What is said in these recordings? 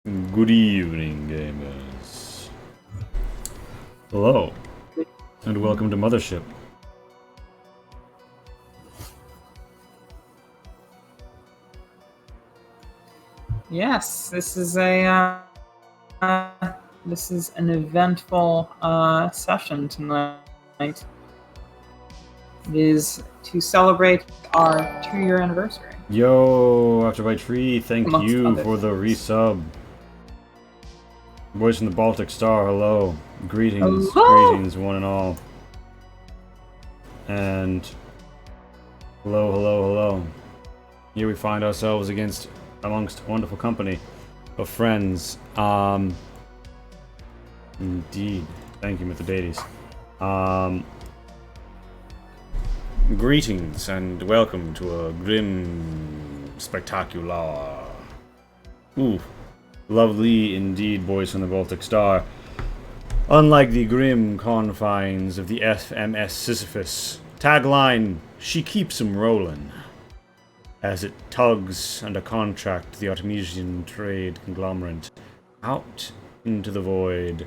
Good evening, gamers. Hello, and welcome to Mothership. Yes, this is an eventful session tonight. It is to celebrate our 2-year anniversary. Yo, After by Tree, thank Amongst you other for the things. resub. Boys from the Baltic Star, hello. Greetings, Hello! greetings, one and all. And hello, hello, hello. Here we find ourselves amongst wonderful company of friends. Indeed. Thank you, Mithridates. Greetings and welcome to a grim spectacular. Ooh, lovely indeed, boys from the Baltic Star. Unlike the grim confines of the FMS Sisyphus, tagline, she keeps 'em rollin', as it tugs under contract to the Artemisian trade conglomerate out into the void.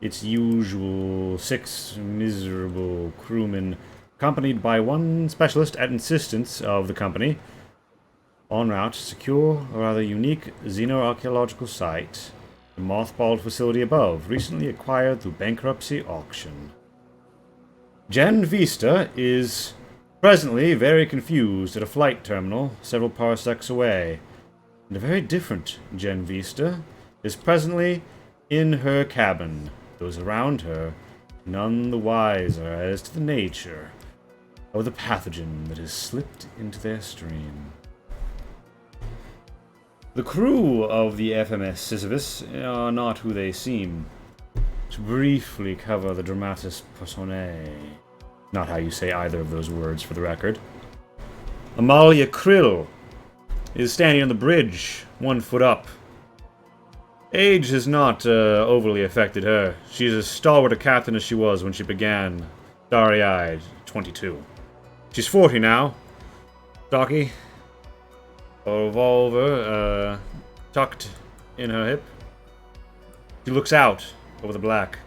Its usual 6 miserable crewmen, accompanied by 1 specialist at insistence of the company, en route to secure a rather unique xenoarchaeological site, the mothballed facility above, recently acquired through bankruptcy auction. Gen Vista is presently very confused at a flight terminal several parsecs away, and a very different Gen Vista is presently in her cabin, those around her none the wiser as to the nature of the pathogen that has slipped into their stream. The crew of the FMS Sisyphus are not who they seem. To briefly cover the dramatis personae, not how you say either of those words for the record, Amalia Krill is standing on the bridge, 1 foot up. Age has not overly affected her. She's as stalwart a captain as she was when she began, starry-eyed, 22. She's 40 now. Stocky. A revolver tucked in her hip. She looks out over the black,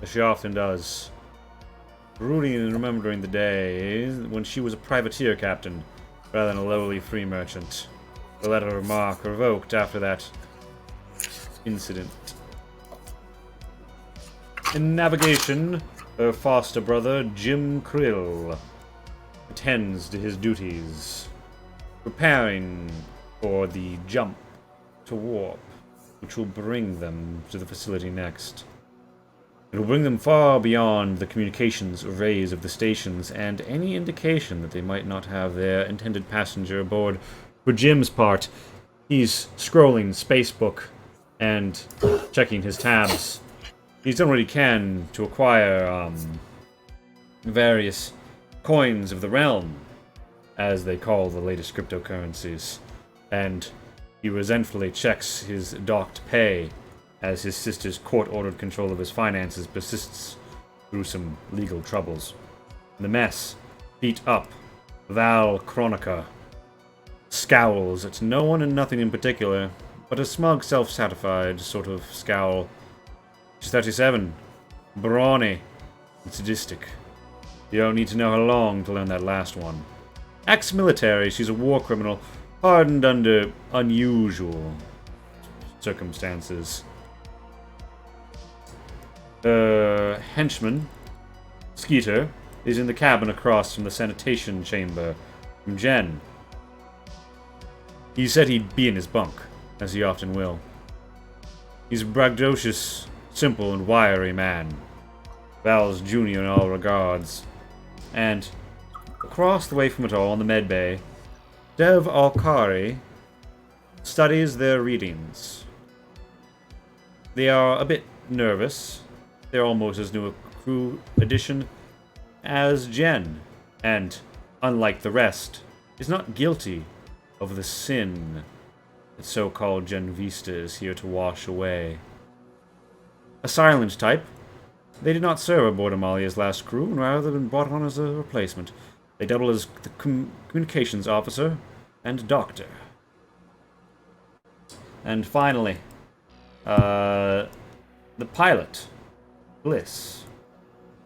as she often does, brooding and remembering the days when she was a privateer captain rather than a lowly free merchant. The letter of marque revoked after that incident. In navigation, her foster brother, Jim Krill, attends to his duties, preparing for the jump to warp, which will bring them to the facility next. It will bring them far beyond the communications arrays of the stations and any indication that they might not have their intended passenger aboard. For Jim's part, he's scrolling Spacebook and checking his tabs. He's done what he can to acquire various coins of the realm, as they call the latest cryptocurrencies, and he resentfully checks his docked pay as his sister's court-ordered control of his finances persists through some legal troubles. The mess, feet up, Val Chronica scowls at no one and nothing in particular, but a smug, self-satisfied sort of scowl. She's 37, brawny, and sadistic. You don't need to know her long to learn that last one. Ex-military, she's a war criminal, pardoned under unusual circumstances. Henchman, Skeeter, is in the cabin across from the sanitation chamber from Jen. He said he'd be in his bunk, as he often will. He's a braggadocious, simple, and wiry man. Val's junior in all regards. And across the way from it all, in the medbay, Dev Alkari studies their readings. They are a bit nervous. They're almost as new a crew addition as Jen, and, unlike the rest, is not guilty of the sin that so-called Gen Vista is here to wash away. A silent type, they did not serve aboard Amalia's last crew, and rather been brought on as a replacement. They double as the communications officer and doctor. And finally, the pilot, Bliss,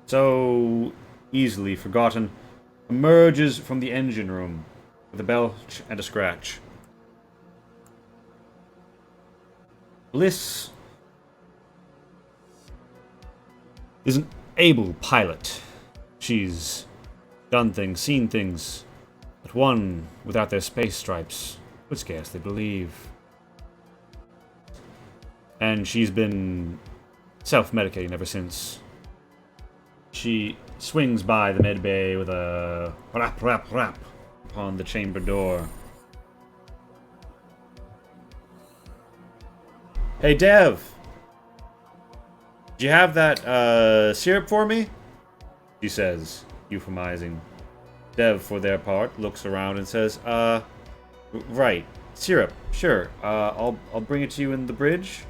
so easily forgotten, emerges from the engine room with a belch and a scratch. Bliss is an able pilot. She's done things, seen things that one without their space stripes would scarcely believe. And she's been self-medicating ever since. She swings by the med bay with a rap, rap, rap upon the chamber door. Hey, Dev! Do you have that, syrup for me? She says, euphemizing. Dev, for their part, looks around and says, right, syrup, sure, I'll bring it to you in the bridge?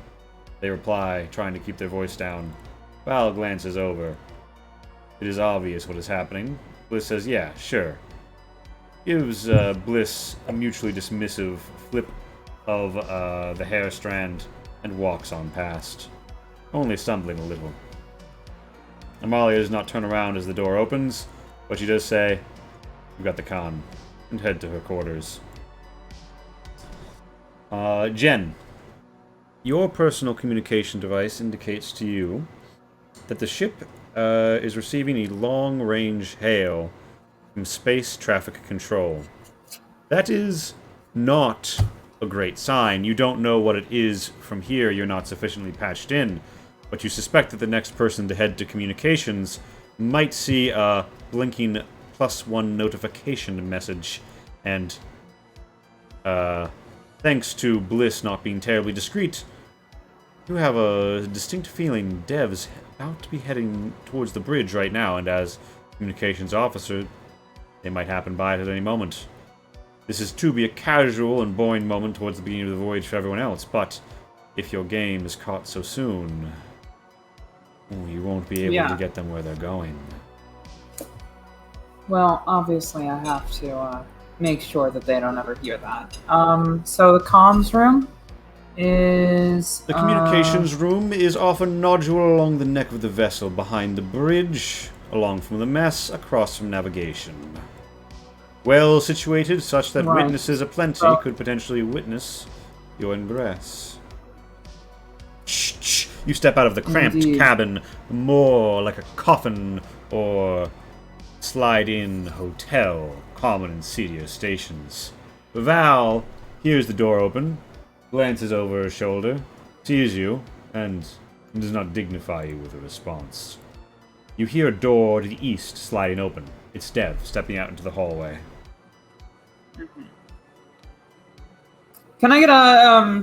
They reply, trying to keep their voice down. Val glances over. It is obvious what is happening. Bliss says, yeah, sure. Gives, Bliss a mutually dismissive flip of, the hair strand and walks on past, only stumbling a little. Amalia does not turn around as the door opens, but she does say, "We've got the con," and head to her quarters. Jen, your personal communication device indicates to you that the ship is receiving a long-range hail from Space Traffic Control. That is not a great sign. You don't know what it is from here, you're not sufficiently patched in, but you suspect that the next person to head to communications might see a blinking +1 notification message, and thanks to Bliss not being terribly discreet, you have a distinct feeling Dev's about to be heading towards the bridge right now, and as communications officer, they might happen by it at any moment. This is to be a casual and boring moment towards the beginning of the voyage for everyone else, but if your game is caught so soon, you won't be able to get them where they're going. Well, obviously I have to make sure that they don't ever hear that. So the comms room is... The communications room is off a nodule along the neck of the vessel behind the bridge, along from the mess, across from navigation. Well situated, such that witnesses aplenty could potentially witness your ingress. Shh. You step out of the cramped cabin, more like a coffin or slide-in hotel, common in seedier stations. Val hears the door open, glances over her shoulder, sees you, and does not dignify you with a response. You hear a door to the east sliding open. It's Dev stepping out into the hallway. Can I get a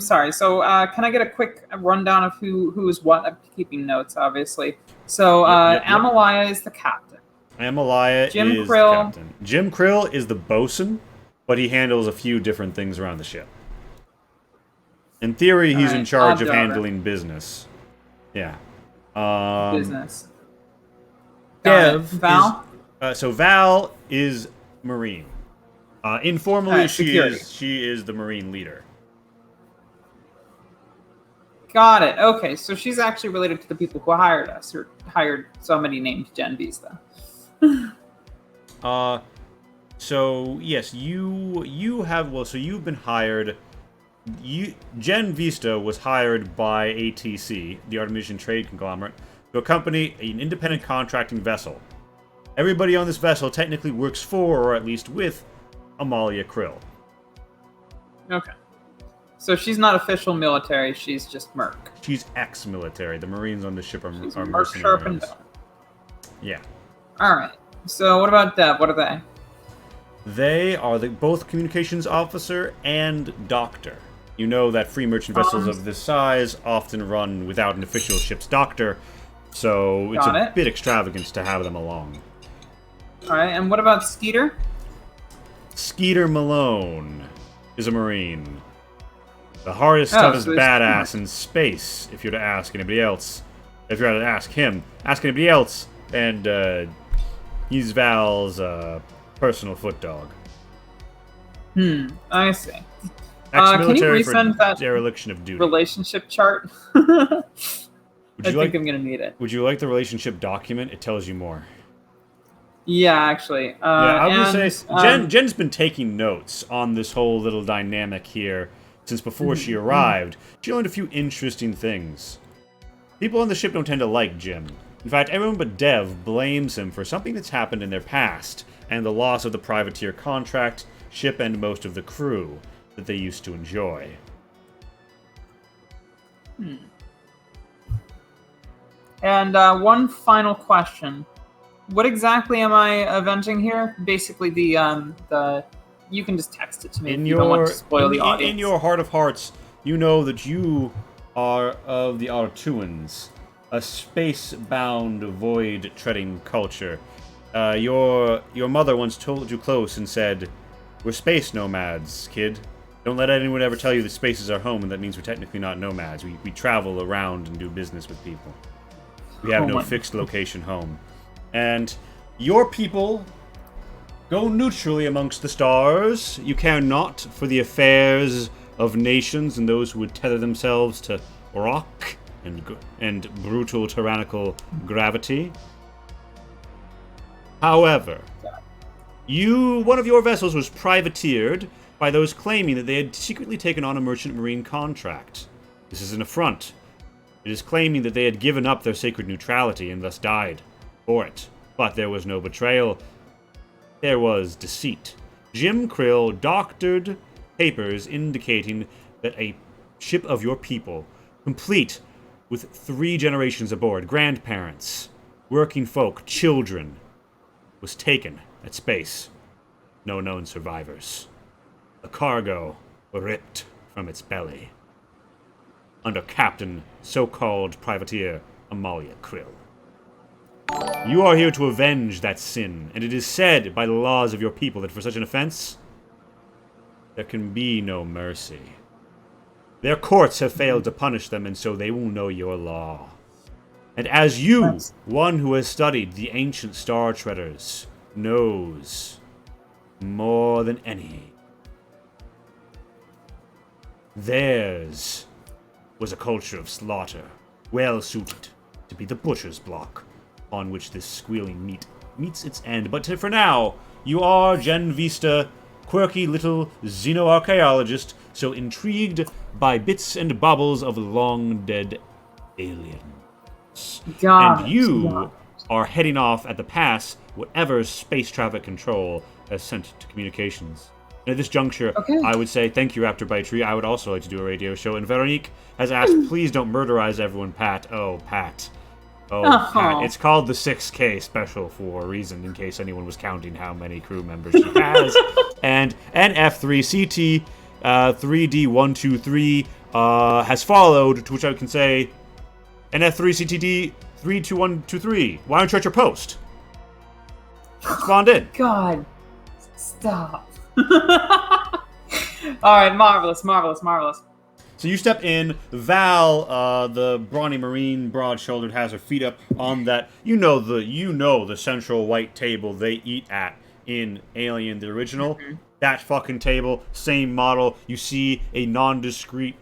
can I get a quick rundown of who is what? I'm keeping notes, obviously. So Amalia is the captain. Amalia Jim is Krill. the captain. Jim Krill is the bosun, but he handles a few different things around the ship. In theory, he's in charge of handling business. Yeah. Business. Dev Val? So Val is Marine. Informally, she is the Marine leader. Got it. Okay, so she's actually related to the people who hired us, or hired somebody named Jen Vista. So yes, you have so you've been hired. Jen Vista was hired by ATC, the Artemisian Trade Conglomerate, to accompany an independent contracting vessel. Everybody on this vessel technically works for, or at least with, Amalia Krill. Okay. So she's not official military, she's just merc. She's ex-military. The Marines on the ship are Merc mercenaries. Yeah. Alright. So what about Dev? What are they? They are both communications officer and doctor. You know that free merchant vessels of this size often run without an official ship's doctor, so it's a bit extravagant to have them along. Alright, and what about Skeeter? Skeeter Malone is a Marine. The hardest, toughest badass in space, if you're to ask anybody else. If you're to ask him, ask anybody else, and he's Val's personal foot dog. I see. Can you Ex-military resend for that dereliction of duty. relationship chart? Would I you think I'm gonna need it. Would you like the relationship document? It tells you more. Yeah, actually. Yeah, I would say Jen's been taking notes on this whole little dynamic here since before she arrived. She learned a few interesting things. People on the ship don't tend to like Jim. In fact, everyone but Dev blames him for something that's happened in their past, and the loss of the privateer contract, ship, and most of the crew that they used to enjoy. And one final question: what exactly am I avenging here? Basically, the you can just text it to me if you don't want to spoil the audience. In your heart of hearts, you know that you are of the Artuans, a space-bound, void-treading culture. Your mother once told you close and said, "We're space nomads, kid. Don't let anyone ever tell you that space is our home, and that means we're technically not nomads. We travel around and do business with people. We have no fixed location home. And your people go neutrally amongst the stars. You care not for the affairs of nations and those who would tether themselves to rock and brutal tyrannical gravity. However, one of your vessels was privateered by those claiming that they had secretly taken on a merchant marine contract. This is an affront. It is claiming that they had given up their sacred neutrality and thus died for it. But there was no betrayal. There was deceit. Jim Krill doctored papers indicating that a ship of your people, complete with 3 generations aboard, grandparents, working folk, children, was taken at space. No known survivors. The cargo ripped from its belly. Under Captain, so-called privateer, Amalia Krill. You are here to avenge that sin, and it is said by the laws of your people that for such an offense, there can be no mercy. Their courts have failed to punish them, and so they will know your law. And as you, one who has studied the ancient Star Treaders, knows more than any, theirs was a culture of slaughter, well suited to be the butcher's block on which this squealing meat meets its end. But for now, you are Gen Vista, quirky little xenoarchaeologist, so intrigued by bits and baubles of long-dead aliens. And you are heading off at the pass whatever space traffic control has sent to communications. And at this juncture, I would say thank you, Raptor by Tree. I would also like to do a radio show. And Veronique has asked, please don't murderize everyone, Pat. Oh, Pat. Oh, Pat. It's called the 6K special for a reason, in case anyone was counting how many crew members she has. And NF3CT 3D123 has followed, to which I can say, NF3CTD 32123. Why don't you at your post? Spawned in. God. Stop. Alright, marvelous. So you step in. Val, the brawny marine, broad-shouldered, has her feet up on that. You know the central white table they eat at in Alien, the original. Mm-hmm. That fucking table, same model. You see a nondiscrete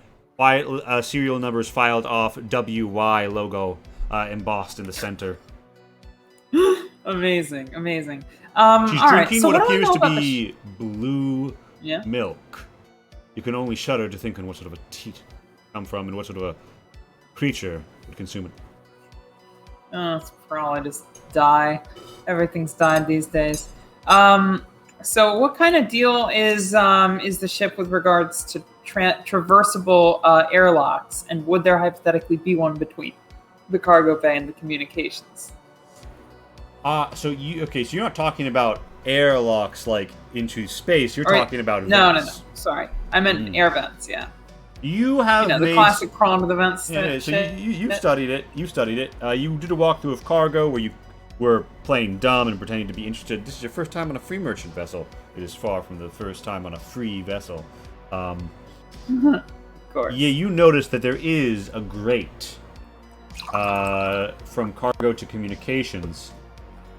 serial numbers filed off WY logo embossed in the center. Amazing. She's drinking what appears to be blue milk. You can only shudder to think on what sort of a teat come from and what sort of a creature would consume it. Oh, it's probably just dye. Everything's dyed these days. So what kind of deal is the ship with regards to traversable airlocks, and would there hypothetically be one between the cargo bay and the communications? So you're not talking about airlocks like into space. You're talking about vents. No. Sorry, I meant air vents. Yeah. You have the classic crawl of the vents. Yeah. So you studied it. You studied it. You did a walkthrough of cargo where you were playing dumb and pretending to be interested. This is your first time on a free merchant vessel. It is far from the first time on a free vessel. Of course. Yeah, you noticed that there is a grate from cargo to communications.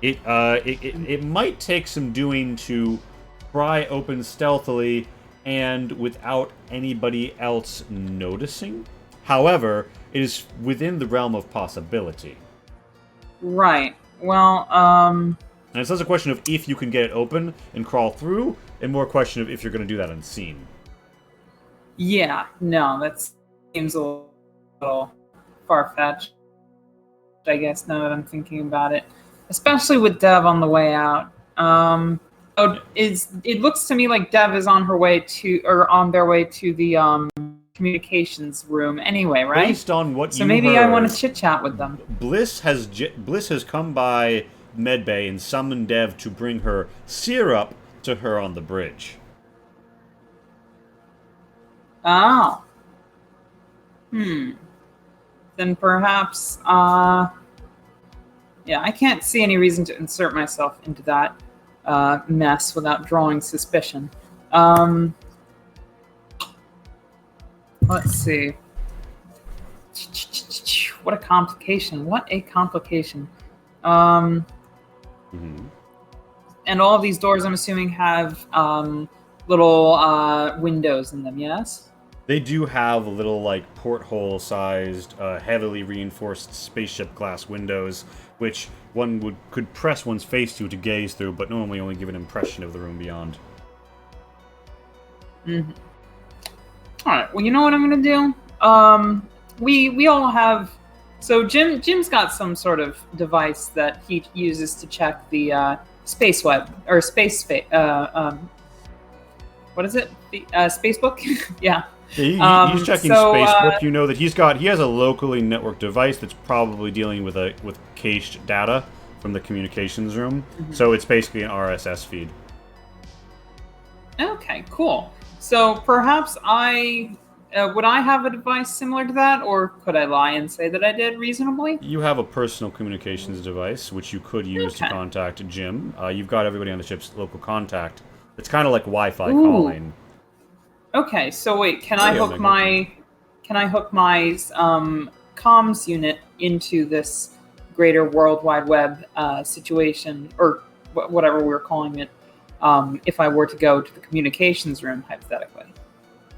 It might take some doing to pry open stealthily and without anybody else noticing. However, it is within the realm of possibility. Right. Well, And it's less a question of if you can get it open and crawl through, and more a question of if you're going to do that unseen. yeah, no, that seems a little far-fetched, I guess, now that I'm thinking about it. Especially with Dev on the way out. It looks to me like Dev is on her way to, or on their way to the communications room anyway, right? Based on what So you maybe heard, I want to chit-chat with them. Bliss has come by Medbay and summoned Dev to bring her syrup to her on the bridge. Oh. Then perhaps, yeah, I can't see any reason to insert myself into that mess without drawing suspicion. Let's see. What a complication. What a complication. And all of these doors, I'm assuming, have little windows in them, yes? They do have little, like, porthole-sized, heavily reinforced spaceship glass windows, which one could press one's face to gaze through, but normally only give an impression of the room beyond. Alright, well, you know what I'm gonna do? We all have... So Jim's got some sort of device that he uses to check the space web, or what is it? The Spacebook? Yeah. Yeah, he's checking Spacebook. You know that he has a locally networked device that's probably dealing with cached data from the communications room. So it's basically an RSS feed. Okay, cool. So perhaps would I have a device similar to that, or could I lie and say that I did reasonably? You have a personal communications device which you could use to contact Jim. You've got everybody on the ship's local contact. It's kind of like Wi-Fi calling. Okay, so wait, can I hook my comms unit into this greater World Wide Web situation, or whatever we're calling it, if I were to go to the communications room, hypothetically?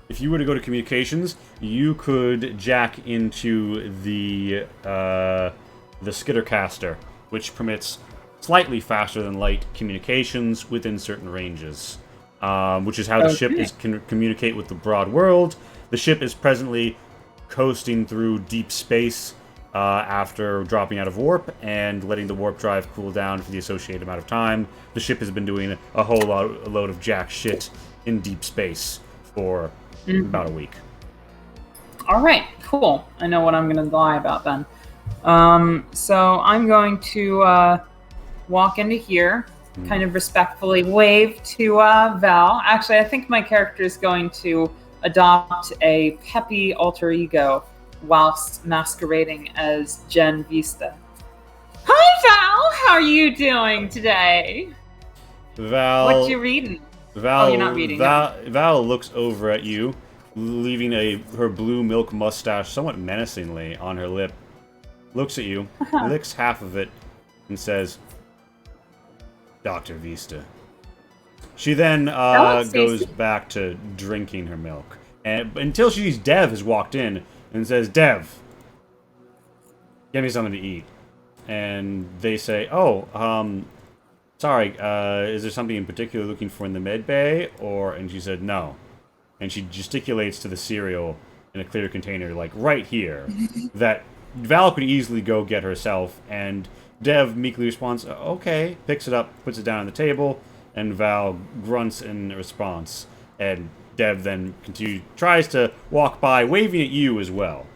If you were to go to communications, you could jack into the Skittercaster, which permits slightly faster than light communications within certain ranges. Which is how the ship can communicate with the broad world. The ship is presently coasting through deep space after dropping out of warp and letting the warp drive cool down for the associated amount of time. The ship has been doing a load of jack shit in deep space for about a week. All right, cool. I know what I'm going to lie about then. So I'm going to walk into here, kind of respectfully wave to Val. Actually, I think my character is going to adopt a peppy alter ego whilst masquerading as Jen Vista. Hi, Val! How are you doing today? Val... What you reading? Val, you're not reading. Val looks over at you, leaving her blue milk mustache somewhat menacingly on her lip. Looks at you, licks half of it, and says, Dr. Vista. She then goes back to drinking her milk. And until she sees Dev has walked in and says, Dev, get me something to eat. And they say, sorry, is there something in particular looking for in the med bay? And she said, no. And she gesticulates to the cereal in a clear container, like right here, that Val could easily go get herself. And Dev meekly responds, okay, picks it up, puts it down on the table, and Val grunts in response. And Dev then tries to walk by, waving at you as well.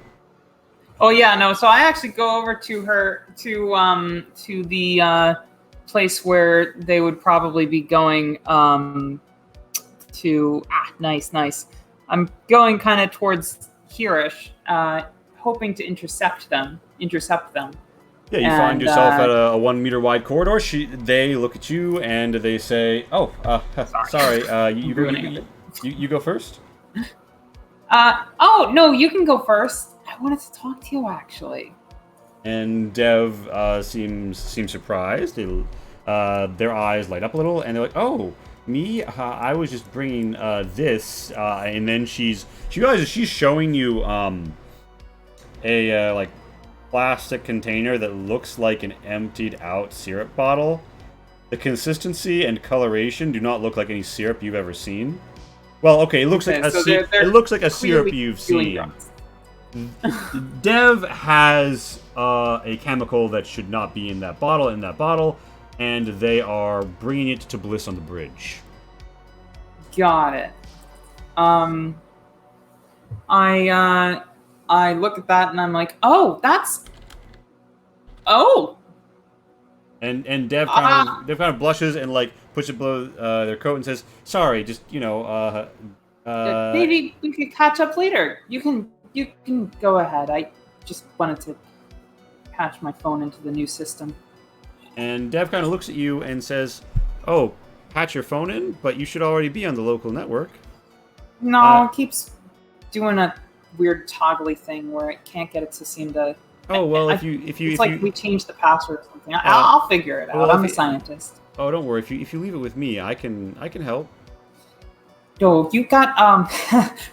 Oh yeah, no. So I actually go over to her to the place where they would probably be going to. Nice. I'm going kind of towards here-ish, hoping to intercept them. Yeah, you find yourself at a 1 meter wide corridor. They look at you and they say, sorry, you go first? No, you can go first. I wanted to talk to you, actually. And Dev seems surprised. Their eyes light up a little, and they're like, oh, Me, I was just bringing this, and then she realizes she's showing you a like plastic container that looks like an emptied out syrup bottle. The consistency and coloration do not look like any syrup you've ever seen. Well, okay, it looks like a it looks like a syrup you've seen. Dev has a chemical that should not be in that bottle, and they are bringing it to Bliss on the bridge. Got it. I look at that and I'm like, oh, that's. Oh. And Dev kind of blushes and like puts it below their coat and says, "Sorry, just maybe we could catch up later. You can go ahead. I just wanted to patch my phone into the new system." And Dev kind of looks at you and says, "Oh, patch your phone in, but you should already be on the local network." No, it keeps doing a weird toggly thing where it can't get it to seem to. Oh well, it's like we changed the password or something. I'll figure it out. Well, I'm a scientist. Oh, don't worry. If you leave it with me, I can help. Oh, you got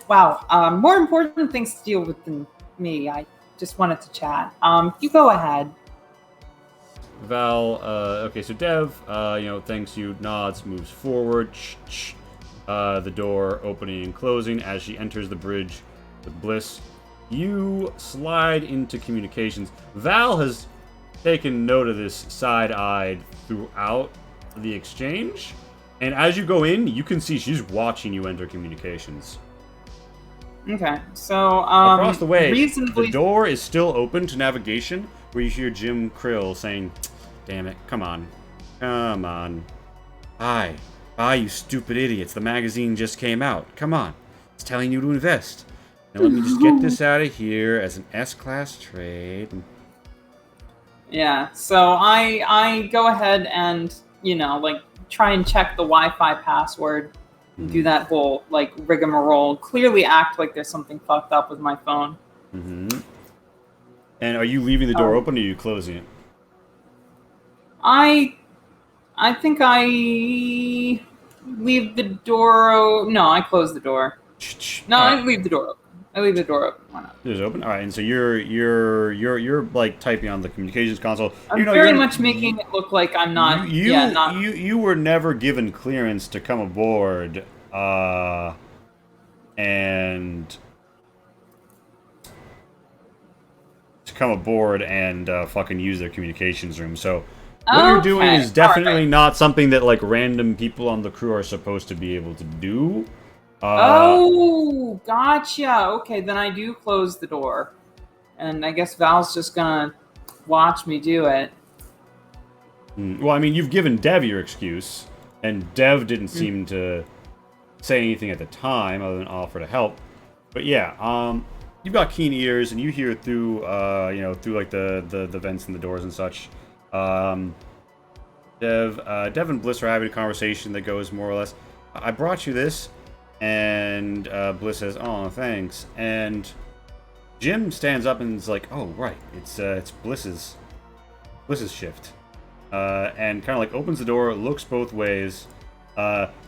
wow. More important things to deal with than me. I just wanted to chat. You go ahead. Val, okay, so Dev, thanks you, nods, moves forward. The door opening and closing as she enters the bridge with Bliss. You slide into communications. Val has taken note of this side-eyed throughout the exchange. And as you go in, you can see she's watching you enter communications. Okay, so across the way, the door is still open to navigation, where you hear Jim Krill saying, "Damn it, come on. Hi, you stupid idiots. The magazine just came out. Come on. It's telling you to invest. Now let me just get this out of here as an S-class trade." Yeah, so I go ahead and, try and check the Wi-Fi password, do that whole, rigmarole, clearly act like there's something fucked up with my phone. Mm-hmm. And are you leaving the door open, or are you closing it? I think I leave the door. No, I close the door. No, I leave the door open. Why not? It is open. All right, and so you're like typing on the communications console. I'm very much making it look like I'm not. You were never given clearance to come aboard, and fucking use their communications room. So what you're doing is definitely not something that like random people on the crew are supposed to be able to do. Oh, gotcha. Okay, then I do close the door. And I guess Val's just gonna watch me do it. Well, I mean, you've given Dev your excuse, and Dev didn't seem to say anything at the time other than offer to help. But yeah, you've got keen ears, and you hear through, through like the vents and the doors and such. Dev and Bliss are having a conversation that goes more or less, "I brought you this." And Bliss says, "Oh, thanks." And Jim stands up and is like, "Oh, right, it's Bliss's shift." And kind of like opens the door, looks both ways,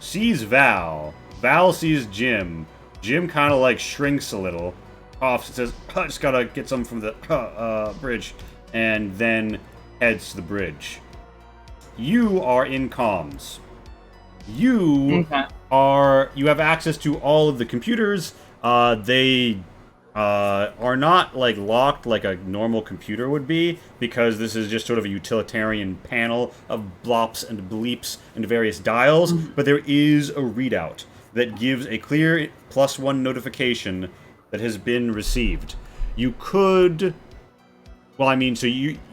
sees Val. Val sees Jim. Jim kind of like shrinks a little, coughs and says, "I just gotta get some from the bridge," and then heads to the bridge. You are in comms. You have access to all of the computers. They are not like locked like a normal computer would be, because this is just sort of a utilitarian panel of blops and bleeps and various dials, but there is a readout that gives a clear +1 notification that has been received. You could... Well, I mean, so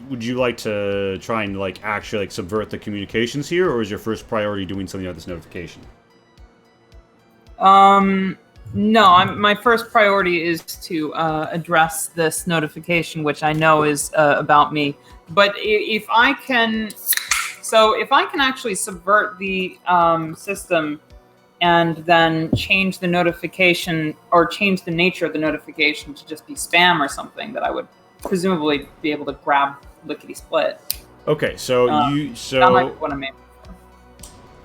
would you like to try and like actually like subvert the communications here, or is your first priority doing something about this notification? No, my first priority is to address this notification, which I know is about me. But if I can actually subvert the system and then change the notification, or change the nature of the notification to just be spam or something, that I would presumably be able to grab lickety split. Okay, so that might be what I mean.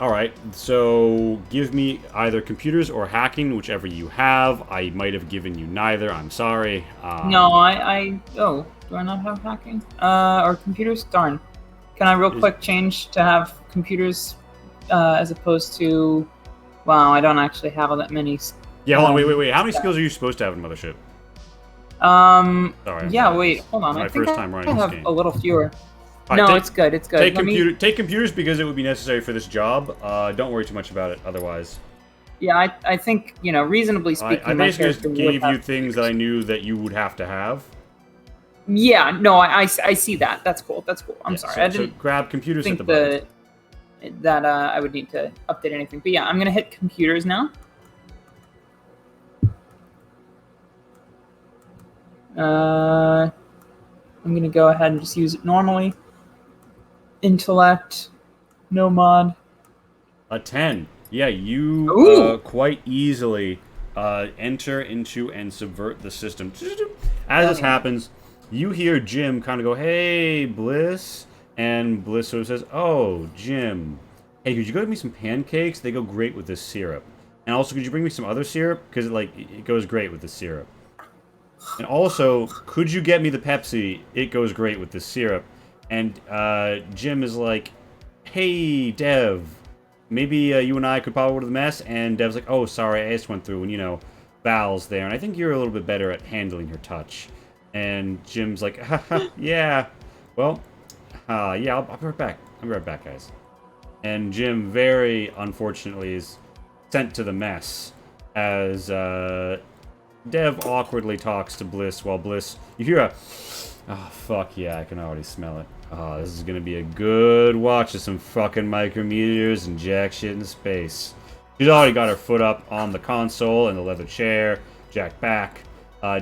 Alright, so give me either computers or hacking, whichever you have. I might have given you neither, I'm sorry. No, oh, do I not have hacking? Or computers? Darn. Can I real quick change to have computers as opposed to... Wow, I don't actually have all that many. Yeah, hold on, wait. How many skills are you supposed to have in Mothership? Sorry, yeah, wait, hold on. It's my I think first time running I this have game. a little fewer. Right, No, it's good, it's good. Take computers because it would be necessary for this job. Don't worry too much about it otherwise. Yeah, I think, reasonably speaking, I my basically just character would gave you have things that I knew that you would have to have. Yeah, no, I see that. That's cool. That's cool. I'm sorry. I So didn't grab computers at think the bottom. that I would need to update anything. But yeah, I'm gonna hit computers now. I'm gonna go ahead and just use it normally. Intellect, no mod. A 10. Yeah, you Ooh. quite easily enter into and subvert the system. As this happens, you hear Jim kind of go, "Hey, Bliss," and Bliss sort of says, "Oh, Jim, hey, could you go get me some pancakes? They go great with this syrup. And also, could you bring me some other syrup? Because it goes great with the syrup. And also, could you get me the Pepsi? It goes great with this syrup." And Jim is like, "Hey, Dev, maybe you and I could probably go to the mess." And Dev's like, "Oh, sorry, I just went through and, Val's there, and I think you're a little bit better at handling her touch." And Jim's like, "Haha, yeah, well, yeah, I'll be right back. I'll be right back, guys." And Jim, very unfortunately, is sent to the mess as Dev awkwardly talks to Bliss while Bliss... You hear a... Oh, fuck yeah, I can already smell it. Oh, this is gonna be a good watch of some fucking micrometers and jack shit in space. She's already got her foot up on the console and the leather chair, jacked back.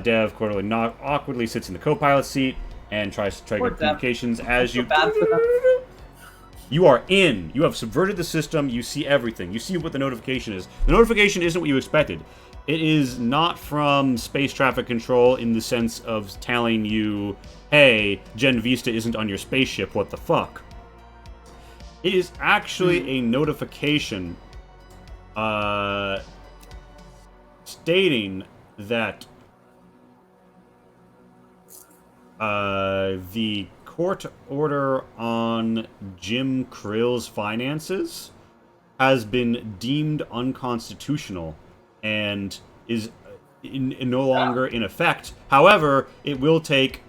Dev awkwardly sits in the co-pilot seat and tries to trigger communications as you... You are in. You have subverted the system. You see everything. You see what the notification is. The notification isn't what you expected. It is not from space traffic control in the sense of telling you, "Hey, Gen Vista isn't on your spaceship, what the fuck?" It is actually a notification stating that the court order on Jim Krill's finances has been deemed unconstitutional and is no longer in effect. However, it will take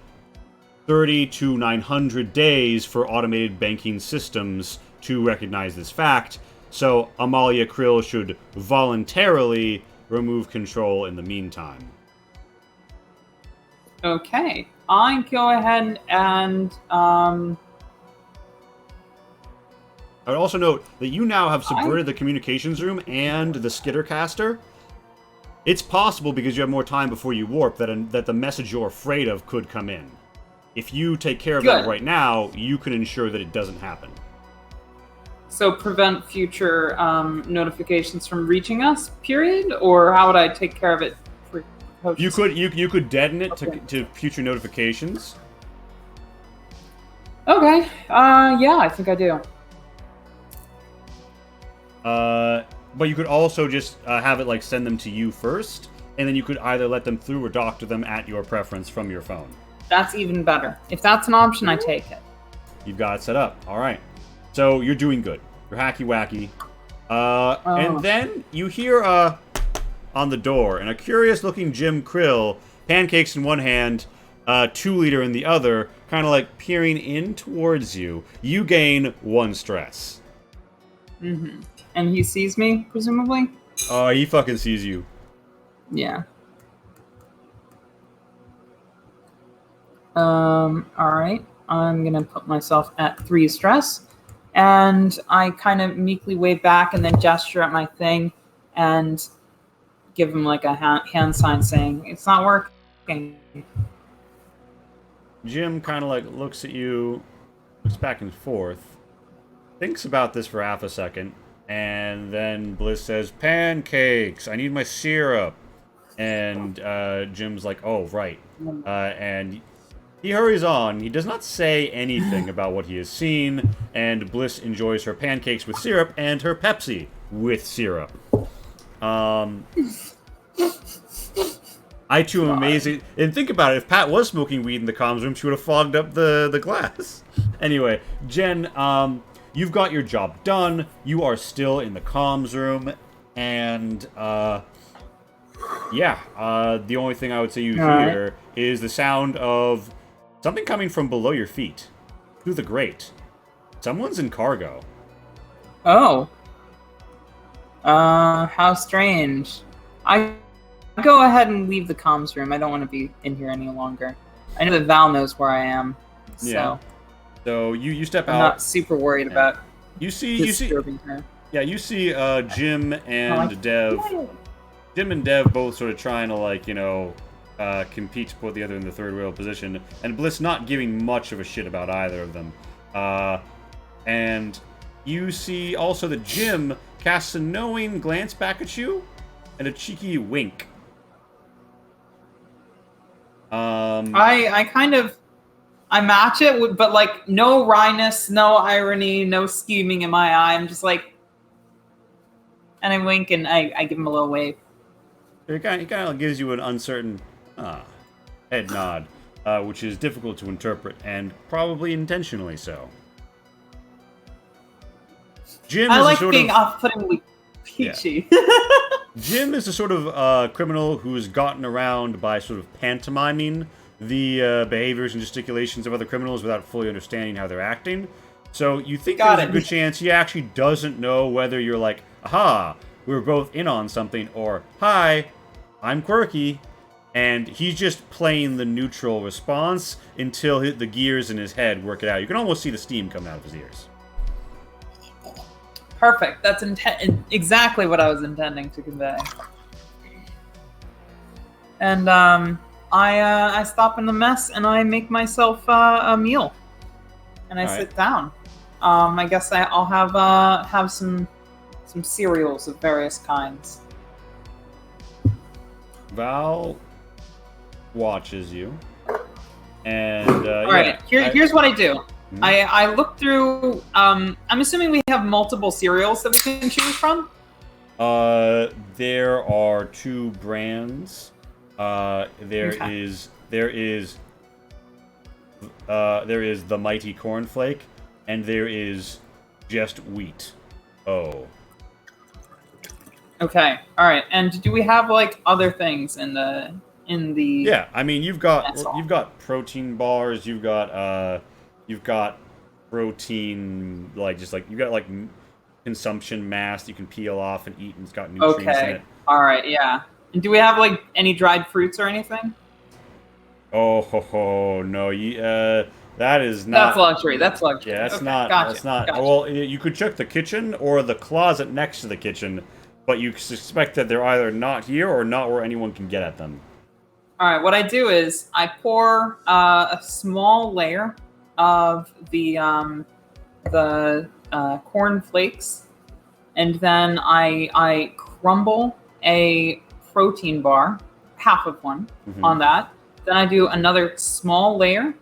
30 to 900 days for automated banking systems to recognize this fact, so Amalia Krill should voluntarily remove control in the meantime. Okay, I go ahead and I would also note that you now have subverted the communications room and the skittercaster. It's possible, because you have more time before you warp, that the message you're afraid of could come in. If you take care of that right now, you can ensure that it doesn't happen. So prevent future notifications from reaching us, period? Or how would I take care of it? You could deaden it to future notifications. Okay. Yeah, I think I do. But you could also just have it send them to you first, and then you could either let them through or doctor them at your preference from your phone. That's even better. If that's an option, I take it. You've got it set up. All right. So you're doing good. You're hacky wacky. And then you hear on the door, and a curious-looking Jim Krill, pancakes in one hand, 2-liter in the other, kind of peering in towards you. You gain 1 stress. Mm-hmm. And he sees me, presumably? Oh, he fucking sees you. Yeah. Alright. I'm gonna put myself at 3 stress. And I kind of meekly wave back and then gesture at my thing and give him a hand sign saying, "It's not working." Jim kind of looks at you, looks back and forth, thinks about this for half a second, and then Bliss says, "Pancakes! I need my syrup." And Jim's like, "Oh, right." And He hurries on. He does not say anything about what he has seen, and Bliss enjoys her pancakes with syrup and her Pepsi with syrup. I too am amazing. And think about it, if Pat was smoking weed in the comms room, she would have fogged up the glass. Anyway, Jen, you've got your job done. You are still in the comms room, and the only thing I would say you hear is the sound of something coming from below your feet, through the grate. Someone's in cargo. Oh. How strange. I go ahead and leave the comms room. I don't want to be in here any longer. I know that Val knows where I am, so Yeah. So you step I'm out. not super worried about You see disturbing her. Yeah, you see Jim and Dev. Jim and Dev both sort of trying to compete to put the other in the third rail position, and Bliss not giving much of a shit about either of them. And you see also that Jim casts a knowing glance back at you and a cheeky wink. I match it with, but like no wryness, no irony, no scheming in my eye. I'm just like, and I wink and I give him a little wave. He kind of gives you an uncertain head nod, which is difficult to interpret, and probably intentionally so. Jim I is like a sort being of, off-puttingly peachy. Jim is a sort of criminal who has gotten around by sort of pantomiming the behaviors and gesticulations of other criminals without fully understanding how they're acting. So you think there's a good chance he actually doesn't know whether you're like, aha, we were both in on something, or hi, I'm quirky, and he's just playing the neutral response until the gears in his head work it out. You can almost see the steam coming out of his ears. Perfect. That's exactly what I was intending to convey. And I stop in the mess and I make myself a meal, and I sit down. I guess I'll have some cereals of various kinds. Val watches you, and all right. Here's what I do. Mm-hmm. I look through. I'm assuming we have multiple cereals that we can choose from. There are two brands. There is the Mighty Cornflake, and there is just wheat. Oh. Okay. All right. And do we have like other things in the? Yeah, I mean you've got protein bars. You've got protein you've got consumption mass you can peel off and eat, and it's got nutrients in it. All right. Yeah. And do we have like any dried fruits or anything? Oh no, that is not. That's luxury. That's luxury. Yeah, that's okay. not. Gotcha. That's not. Gotcha. Well, you could check the kitchen or the closet next to the kitchen, but you suspect that they're either not here or not where anyone can get at them. All right. What I do is I pour a small layer of the corn flakes, and then I crumble a protein bar, half of one, on that. Then I do another small layer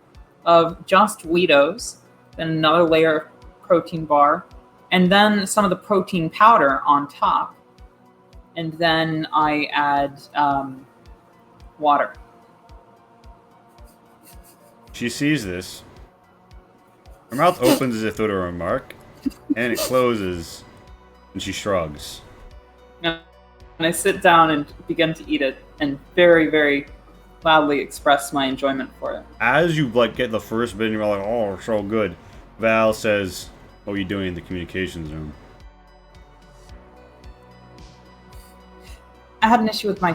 of just Weetos, then another layer of protein bar, and then some of the protein powder on top. And then I add water. She sees this. Her mouth opens as if to a remark, and it closes, and she shrugs. And I sit down and begin to eat it, and very, very loudly express my enjoyment for it. As you get the first bit, and you're like, "Oh, so good," Val says, "What are you doing in the communications room?" I had an issue with my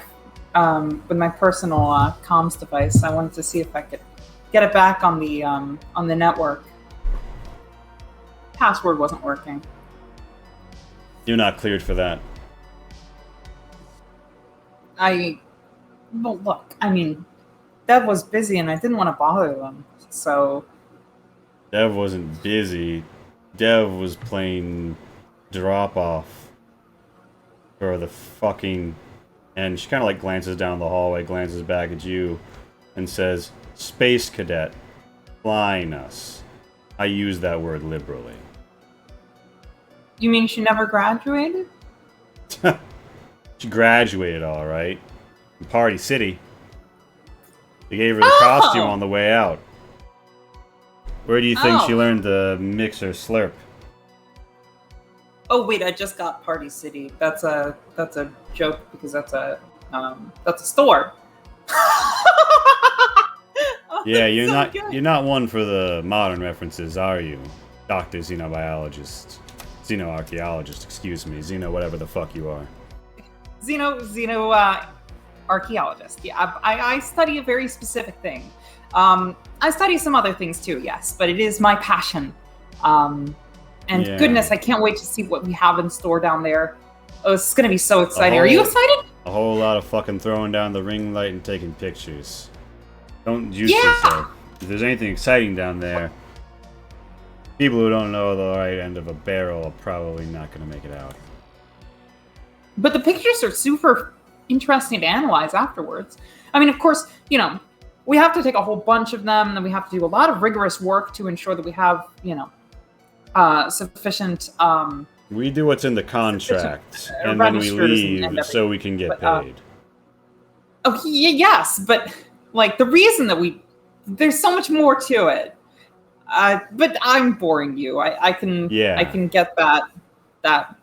personal comms device. I wanted to see if I could get it back on the network. Password wasn't working. You're not cleared for that. Well, look, I mean, Dev was busy and I didn't want to bother them, so... Dev wasn't busy. Dev was playing drop-off for the fucking... And she kind of glances down the hallway, glances back at you. and says, "Space cadet, flying us." I use that word liberally. You mean she never graduated? She graduated, all right, in Party City. They gave her the costume on the way out. Where do you think she learned to mix her slurp? Oh wait, I just got Party City. That's a joke because that's a store. Yeah, you're not one for the modern references, are you, Doctor Xenobiologist, Xenoarchaeologist? Excuse me, Xeno whatever the fuck you are. Xeno archaeologist. Yeah, I study a very specific thing. I study some other things too, yes, but it is my passion. And goodness, I can't wait to see what we have in store down there. Oh, it's going to be so exciting. Are you excited? A whole lot of fucking throwing down the ring light and taking pictures. Don't juice yourself. If there's anything exciting down there, people who don't know the right end of a barrel are probably not going to make it out. But the pictures are super interesting to analyze afterwards. I mean, of course, you know, we have to take a whole bunch of them, and then we have to do a lot of rigorous work to ensure that we have, you know, sufficient. We do what's in the contract, and then we leave so we can get paid. Oh, yes, but like the reason that there's so much more to it. But I'm boring you. I can get that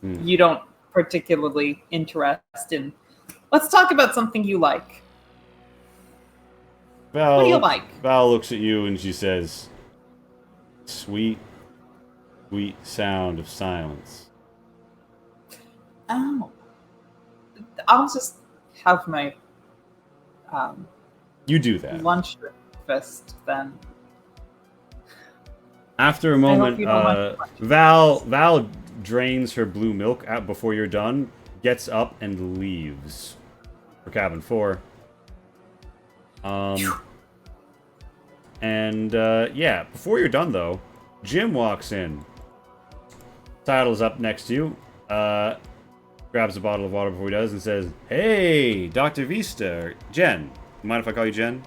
you don't particularly interest in. Let's talk about something you like. Val, what do you like? Val looks at you and she says, "Sweet, sweet sound of silence." Oh, I'll just have my you do that lunch breakfast then. After a moment, Val drains her blue milk out before you're done, gets up and leaves for cabin 4. Yeah, before you're done though, Jim walks in. Saddles up next to you, grabs a bottle of water before he does, and says, "Hey, Dr. Vista, Jen. Mind if I call you Jen?"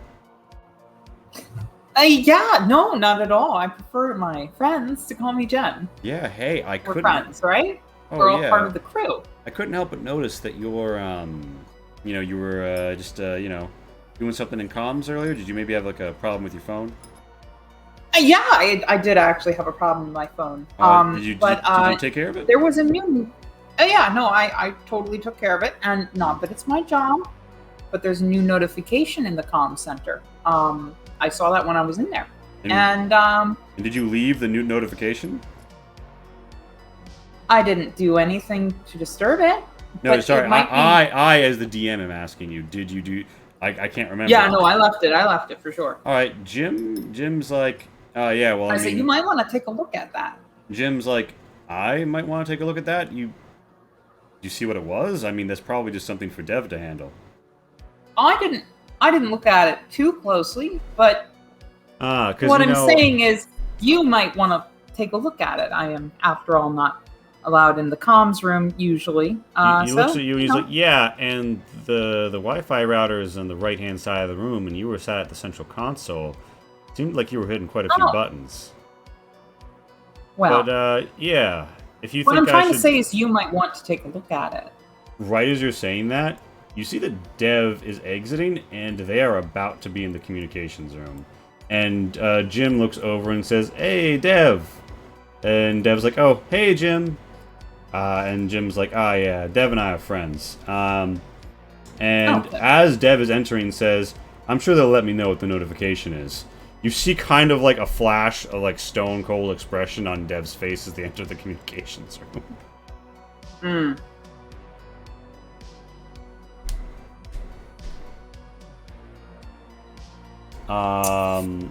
Yeah, no, not at all. I prefer my friends to call me Jen. Yeah, hey, We're friends, right? Oh, we're all part of the crew. I couldn't help but notice that you're, you were just, doing something in comms earlier. Did you maybe have like a problem with your phone? Yeah, I did actually have a problem with my phone. Did you take care of it? There was a new. Yeah, no, I totally took care of it, and not that it's my job, but there's a new notification in the comm center. I saw that when I was in there, and did you leave the new notification? I didn't do anything to disturb it. No, sorry, I as the DM am asking you. Did you do? I can't remember. Yeah, no, I left it for sure. All right, Jim's like, yeah, well, I said you might want to take a look at that. Jim's like, I might want to take a look at that. You see what it was? I mean, that's probably just something for Dev to handle. I didn't look at it too closely, but what I'm saying is you might want to take a look at it. I am, after all, not allowed in the comms room usually. He looks at you and he's like, yeah, and the Wi-Fi router is on the right-hand side of the room, and you were sat at the central console. It seemed like you were hitting quite a few buttons. Well, but yeah, if you what think I'm trying to say is you might want to take a look at it. Right as you're saying that, you see that Dev is exiting, and they are about to be in the communications room. And Jim looks over and says, "Hey, Dev." And Dev's like, "Oh, hey, Jim." And Jim's like, "Ah, yeah, Dev and I are friends." As Dev is entering, says, "I'm sure they'll let me know what the notification is." You see kind of like a flash of like stone cold expression on Dev's face as they enter the communications room.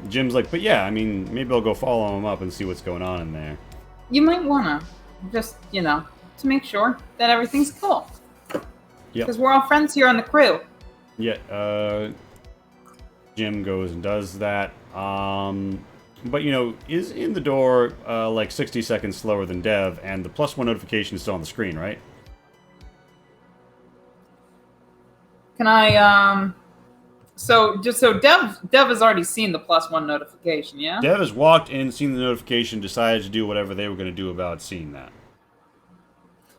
Jim's like, "But yeah, I mean, maybe I'll go follow him up and see what's going on in there." You might wanna, just, to make sure that everything's cool. Yeah. Because we're all friends here on the crew. Yeah, Jim goes and does that. But, is in the door, like 60 seconds slower than Dev, and the +1 notification is still on the screen, right? Can I, So Dev has already seen the +1 notification, yeah? Dev has walked in, seen the notification, decided to do whatever they were going to do about seeing that.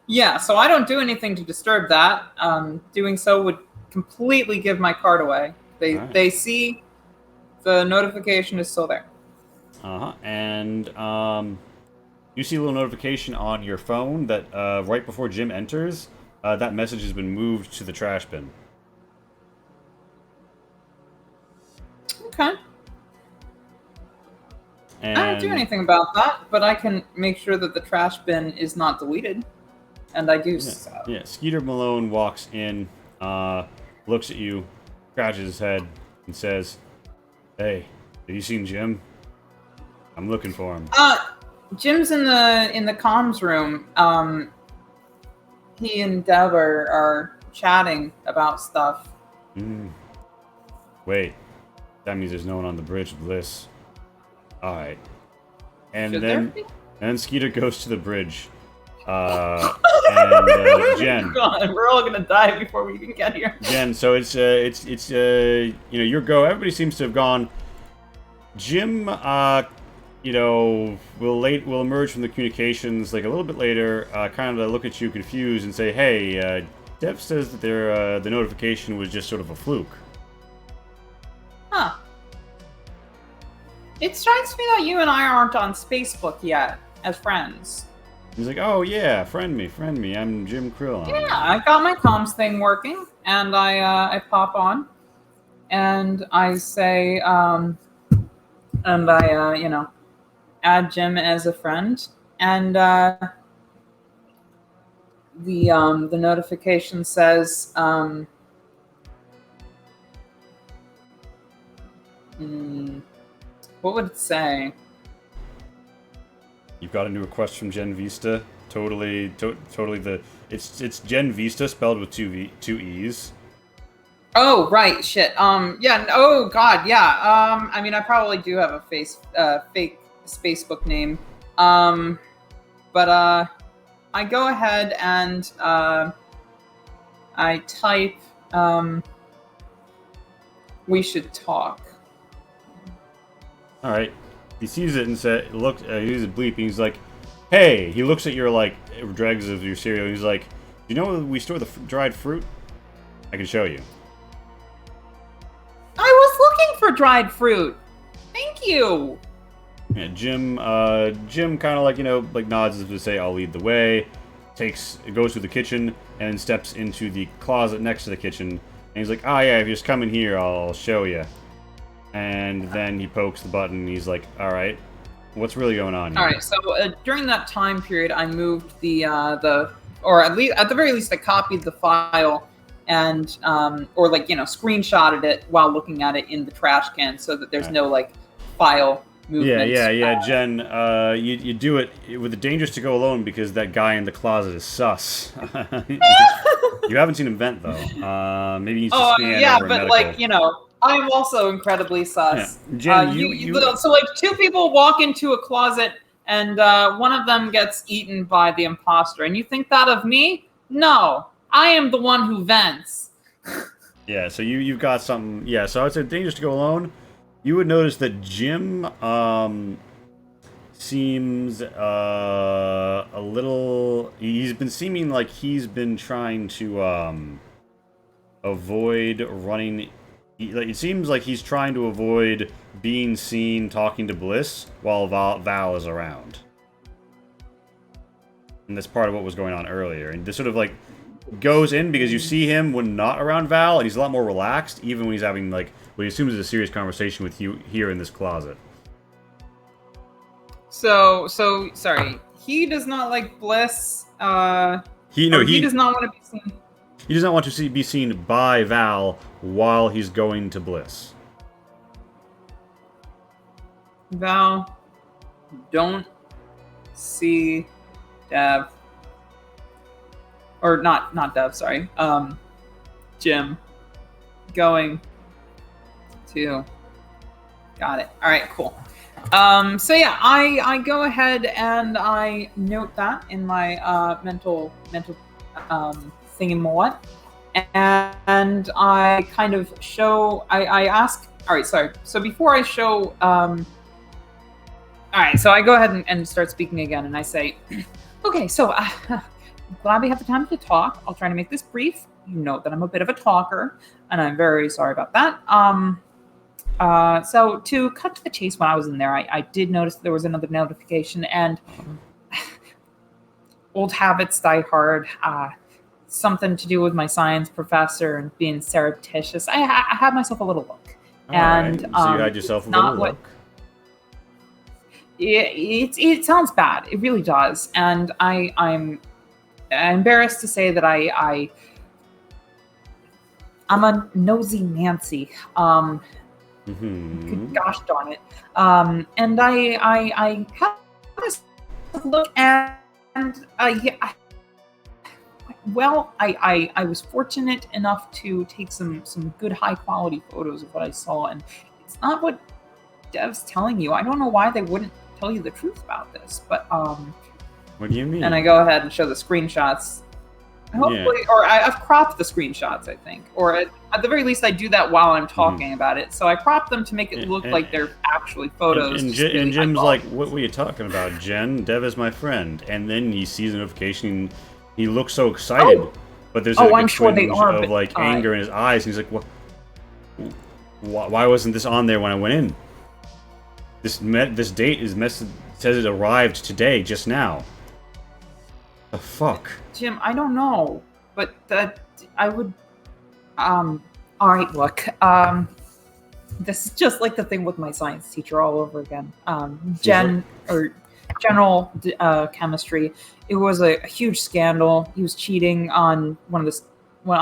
Yeah, so I don't do anything to disturb that. Doing so would completely give my card away. They see the notification is still there. And you see a little notification on your phone that right before Jim enters, that message has been moved to the trash bin. Okay. And I don't do anything about that, but I can make sure that the trash bin is not deleted. And I do so. Yeah, Skeeter Malone walks in, looks at you, scratches his head, and says, "Hey, have you seen Jim? I'm looking for him." Jim's in the comms room. He and Dev are chatting about stuff. Wait, that means there's no one on the bridge of Bliss. All right, and Should there be? and then Skeeter goes to the bridge. And Jen, God, we're all gonna die before we even get here. Jen. So it's your go. Everybody seems to have gone. Jim, will emerge from the communications like a little bit later, kind of look at you confused and say, "Hey, Dev says that the notification was just sort of a fluke." Huh. It strikes me that you and I aren't on Facebook yet as friends. He's like, "Oh yeah, friend me. I'm Jim Krill." Yeah, I got my comms thing working, and I pop on, and I say, and I add Jim as a friend, and the notification says, what would it say? You've got a new request from Gen Vista. Totally it's Gen Vista spelled with two E's. Oh right, shit. Yeah. Oh god, yeah. I mean, I probably do have a fake Facebook name. But I go ahead and I type. We should talk. All right. He sees it and said, "Look." He sees it bleeping. He's like, "Hey!" He looks at your dregs of your cereal. He's like, "You know where we store the dried fruit? I can show you." I was looking for dried fruit. Thank you. Yeah, Jim kind of nods as if to say, "I'll lead the way." Goes to the kitchen and steps into the closet next to the kitchen. And he's like, "Ah, yeah, if you just come in here, I'll show you." And then he pokes the button, and he's like, "All right, what's really going on here?" All right. So during that time period, I moved or at the very least, I copied the file and screenshotted it while looking at it in the trash can, so that there's no file movement. Yeah. Jen, you do it with the dangers to go alone because that guy in the closet is sus. You haven't seen him vent though. Maybe he's just over but medical. I'm also incredibly sus. Yeah. Jen, so two people walk into a closet and one of them gets eaten by the imposter, and you think that of me? No, I am the one who vents. Yeah. So you've got something. Yeah. So I would say dangerous to go alone. You would notice that Jim seems a little. He's been seeming like he's been trying to avoid running. It seems like he's trying to avoid being seen talking to Bliss while Val is around. And that's part of what was going on earlier. And this sort of goes in because you see him when not around Val, and he's a lot more relaxed, even when he's having what he assumes is a serious conversation with you here in this closet. So sorry. He does not like Bliss. He does not want to be seen. He does not want to be seen by Val while he's going to Bliss. Val, don't see Dev. Or not Dev, sorry. Jim. Going to... Got it. Alright, cool. So yeah, I go ahead and I note that in my mental thingamawhat. and I kind of show. I ask. All right, sorry. So before I show, all right. So I go ahead and start speaking again, and I say, "Okay, so I'm glad we have the time to talk. I'll try to make this brief. You know that I'm a bit of a talker, and I'm very sorry about that. So to cut to the chase, when I was in there, I did notice there was another notification, and old habits die hard. Something to do with my science professor and being surreptitious. I had myself a little look, and so you had yourself a little look. It sounds bad. It really does, and I'm embarrassed to say that I'm a nosy Nancy. Gosh darn it. And I had a look, and I was fortunate enough to take some good high quality photos of what I saw, and it's not what Dev's telling you. I don't know why they wouldn't tell you the truth about this, but what do you mean? And I go ahead and show the screenshots. Hopefully, or I've cropped the screenshots, I think, or at the very least, I do that while I'm talking about it. So I crop them to make it look like they're actually photos. And Jim's like, "What were you talking about, Jen? Dev is my friend." And then he sees the notification. He looks so excited, but there's like a twinge of like anger in his eyes. And he's like, "What? Why wasn't this on there when I went in? This date says it arrived today, just now. The fuck." Jim, I don't know, but that I would. All right, look. This is just like the thing with my science teacher all over again. General chemistry. It was a huge scandal. He was cheating on on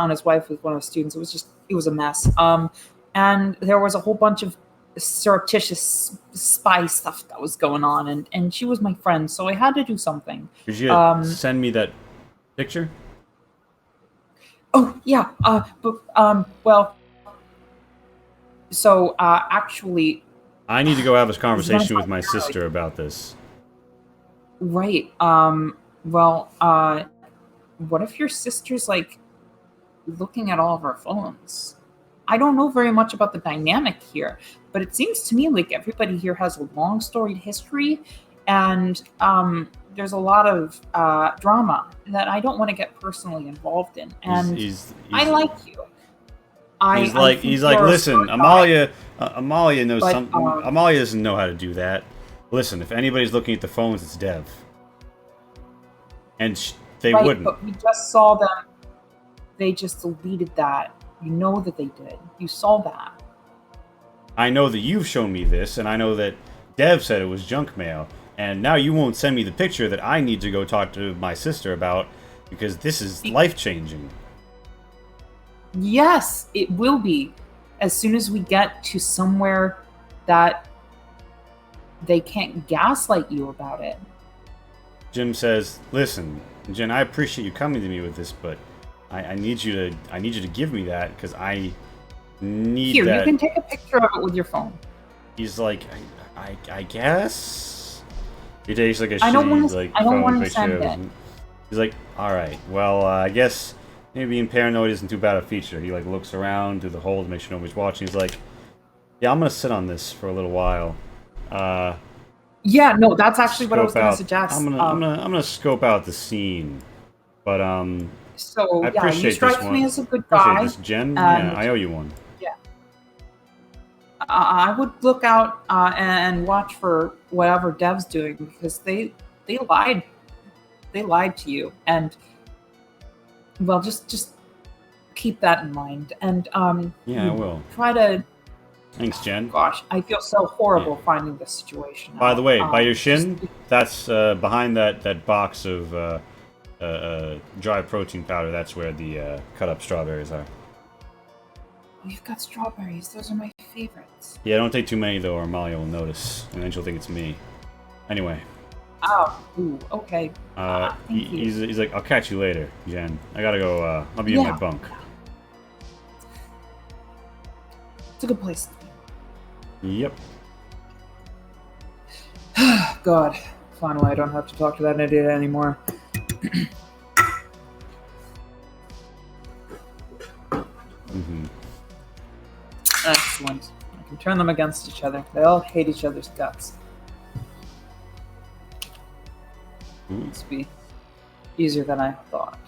his wife with one of the students. It was a mess. And there was a whole bunch of surreptitious spy stuff that was going on, and she was my friend, so I had to do something. Could you send me that picture? Oh yeah, so actually, I need to go have this conversation with my sister about this. Right. What if your sister's like looking at all of our phones? I don't know very much about the dynamic here, but it seems to me like everybody here has a long storied history, and there's a lot of drama that I don't want to get personally involved in. And I like you. He's like, listen, Amalia knows something. Amalia doesn't know how to do that. Listen, if anybody's looking at the phones, it's Dev. And they wouldn't. But we just saw them. They just deleted that. You know that they did. You saw that. I know that you've shown me this, and I know that Dev said it was junk mail. And now you won't send me the picture that I need to go talk to my sister about, because this is life-changing. Yes, it will be. As soon as we get to somewhere that they can't gaslight you about it. Jim says, "Listen, Jen, I appreciate you coming to me with this, but I need you to give me that, because I need Here, that." you can take a picture of it with your phone. He's like, I guess. He takes like a I don't phone want to picture send of it. him. He's like, "All right, well, I guess maybe being paranoid isn't too bad a feature." He like looks around through the hole to make sure nobody's watching. He's like, "Yeah, I'm gonna sit on this for a little while." Yeah, no, that's actually what I was going to suggest. I'm gonna scope out the scene, but So I yeah, appreciate you strike this me one. as a good guy. This, Jen. Yeah, I owe you one. Yeah, I would look out and watch for whatever Dev's doing, because they lied. They lied to you, and well, just keep that in mind. And yeah, I will. Try to. Thanks, Jen. Gosh, I feel so horrible finding this situation. By the way, by your shin, that's behind that box of dry protein powder. That's where the cut up strawberries are. We've got strawberries. Those are my favorites. Yeah, don't take too many though, or Amalia will notice, and then she'll think it's me. Anyway. Oh, ooh, okay. He's like, "I'll catch you later, Jen. I gotta go. I'll be in my bunk." It's a good place. Yep. God, finally, I don't have to talk to that idiot anymore. Mm-hmm. Excellent. I can turn them against each other. They all hate each other's guts. Must be easier than I thought.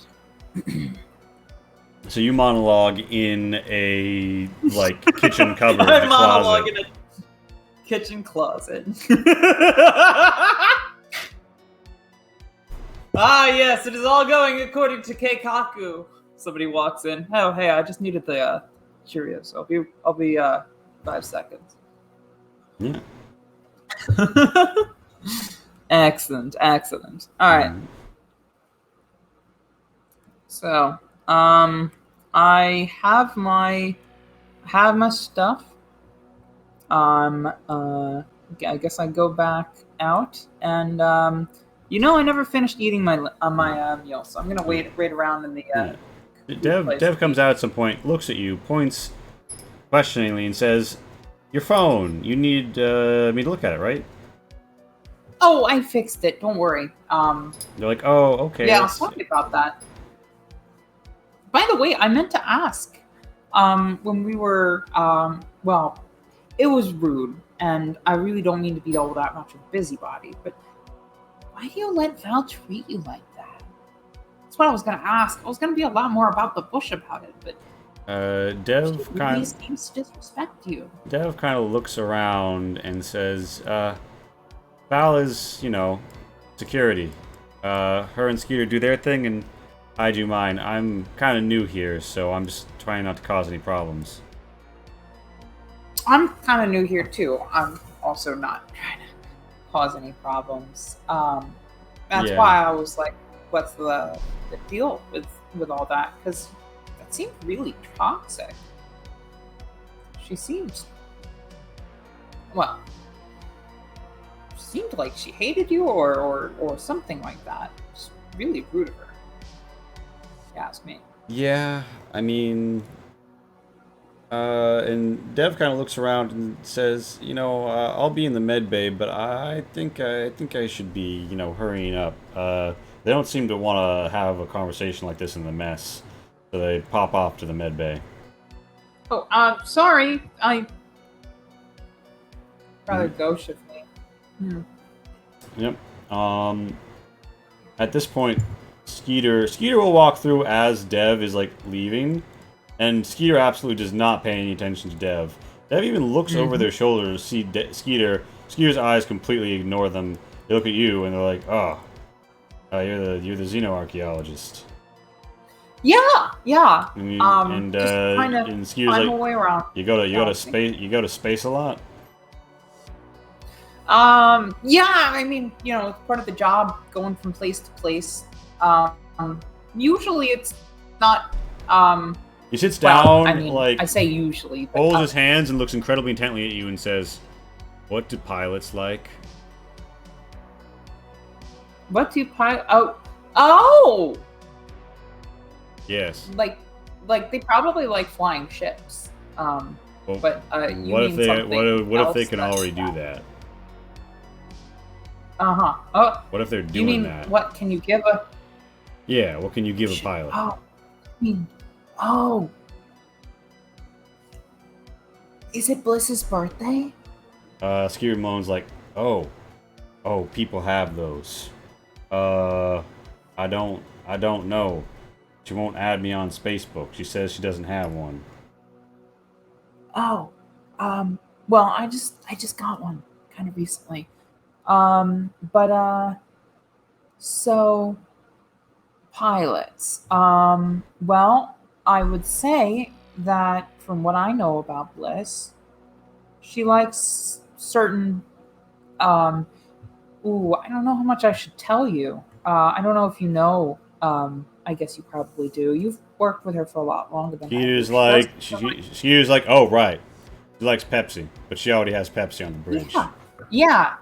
So you monologue in a kitchen cupboard I monologue closet. in a kitchen closet. Ah, yes, it is all going according to Keikaku. Somebody walks in. Oh, hey, I just needed the Cheerios. I'll be 5 seconds. Yeah. Excellent. All right. Mhm. So, I have my stuff. I guess I go back out, and I never finished eating my meal, so I'm gonna wait around in the. Dev comes out at some point, looks at you, points questioningly, and says, "Your phone. You need me to look at it, right?" Oh, I fixed it. Don't worry. They're like, "Oh, okay." Yeah, sorry about that. By the way, I meant to ask. When we were, well, it was rude, and I really don't mean to be all that much of a busybody, but why do you let Val treat you like that? That's what I was gonna ask. I was gonna be a lot more about the bush about it, but Dev she kind really seems to disrespect you. Dev kind of looks around and says, Val is, security. Her and Skeeter do their thing, and I do mine. I'm kind of new here, so I'm just trying not to cause any problems." I'm kind of new here too. I'm also not trying to cause any problems. That's Yeah. why I was like, "What's the deal with all that?" Because that seemed really toxic. She seemed like she hated you or something like that. It's really rude of her. If you ask me. Yeah, I mean, and Dev kind of looks around and says, I'll be in the med bay, but I think I should be, hurrying up. They don't seem to want to have a conversation like this in the mess, so they pop off to the med bay. Oh, sorry. I rather go shift me. Yep. At this point, Skeeter will walk through as Dev is leaving, and Skeeter absolutely does not pay any attention to Dev. Dev even looks over their shoulder to see Skeeter. Skeeter's eyes completely ignore them. They look at you and they're like, "Oh, you're the xenoarchaeologist." Yeah. And just kind of and Skeeter's find like, my way around. You go to space a lot?" Yeah, I mean, it's part of the job, going from place to place. Usually it's not, He sits down, I mean, I say usually, but, holds his hands and looks incredibly intently at you and says, "What do pilots like?" what do oh! Yes. Like they probably like flying ships. Well, But, you what if mean they something what if they else can than already do that. that? Uh-huh. Oh, What if they're you doing mean, that? what can you give a... Yeah, what can you give a pilot? Oh, I mean, oh. Is it Bliss's birthday? Skeeter moans like, oh, people have those. I don't know. She won't add me on Facebook. She says she doesn't have one. Oh, well, I just got one kind of recently. So pilots. Well, I would say that from what I know about Bliss, she likes certain, I don't know how much I should tell you. I don't know if you know, I guess you probably do. You've worked with her for a lot longer than Skeeter's I have. Skeeter's like, oh, right. She likes Pepsi, but she already has Pepsi on the bridge. Yeah.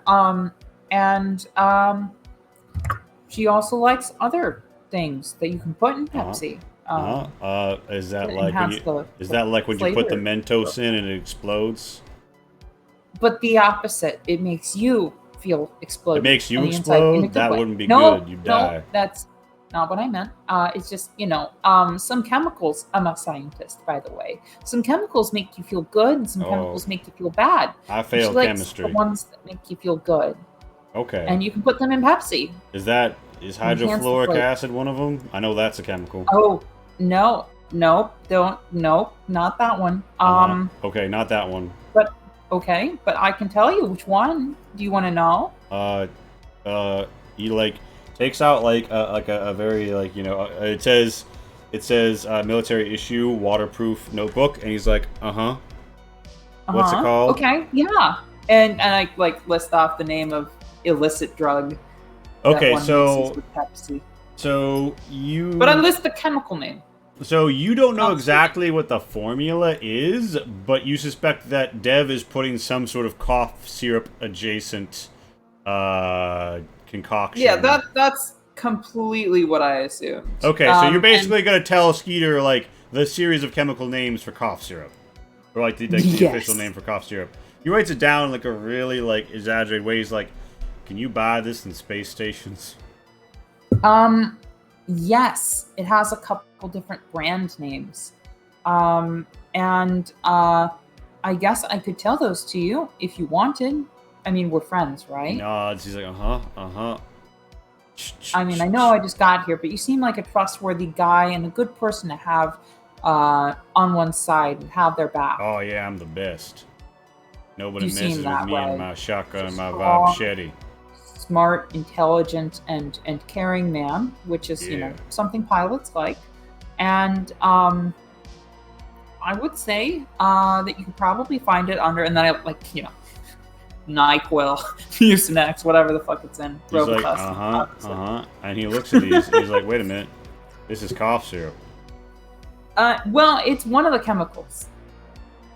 She also likes other things that you can put in Pepsi. Is that to like enhance when you put the flavor. Mentos in and it explodes? But the opposite. It makes you feel exploded. It makes you on the inside in a explode? good That way. wouldn't be No, good. You'd no, die. not what I meant. It's just, some chemicals. I'm a scientist, by the way. Some chemicals make you feel good, and some chemicals make you feel bad. I And she failed likes chemistry. the ones that make you feel good, Okay. and you can put them in Pepsi. Is Enhance the hydrofluoric flavor. acid one of them? I know that's a chemical. Oh no, nope, nope, not that one. Okay, not that one. But okay, but I can tell you which one. Do you want to know? He like takes out like a very like it says military issue waterproof notebook, and he's like, what's it called? Okay, yeah, and I like list off the name of illicit drug. Okay, that one mixes with Pepsi. But I list the chemical name. So you don't know Not exactly what the formula is, but you suspect that Dev is putting some sort of cough syrup adjacent concoction. Yeah, that's completely what I assumed. Okay, so you're basically gonna tell Skeeter like the series of chemical names for cough syrup, or like the official name for cough syrup. He writes it down in like a really like exaggerated way. He's like, "Can you buy this in space stations?" Yes, it has a couple different brand names. I guess I could tell those to you if you wanted. I mean, we're friends, right? Nods. He's like, I mean, I know I just got here, but you seem like a trustworthy guy and a good person to have on one side and have their back. Oh yeah, I'm the best. Nobody You seem messes with that me way. and my shotgun and my Strong, machete. Smart, intelligent, and caring man, which is something pilots like. And I would say that you could probably find it under, and then I NyQuil, Mucinex, whatever the fuck it's in. He's like, Robitussin, and he looks at these. He's like, wait a minute, this is cough syrup. Well, it's one of the chemicals.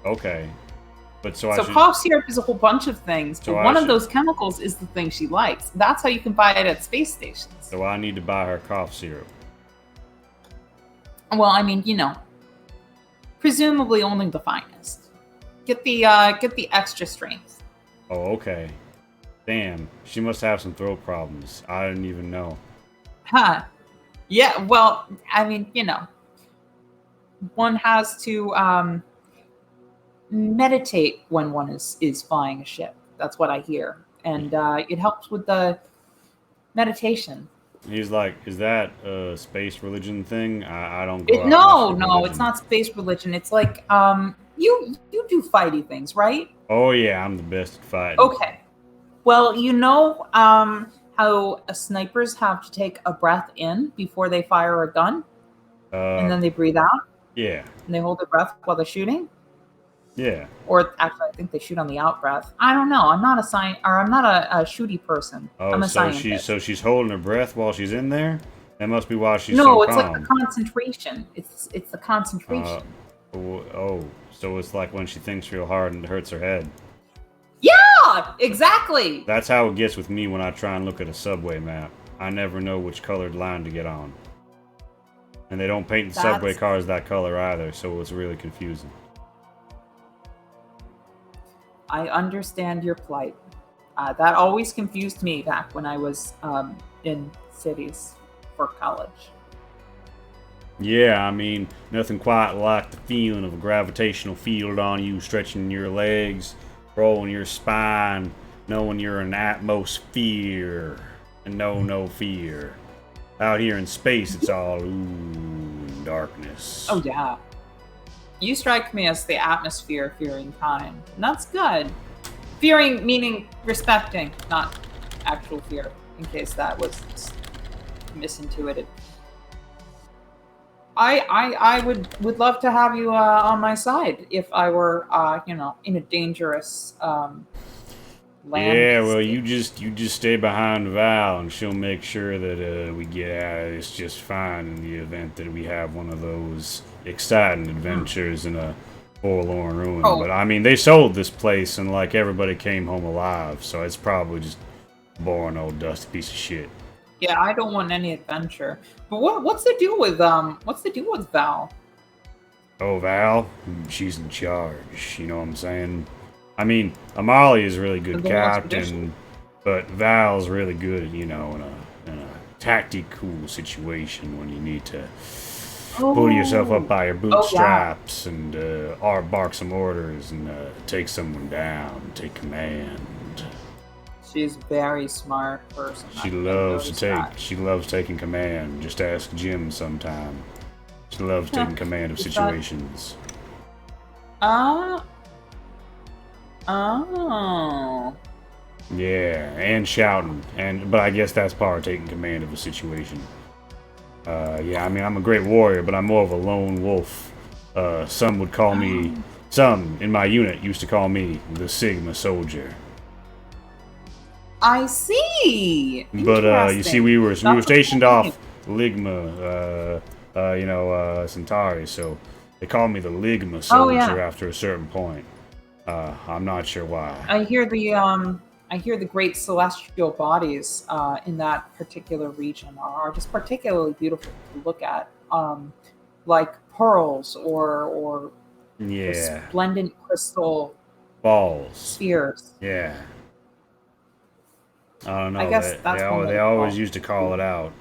Okay, but So cough syrup is a whole bunch of things, but one of those chemicals is the thing she likes. That's how you can buy it at space stations. So I need to buy her cough syrup. Well, I mean, presumably only the finest. Get the extra strength. Oh, okay. Damn, she must have some throat problems. I didn't even know. Huh. Yeah, well, I mean, one has to meditate when one is flying a ship. That's what I hear. And it helps with the meditation. He's like, is that a space religion thing? I don't go out No, with it's religion. not space religion. It's like you do fighty things, right? Oh yeah, I'm the best at fighting. Okay. Well, how snipers have to take a breath in before they fire a gun, and then they breathe out, Yeah. and they hold their breath while they're shooting. Yeah. Or actually, I think they shoot on the out breath. I don't know. I'm not a shooty person. Oh, I'm a so scientist. she's holding her breath while she's in there? That must be why she's No, so it's calm. like the concentration. It's the concentration. So it's like when she thinks real hard and it hurts her head. Yeah, exactly. That's how it gets with me when I try and look at a subway map. I never know which colored line to get on. And they don't paint the subway cars that color either, so it's really confusing. I understand your plight. That always confused me back when I was in cities for college. Yeah, I mean, nothing quite like the feeling of a gravitational field on you, stretching your legs, rolling your spine, knowing you're in atmosphere, and no fear. Out here in space, it's all darkness. Oh yeah. You strike me as the atmosphere-fearing kind. And that's good. Fearing meaning respecting, not actual fear, in case that was misintuited. I would love to have you on my side if I were in a dangerous land. Yeah, well, you just stay behind Val, and she'll make sure that we get out of this just fine in the event that we have one of those exciting adventures in a forlorn ruin. Oh. But I mean, they sold this place, and like everybody came home alive, so it's probably just a boring old dusty piece of shit. Yeah, I don't want any adventure. But what's the deal with Val? Oh, Val, she's in charge. You know what I'm saying? I mean, Amalia is a really good The captain, expedition. but Val's really good, in a tactical situation when you need to pull yourself up by your Oh, yeah. bootstraps and bark some orders and take someone down, take command. She's a very smart person. She I've loves to noticed take. that. She loves taking command. Just ask Jim sometime. She loves taking command of Is that- situations. Uh, oh. Yeah, and shouting, but I guess that's part of taking command of a situation. Yeah, I mean I'm a great warrior, but I'm more of a lone wolf. Some would call me. Some in my unit used to call me the Sigma Soldier. I see. But you see, Interesting. we were That's a stationed cool name. off Ligma, Centauri, so they called me the Ligma Oh Soldier yeah. after a certain point. I'm not sure why. I hear the great celestial bodies in that particular region are just particularly beautiful to look at, like pearls or Yeah, resplendent crystal balls. spheres. Yeah. I don't I know. guess They that's one way they to always call used to call it out.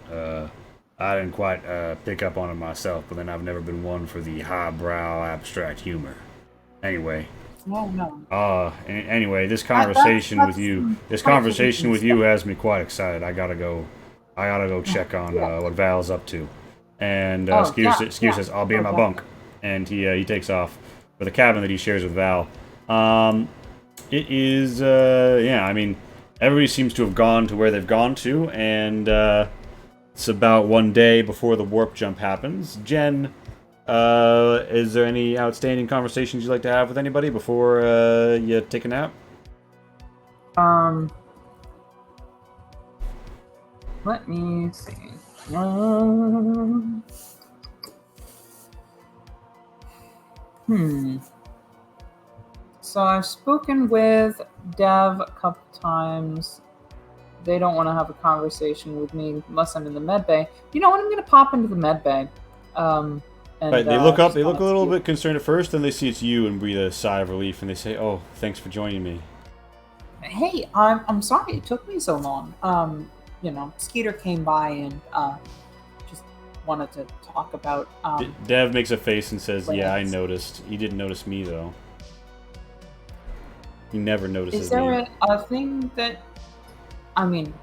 I didn't quite pick up on it myself, but then I've never been one for the highbrow abstract humor. Anyway, it. Oh no, anyway, that's this quite conversation interesting with you stuff. has me quite excited. I gotta go check on Yeah. what Val's up to. And Oh yeah, Skew yeah. says I'll be in Oh my definitely. bunk, and he takes off for the cabin that he shares with Val. It is yeah. I mean, everybody seems to have gone to where they've gone to, and it's about one day before the warp jump happens. Jen, is there any outstanding conversations you'd like to have with anybody before you take a nap? Um, let me see. Um, hmm. So I've spoken with Dev a couple times. They don't want to have a conversation with me unless I'm in the med bay. You know what? I'm gonna pop into the med bay, Right, and they look up. just They kind look a of little see. bit concerned at first, then they see it's you and breathe a sigh of relief, and they say, "Oh, thanks for joining me." Hey, I'm sorry it took me so long. Skeeter came by and just wanted to talk about Dev makes a face and says, "Yeah, I plans. noticed. He didn't notice me though. He never Is notices there me." a thing that I mean,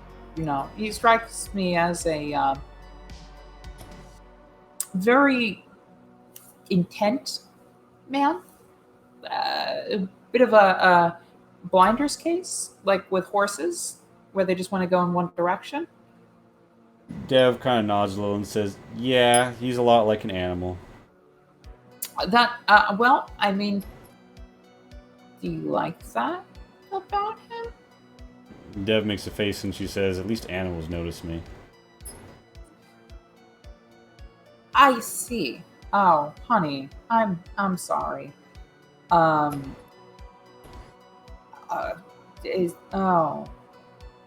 he strikes me as a very intent man, a bit of a blinders case, like with horses, where they just want to go in one direction. Dev kind of nods a little and says, "Yeah, he's a lot like an animal." Well, I mean, do you like that about him? Dev makes a face and she says, "At least animals notice me." I see. Oh, honey, I'm sorry. Um, uh, is oh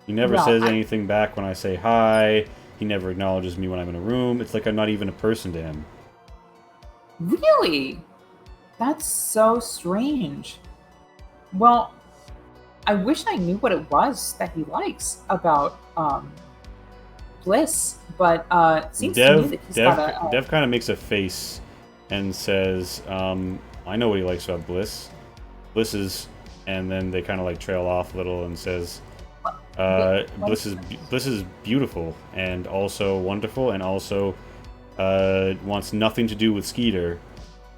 He never well, says anything back when I say hi. He never acknowledges me when I'm in a room. It's like I'm not even a person to him. really? That's so strange. Well, I wish I knew what it was that he likes about Bliss, but it seems to me that he's got a Dev kind of makes a face and says, "I know what he likes about Bliss. Bliss is," and then they kind of like trail off a little and says, what Bliss is beautiful and also wonderful and also wants nothing to do with Skeeter,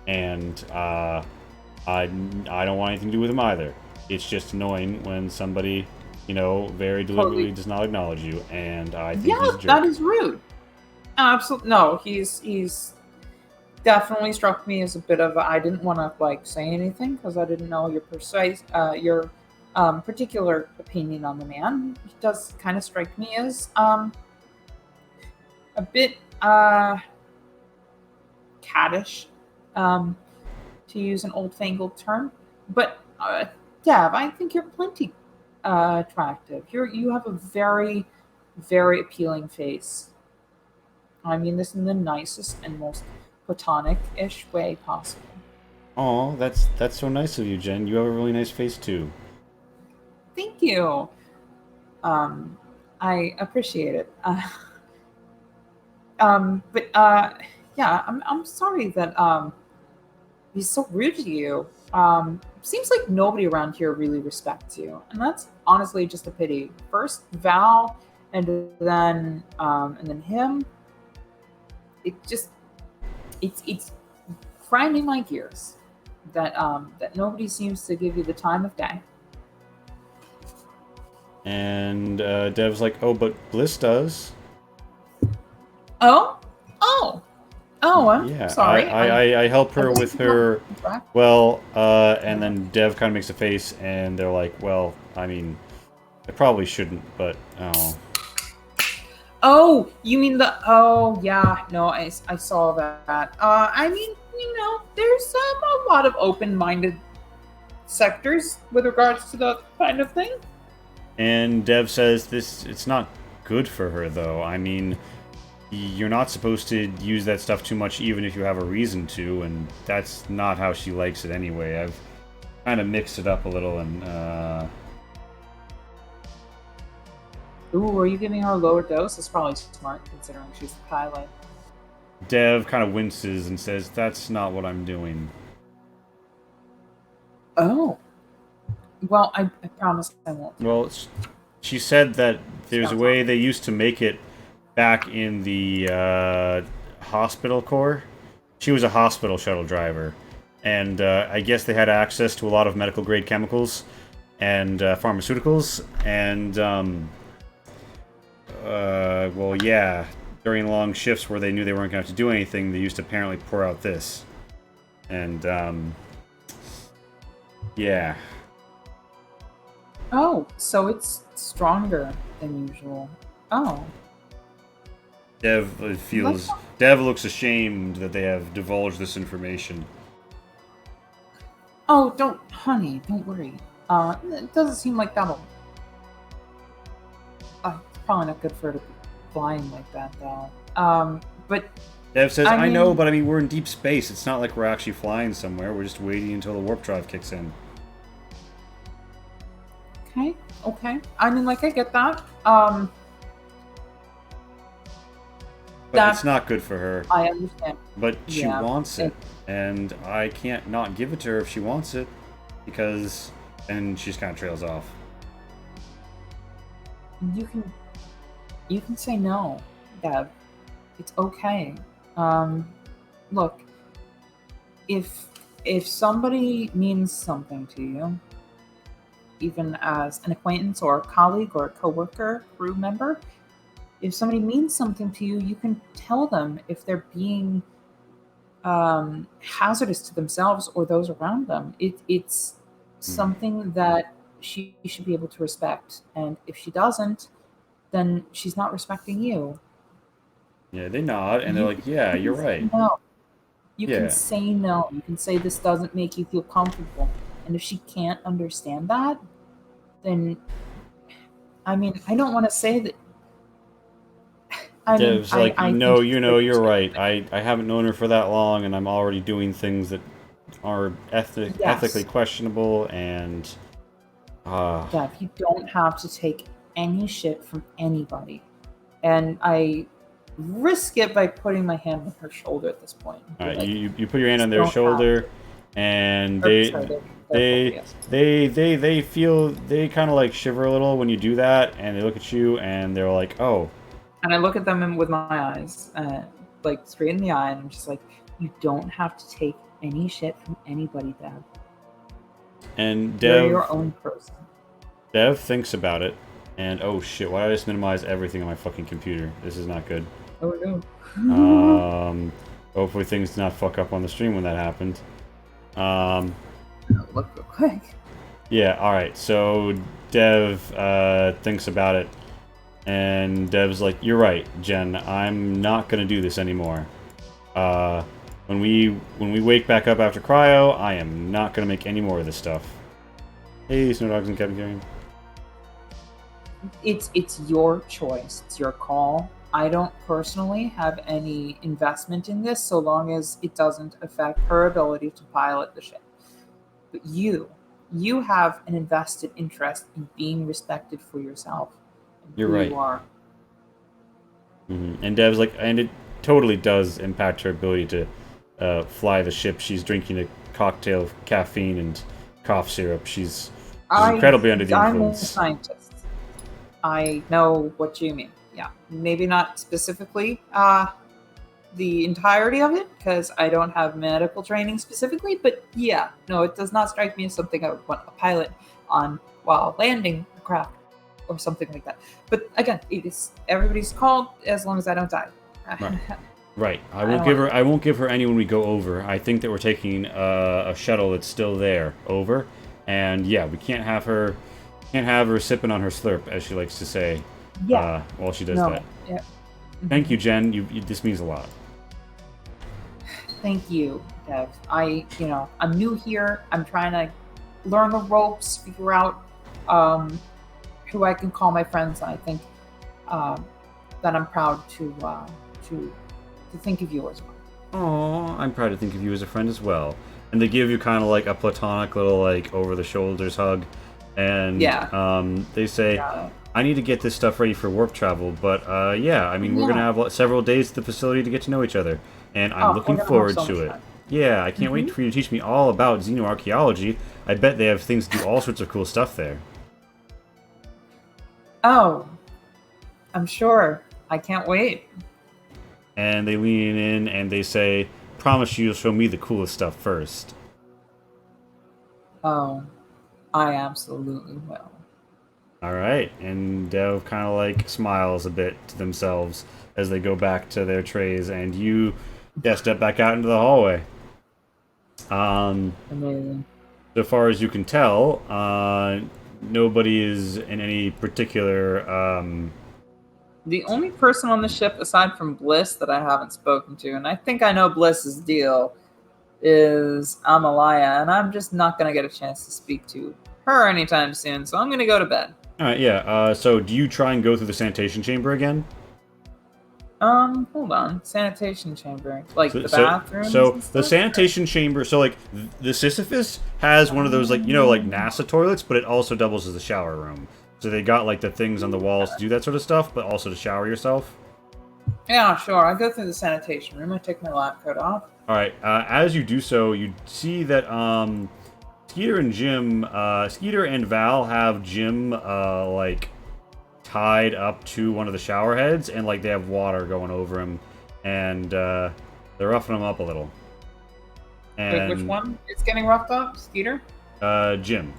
and I don't want anything to do with him either. It's just annoying when somebody, very deliberately totally. does not acknowledge you, and I think Yeah, he's a that jerk. is rude. Absolutely no. He's definitely struck me as a bit of. I didn't want to like say anything because I didn't know your particular opinion on the man. He does kind of strike me as a bit caddish, um, to use an old fangled term. But Deb, I think you're plenty attractive. You have a very very appealing face. I mean this in the nicest and most platonic-ish way possible. Oh, that's so nice of you, Jen. You have a really nice face too. Thank you. Um, I appreciate it. But yeah, I'm sorry that he's so rude to you. Seems like nobody around here really respects you, and that's honestly just a pity. First Val, and then him. It just it's grinding my gears that nobody seems to give you the time of day. And Dev's like, oh, but Bliss does. Oh, oh, oh! I'm Yeah, sorry. I help her with her. Correct. Well, and then Dev kind of makes a face, and they're like, well, I mean, I probably shouldn't, but oh. Oh, you mean the? Oh, yeah. No, I saw that. I mean, there's a lot of open-minded sectors with regards to that kind of thing. And Dev says it's not good for her, though. I mean, you're not supposed to use that stuff too much, even if you have a reason to, and that's not how she likes it anyway. I've kind of mixed it up a little, and Ooh, are you giving her a lower dose? That's probably smart, considering she's the pilot. Dev kind of winces and says, that's not what I'm doing. Oh. Well, I promise I won't. Well, she said that there's a Sounds way they used to make it back in the hospital corps. She was a hospital shuttle driver, and I guess they had access to a lot of medical grade chemicals and pharmaceuticals, and well, yeah, during long shifts where they knew they weren't going to have to do anything, they used to apparently pour out this, and yeah. Oh, so it's stronger than usual. Oh. Dev Dev looks ashamed that they have divulged this information. Oh, honey, don't worry. It doesn't seem like that'll. It's probably not good for her to be flying like that, though. But Dev says, I I know, mean- but I mean, we're in deep space. It's not like we're actually flying somewhere. We're just waiting until the warp drive kicks in. Okay. I mean, like, I get that. But That- it's not good for her. I understand. But she Yeah, wants it. And I can't not give it to her if she wants it. Because... And she just kind of trails off. You can say no, Dev. It's okay. Look, if somebody means something to you, even as an acquaintance or a colleague or a coworker, crew member, if somebody means something to you, you can tell them if they're being hazardous to themselves or those around them. It's something that she should be able to respect, and if she doesn't, then she's not respecting you. Yeah, they nod, and they're like, yeah, You you're can say right. No. You Yeah. can say no. You can say this doesn't make you feel comfortable. And if she can't understand that, then I mean, I don't want to say that. I mean, Dev's like, I no, think you know, you're right. I haven't known her for that long, and I'm already doing things that are Yes. ethically questionable, and... Dev, you don't have to take any shit from anybody. And I risk it by putting my hand on her shoulder at this point. Alright, Like, you put your hand on their don't have shoulder, and or, they sorry, they're they focused. they feel, they kind of like shiver a little when you do that, and they look at you, and they're like, oh, And I look at them with my eyes, like straight in the eye, and I'm just like, you don't have to take any shit from anybody, Dev. and You're your own person. Dev thinks about it, and oh shit, why did I just minimize everything on my fucking computer? This is not good. Oh no. Hopefully things did not fuck up on the stream when that happened. Look real quick. Yeah, alright, so Dev thinks about it, and Dev's like, you're right, Jen, I'm not gonna do this anymore. When we wake back up after cryo, I am not gonna make any more of this stuff. Hey, Snow Dogs and Captain Carrion. It's your choice. It's your call. I don't personally have any investment in this so long as it doesn't affect her ability to pilot the ship. But you have an invested interest in being respected for yourself. And You're who right. You are. And Dev's like, and totally does impact her ability to fly the ship. She's drinking a cocktail of caffeine and cough syrup. She's incredibly under the I'm a influence. scientist. I know what you mean. Yeah, maybe not specifically the entirety of it because I don't have medical training specifically, but yeah, no, it does not strike me as something I would want a pilot on while landing a craft or something like that. But again, it is everybody's called as long as I don't die. Right. Right. I won't give her any when we go over. I think that we're taking a shuttle that's still there over, and yeah, we can't have her sipping on her slurp, as she likes to say. Yeah. While she does No. that. Yeah. Thank you, Jen. This means a lot. Thank you, Dev. I'm new here. I'm trying to learn the ropes, figure out who I can call my friends. And I think that I'm proud to think of you as well. Oh, I'm proud to think of you as a friend as well. And they give you kind of like a platonic little like over the shoulders hug, and they say, I need to get this stuff ready for warp travel, but yeah, I mean we're gonna have several days at the facility to get to know each other, and I'm looking forward to it. Yeah, I can't wait for you to teach me all about xenoarchaeology. I bet they have things to do all sorts of cool stuff there. Oh, I'm sure. I can't wait. And they lean in and they say, promise you'll show me the coolest stuff first. Oh, I absolutely will. Alright, and Dev kind of like smiles a bit to themselves as they go back to their trays, and you step back out into the hallway. Amazing. So far as you can tell, nobody is in any particular The only person on the ship aside from Bliss that I haven't spoken to, and I think I know Bliss's deal, is Amalaya, and I'm just not going to get a chance to speak to her anytime soon, so I'm going to go to bed. Alright, yeah. So do you try and go through the sanitation chamber again? Hold on. Sanitation chamber. Like the bathroom? So the sanitation chamber, so like the Sisyphus has one of those like, like NASA toilets, but it also doubles as a shower room. So they got like the things on the walls to do that sort of stuff, but also to shower yourself. Yeah, sure. I go through the sanitation room. I take my lab coat off. Alright, as you do so, you see that Skeeter and Val have Jim like tied up to one of the shower heads, and like they have water going over him, and they're roughing him up a little. And wait, which one is getting roughed up? Skeeter? Jim.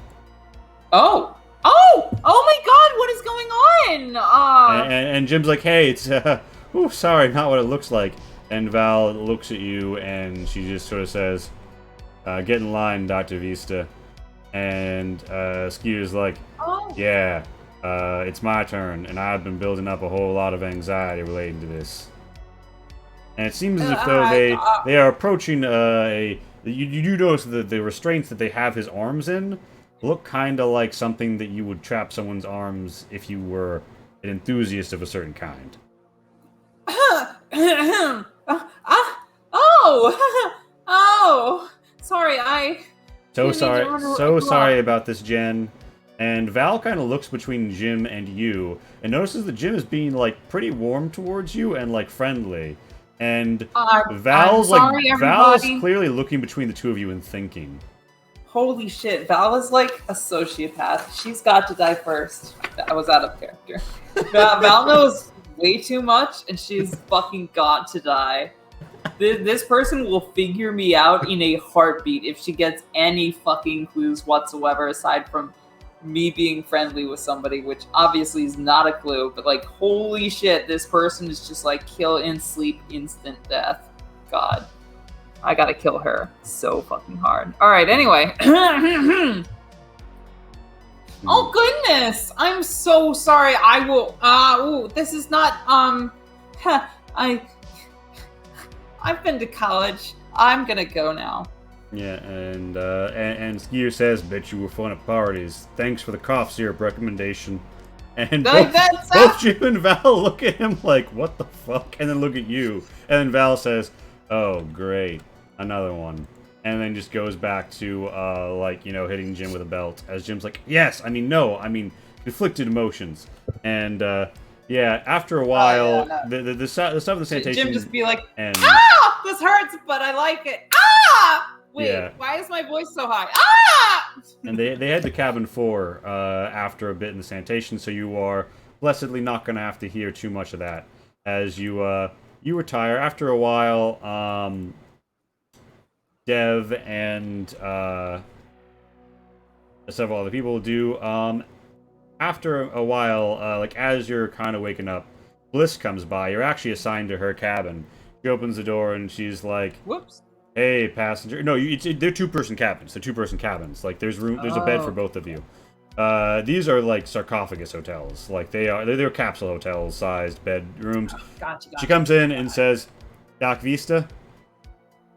Oh my God! What is going on? And Jim's like, hey, it's sorry, not what it looks like. And Val looks at you, and she just sort of says, get in line, Dr. Vista. And Skeeter's like, yeah, it's my turn, and I've been building up a whole lot of anxiety relating to this. And it seems as if though they are approaching you do notice that the restraints that they have his arms in look kind of like something that you would trap someone's arms if you were an enthusiast of a certain kind. Sorry, sorry about this, Jen. And Val kind of looks between Jim and you, and notices that Jim is being like pretty warm towards you and like friendly. And Val's clearly looking between the two of you and thinking. Holy shit, Val is like a sociopath. She's got to die first. That was out of character. Val knows way too much, and she's fucking got to die. This person will figure me out in a heartbeat if she gets any fucking clues whatsoever, aside from me being friendly with somebody, which obviously is not a clue, but like, holy shit, this person is just like kill and sleep, instant death. God. I gotta kill her so fucking hard. Alright, anyway. Oh goodness! I'm so sorry. I will this is not I've been to college. I'm gonna go now. Yeah, and Skeeter says, bet you were fun at parties. Thanks for the cough syrup recommendation. And both Jim and Val look at him like, what the fuck? And then look at you. And then Val says, oh, great. Another one. And then just goes back to, hitting Jim with a belt. As Jim's like, yes, no, conflicted emotions. And Yeah, after a while, yeah, the stuff in the sanitation Jim just be like, and ah, this hurts, but I like it. Ah! Wait, yeah, why is my voice so high? Ah! and they had the cabin floor after a bit in the sanitation, so you are blessedly not going to have to hear too much of that as you retire after a while. Dev and several other people do. After a while, like as you're kind of waking up, Bliss comes by. You're actually assigned to her cabin. She opens the door and she's like, Whoops. "Hey, passenger." No, they're two-person cabins. They're two-person cabins. Like there's room. There's a bed for both of you. These are like sarcophagus hotels. Like they're capsule hotels sized bedrooms. Gotcha. She comes in and says, "Doc Vista."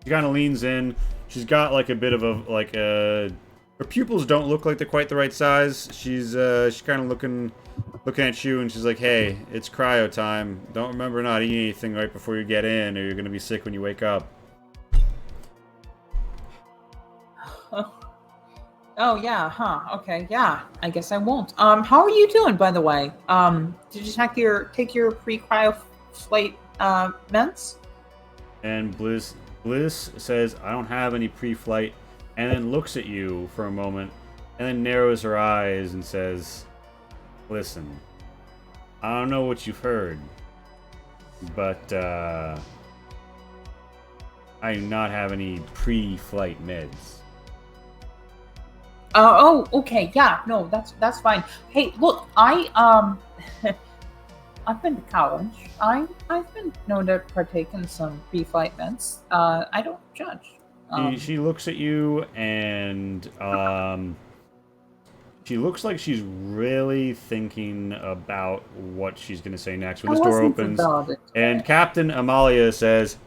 She kind of leans in. She's got like a bit of her pupils don't look like they're quite the right size. She's kind of looking at you, and she's like, "Hey, it's cryo time. Don't remember not eating anything right before you get in, or you're gonna be sick when you wake up." Oh yeah, huh? Okay, yeah. I guess I won't. How are you doing, by the way? Did you take your pre-cryo flight meds? And Bliss says, "I don't have any pre-flight," and then looks at you for a moment, and then narrows her eyes and says, "Listen, I don't know what you've heard, but I do not have any pre-flight meds." Oh, okay, yeah, no, that's fine. Hey, look, I've been to college. I've been known to partake in some pre-flight meds. I don't judge. She looks at you and she looks like she's really thinking about what she's going to say next when this door opens. And Captain Amalia says,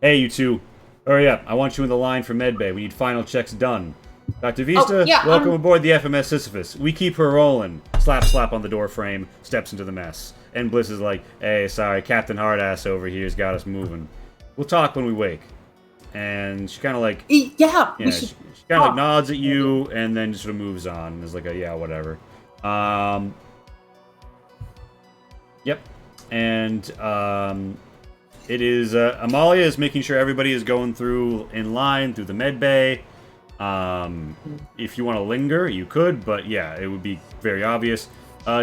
"Hey, you two, hurry up. I want you in the line for medbay. We need final checks done. Dr. Vista, welcome aboard the FMS Sisyphus. We keep her rolling." Slap, slap on the door frame, steps into the mess. And Bliss is like, "Hey, sorry, Captain Hardass over here's got us moving. We'll talk when we wake." And she kind of like, she kind of like nods at you and then just sort of moves on. There's like a, yeah, whatever. Yep. And it is, Amalia is making sure everybody is going through in line through the med bay. If you want to linger, you could, but yeah, it would be very obvious.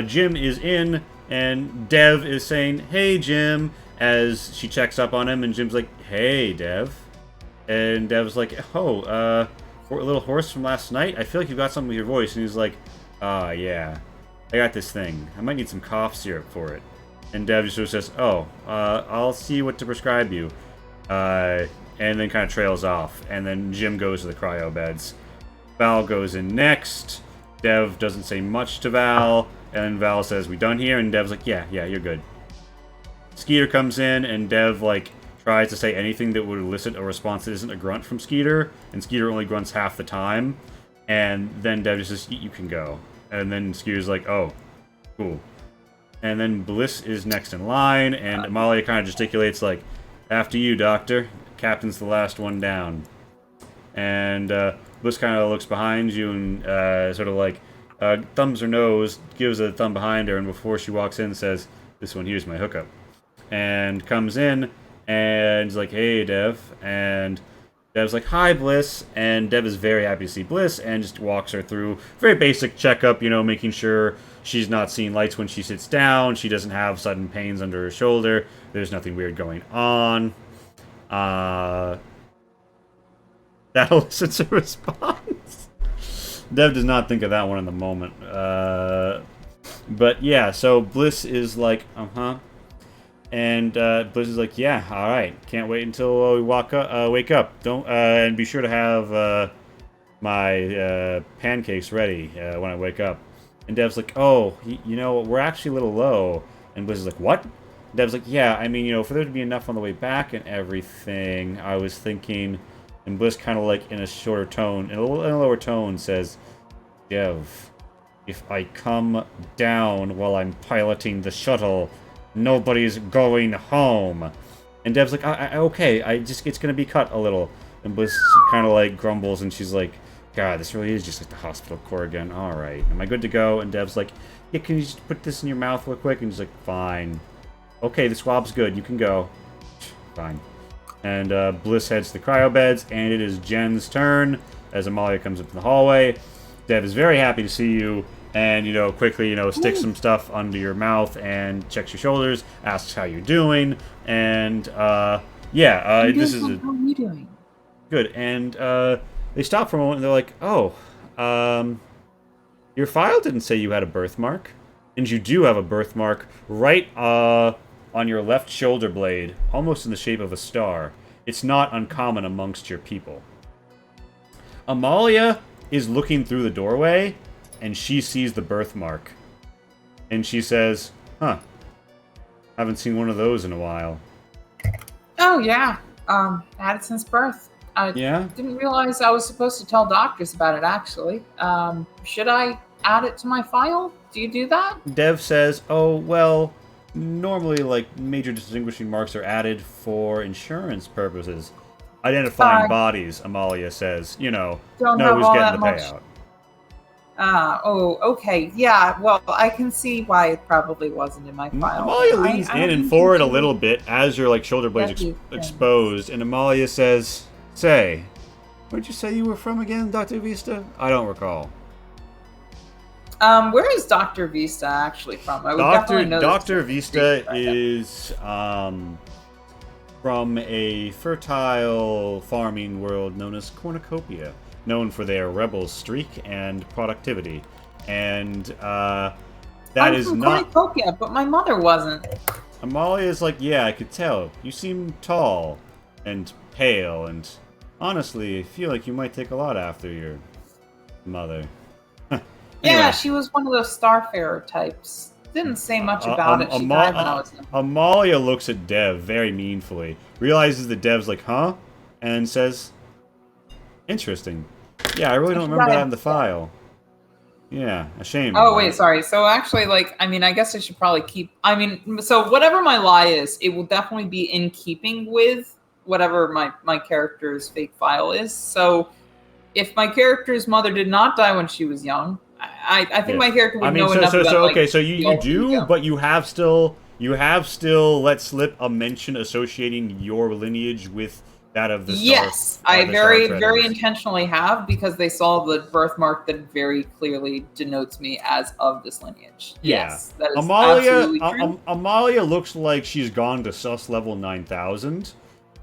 Jim is in, and Dev is saying, "Hey, Jim," as she checks up on him, and Jim's like, "Hey, Dev." And Dev's like, "Oh, a little hoarse from last night? I feel like you've got something with your voice." And he's like, yeah, I got this thing. I might need some cough syrup for it." And Dev just sort of says, "Oh, I'll see what to prescribe you." And then kind of trails off. And then Jim goes to the cryo beds. Val goes in next. Dev doesn't say much to Val. And then Val says, "We done here?" And Dev's like, yeah, you're good. Skeeter comes in, and Dev, like, tries to say anything that would elicit a response that isn't a grunt from Skeeter. And Skeeter only grunts half the time. And then Dev just says, "You can go." And then Skeeter's like, "Oh, cool." And then Bliss is next in line, and Amalia kind of gesticulates like, "After you, Doctor. Captain's the last one down." And Bliss kind of looks behind you and sort of like thumbs her nose, gives a thumb behind her, and before she walks in says, "This one here's my hookup." And comes in and is like, "Hey, Dev." And Dev's like, "Hi, Bliss." And Dev is very happy to see Bliss and just walks her through very basic checkup, you know, making sure she's not seeing lights when she sits down, she doesn't have sudden pains under her shoulder, there's nothing weird going on. That elicits a response. Dev does not think of that one in the moment. But yeah, so Bliss is like, and Bliss is like, "Yeah, all right. Can't wait until we wake up. Don't and be sure to have my pancakes ready when I wake up." And Dev's like, "Oh, you know, we're actually a little low." And Bliss is like, "What?" Dev's like, "Yeah, I mean, you know, for there to be enough on the way back and everything, I was thinking." And Bliss kind of like in a shorter tone, in a lower tone, says, "Dev, if I come down while I'm piloting the shuttle, nobody's going home." And Dev's like, "Okay, it's gonna be cut a little." And Bliss kind of like grumbles, and she's like, "God, this really is just like the hospital core again. All right, am I good to go?" And Dev's like, yeah, can you just put this in your mouth real quick? And he's like, fine. Okay, the swab's good. You can go. Fine. And Bliss heads to the cryo beds, and it is Jen's turn as Amalia comes up in the hallway. Dev is very happy to see you, and, you know, quickly, you know, sticks some stuff under your mouth and checks your shoulders, asks how you're doing, and, yeah, this is How are you doing? good. And they stop for a moment, and they're like, oh, your file didn't say you had a birthmark. And you do have a birthmark right on your left shoulder blade, almost in the shape of a star. It's not uncommon amongst your people. Amalia is looking through the doorway, and she sees the birthmark. And she says, huh, haven't seen one of those in a while. Oh, yeah. Had it since birth. I didn't realize I was supposed to tell doctors about it, actually. Should I add it to my file? Do you do that? Dev says, oh, well, normally, like, major distinguishing marks are added for insurance purposes. Identifying bodies, Amalia says. You know, Don't know have who's all getting that the much. payout. Oh, okay. Yeah, well, I can see why it probably wasn't in my file. Amalia leans I in don't and think forward a you- little bit as your, like, shoulder blades That you- exposed, and Amalia says, say, where'd you say you were from again, Dr. Vista? I don't recall. Where is Dr. Vista actually from? I would definitely know this. Dr. Vista is from a fertile farming world known as Cornucopia, known for their rebel streak and productivity. And I'm is from not... Cornucopia, but my mother wasn't. Amalia is like, yeah, I could tell. You seem tall and pale, and honestly, I feel like you might take a lot after your mother. Yeah, Anyway. she was one of those Starfarer types. Didn't say much about it. She died when I was young. Amalia looks at Dev very meanfully, realizes that Dev's like, huh? And says, interesting. Yeah, I really don't remember that in the file. Yeah, a shame. Oh, wait, sorry. So actually, like, I mean, I guess I should probably keep... I mean, so whatever my lie is, it will definitely be in keeping with whatever my character's fake file is. So if my character's mother did not die when she was young, I think my character would know enough about, okay, like, so you do, but you have still let slip a mention associating your lineage with that of the Star. Yes, I the very, Star very Treaders. intentionally have, because they saw the birthmark that very clearly denotes me as of this lineage. Yeah. Yes, that is absolutely true. Amalia looks like she's gone to sus level 9,000,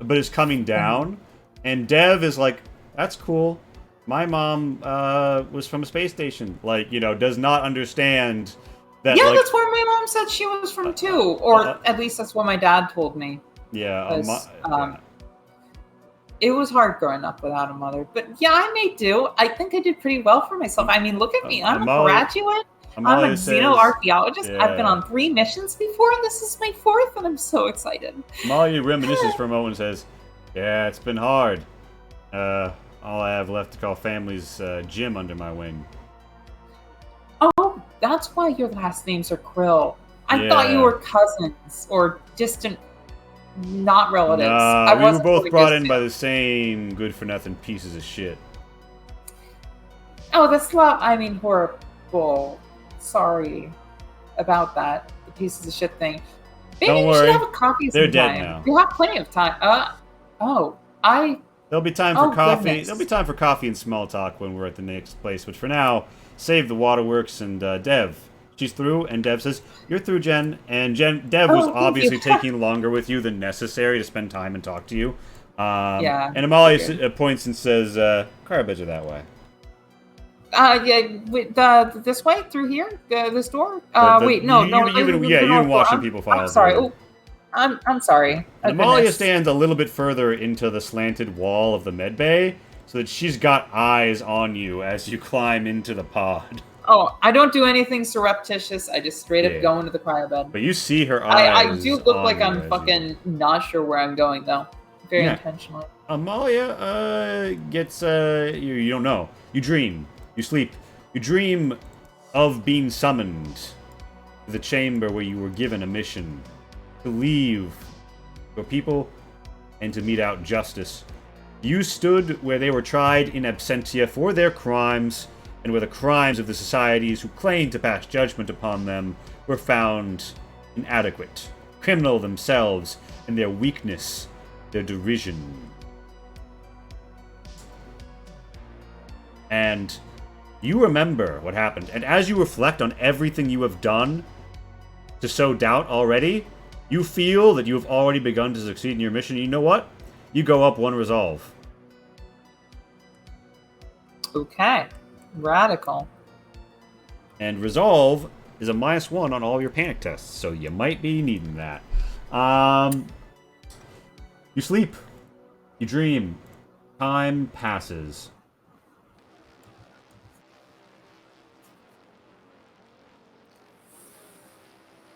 but is coming down. And Dev is like, that's cool. My mom was from a space station. Like, you know, does not understand that. Yeah, like, that's where my mom said she was from too, or at least that's what my dad told me. Yeah. It was hard growing up without a mother, but yeah, I made do. I think I did pretty well for myself. I mean, look at me. I'm a graduate. I'm a xenoarchaeologist. I've been on 3 missions before, and this is my 4th, and I'm so excited. Amalia reminisces for a moment and says, yeah, it's been hard. All I have left to call family's gym under my wing. Oh, that's why your last names are Krill. I thought you were cousins or distant, not relatives. Nah, we were both brought in by the same good-for-nothing pieces of shit. Oh, that's not, I mean, horrible. Sorry about that. The pieces of shit thing. Maybe Don't we worry. should have a coffee sometime. They're dead now. We have plenty of time. There'll be time for coffee. Goodness. There'll be time for coffee and small talk when we're at the next place. But for now, save the waterworks and Dev. She's through, and Dev says, "You're through, Jen." And Dev was thank obviously you. taking longer with you than necessary to spend time and talk to you. Yeah. And Amalia points and says, "Cryo are that way." This way through here, this door. You've been watching people file. I'm sorry. Oh, I'm sorry. Amalia stands a little bit further into the slanted wall of the medbay, so that she's got eyes on you as you climb into the pod. Oh, I don't do anything surreptitious. I just straight up go into the cryo bed. But you see her eyes. I do look like on you I'm as fucking not sure where I'm going, though. Very intentionally. Amalia gets you don't know. You dream. You sleep. You dream of being summoned to the chamber where you were given a mission to leave your people and to mete out justice. You stood where they were tried in absentia for their crimes and where the crimes of the societies who claimed to pass judgment upon them were found inadequate, criminal themselves in their weakness, their derision. And you remember what happened, and as you reflect on everything you have done to sow doubt already, you feel that you have already begun to succeed in your mission. You know what? You go up 1 resolve. Okay. Radical. And resolve is a -1 on all your panic tests, so you might be needing that. You sleep. You dream. Time passes.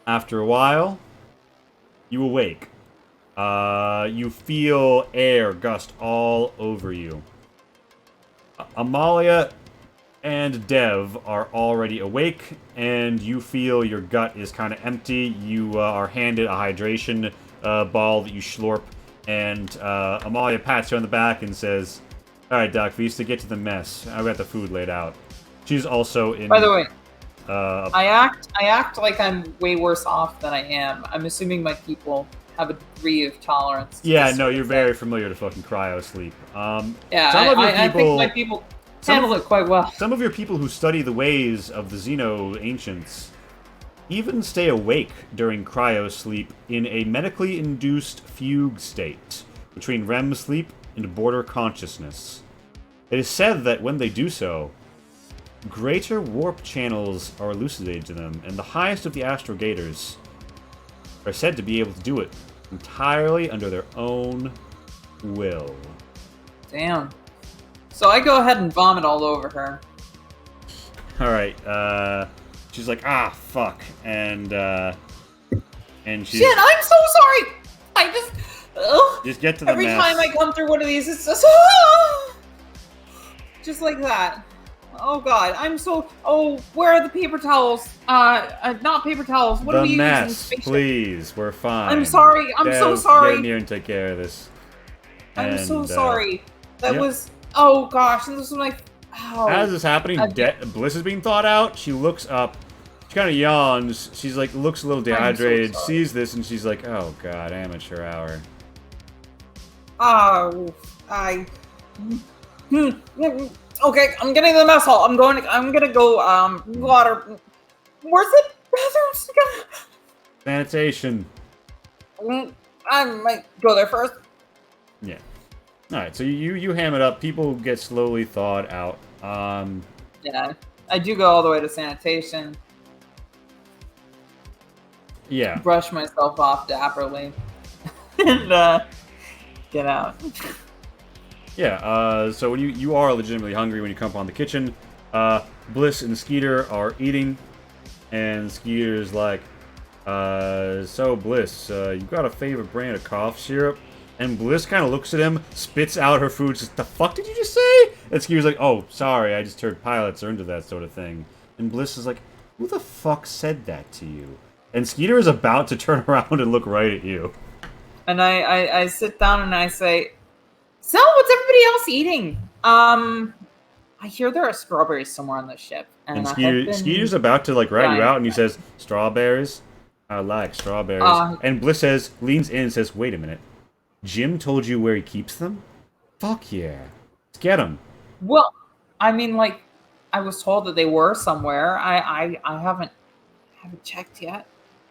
After a while, you awake. You feel air gust all over you. Amalia and Dev are already awake, and you feel your gut is kind of empty. You are handed a hydration ball that you slurp, and Amalia pats you on the back and says, "Alright, Doc, we used to get to the mess. I've got the food laid out." She's also in... By the way, I act like I'm way worse off than I am. I'm assuming my people have a degree of tolerance. Yeah, no, you're very familiar to fucking cryo sleep. Yeah, I think my people handle it quite well. Some of your people who study the ways of the Xeno ancients even stay awake during cryo sleep in a medically induced fugue state between REM sleep and border consciousness. It is said that when they do so, greater warp channels are elucidated to them, and the highest of the astrogators are said to be able to do it entirely under their own will. Damn. So I go ahead and vomit all over her. Alright, she's like, ah, fuck, and she's... Shit, I'm so sorry! I just... Ugh. Just get to the Every mess. time I come through one of these, it's just... just like that. Oh god, I'm so... Oh, where are the paper towels? Not paper towels. What are we using? The mess, Spaceship? please. We're fine. I'm sorry. I'm so Dev, sorry. Get in here and take care of this. I'm so And, sorry. That yep. was... Oh gosh, and this was my... Oh. As this is happening, Bliss is being thawed out. She looks up. She kind of yawns. She's like, looks a little dehydrated, sorry. sees this, and she's like, oh god, amateur hour. Oh, okay, I'm getting to the mess hall. I'm gonna go, water. Where's the bathrooms again? Sanitation. I might go there first. Yeah. Alright, so you ham it up. People get slowly thawed out. Yeah, I do go all the way to sanitation. Yeah. Brush myself off dapperly. And, get out. Yeah, so when you are legitimately hungry when you come upon the kitchen, Bliss and Skeeter are eating, and Skeeter's like, so Bliss, you got a favorite brand of cough syrup? And Bliss kind of looks at him, spits out her food, says, the fuck did you just say? And Skeeter's like, oh, sorry, I just heard pilots are into that sort of thing. And Bliss is like, who the fuck said that to you? And Skeeter is about to turn around and look right at you. And I sit down and I say, so what's everybody else eating? I hear there are strawberries somewhere on the ship. And Skeeter's about to like rat you out, and he says, strawberries? I like strawberries. And Bliss says, leans in and says, wait a minute. Jim told you where he keeps them? Fuck yeah. Let's get them. Well, I mean, like, I was told that they were somewhere. I haven't checked yet.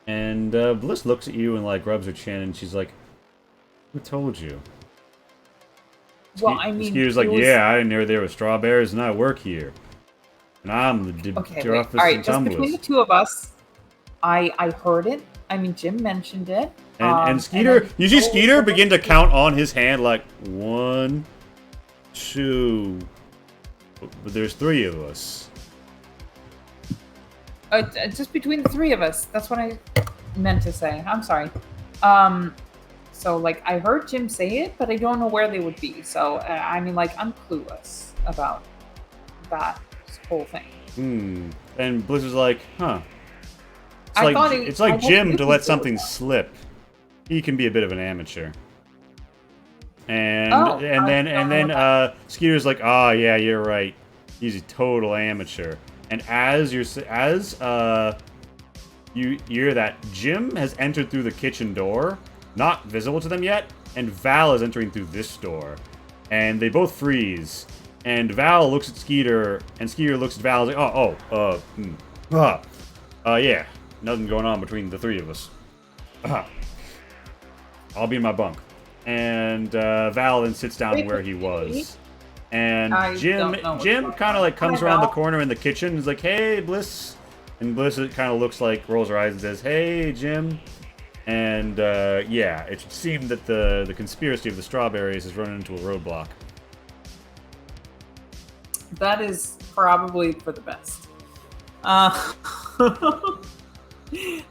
And Bliss looks at you and like rubs her chin, and she's like, who told you? Well, I mean, Skeeter's like, yeah, I didn't know there were strawberries, and I work here. And I'm the roughest all right, and just tumblest. between the two of us, I heard it. I mean, Jim mentioned it. And Skeeter, you see Skeeter begin to count on his hand like 1, 2, but there's 3 of us. Just between the 3 of us. That's what I meant to say. I'm sorry. So like I heard Jim say it, but I don't know where they would be. So I mean, like I'm clueless about that whole thing. And Bliss is like, huh. It's I like Jim to let something slip. He can be a bit of an amateur. And then Skeeter's like, yeah, you're right. He's a total amateur. And as you hear that Jim has entered through the kitchen door, not visible to them yet, and Val is entering through this door. And they both freeze. And Val looks at Skeeter, and Skeeter looks at Val and is like, yeah, nothing going on between the three of us. I'll be in my bunk. And Val then sits down where he was. And Jim kind of like comes around the corner in the kitchen. He's like, "Hey, Bliss," and Bliss kind of looks like, rolls her eyes and says, "Hey, Jim." And yeah, it should seem that the conspiracy of the strawberries has run into a roadblock. That is probably for the best.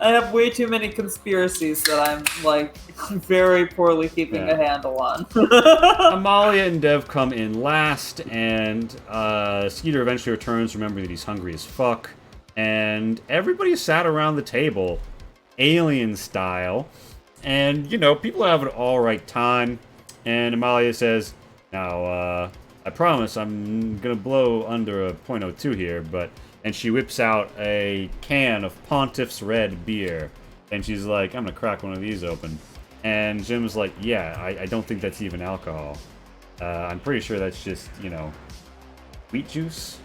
I have way too many conspiracies that I'm, like, very poorly keeping a handle on. Amalia and Dev come in last, and Skeeter eventually returns, remembering that he's hungry as fuck. And everybody sat around the table, alien style, and, you know, people have an alright time. And Amalia says, now, I promise I'm gonna blow under a .02 here, but... And she whips out a can of Pontiff's Red beer. And she's like, I'm gonna crack one of these open. And Jim's like, yeah, I don't think that's even alcohol. I'm pretty sure that's just, you know, wheat juice.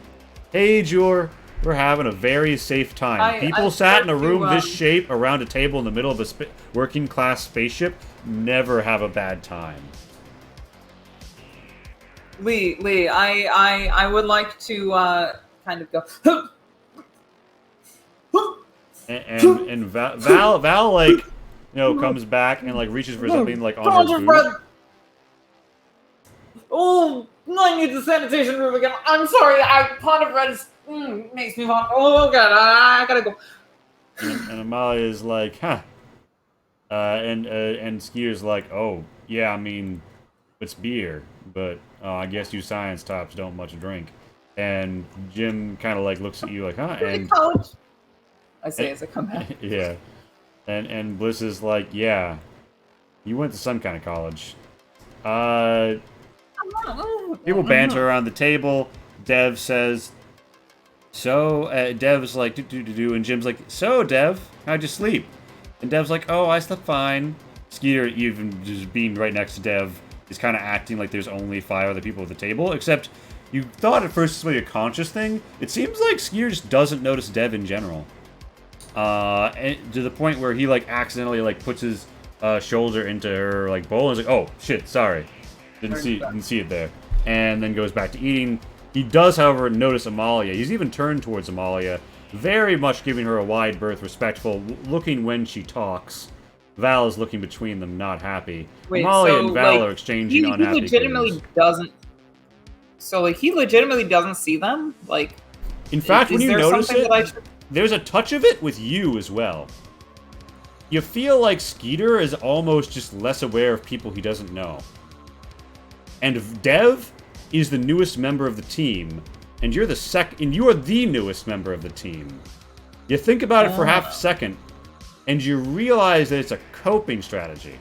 Hey, Jur, we're having a very safe time. People sat in a room this shape around a table in the middle of a working class spaceship never have a bad time. Lee, I would like to kind of go. and Val like, you know, comes back and like reaches for something like on her food. Oh, I need the sanitation room again. I'm sorry, Pond of Red is, makes me want. Oh god, I gotta go. And Amalia is like, huh. And Skeeter's like, oh yeah, I mean, it's beer, but I guess you science tops don't much drink. And Jim kind of like looks at you like, huh? And college. I say as I come back. Yeah. And Bliss is like, yeah, you went to some kind of college. People banter around the table. Dev says, so, Dev's like, do, and Jim's like, so, Dev, how'd you sleep? And Dev's like, oh, I slept fine. Skeeter, even just being right next to Dev, is kind of acting like there's only 5 other people at the table, except... You thought at first it's really a conscious thing. It seems like Skeeter just doesn't notice Dev in general. And to the point where he, like, accidentally, like, puts his shoulder into her, like, bowl and is like, oh, shit, sorry. Didn't see it there. And then goes back to eating. He does, however, notice Amalia. He's even turned towards Amalia, very much giving her a wide berth, respectful, looking when she talks. Val is looking between them, not happy. Wait, Amalia so, and Val like, are exchanging unhappy he legitimately doesn't... So, like, he legitimately doesn't see them? Like, in fact, when you notice it, should... there's a touch of it with you as well. You feel like Skeeter is almost just less aware of people he doesn't know. And Dev is the newest member of the team, and you're the newest member of the team. You think about it for half a second, and you realize that it's a coping strategy.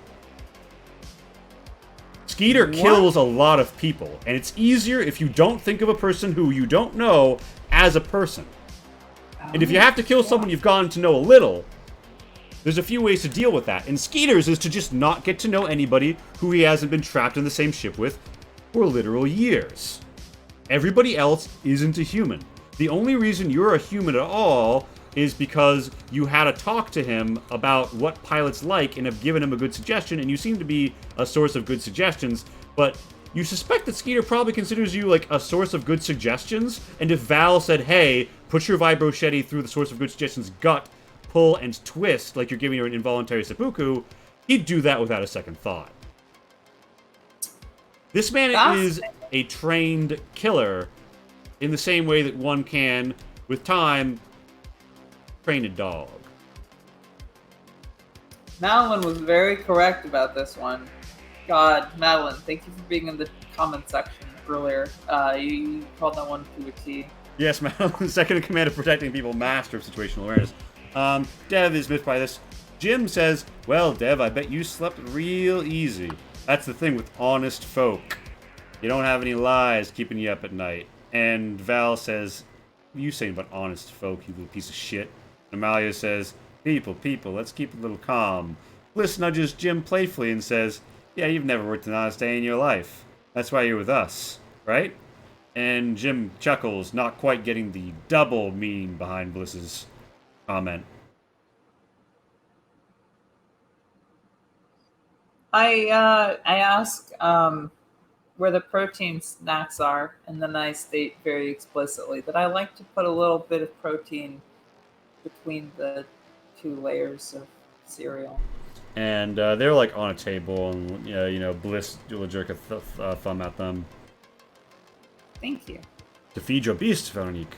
Skeeter kills a lot of people, and it's easier if you don't think of a person who you don't know as a person. And if you have to kill someone you've gotten to know a little, there's a few ways to deal with that. And Skeeter's is to just not get to know anybody who he hasn't been trapped in the same ship with for literal years. Everybody else isn't a human. The only reason you're a human at all is because you had a talk to him about what pilots like and have given him a good suggestion, and you seem to be a source of good suggestions, but you suspect that Skeeter probably considers you like a source of good suggestions, and if Val said, hey, put your vibrochetti through the source of good suggestions gut, pull and twist like you're giving her an involuntary seppuku, he'd do that without a second thought. This man is a trained killer in the same way that one can, with time, train a dog. Madeline was very correct about this one. God, Madeline, thank you for being in the comment section earlier. You called that one to a T. Yes, Madeline, second in command of protecting people, master of situational awareness. Dev is miffed by this. Jim says, well, Dev, I bet you slept real easy. That's the thing with honest folk. You don't have any lies keeping you up at night. And Val says, "What are you saying about honest folk, you little piece of shit?" And Amalia says, people, let's keep a little calm." Bliss nudges Jim playfully and says, "Yeah, you've never worked an honest day in your life. That's why you're with us, right?" And Jim chuckles, not quite getting the double meaning behind Bliss's comment. I ask where the protein snacks are, and then I state very explicitly that I like to put a little bit of protein between the two layers of cereal. And they're like on a table, and Bliss will jerk a thumb at them. Thank you. To feed your beasts, Veronique.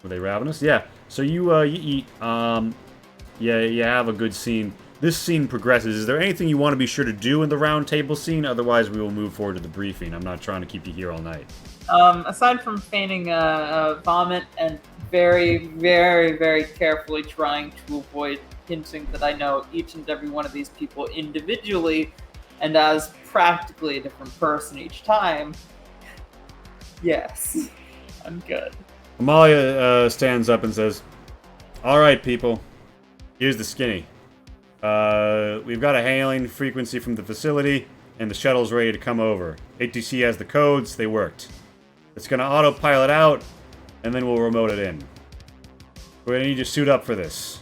Were they ravenous? Yeah. So you eat. Yeah, you have a good scene. This scene progresses. Is there anything you want to be sure to do in the round table scene? Otherwise, we will move forward to the briefing. I'm not trying to keep you here all night. Aside from feigning vomit and very, very, very carefully trying to avoid hinting that I know each and every one of these people individually and as practically a different person each time, yes, I'm good. Amalia stands up and says, "All right, people. Here's the skinny. We've got a hailing frequency from the facility, and the shuttle's ready to come over. ATC has the codes. They worked. It's going to autopilot out, and then we'll remote it in. We're going to need to suit up for this.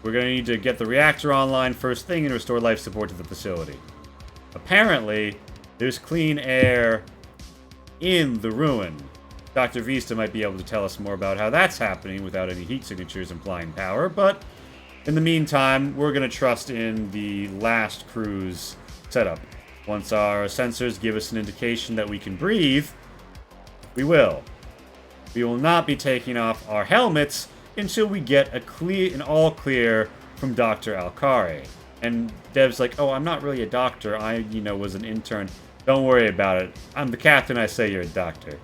We're going to need to get the reactor online first thing and restore life support to the facility. Apparently, there's clean air in the ruin. Dr. Vista might be able to tell us more about how that's happening without any heat signatures implying power, but in the meantime, we're going to trust in the last crew's setup. Once our sensors give us an indication that we can breathe, we will. We will not be taking off our helmets until we get an all clear from Dr. Alkari." And Dev's like, "Oh, I'm not really a doctor. I, was an intern. Don't worry about it. I'm the captain. I say you're a doctor."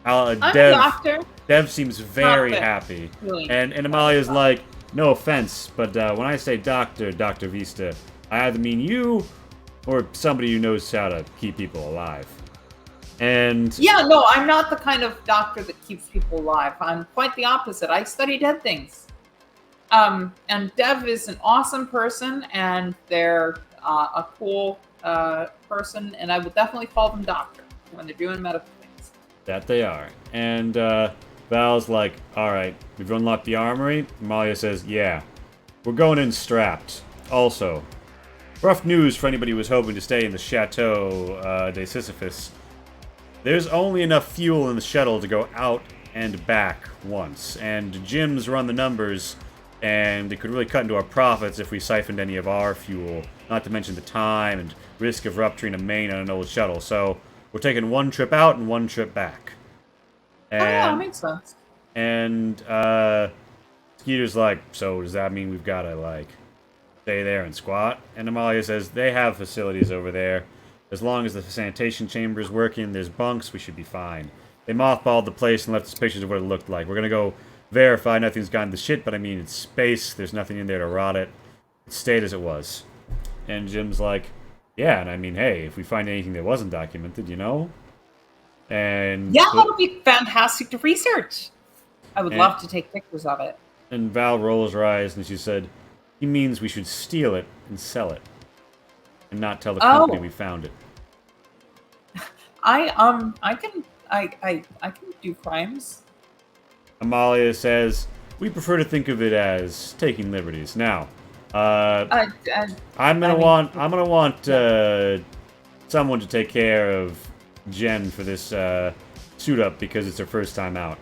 I'm a doctor. Dev seems very Doctor. happy. Really? And Amalia's like, "No offense, but when I say doctor, Dr. Vista, I either mean you or somebody who knows how to keep people alive." And Yeah, no, I'm not the kind of doctor that keeps people alive. I'm quite the opposite. I study dead things. And Dev is an awesome person, and they're a cool person, and I would definitely call them doctor when they're doing medical things. that they are. And Val's like, "All right, we've unlocked the armory." Amalia says, "Yeah, we're going in strapped. Also, rough news for anybody who was hoping to stay in the Chateau de Sisyphus. There's only enough fuel in the shuttle to go out and back once, and Jim's run the numbers, and it could really cut into our profits if we siphoned any of our fuel, not to mention the time and risk of rupturing a main on an old shuttle. So we're taking one trip out and one trip back." Oh, yeah, that makes sense. And Skeeter's like, "So does that mean we've got to, stay there and squat?" And Amalia says, "They have facilities over there. As long as the sanitation chamber's working, there's bunks, we should be fine. They mothballed the place and left us pictures of what it looked like. We're going to go verify nothing's gotten to shit, but I mean, it's space. There's nothing in there to rot it. It stayed as it was." And Jim's like, "Yeah, and I mean, hey, if we find anything that wasn't documented, And Yeah, that would be fantastic to research. I would love to take pictures of it. And Val rolls her eyes and she said, "He means we should steal it and sell it. And not tell the company we found it." I can do crimes. Amalia says, "We prefer to think of it as taking liberties." Now, I'm gonna want someone to take care of Jen for this suit up because it's her first time out.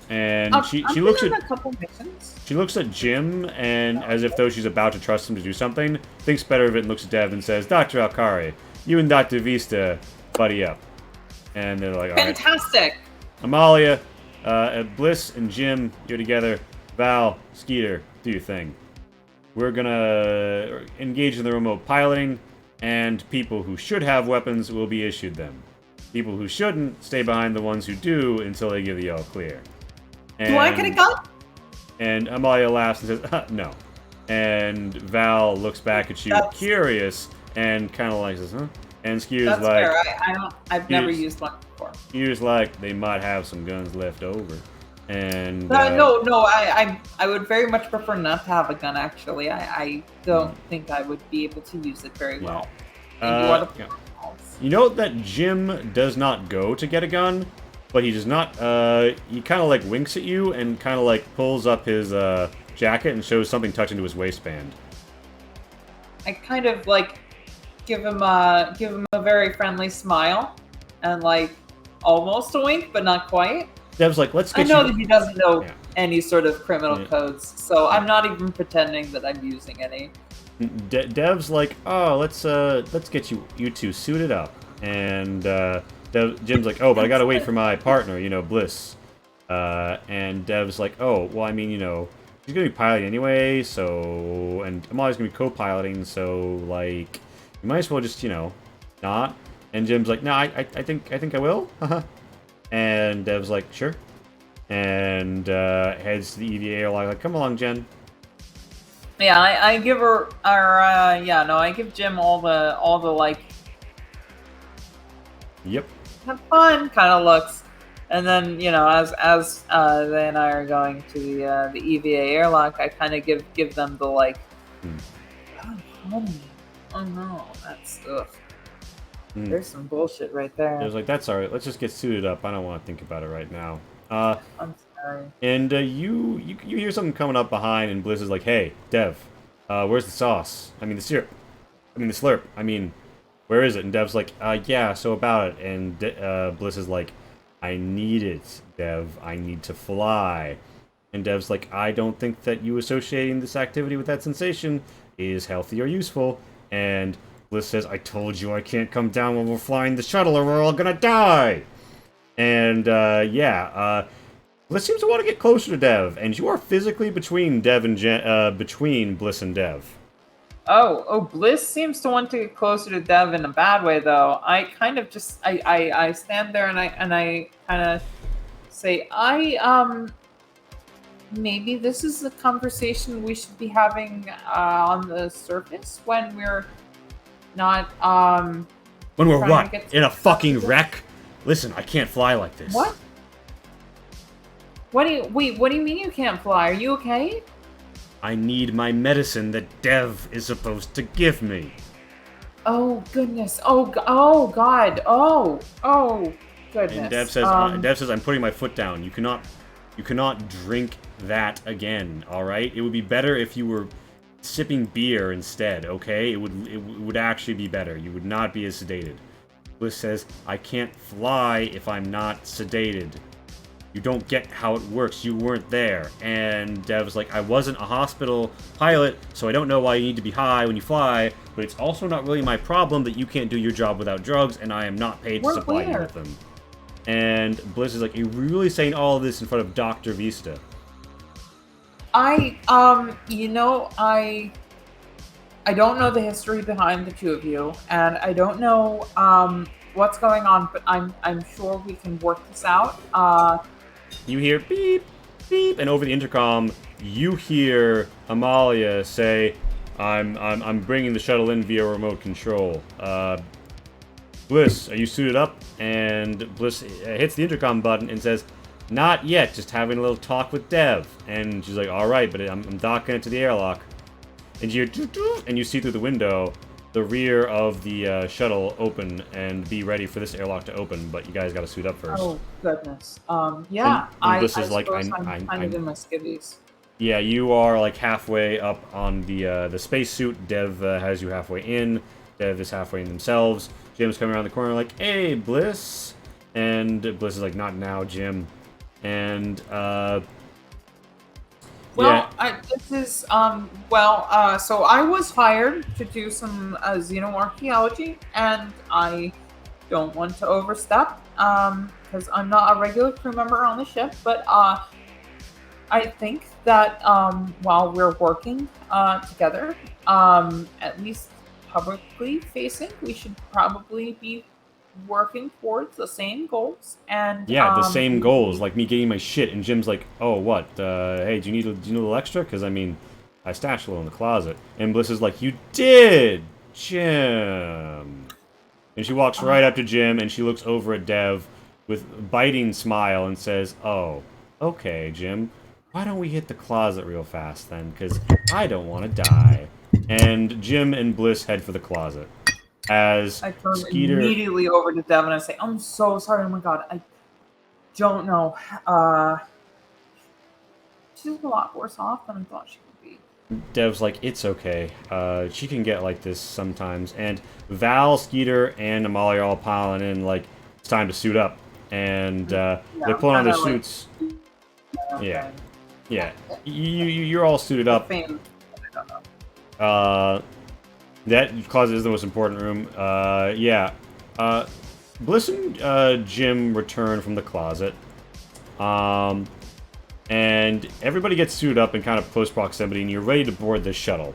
And she looks at a couple missions. She looks at Jim and, as if though she's about to trust him to do something, thinks better of it and looks at Dev and says, "Dr. Alkari, you and Dr. Vista buddy up." And they're like, "All right." Fantastic. Amalia, Bliss and Jim, you're together. Val, Skeeter, do your thing. We're gonna engage in the remote piloting, and people who should have weapons will be issued them. People who shouldn't stay behind the ones who do until they give the all clear. Do I get a gun? And Amalia laughs and says, "No." And Val looks back at you, curious, and kind of like says, "Huh?" And Skew's That's like, fair. I don't. I've never Here's- used one before. Skew's like, they might have some guns left over. And No. I would very much prefer not to have a gun. Actually, I don't think I would be able to use it very well. And you are the yeah. You know that Jim does not go to get a gun, but he does not. He kind of like winks at you and kind of like pulls up his jacket and shows something tucked into his waistband. I kind of like give him a very friendly smile, and like almost a wink, but not quite. Dev's like, let's get I know you. that he doesn't know Yeah. any sort of criminal Yeah. codes, so I'm not even pretending that I'm using any. Dev's like, oh, let's get you two suited up, and Jim's like, oh, but I gotta wait for my partner, Bliss, and Dev's like, oh, well, I mean, she's gonna be piloting anyway, so, and I'm always gonna be co-piloting, so like, you might as well just, not. And Jim's like, no, I think I will, and Dev's like, sure, and heads to the EVA airlock, like, come along, Jen. Yeah, I give her, I give Jim all the like, Yep. have fun kind of looks, and then as they and I are going to the EVA airlock, I kind of give them the like, oh, honey, oh no, that's there's some bullshit right there. I was like, that's alright, let's just get suited up. I don't want to think about it right now. I'm sorry. And you hear something coming up behind, and Bliss is like, hey, Dev, where's the sauce? I mean, the syrup. I mean, the slurp. I mean, where is it? And Dev's like, yeah, so about it. And Bliss is like, I need it, Dev. I need to fly. And Dev's like, I don't think that you associating this activity with that sensation is healthy or useful. And Bliss says, I told you I can't come down when we're flying the shuttle or we're all gonna die. And, Bliss seems to want to get closer to Dev, and you are physically between Dev and between Bliss and Dev. Oh, Bliss seems to want to get closer to Dev in a bad way, though. I kind of just, I stand there and I kind of say, maybe this is a conversation we should be having on the surface when we're not, When we're trying what? to get In a fucking wreck? Listen, I can't fly like this. What? What do you mean you can't fly? Are you okay? I need my medicine that Dev is supposed to give me. Oh goodness. Oh God. Oh goodness. And Dev says, I'm putting my foot down. You cannot drink that again, alright? It would be better if you were sipping beer instead, okay? It would actually be better. You would not be as sedated. Bliss says, I can't fly if I'm not sedated. You don't get how it works. You weren't there. And Dev's like, I wasn't a hospital pilot, so I don't know why you need to be high when you fly, but it's also not really my problem that you can't do your job without drugs, and I am not paid to supply you with them. And Bliss is like, are you really saying all of this in front of Dr. Vista? I don't know the history behind the two of you, and I don't know what's going on, but I'm sure we can work this out. You hear beep, beep, and over the intercom, you hear Amalia say, I'm bringing the shuttle in via remote control. Bliss, are you suited up? And Bliss hits the intercom button and says, not yet, just having a little talk with Dev. And she's like, alright, but I'm docking it to the airlock. And you hear, and you see through the window the rear of the shuttle open and be ready for this airlock to open, but you guys gotta suit up first. Oh goodness. Yeah. And Bliss is I like, suppose I'm kind of in my skivvies. Yeah, you are like halfway up on the spacesuit. Dev has you halfway in. Dev is halfway in themselves. Jim's coming around the corner like, hey, Bliss. And Bliss is like, not now, Jim. And, Well, yeah. this is so I was hired to do some xenoarchaeology, and I don't want to overstep because I'm not a regular crew member on the ship. But I think that while we're working together, at least publicly facing, we should probably be working towards the same goals. And Yeah, the same goals, like me getting my shit, and Jim's like, oh, what? Hey, do you need a little extra? Because, I mean, I stashed a little in the closet. And Bliss is like, you did, Jim. And she walks right up to Jim, and she looks over at Dev with a biting smile and says, "Oh, okay, Jim. Why don't we hit the closet real fast then? Because I don't want to die." And Jim and Bliss head for the closet. As I turn Skeeter... immediately over to Dev and I say, "I'm so sorry. Oh my god, I don't know. She's a lot worse off than I thought she would be." Dev's like, "It's okay. She can get like this sometimes." And Val, Skeeter, and Amalia are all piling in like, it's time to suit up. And they're pulling on their suits. Yeah. Yeah. You're all suited up. That closet is the most important room. Yeah. Bliss and Jim return from the closet. And everybody gets suited up in kind of close proximity, and you're ready to board this shuttle.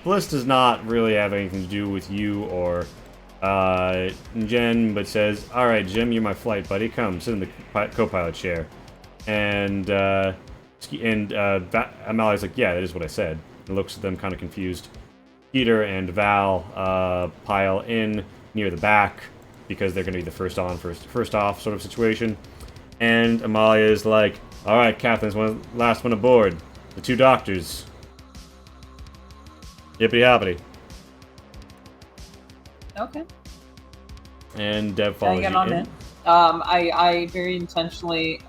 Bliss does not really have anything to do with you or Jen, but says, "Alright, Jim, you're my flight buddy. Come, sit in the co-pilot chair." And Amalia's like, "Yeah, that is what I said." And looks at them kind of confused. Peter and Val pile in near the back because they're going to be the first off sort of situation. And Amalia is like, "Alright, Catherine's last one aboard. The 2 doctors. Yippity hoppity." Okay. And Dev follows you in. I very intentionally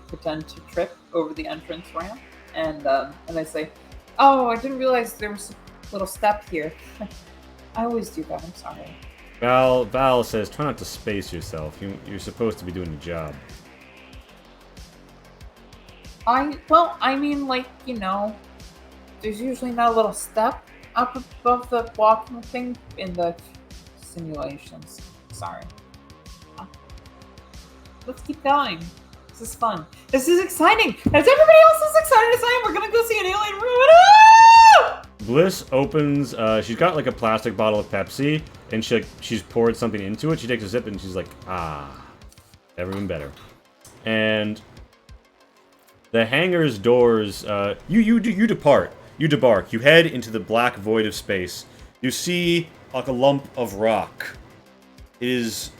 pretend to trip over the entrance ramp, and I say, "Oh, I didn't realize there was a little step here." I always do that. I'm sorry. Val says, "Try not to space yourself. You're supposed to be doing the job." I mean, like, there's usually not a little step up above the walking thing in the simulations. Sorry. Let's keep going. This is fun. This is exciting. As everybody else is excited as I am, we're gonna go see an alien room. Ah! Bliss opens, she's got like a plastic bottle of Pepsi, and she's poured something into it. She takes a sip and she's like, never been better. And the hangar's doors, you depark. You debark. You head into the black void of space. You see like a lump of rock. It is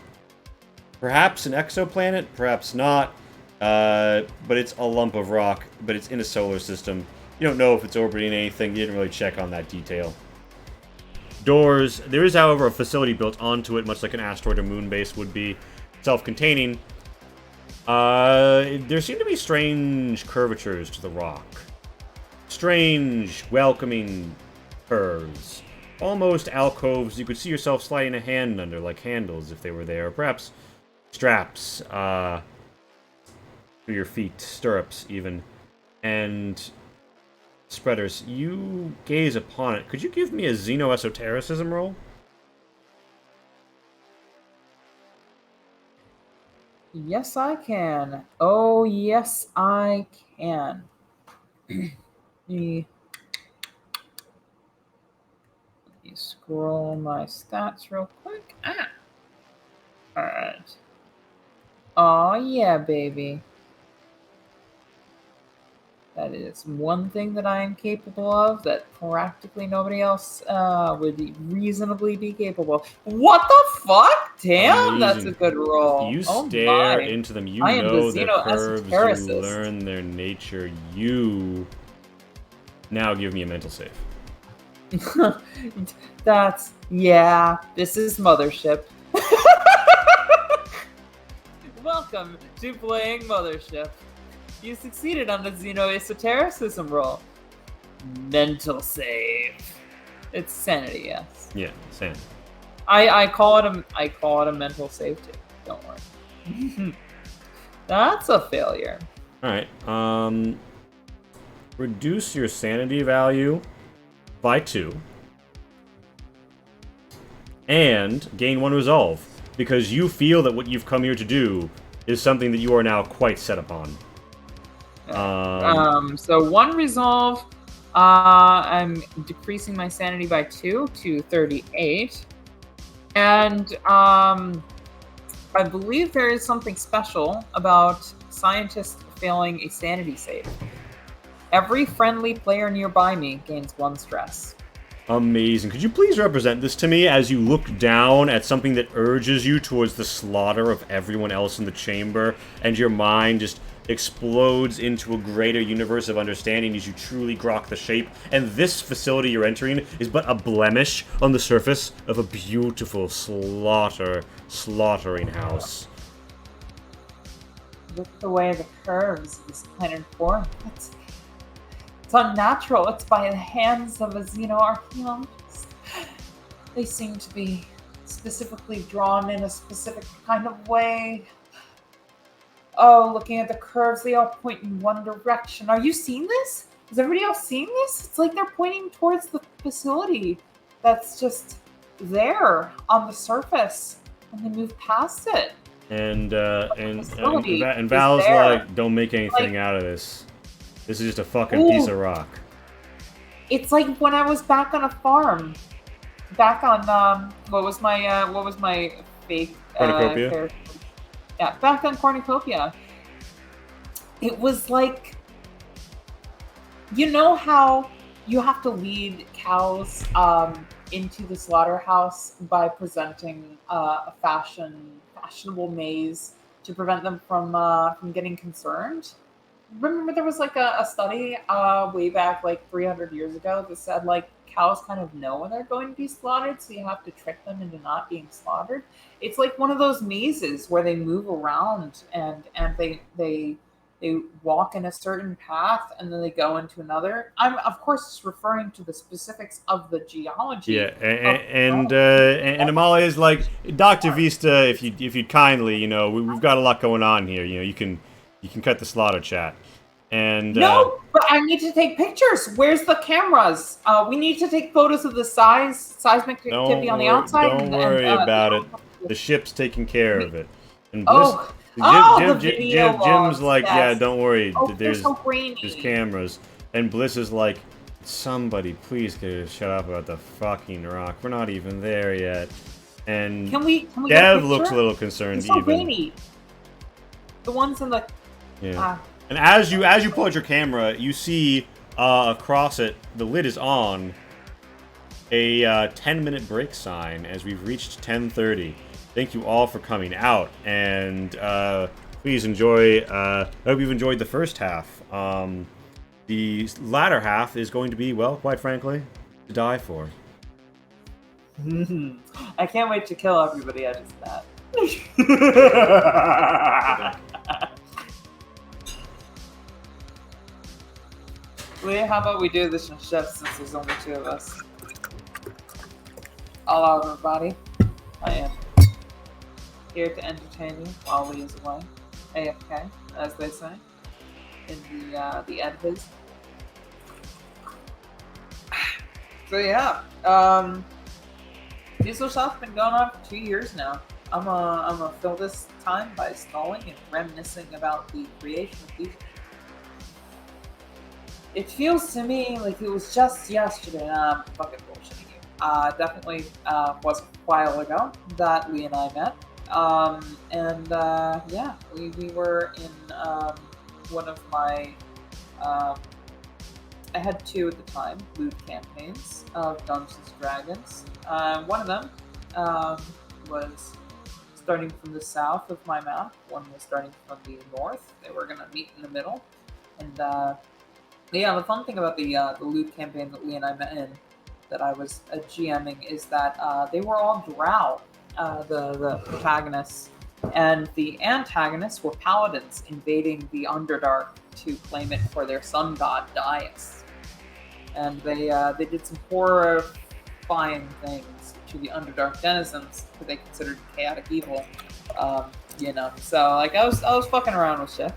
perhaps an exoplanet, perhaps not, but it's a lump of rock, but it's in a solar system. You don't know if it's orbiting anything. You didn't really check on that detail. Doors. There is, however, a facility built onto it, much like an asteroid or moon base would be, self-containing. There seem to be strange curvatures to the rock. Strange, welcoming curves. Almost alcoves you could see yourself sliding a hand under, like handles if they were there. Or perhaps straps for your feet, stirrups even. And spreaders. You gaze upon it. Could you give me a Xenoesotericism roll? Yes, I can. Oh, yes, I can. Let me scroll my stats real quick. Alright. Oh, yeah, baby. That is one thing that I am capable of that practically nobody else would reasonably be capable of. What the fuck? Damn, Amazing. That's a good roll. You stare into them. You know their curves. You learn their nature. You now give me a mental save. This is Mothership. Welcome to playing Mothership. You succeeded on the Xenoesotericism roll. Mental save. It's sanity, yes. Yeah, sanity. I call it a mental save too. Don't worry. That's a failure. Alright. Reduce your sanity value by 2. And gain 1 resolve. Because you feel that what you've come here to do is something that you are now quite set upon. So 1 resolve. I'm decreasing my sanity by 2 to 38. And I believe there is something special about scientists failing a sanity save. Every friendly player nearby me gains 1 stress. Amazing. Could you please represent this to me as you look down at something that urges you towards the slaughter of everyone else in the chamber, and your mind just explodes into a greater universe of understanding as you truly grok the shape, and this facility you're entering is but a blemish on the surface of a beautiful slaughtering house. Look the way the curves of this planet form. It's unnatural. It's by the hands of a xenoarchaeologist. They seem to be specifically drawn in a specific kind of way. Oh, looking at the curves, they all point in one direction. Are you seeing this? Is everybody else seeing this? It's like they're pointing towards the facility that's just there on the surface, and they move past it. And facility Val's is there. like, don't make anything out of this. This is just a fucking Ooh. piece of rock. It's like when I was back on a farm, back on what was my fake Cornucopia? character? Yeah, back on Cornucopia. It was like, you know how you have to lead cows into the slaughterhouse by presenting a fashionable maze to prevent them from getting concerned. Remember, there was like a study way back like 300 years ago that said like cows kind of know when they're going to be slaughtered, so you have to trick them into not being slaughtered. It's like one of those mazes where they move around and they walk in a certain path and then they go into another. I'm of course just referring to the specifics of the geology. Yeah, and Amalia is like, Dr. Vista, if you'd kindly, we've got a lot going on here. You can cut the slaughter chat. And no, but I need to take pictures. Where's the cameras? We need to take photos of the seismic activity on the outside. Don't worry about it. The ship's taking care of it. And the video Jim's logs, like, yes. Yeah, don't worry. Oh, there's so grainy. cameras. And Bliss is like, somebody please shut up about the fucking rock. We're not even there yet. And can we Dev looks a little concerned it's so even. grainy. The ones in the And as you pull out your camera, you see across it, the lid is on, a 10-minute break sign as we've reached 10:30. Thank you all for coming out, and please enjoy. I hope you've enjoyed the first half. The latter half is going to be, well, quite frankly, to die for. I can't wait to kill everybody I just met. Leah, how about we do this in shifts since there's only two of us? Hello, everybody. I am here to entertain you while Leah's away. AFK, as they say, in the edifice. So yeah, Diesel Shop's been going on for 2 years now. I'm gonna fill this time by stalling and reminiscing about the creation of Diesel. It feels to me like it was just yesterday. I'm fucking bullshitting you. Definitely was a while ago that Lee and I met. Yeah, we were in one of my. I had two at the time, loot campaigns of Dungeons & Dragons. One of them was starting from the south of my map. One was starting from the north. They were going to meet in the middle. And yeah, the fun thing about the loot campaign that Lee and I met in, that I was GMing, is that they were all drow, the protagonists. And the antagonists were paladins invading the Underdark to claim it for their sun god, Daius. And they did some horrifying things to the Underdark denizens that they considered chaotic evil. So like I was fucking around with shit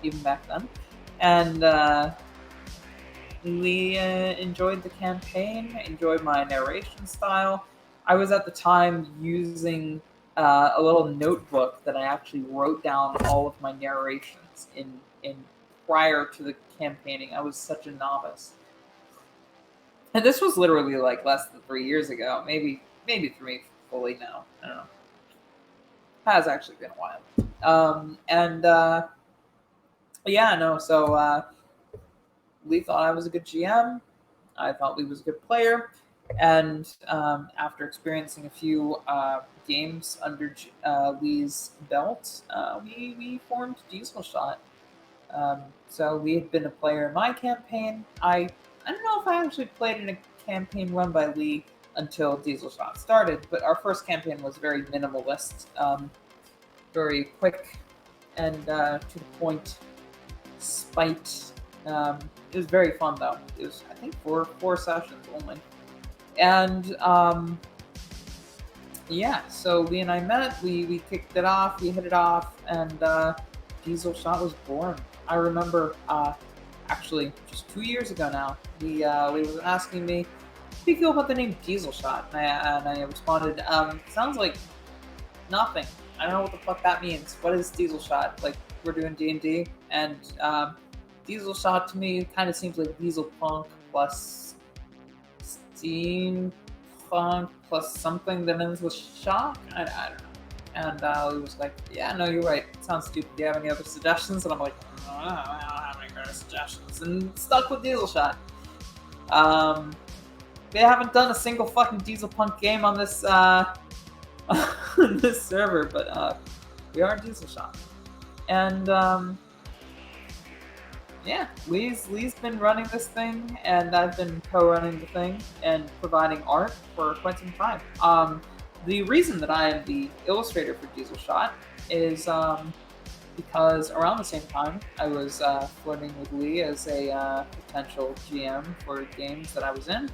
even back then, and Lee enjoyed the campaign, enjoyed my narration style. I was at the time using a little notebook that I actually wrote down all of my narrations in prior to the campaigning. I was such a novice. And this was literally like less than 3 years ago, maybe 3 fully now. I don't know. It has actually been a while. So Lee thought I was a good GM. I thought Lee was a good player. And after experiencing a few games under Lee's belt, we formed Diesel Shot. So Lee had been a player in my campaign. I don't know if I actually played in a campaign run by Lee until Diesel Shot started, but our first campaign was very minimalist, very quick and to the point. Spite. It was very fun though. It was I think four sessions only, and yeah. So Lee and I met. We kicked it off. We hit it off, and Diesel Shot was born. I remember actually just 2 years ago now. Lee was asking me, "How do you feel about the name Diesel Shot?" And I responded, "Sounds like nothing. I don't know what the fuck that means. What is Diesel Shot? Like we're doing D&D, and Diesel Shot to me kind of seems like Diesel Punk plus Steam Punk plus something that ends with Shock. I don't know." And he was like, "Yeah, no, you're right. It sounds stupid. Do you have any other suggestions?" And I'm like, I don't have any other suggestions. And stuck with Diesel Shot. They haven't done a single fucking Diesel Punk game on this this server, but we are Diesel Shot. And yeah, Lee's been running this thing, and I've been co-running the thing and providing art for quite some time. The reason that I am the illustrator for Diesel Shot is because around the same time I was flirting with Lee as a potential GM for games that I was in,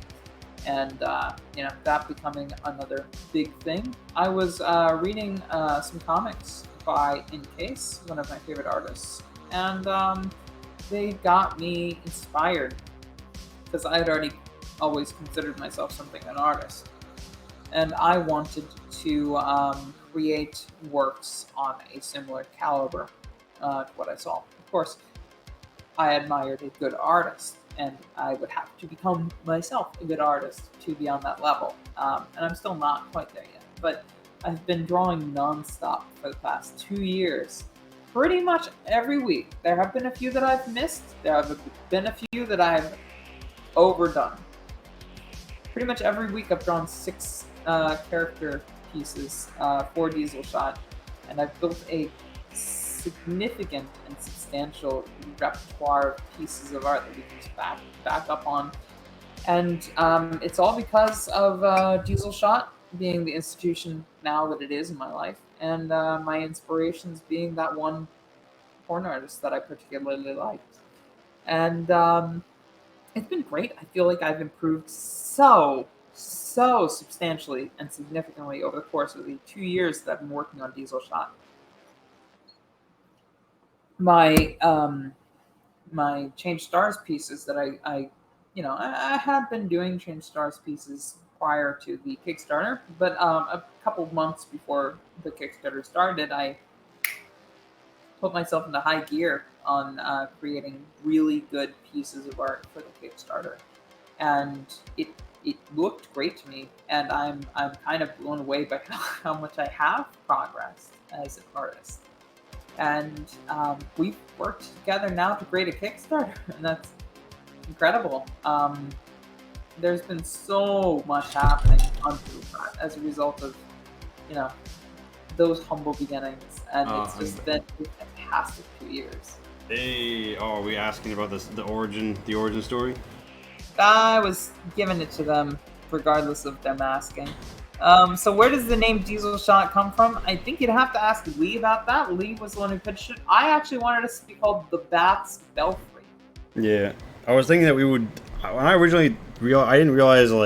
and that becoming another big thing. I was reading some comics by Encase, one of my favorite artists, and they got me inspired because I had already always considered myself something an artist, and I wanted to create works on a similar caliber to what I saw. Of course, I admired a good artist, and I would have to become myself a good artist to be on that level. And I'm still not quite there yet, but I've been drawing nonstop for the past 2 years, pretty much every week. There have been a few that I've missed. There have been a few that I've overdone. Pretty much every week I've drawn 6 character pieces for Diesel Shot, and I've built a significant and substantial repertoire of pieces of art that we can just back up on. And it's all because of Diesel Shot being the institution now that it is in my life, and my inspirations being that one porn artist that I particularly liked. And it's been great. I feel like I've improved so substantially and significantly over the course of the 2 years that I've been working on Diesel Shot. My Change Stars pieces that I had been doing Change Stars pieces prior to the Kickstarter, but a couple months before the Kickstarter started, I put myself into high gear on creating really good pieces of art for the Kickstarter, and it looked great to me, and I'm kind of blown away by how much I have progressed as an artist. And we've worked together now to create a Kickstarter, and that's incredible. There's been so much happening on Blueprint as a result of those humble beginnings, and it's just been a fantastic 2 years. Hey, are we asking about the origin story? I was giving it to them regardless of them asking. So where does the name Diesel Shot come from? I think you'd have to ask Lee about that. Lee was the one who pitched it. I actually wanted us to be called the Bats Belfry. Yeah, I was thinking that we would. When I originally I didn't realize there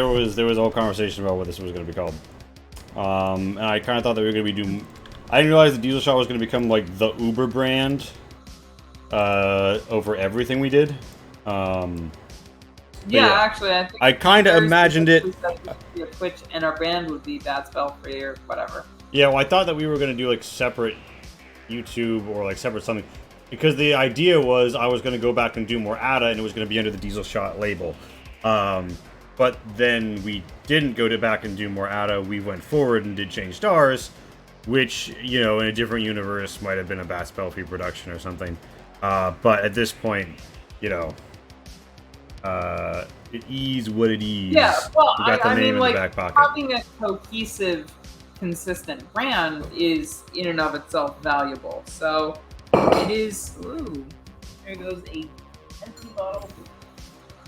was a whole conversation about what this was going to be called. And I kind of thought that we were going to be doing. I didn't realize the Diesel Shot was going to become like the Uber brand over everything we did. Yeah, actually, I think I kind of imagined it. Be a Twitch, and our brand would be Bats Belfry or whatever. Yeah, well, I thought that we were going to do like separate YouTube or like separate something, because the idea was I was going to go back and do more ADA, and it was going to be under the Diesel Shot label. But then we didn't go back and do more ADA. We went forward and did Change Stars, which, in a different universe might have been a Bats Belfry production or something. But at this point, it is what it is. Yeah, well, we got the I name mean, in like, the back pocket. having a cohesive, consistent brand is in and of itself valuable. So it is. Ooh, there goes a empty bottle.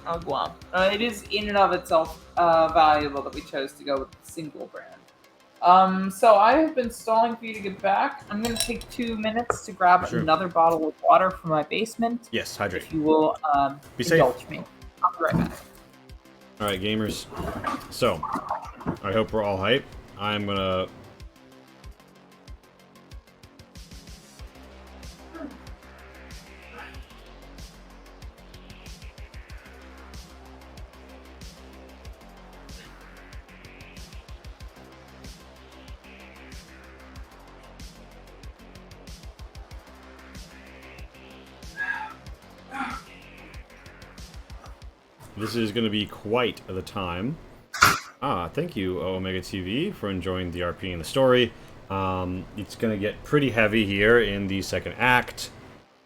Oh, Guam. It is in and of itself valuable that we chose to go with a single brand. So I have been stalling for you to get back. I'm going to take 2 minutes to grab Sure. another bottle of water from my basement. Yes, hydrate. If you will Be safe. indulge me. I'll be right back. All right, gamers. So, I hope we're all hype. I'm gonna. This is going to be quite the time. Thank you, Omega TV, for enjoying the RP and the story. It's going to get pretty heavy here in the second act.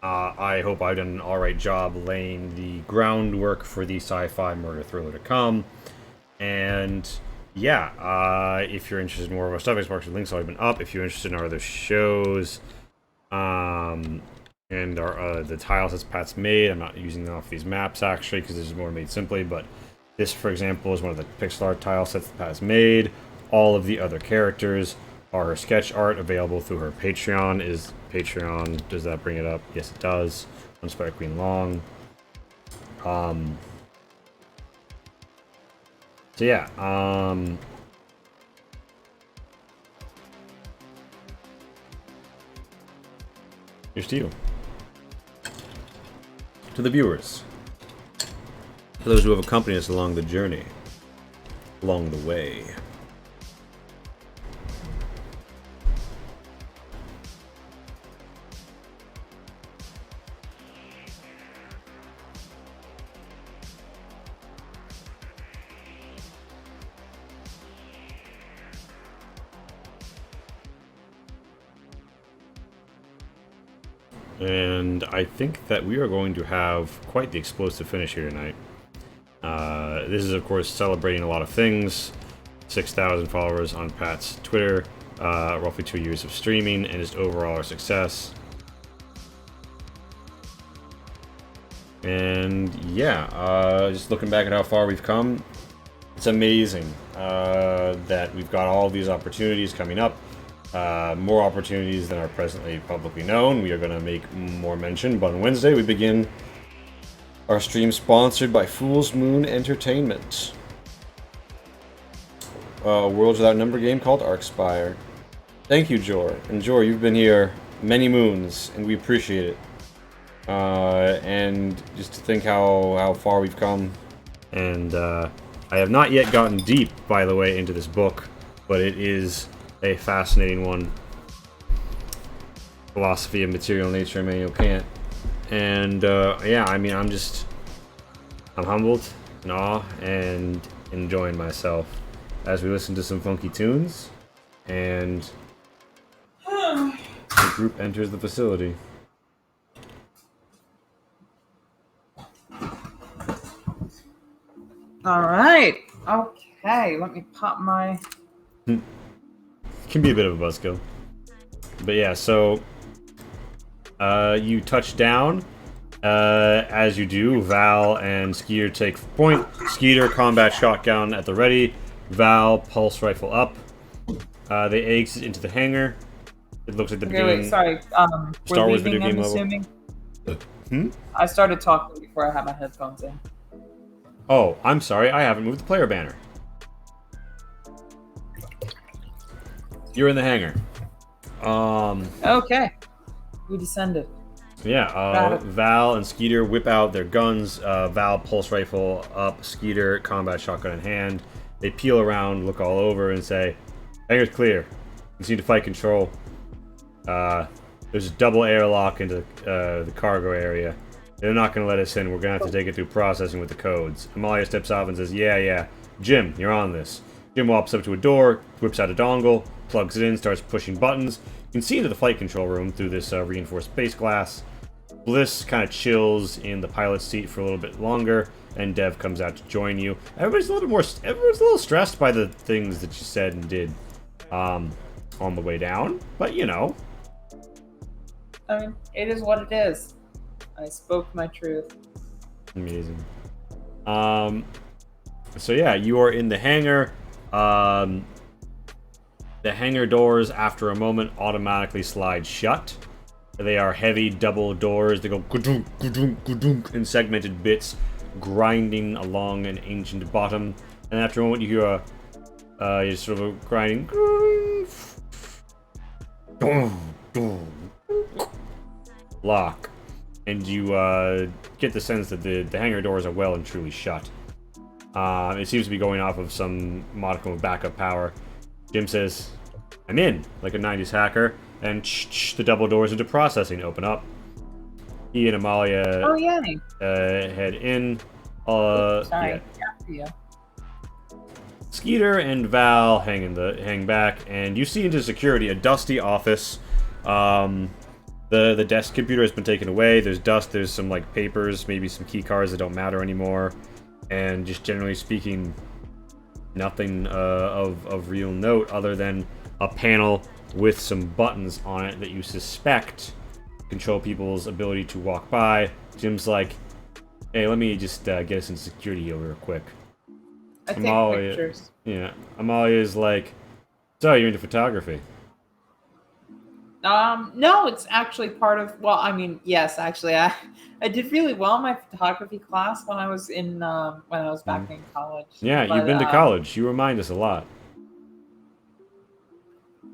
I hope I've done an alright job laying the groundwork for the sci-fi murder thriller to come. And yeah, if you're interested in more of our stuff, Xbox links have been up. If you're interested in our other shows, and our the tile sets Pat's made. I'm not using them off these maps actually because this is more made simply, but this, for example, is one of the pixel art tile sets that Pat's made. All of the other characters are her sketch art available through her Patreon. Is Patreon, does that bring it up? Yes, it does. On Spider Queen Long. So yeah, here's to you. To the viewers. To those who have accompanied us along the journey. Along the way. And I think that we are going to have quite the explosive finish here tonight. This is, of course, celebrating a lot of things. 6,000 followers on Pat's Twitter, roughly 2 years of streaming, and just overall our success. And yeah, just looking back at how far we've come, it's amazing that we've got all these opportunities coming up. More opportunities than are presently publicly known. We are going to make more mention, but on Wednesday we begin our stream sponsored by Fool's Moon Entertainment. A Worlds Without Number game called Arkspire. Thank you, Jor. And Jor, you've been here many moons, and we appreciate it. And just to think how far we've come. And I have not yet gotten deep, by the way, into this book, but it is a fascinating one. Philosophy of Material Nature, Immanuel Kant. And yeah, I mean, I'm humbled, in awe, and enjoying myself as we listen to some funky tunes, and the group enters the facility. All right. Okay. Let me pop my. Can be a bit of a buzzkill, but yeah. So you touch down. As you do, Val and Skeeter take point. Skeeter, combat shotgun at the ready. Val, pulse rifle up. They exit into the hangar. It looks like the beginning. Wait, sorry. Star we're Wars leaving, video game I'm level. assuming? I started talking before I had my headphones in. Oh, I'm sorry. I haven't moved the player banner. You're in the hangar. Okay. We descended. Yeah, Val and Skeeter whip out their guns. Val, pulse rifle up. Skeeter, combat shotgun in hand. They peel around, look all over, and say, "Hangar's clear. You need to fight control." There's a double airlock into the cargo area. They're not going to let us in. We're going to have to take it through processing with the codes. Amalia steps off and says, yeah. Jim, you're on this. Jim walks up to a door, whips out a dongle, plugs it in, starts pushing buttons. You can see into the flight control room through this reinforced base glass. Bliss kind of chills in the pilot's seat for a little bit longer, and Dev comes out to join you. Everyone's a little stressed by the things that you said and did on the way down, but you know. I mean, it is what it is. I spoke my truth. Amazing. So yeah, you are in the hangar. The hangar doors, after a moment, automatically slide shut. They are heavy double doors. They go gudunk, gudunk, gudunk in segmented bits, grinding along an ancient bottom. And after a moment, you hear a sort of a grinding lock, and you get the sense that the hangar doors are well and truly shut. It seems to be going off of some modicum of backup power. Jim says, "I'm in," like a 90s hacker, and the double doors into processing open up. He and Amalia Oh, yay. head in. Sorry. Yeah. After you. Skeeter and Val hang back, and you see into security a dusty office. The desk computer has been taken away. There's dust. There's some like papers, maybe some key cards that don't matter anymore, and just generally speaking, nothing of real note other than a panel with some buttons on it that you suspect control people's ability to walk by. Jim's like, "Hey, let me just get us into security here real quick." I take pictures. Yeah, Amalia is like, "So you're into photography?" No, it's actually part of. Well, I mean, yes, actually, I did really well in my photography class when I was back in college. Yeah, But, you've been to college. You remind us a lot.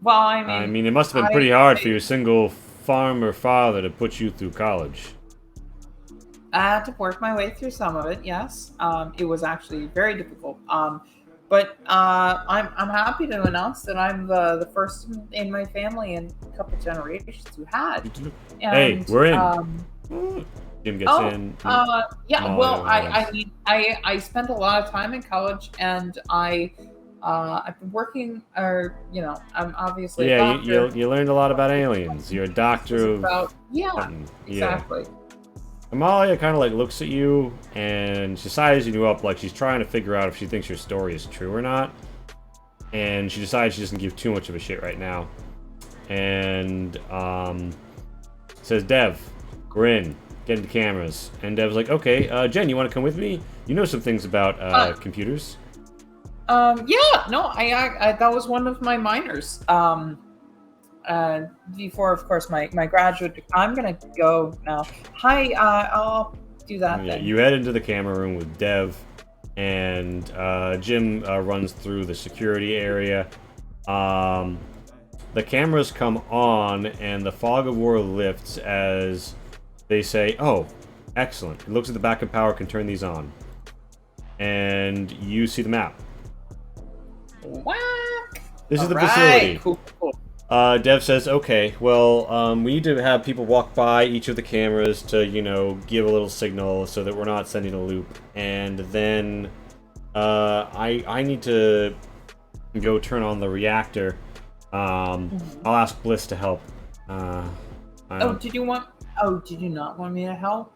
Well, I mean, it must have been pretty hard for your single farmer father to put you through college. I had to work my way through some of it. Yes, it was actually very difficult. But I'm happy to announce that I'm the first in my family in a couple generations who had. Hey, And, we're in. Jim gets in. Yeah. Oh, Well, yeah. I mean, I spent a lot of time in college, and I've been working, or I'm obviously a Yeah, doctor. you learned a lot about aliens. You're a doctor of Yeah, something. Yeah. exactly. Amalia kind of like looks at you and she sizes you up like she's trying to figure out if she thinks your story is true or not. And she decides she doesn't give too much of a shit right now. And says, "Dev, we're in. Get into cameras." And Dev's like, "Okay, Jen, you want to come with me? You know some things about computers." Yeah, no, I that was one of my minors. Before, of course, my graduate. I'm gonna go now. Hi, I'll do that. Yeah, Then. you head into the camera room with Dev, and Jim runs through the security area. The cameras come on, and the fog of war lifts as they say, "Oh, excellent. It looks like the backup power can turn these on." And you see the map. Whack. This is the Alright, facility. Cool. Dev says, "Okay, well, we need to have people walk by each of the cameras to, give a little signal so that we're not sending a loop. And then, I need to go turn on the reactor. I'll ask Bliss to help." Did you not want me to help?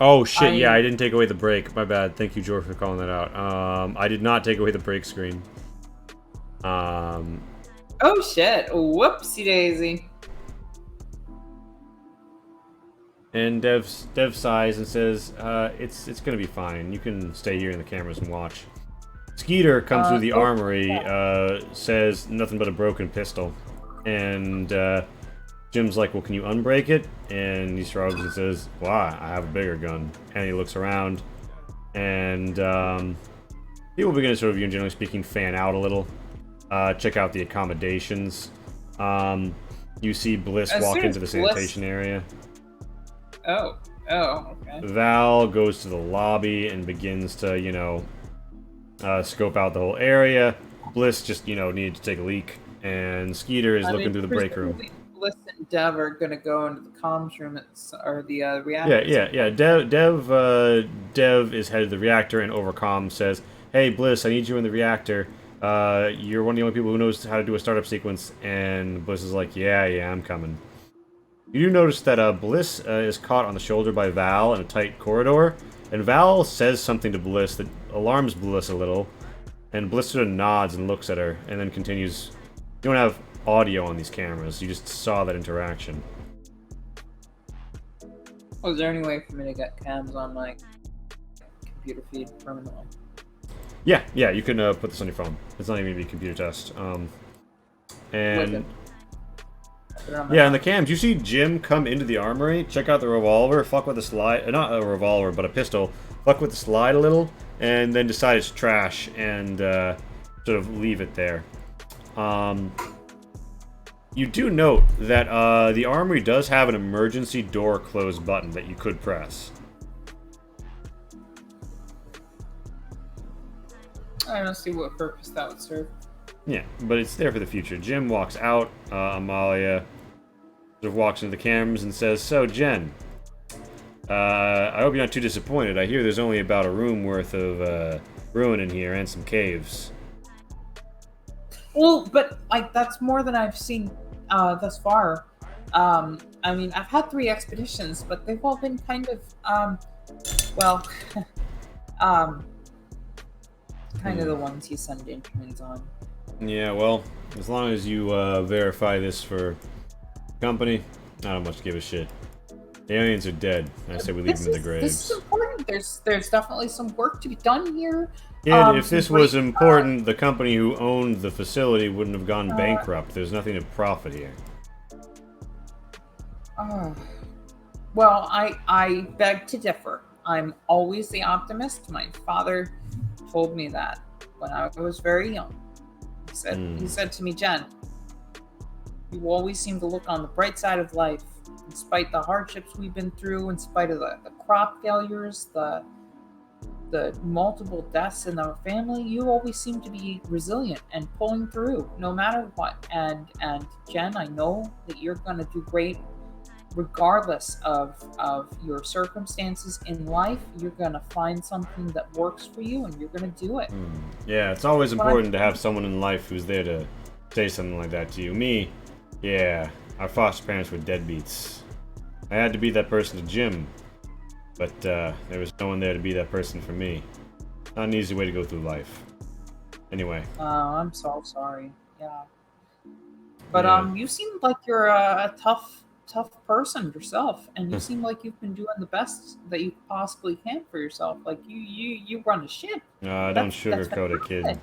Oh, shit, yeah, I didn't take away the break. My bad. Thank you, George, for calling that out. I did not take away the break screen. Oh shit! Whoopsie daisy. And Dev sighs and says, "It's gonna be fine. You can stay here in the cameras and watch." Skeeter comes through the armory, says nothing but a broken pistol, and Jim's like, "Well, can you unbreak it?" And he shrugs and says, "Well, I have a bigger gun." And he looks around, and people begin to sort of, generally speaking, fan out a little. Check out the accommodations. You see Bliss As walk soon as into the Bliss- sanitation area. Oh, okay. Val goes to the lobby and begins to, scope out the whole area. Bliss just, needed to take a leak, and Skeeter is looking through the break room. presumably Bliss and Dev are gonna go into the comms room or the reactor. Yeah. Dev is head of the reactor, and Overcom says, "Hey, Bliss, I need you in the reactor. You're one of the only people who knows how to do a startup sequence." And Bliss is like, yeah, I'm coming. You do notice that Bliss is caught on the shoulder by Val in a tight corridor, and Val says something to Bliss that alarms Bliss a little, and Bliss sort of nods and looks at her, and then continues. You don't have audio on these cameras, you just saw that interaction. Oh, is there any way for me to get cams on my computer feed permanently? Yeah, you can put this on your phone. It's not even gonna be a computer test. And yeah, in the cams, you see Jim come into the armory, check out the revolver, fuck with the slide, not a revolver, but a pistol, fuck with the slide a little, and then decide it's trash and sort of leave it there. You do note that the armory does have an emergency door close button that you could press. I don't see what purpose that would serve. Yeah, but it's there for the future. Jim walks out. Amalia sort of walks into the cameras and says, "So, Jen, I hope you're not too disappointed. I hear there's only about a room worth of ruin in here and some caves." Well, but like that's more than I've seen thus far. I mean, I've had 3 expeditions, but they've all been kind of well, kind of the ones you send instruments on. Yeah, well, as long as you verify this for company, I don't much give a shit. The aliens are dead. I say we leave them in the graves. This is important. There's definitely some work to be done here. And if this was important, the company who owned the facility wouldn't have gone bankrupt. There's nothing to profit here. Well, I beg to differ. I'm always the optimist. My father told me that when I was very young. He said to me, "Jen, you always seem to look on the bright side of life, in spite the hardships we've been through, in spite of the crop failures, the multiple deaths in our family. You always seem to be resilient and pulling through, no matter what. And Jen, I know that you're going to do great, regardless of your circumstances in life. You're going to find something that works for you, and you're going to do it." Yeah, it's always important to have someone in life who's there to say something like that to you. Me, yeah, our foster parents were deadbeats. I had to be that person to Jim, but there was no one there to be that person for me. Not an easy way to go through life. Anyway. I'm so sorry. Yeah. But Yeah. You seem like you're a tough person yourself, and you seem like you've been doing the best that you possibly can for yourself. Like you run a ship. Don't That's sugarcoat it, good. kid.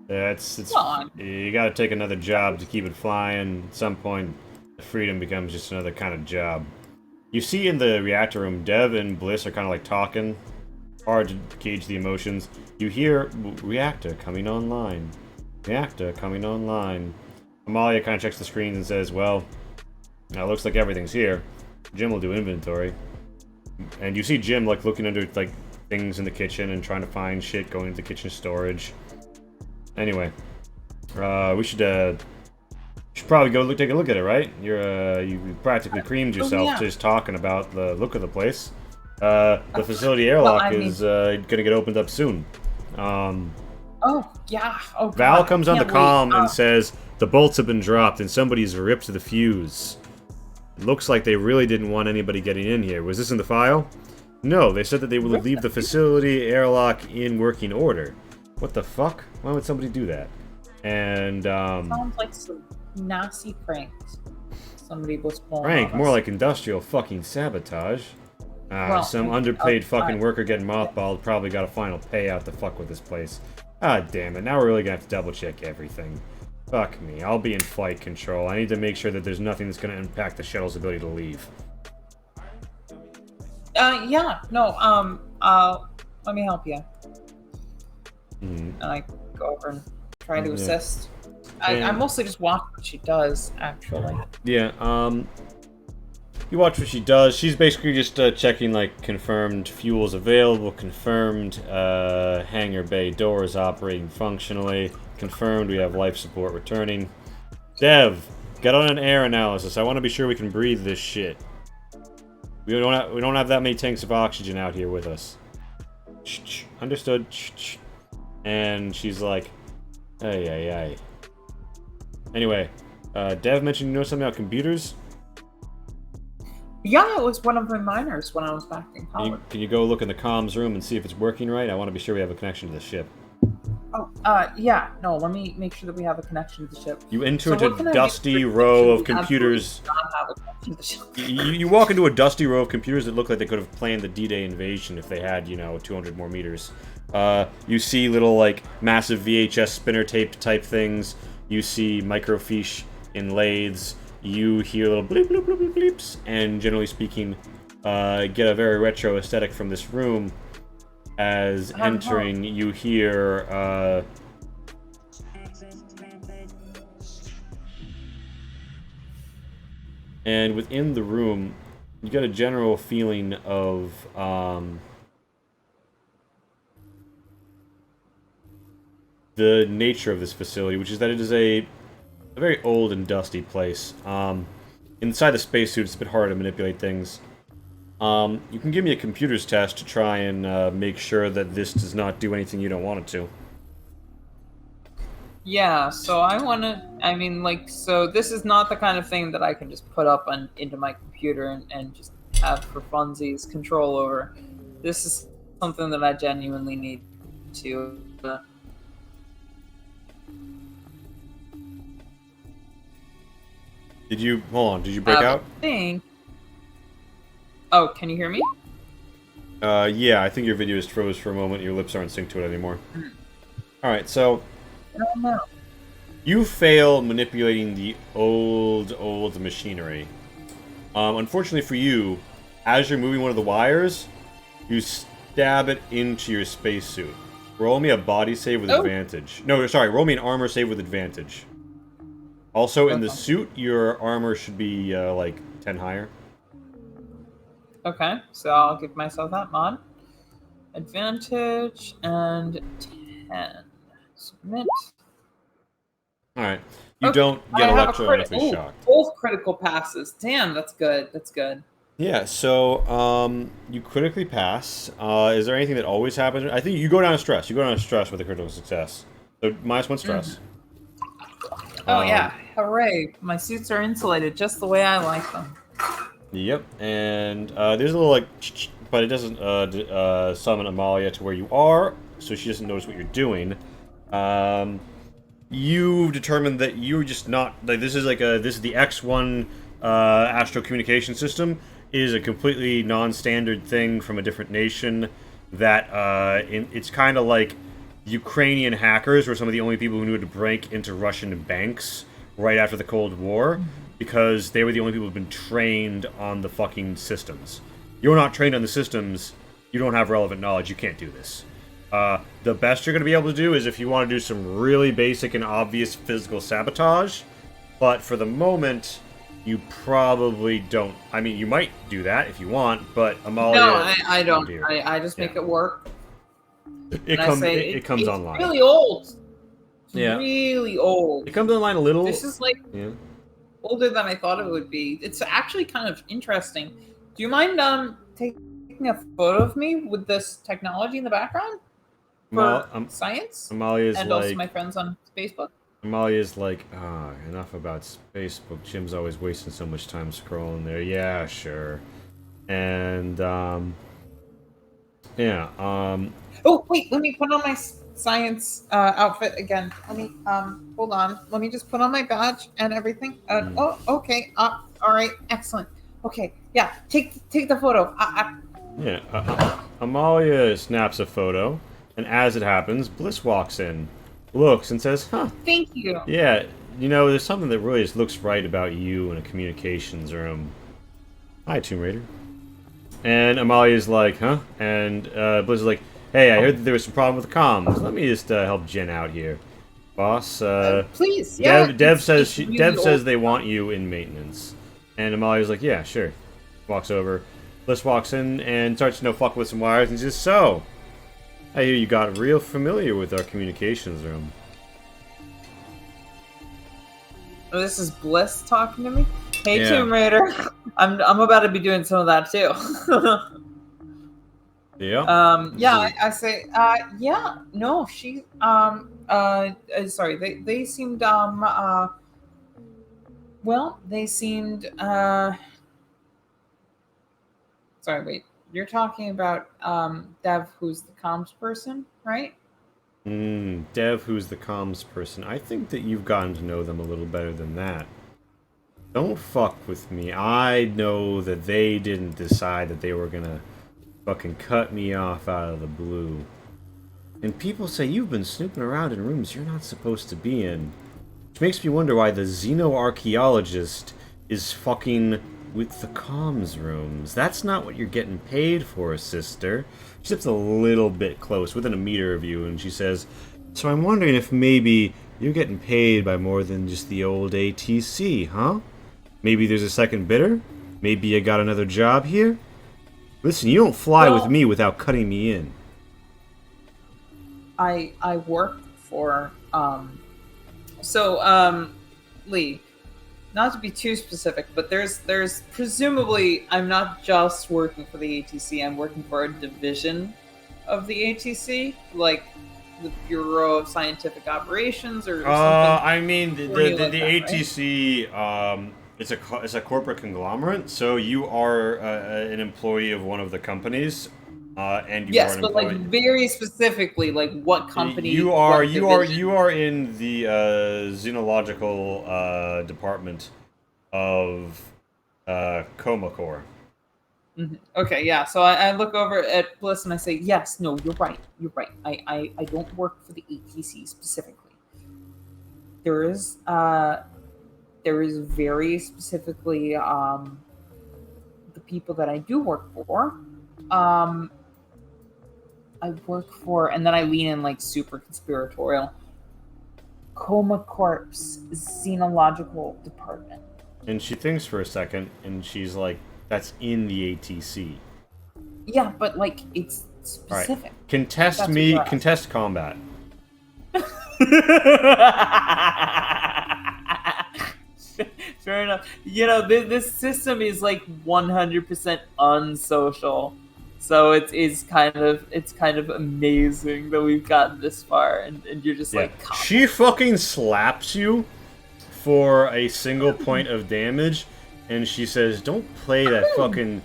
Yeah, it's Well, you gotta take another job to keep it flying. At some point, freedom becomes just another kind of job. You see in the reactor room, Dev and Bliss are kind of like talking. Hard to gauge the emotions. You hear reactor coming online. Reactor coming online. Amalia kind of checks the screens and says, "Well, now it looks like everything's here. Jim will do inventory." And you see Jim like looking under like things in the kitchen and trying to find shit going into the kitchen storage. Anyway, we should probably go take a look at it, right? You practically creamed yourself just talking about the look of the place. The facility airlock is gonna get opened up soon. Oh yeah. Oh. Val God, comes on the can't comm wait. and says the bolts have been dropped and somebody's ripped the fuse. It looks like they really didn't want anybody getting in here. Was this in the file? No, they said that they would leave the facility airlock in working order. What the fuck? Why would somebody do that? And Sounds like some nasty pranks. Somebody was pulling Frank, on more us. like industrial fucking sabotage. Well, Some underpaid fucking alright. worker getting mothballed probably got a final payout to fuck with this place. Ah, damn it. Now we're really gonna have to double check everything. Fuck me. I'll be in flight control. I need to make sure that there's nothing that's gonna impact the shuttle's ability to leave. Yeah. No. Let me help you. Mm. And I go over and try to Yeah. assist. I And- mostly just watch what she does, actually. Yeah, you watch what she does. She's basically just checking, like, confirmed fuels available, confirmed hangar bay doors operating functionally, confirmed we have life support returning. Dev, get on an air analysis. I want to be sure we can breathe this shit. We don't have that many tanks of oxygen out here with us. Shh, understood. Shh. And she's like, ay. Anyway, Dev mentioned you know something about computers? Yeah, it was one of my minors when I was back in Can college. you go look in the comms room and see if it's working right? I want to be sure we have a connection to the ship. Oh, yeah. No, let me make sure that we have a connection to the ship. You enter So into what can I a do dusty to row of absolutely computers. not have a connection to the ship? You walk into a dusty row of computers that look like they could have planned the D-Day invasion if they had, 200 more meters. You see little, like, massive VHS spinner tape type things. You see microfiche in lathes. You hear little bleep, bloop, bloop, bloop, bleeps. And generally speaking, get a very retro aesthetic from this room. As entering, you hear, and within the room, you get a general feeling of, the nature of this facility, which is that it is a very old and dusty place. Inside the spacesuit, it's a bit harder to manipulate things. You can give me a computers test to try and make sure that this does not do anything you don't want it to. Yeah, so I want to. I mean, like, so this is not the kind of thing that I can just put up into my computer and just have for funsies control over. This is something that I genuinely need to. Did you hold on? Did you break out? Thing. Oh, can you hear me? Yeah, I think your video just froze for a moment. Your lips aren't synced to it anymore. All right, so I don't know. you fail manipulating the old machinery. Unfortunately for you, as you're moving one of the wires, you stab it into your spacesuit. Roll me a body save with advantage. No, sorry, roll me an armor save with advantage. Also, in the suit, your armor should be, like, 10 higher. Okay, so I'll give myself that mod. Advantage and 10. Submit. Alright. You don't get electronically shocked. Both critical passes. Damn, that's good. That's good. Yeah, so, you critically pass. Is there anything that always happens? I think you go down to stress. You go down to stress with a critical success. So, -1 stress. Oh, yeah. Hooray. My suits are insulated just the way I like them. Yep, and there's a little, like, but it doesn't summon Amalia to where you are, so she doesn't notice what you're doing. You've determined that you're just not, like, this is the X1 astro communication system is a completely non-standard thing from a different nation that, it's kind of like Ukrainian hackers were some of the only people who knew how to break into Russian banks right after the Cold War, because they were the only people who've been trained on the fucking systems. You're not trained on the systems, you don't have relevant knowledge, you can't do this. The best you're going to be able to do is if you want to do some really basic and obvious physical sabotage, but for the moment, you probably don't. I mean, you might do that if you want, but Amalia... No, I don't. I just make it work. It comes online. It's really old. It's Yeah. really old. It comes online a little... This is like older than I thought it would be. It's actually kind of interesting. Do you mind taking a photo of me with this technology in the background for science? Amalia's and like, also my friends on Facebook. Amalia's like, enough about Facebook. Jim's always wasting so much time scrolling there. Yeah, sure. And Oh wait, let me put on my science outfit again. Let me hold on. Let me just put on my badge and everything. Oh, okay. All right, excellent. Okay, yeah. Take the photo. Amalia snaps a photo, and as it happens, Bliss walks in, looks, and says, "Huh. Thank you." Yeah, there's something that really just looks right about you in a communications room. Hi, Tomb Raider. And Amalia's like, huh? And Bliss is like, hey, I heard that there was some problem with the comms. Let me just help Jen out here, boss. Please, yeah. Dev says they want you in maintenance, and Amalia's like, yeah, sure. Walks over. Bliss walks in and starts to fuck with some wires, and says, so, I hear you got real familiar with our communications room. Oh, this is Bliss talking to me. Hey, Yeah. Tomb Raider. I'm about to be doing some of that too. Yeah. Yeah. I say. Yeah. No. She. Sorry. They seemed. Well, they seemed. Sorry, wait. You're talking about Dev, who's the comms person, right? Dev, who's the comms person. I think that you've gotten to know them a little better than that. Don't fuck with me. I know that they didn't decide that they were gonna fucking cut me off out of the blue. And people say you've been snooping around in rooms you're not supposed to be in. Which makes me wonder why the xenoarchaeologist is fucking with the comms rooms. That's not what you're getting paid for, sister. She steps a little bit close, within a meter of you, and she says, so I'm wondering if maybe you're getting paid by more than just the old ATC, huh? Maybe there's a second bidder? Maybe you got another job here? Listen, you don't fly with me without cutting me in. I work for Lee, not to be too specific, but there's presumably I'm not just working for the ATC, I'm working for a division of the ATC, like the Bureau of Scientific Operations or something. I mean the like that, ATC it's a corporate conglomerate, so you are an employee of one of the companies. And you yes, are an but employee. like very specifically, like what company? You are in the xenological department of Comacor. Mm-hmm. Okay, yeah. So I look over at Bliss and I say, yes, no, you're right. You're right. I don't work for the ATC specifically. There is very specifically the people that I do work for. I work for, and then I lean in like super conspiratorial. Coma Corp's xenological department. And she thinks for a second, and she's like, "That's in the ATC." Yeah, but like it's specific. Right. Contest combat. Fair enough. You know, this system is like 100% unsocial. So it's kind of amazing that we've gotten this far, and you're just like, she fucking slaps you for a single point of damage, and she says, "Don't play that fucking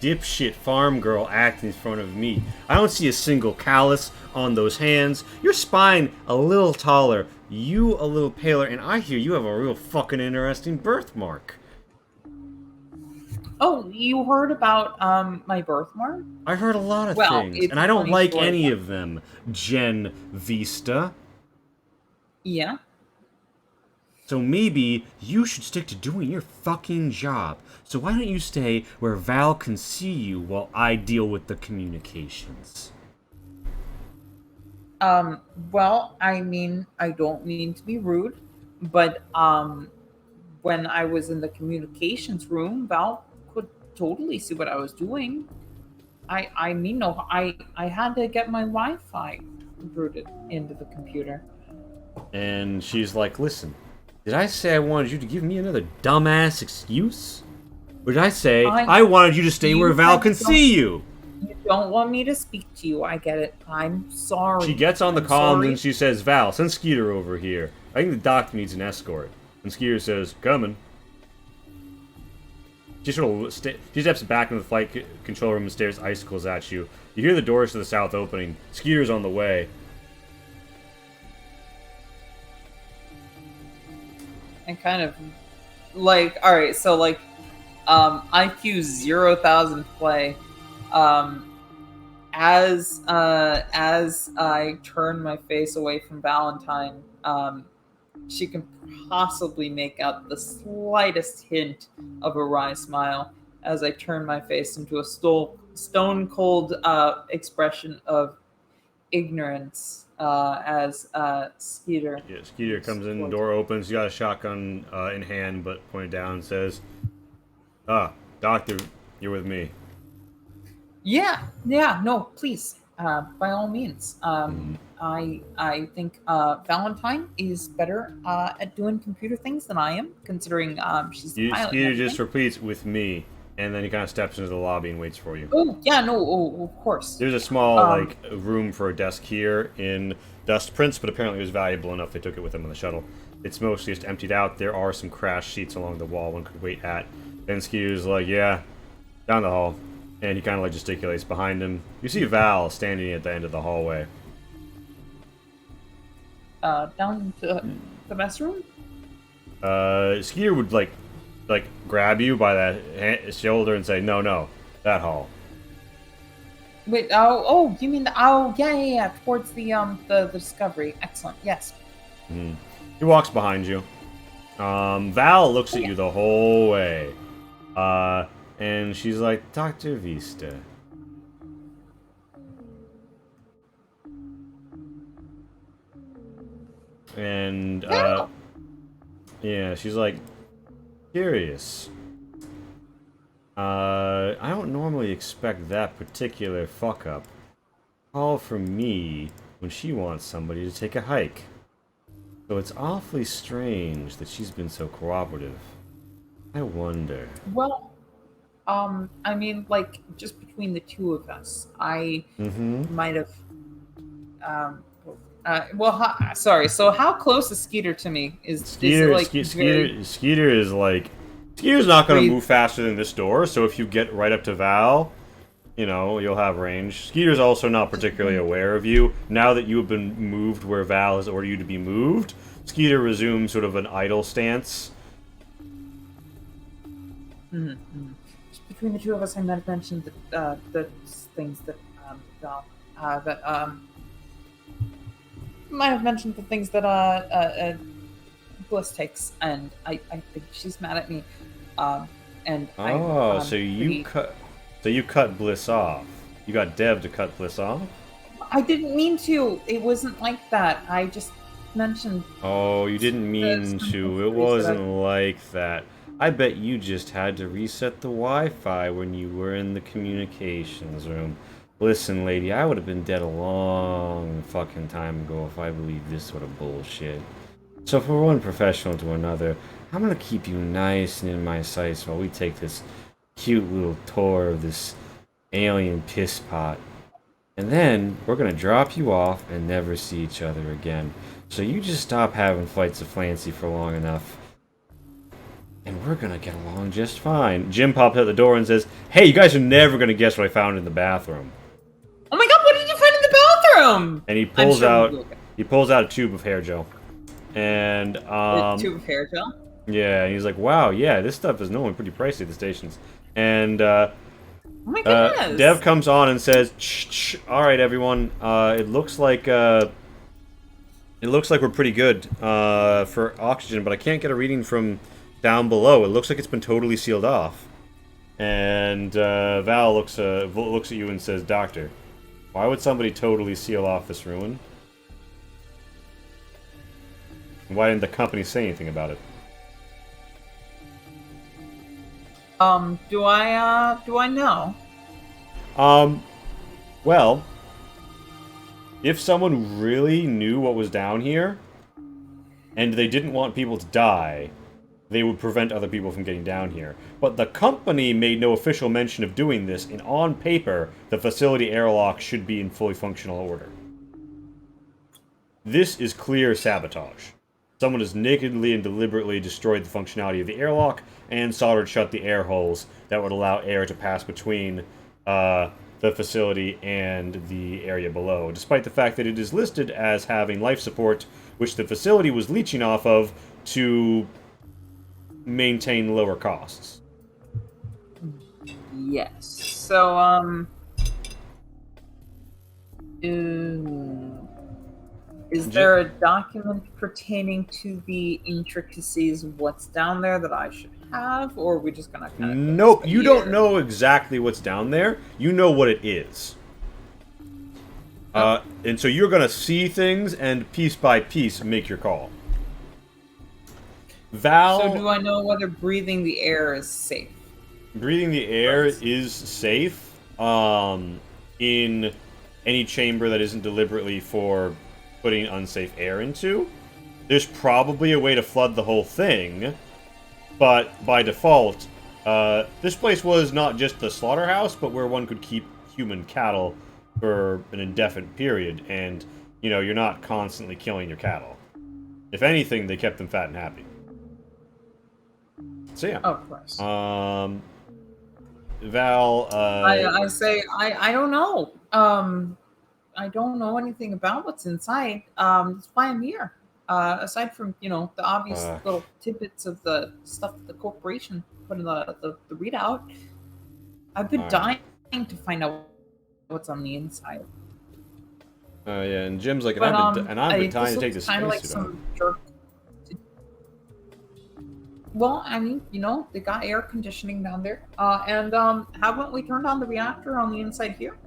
dipshit farm girl act in front of me. I don't see a single callus on those hands. Your spine a little taller, you a little paler, and I hear you have a real fucking interesting birthmark." Oh, you heard about my birthmark? I heard a lot of things, and I don't like any of them, Gen Vista. Yeah. So maybe you should stick to doing your fucking job. So why don't you stay where Val can see you while I deal with the communications? Well, I mean, I don't mean to be rude, but when I was in the communications room, Val could totally see what I was doing. I had to get my Wi-Fi routed into the computer. And she's like, "Listen, did I say I wanted you to give me another dumbass excuse? Or did I say I wanted you to stay where Val can see you?" You don't want me to speak to you. I get it. I'm sorry. She gets on the comms and she says, "Val, send Skeeter over here. I think the doc needs an escort." And Skeeter says, "Coming." She sort of she steps back into the flight control room and stares icicles at you. You hear the doors to the south opening. Skeeter's on the way. And kind of like, all right, so like IQ 0,000 play. As I turn my face away from Valentine, she can possibly make out the slightest hint of a wry smile as I turn my face into a stone cold expression of ignorance as Skeeter. Yeah, Skeeter comes in, the door opens, you got a shotgun in hand but pointed down and says, "Doctor, you're with me." Yeah, no, please, by all means. I think Valentine is better at doing computer things than I am, considering she's the pilot. Skeeter just repeats, "with me," and then he kind of steps into the lobby and waits for you. Oh, yeah, no, of course. There's a small, room for a desk here in Dust Prince, but apparently it was valuable enough they took it with them on the shuttle. It's mostly just emptied out. There are some crash seats along the wall one could wait at. Then Skeeter's like, "Yeah, down the hall." And he kind of like gesticulates behind him. You see Val standing at the end of the hallway. Down to the mess room? Skeeter would like grab you by that shoulder and say, "No, that hall." Wait, oh, you mean yeah, towards the discovery. Excellent, yes. He walks behind you. Val looks at you the whole way. And she's like, Dr. Vista. And, yeah, she's like, curious. I don't normally expect that particular fuck-up. Call from me when she wants somebody to take a hike. So it's awfully strange that she's been so cooperative. I wonder. Well, I mean, like, just between the two of us, I might have, sorry, so how close is Skeeter to me? Skeeter, Skeeter is like... Skeeter's not going to move faster than this door, so if you get right up to Val, you know, you'll have range. Skeeter's also not particularly aware of you. Now that you have been moved where Val has ordered you to be moved, Skeeter resumes sort of an idle stance. Just between the two of us, I might have mentioned the things that, might have mentioned the things that, Bliss takes, and I think she's mad at me. So you cut Bliss off. You got Dev to cut Bliss off? I didn't mean to. It wasn't like that. I just mentioned. Oh, you didn't mean to. It wasn't like that. I bet you just had to reset the Wi-Fi when you were in the communications room. Listen, lady, I would have been dead a long fucking time ago if I believed this sort of bullshit. So from one professional to another, I'm gonna keep you nice and in my sights while we take this cute little tour of this alien piss pot. And then we're gonna drop you off and never see each other again. So you just stop having fights of Flancy for long enough. And we're gonna get along just fine. Jim pops out the door and says, "Hey, you guys are never gonna guess what I found in the bathroom." Oh my god, what did you find in the bathroom? And he pulls out a tube of hair gel. And a tube of hair gel? Yeah, and he's like, "Wow, yeah, this stuff is normally pretty pricey at the stations." And oh my goodness. Dev comes on and says, "Shh, all right, everyone. It looks like we're pretty good for oxygen, but I can't get a reading from down below. It looks like it's been totally sealed off." And Val looks at you and says, "Doctor, why would somebody totally seal off this ruin? Why didn't the company say anything about it?" Do I know? Well, if someone really knew what was down here, and they didn't want people to die, they would prevent other people from getting down here. But the company made no official mention of doing this, and on paper, the facility airlock should be in fully functional order. This is clear sabotage. Someone has nakedly and deliberately destroyed the functionality of the airlock and soldered shut the air holes that would allow air to pass between the facility and the area below, despite the fact that it is listed as having life support, which the facility was leeching off of to maintain lower costs. Yes. So, is there a document pertaining to the intricacies of what's down there that I should have, or are we just gonna kind of... Nope, you don't know exactly what's down there. You know what it is. And so you're gonna see things and piece by piece make your call. Val... So do I know whether breathing the air is safe? Breathing the air is safe in any chamber that isn't deliberately for putting unsafe air into. There's probably a way to flood the whole thing, but by default, this place was not just the slaughterhouse, but where one could keep human cattle for an indefinite period, and, you know, you're not constantly killing your cattle. If anything, they kept them fat and happy. So yeah. Of course. Val. I say I don't know. I don't know anything about what's inside. It's by a mirror. Aside from the obvious Uh, little tidbits of the stuff that the corporation put in the readout, I've been Alright. dying to find out what's on the inside. Yeah, and Jim's like, But and I've been dying to take looks this kind of like spacesuit off. some jerk. Well, I mean, they got air conditioning down there, and haven't we turned on the reactor on the inside here?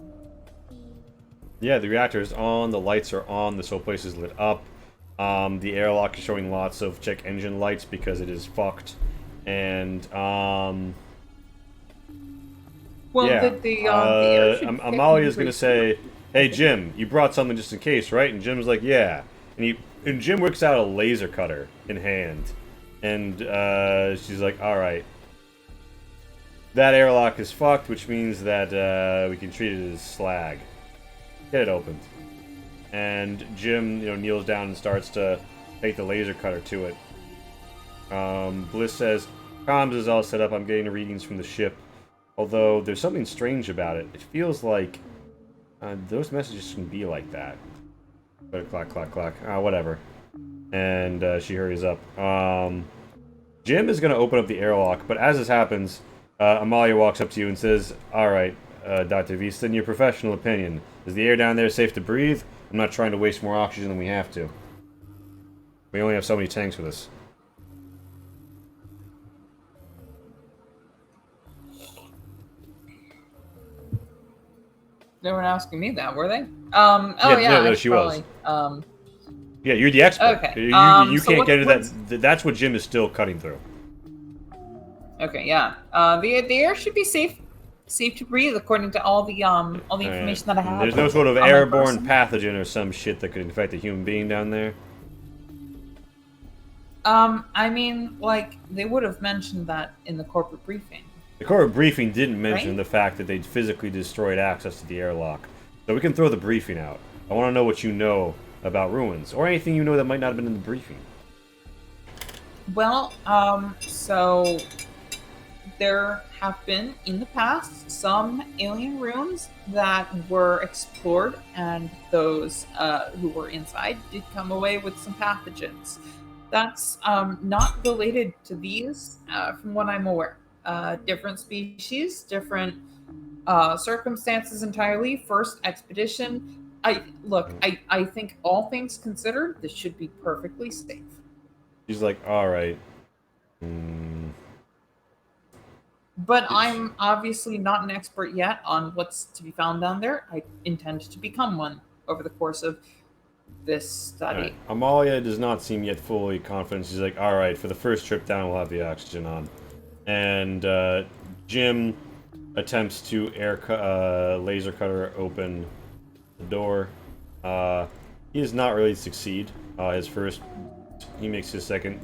Yeah, the reactor is on, the lights are on, this whole place is lit up. The airlock is showing lots of check engine lights because it is fucked. And, Well, yeah. the air should Amalia's technically gonna say, hey Jim, you brought something just in case, right? And Jim's like, yeah. And Jim works out a laser cutter in hand. And, she's like, alright. That airlock is fucked, which means that, we can treat it as slag. Get it opened. And Jim, kneels down and starts to take the laser cutter to it. Bliss says, comms is all set up, I'm getting the readings from the ship. Although, there's something strange about it. It feels like those messages shouldn't be like that. But clack, clack, clack. Whatever. And she hurries up. Jim is going to open up the airlock, but as this happens, Amalia walks up to you and says, alright, Dr. Vista, in your professional opinion, is the air down there safe to breathe? I'm not trying to waste more oxygen than we have to. We only have so many tanks with us. They weren't asking me that, were they? No, she was. Yeah, you're the expert. Okay. You So can't get into what's- that. That's what Jim is still cutting through. Okay, yeah. The air should be safe to breathe according to all the information that I have. There's no sort of on my airborne person. pathogen or some shit that could infect a human being down there. I mean, like they would have mentioned that in the corporate briefing. The corporate briefing didn't mention Right? the fact that they'd physically destroyed access to the airlock. So we can throw the briefing out. I want to know what you know about ruins, or anything you know that might not have been in the briefing. Well, so there have been in the past some alien ruins that were explored, and those who were inside did come away with some pathogens. That's not related to these, from what I'm aware. Different species, different circumstances entirely. First expedition. I think all things considered, this should be perfectly safe. She's like, alright. But I'm obviously not an expert yet on what's to be found down there. I intend to become one over the course of this study. Right. Amalia does not seem yet fully confident. She's like, alright, for the first trip down, we'll have the oxygen on. And Jim attempts to laser cutter open the door. He does not really succeed. He makes his second.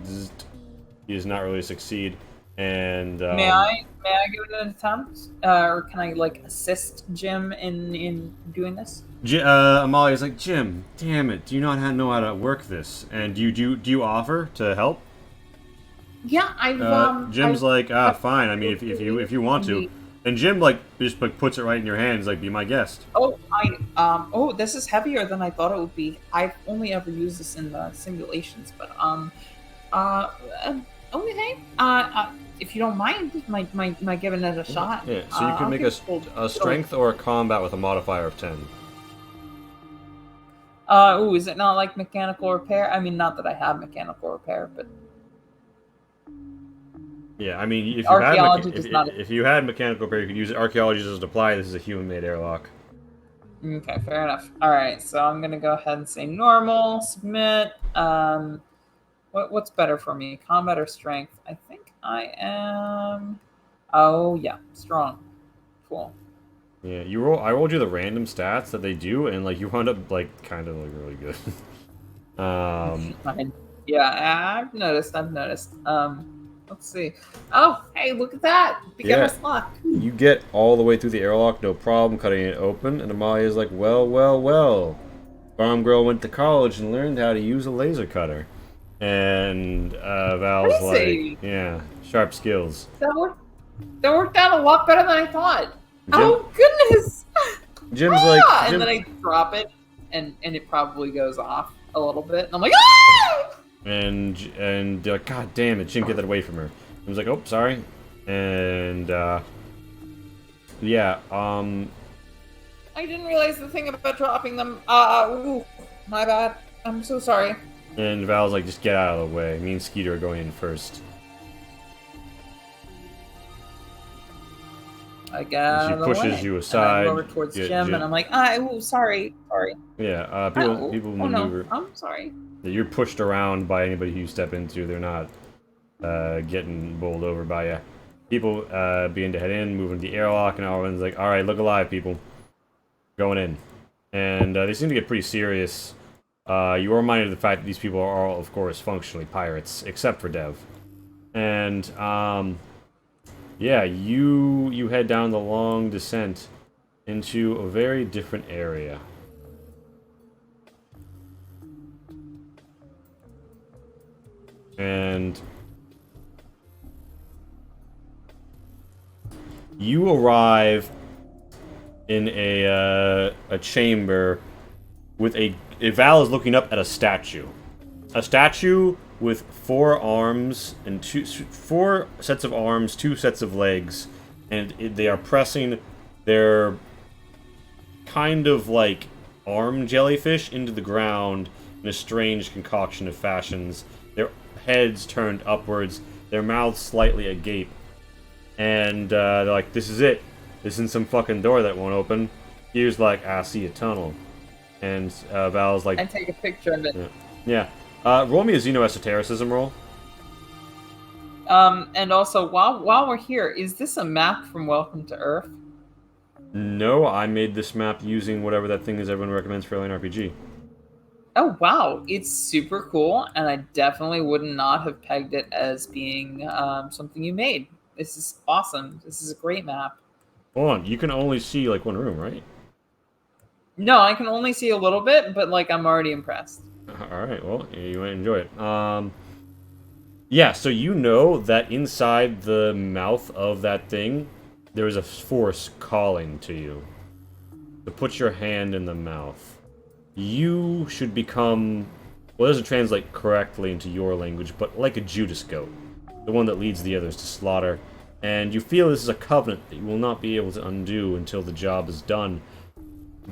He does not really succeed. And May I give it an attempt, or can I assist Jim in doing this? Amalia's like, Jim, damn it, do you not know how to work this? And do you offer to help? Yeah, Jim's like, fine. I mean, if you want to. And Jim just puts it right in your hands, like, be my guest. Oh, this is heavier than I thought it would be. I've only ever used this in the simulations, but okay. If you don't mind, my giving it a shot. Yeah, so you can make a strength or a combat with a modifier of 10. Is it not like mechanical repair? I mean, not that I have mechanical repair, but yeah, I mean, if you had mechanical repair, you could use it. Archaeology doesn't apply. This is a human-made airlock. Okay, fair enough. All right, so I'm gonna go ahead and say normal, submit. What's better for me, combat or strength? I think I am. Oh yeah, strong. Cool. Yeah, I rolled you the random stats that they do, and you wound up kind of really good. Yeah, I've noticed. Let's see. Oh, hey, look at that! Beginner's luck. You get all the way through the airlock, no problem, cutting it open, and Amalia's like, well. Farm girl went to college and learned how to use a laser cutter. And Val's Crazy. like, yeah, sharp skills. That worked out a lot better than I thought. Jim, Oh goodness! Jim's like, Ah! And then I drop it, and it probably goes off a little bit, and I'm like, ah! and God damn it, Jim, get that away from her. I was like, oh, sorry, and yeah, I didn't realize the thing about dropping them. Ooh, my bad. I'm so sorry. and Val's like, just get out of the way. Me and Skeeter are going in first. I got She out of the pushes way. you And aside. I go over towards Yeah, Jim, and I'm like, ooh, sorry. Yeah, Oh, people oh maneuver. no, I'm sorry. You're pushed around by anybody who you step into. They're not getting bowled over by you. People begin to head in, move into the airlock, and everyone's like, all right, look alive, people. Going in. And they seem to get pretty serious. You are reminded of the fact that these people are all, of course, functionally pirates, except for Dev. And, yeah, you head down the long descent into a very different area. And you arrive in a chamber with Val is looking up at a statue. A statue with 4 arms and 4 sets of arms, 2 sets of legs, and they are pressing their kind of like arm jellyfish into the ground in a strange concoction of fashions. Their heads turned upwards, their mouths slightly agape. And they're like, this is it. This isn't some fucking door that won't open. Here's like, I see a tunnel. And Val's like... I take a picture of it. Yeah. Roll me a Xenoesotericism roll. And also, while we're here, is this a map from Welcome to Earth? No, I made this map using whatever that thing is everyone recommends for Alien RPG. Oh wow, it's super cool, and I definitely would not have pegged it as being something you made. This is awesome. This is a great map. Hold on, you can only see like one room, right? No, I can only see a little bit, but like I'm already impressed. Alright, well, you might enjoy it. Yeah, so you know that inside the mouth of that thing, there is a force calling to you. To put your hand in the mouth. You should become... Well, it doesn't translate correctly into your language, but like a Judas goat. The one that leads the others to slaughter. And you feel this is a covenant that you will not be able to undo until the job is done.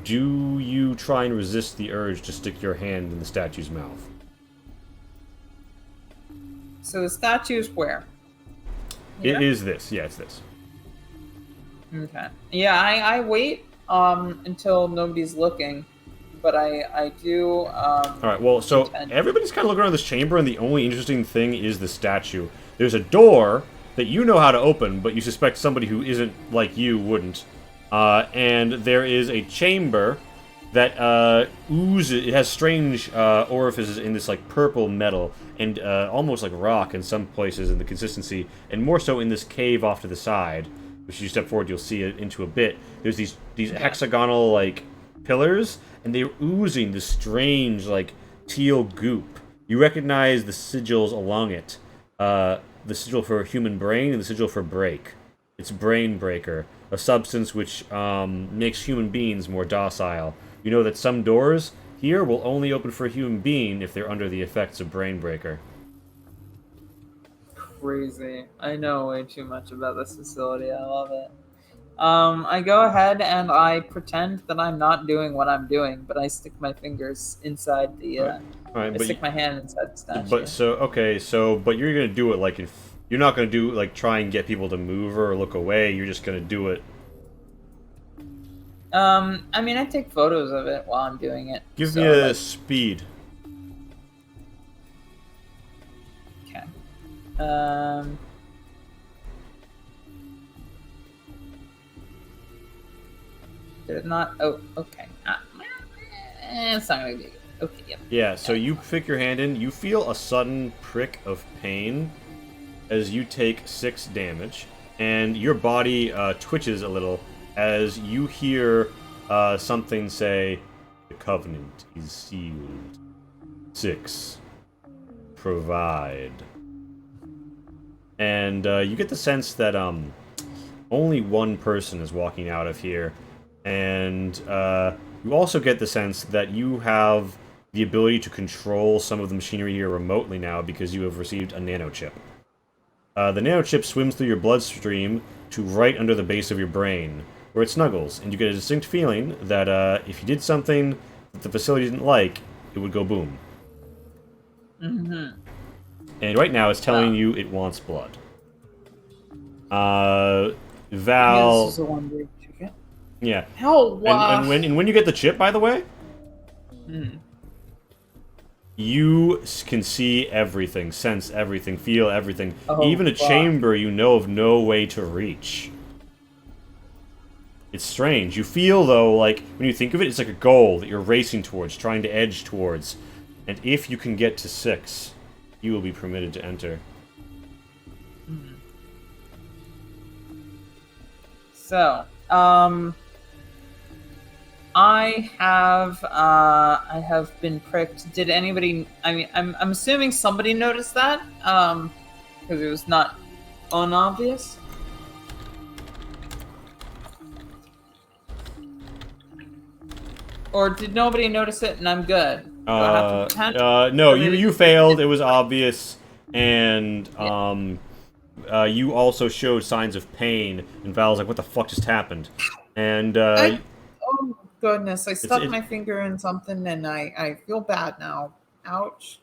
Do you try and resist the urge to stick your hand in the statue's mouth? So the statue's where? It is this. Yeah, it's this. Okay. Yeah, I wait until nobody's looking, but I do. Alright, well, so pretend. everybody's kind of looking around this chamber, and the only interesting thing is the statue. There's a door that you know how to open, but you suspect somebody who isn't like you wouldn't. And there is a chamber that oozes. It has strange orifices in this like purple metal and almost like rock in some places in the consistency, and more so in this cave off to the side. Which you step forward, you'll see it into a bit. There's these hexagonal like pillars, and they're oozing this strange like teal goop. You recognize the sigils along it. The sigil for human brain and the sigil for break. It's Brain Breaker, a substance which makes human beings more docile. You know that some doors here will only open for a human being if they're under the effects of Brain Breaker. Crazy. I know way too much about this facility. I love it. I go ahead and I pretend that I'm not doing what I'm doing, but I stick my fingers inside the. Right, I stick my hand inside the statue. But you're gonna do it like you're not gonna do like try and get people to move or look away. You're just gonna do it. I mean, I take photos of it while I'm doing it. Give so, me a like, speed. Okay. Did it not? Oh, okay. It's not gonna be good. Okay, yep. Yeah, so you pick your hand in, you feel a sudden prick of pain as you take 6 damage, and your body twitches a little as you hear something say, "The covenant is sealed. 6. Provide." And you get the sense that only one person is walking out of here, and you also get the sense that you have the ability to control some of the machinery here remotely now because you have received a nanochip. The nanochip swims through your bloodstream to right under the base of your brain, where it snuggles, and you get a distinct feeling that if you did something that the facility didn't like, it would go boom. Mm-hmm. And right now it's telling you it wants blood. Val... This is the one we should get. Yeah. Hell, And when you get the chip, by the way, you can see everything, sense everything, feel everything. Oh, Even a fuck. chamber you know of no way to reach. It's strange. You feel, though, like, when you think of it, it's like a goal that you're racing towards, trying to edge towards. And if you can get to 6, you will be permitted to enter. So, I have been pricked. Did anybody? I mean, I'm assuming somebody noticed that, because it was not unobvious. Or did nobody notice it and I'm good? Do I have to pretend? No, Or you maybe- you failed. It was obvious, and you also showed signs of pain. And Val's like, "What the fuck just happened?" And Oh goodness! I stuck it- my finger in something and I feel bad now. Ouch.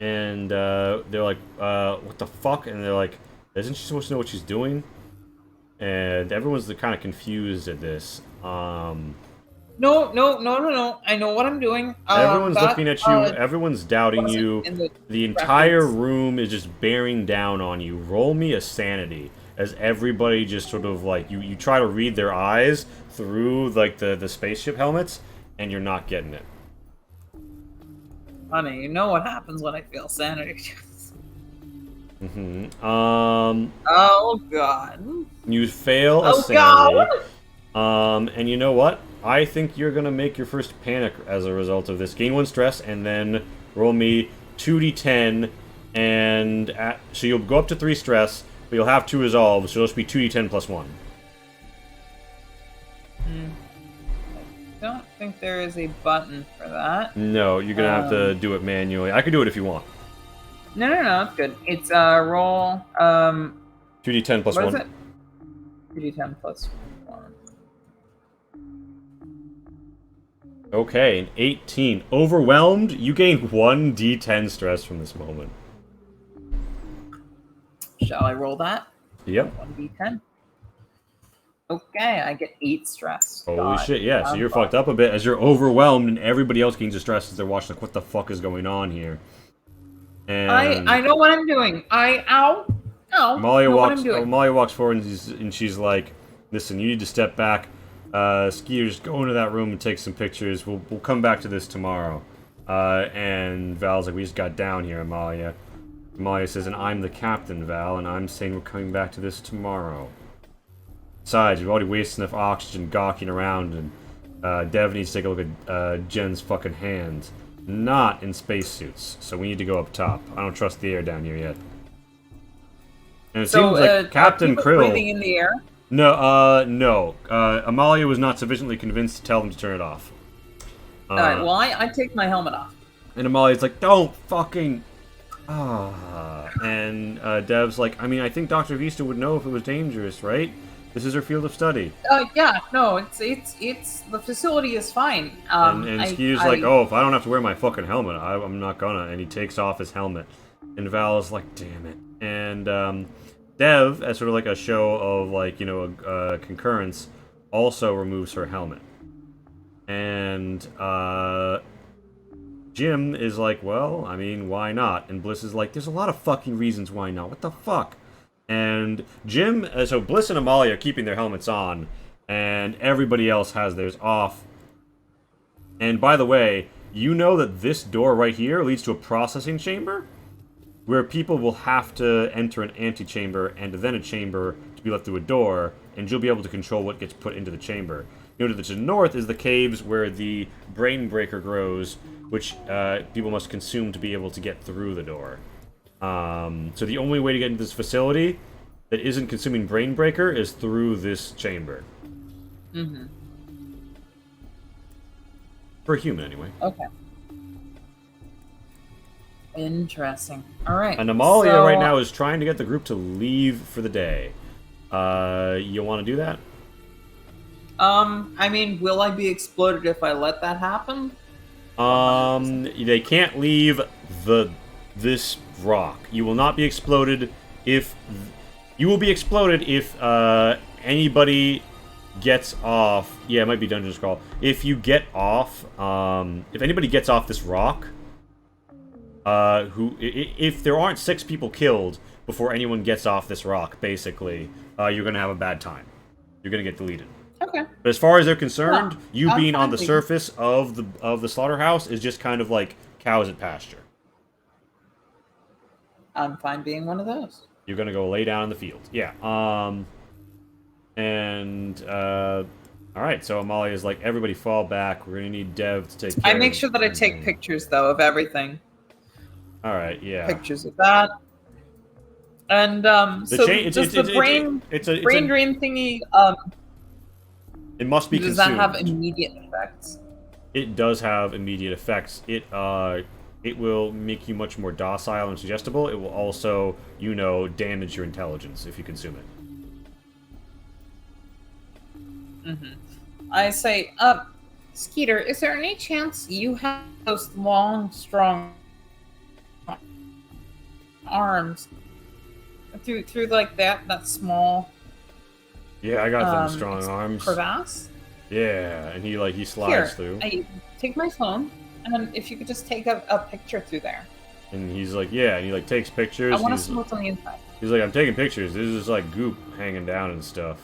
and they're like, "What the fuck?" And they're like, "Isn't she supposed to know what she's doing?" And everyone's kind of confused at this. No. I know what I'm doing. Everyone's that, looking at you. Everyone's doubting wasn't you. in the The entire records. room is just bearing down on you. Roll me a sanity, as everybody just sort of like you try to read their eyes through like the spaceship helmets, and you're not getting it. Honey, you know what happens when I feel sanity. Oh god. You fail a Oh sanity. god. And you know what? I think you're gonna make your first panic as a result of this. Gain 1 stress, and then roll me 2d10, and so you'll go up to 3 stress, but you'll have 2 resolve, so it'll just be 2d10 plus 1. Don't think there is a button for that. No, you're gonna have to do it manually. I can do it if you want. No, it's good. It's roll 2d10 plus what 1. is it? 2d10 plus 1. Okay, an 18. Overwhelmed, you gain 1d10 stress from this moment. Shall I roll that? Yep. 1d10. Okay, I get 8 stress. Holy God, shit, yeah, so I'm you're fucked. fucked up a bit as you're overwhelmed and everybody else gains a stress as they're watching like, what the fuck is going on here? And I know what I'm doing. Ow. Amalia know what walks I'm doing. Amalia walks forward and she's like, listen, you need to step back. Skeeter, just go into that room and take some pictures. We'll come back to this tomorrow. And Val's like, we just got down here, Amalia. Amalia says, and I'm the captain, Val, and I'm saying we're coming back to this tomorrow. Besides, we've already wasted enough oxygen gawking around, and Dev needs to take a look at Jen's fucking hands. Not in spacesuits, so we need to go up top. I don't trust the air down here yet. And it seems like Captain are people Krill... breathing in the air? No. Amalia was not sufficiently convinced to tell them to turn it off. Alright, well, I take my helmet off. And Amalia's like, don't fucking... And Dev's like, I mean, I think Dr. Vista would know if it was dangerous, right? This is her field of study. Yeah, no, it's the facility is fine. And Skeeter's like, oh, if I don't have to wear my fucking helmet, I'm not gonna. And he takes off his helmet. And Val's like, damn it. And Dev, as sort of like a show of like, you know, concurrence, also removes her helmet. And Jim is like, well, I mean, why not? And Bliss is like, there's a lot of fucking reasons why not. What the fuck? And Jim, so Bliss and Amalia are keeping their helmets on, and everybody else has theirs off. And by the way, you know that this door right here leads to a processing chamber, where people will have to enter an antechamber and then a chamber to be left through a door, and you'll be able to control what gets put into the chamber. You know, to the north is the caves where the brain breaker grows, which people must consume to be able to get through the door. So the only way to get into this facility that isn't consuming Brain Breaker is through this chamber. Mm-hmm. For a human, anyway. Okay. Interesting. All right. And Amalia so, right now is trying to get the group to leave for the day. You want to do that? I mean, will I be exploded if I let that happen? They can't leave this rock. You will not be exploded if... You will be exploded if, anybody gets off... Yeah, it might be Dungeon Scrawl. If you get off, if anybody gets off this rock, if there aren't 6 people killed before anyone gets off this rock, basically, you're gonna have a bad time. You're gonna get deleted. Okay. But as far as they're concerned, Yeah, you I'm being on fine the with surface of the slaughterhouse is just kind of like cows at pasture. I'm fine being one of those. You're gonna go lay down in the field. Yeah. All right. So Amalia's like, everybody fall back. We're gonna need Dev to take care I make of sure that I take everything." pictures, though, of everything. All right. Yeah. Pictures of that. And, so does the brain dream thingy, it must be does consumed. that have immediate effects? It does have immediate effects. It will make you much more docile and suggestible. It will also, damage your intelligence if you consume it. Mm-hmm. I say, Skeeter, is there any chance you have those long, strong arms through like that small Yeah, I got them strong arms. crevasse? Yeah, and he slides through. I take my phone, and if you could just take a picture through there. And he's like, yeah, and he like takes pictures. I want to He's- see what's on the inside. He's like, I'm taking pictures. There's just like goop hanging down and stuff.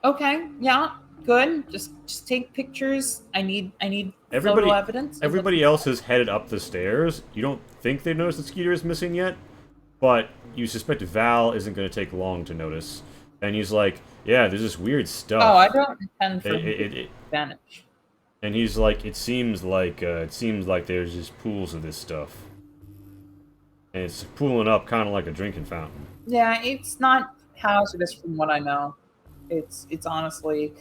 Okay, yeah, good. Just take pictures. I need Everybody- photo evidence. Everybody else has headed up the stairs. You don't think they've noticed that Skeeter is missing yet, but you suspect Val isn't going to take long to notice. And he's like, yeah, there's this weird stuff. Oh, I don't intend for him It- to vanish. And he's like, it seems like there's just pools of this stuff, and it's pooling up kind of like a drinking fountain. Yeah, it's not hazardous from what I know. It's honestly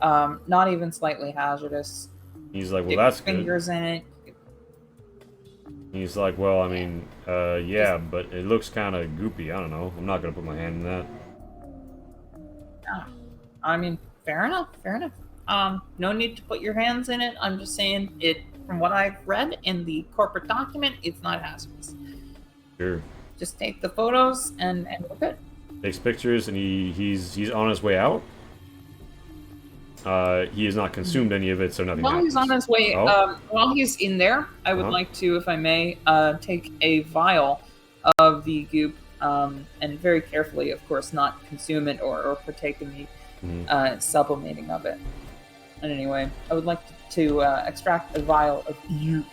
not even slightly hazardous. He's like, well, Get that's your good. fingers in it. He's like, well, I mean, yeah, but it looks kind of goopy. I don't know. I'm not gonna put my hand in that. I mean, fair enough. Fair enough. No need to put your hands in it. I'm just saying it. From what I've read in the corporate document, it's not hazardous. Sure. Just take the photos and we're good. Takes pictures, and he's on his way out. He has not consumed any of it, so nothing While happens. he's on his way, Oh. while he's in there, I would Uh-huh. like to, if I may, take a vial of the goop, and very carefully, of course, not consume it or partake in the Mhm. sublimating of it. And anyway, I would like to extract a vial of goop.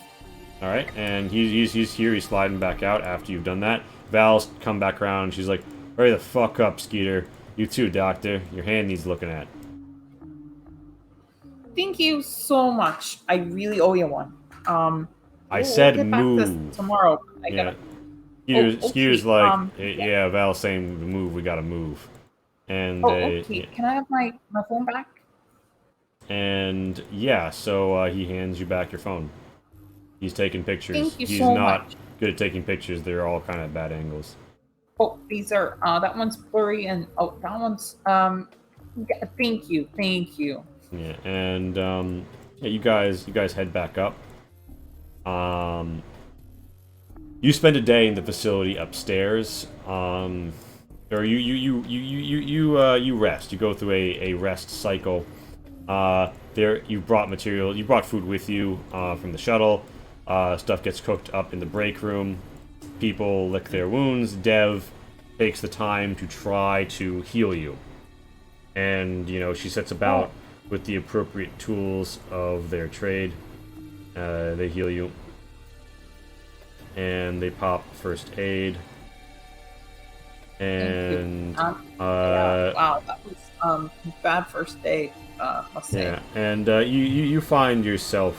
All right, and he's here. He's sliding back out after you've done that. Val's come back around. She's like, "Hurry the fuck up, Skeeter. You too, Doctor. Your hand needs looking at." Thank you so much. I really owe you one. I said we'll get back to move. this tomorrow. I Yeah. gotta. Skeeter's, okay, Skeeter's like, yeah. yeah, Val's saying the move. We gotta move. And Oh, they, okay. Can I have my phone back? and yeah, so he hands you back your phone. He's taking pictures. Thank you He's so not much. good at taking pictures. They're all kind of bad angles. Oh, these are that one's blurry and that one's thank you. Yeah, and yeah, you guys head back up. You spend a day in the facility upstairs. Or you rest. You go through a rest cycle. There you brought material. You brought food with you from the shuttle. Stuff gets cooked up in the break room. People lick their wounds. Dev takes the time to try to heal you. And, she sets about with the appropriate tools of their trade. They heal you. And they pop first aid. And, Yeah, wow, that was bad first day, must say. yeah, and you find yourself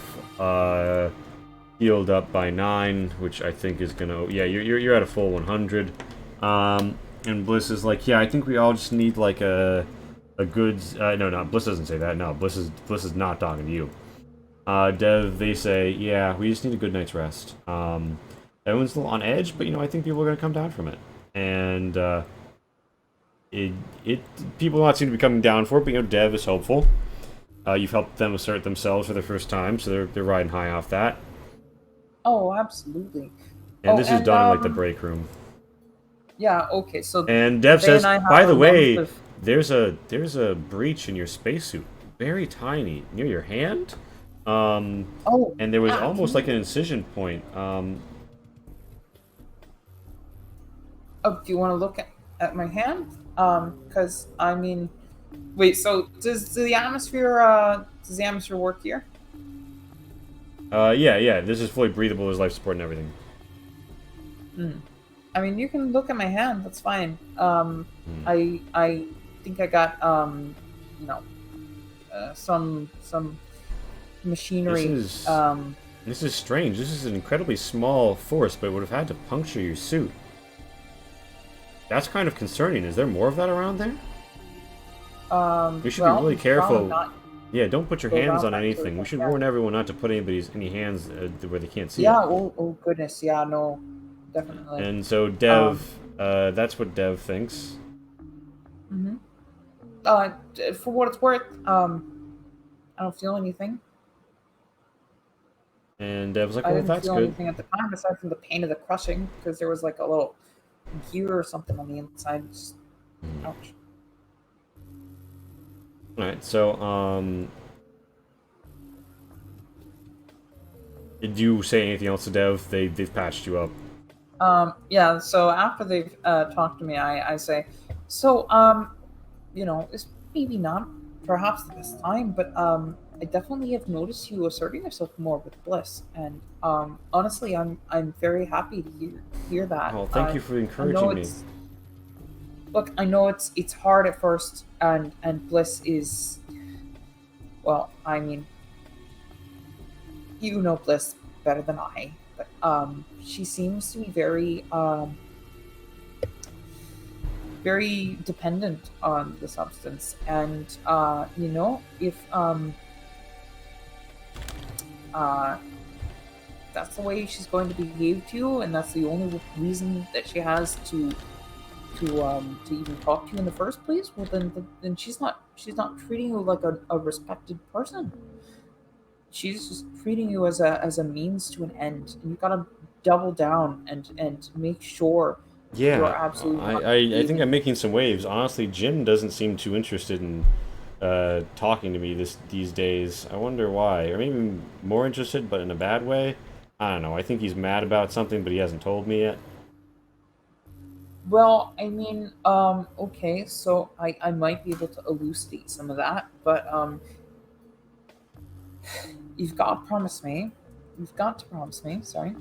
healed up by 9, which I think is gonna. Yeah, you're at a full 100. And Bliss is like, yeah, I think we all just need like a good. No, Bliss doesn't say that. No, Bliss is not talking to you. Dev, they say, yeah, we just need a good night's rest. Everyone's still on edge, but I think people are gonna come down from it, and people do not seem to be coming down for it. But Dev is hopeful. You've helped them assert themselves for the first time, so they're riding high off that. Oh, absolutely. And this is done in like the break room. Yeah. Okay. So. And Dev they says, and I have by the a way, month of- there's a breach in your spacesuit, very tiny, near your hand. Oh. And there was yeah, almost can like an incision point. Oh, do you want to look at my hand? Because I mean, wait. So does the atmosphere work here? Yeah. This is fully breathable. There's life support and everything. I mean, you can look at my hand. That's fine. I think I got some machinery. This is strange. This is an incredibly small force, but it would have had to puncture your suit. That's kind of concerning. Is there more of that around there? We should be really careful. Yeah, don't put your hands on anything. We should warn everyone not to put any hands where they can't see. Yeah. Oh goodness. Yeah. No. Definitely. And so Dev, that's what Dev thinks. Mm-hmm. For what it's worth, I don't feel anything. And Dev's like, I well, didn't that's feel good. anything at the time aside from the pain of the crushing, because there was like a little gear or something on the inside. Just, ouch. Alright, so, did you say anything else to Dev? They've patched you up. Yeah, so after they've talked to me, I say, so, it's maybe not perhaps the best time, but I definitely have noticed you asserting yourself more with Bliss, and honestly, I'm very happy to hear that. Oh, thank you for encouraging me. Look, I know it's hard at first, and Bliss is, well, I mean, you know Bliss better than I, but she seems to be very very dependent on the substance, and if that's the way she's going to behave to you, and that's the only reason that she has to even talk to you in the first place, well then she's not treating you like a respected person. She's just treating you as a means to an end, and you gotta double down and make sure. Yeah, you're absolutely I think I'm making some waves. Honestly, Jim doesn't seem too interested in talking to me these days. I wonder why, or maybe more interested, but in a bad way. I don't know. I think he's mad about something, but he hasn't told me yet. Well, I mean, okay, so I might be able to elucidate some of that, but you've got to promise me, sorry,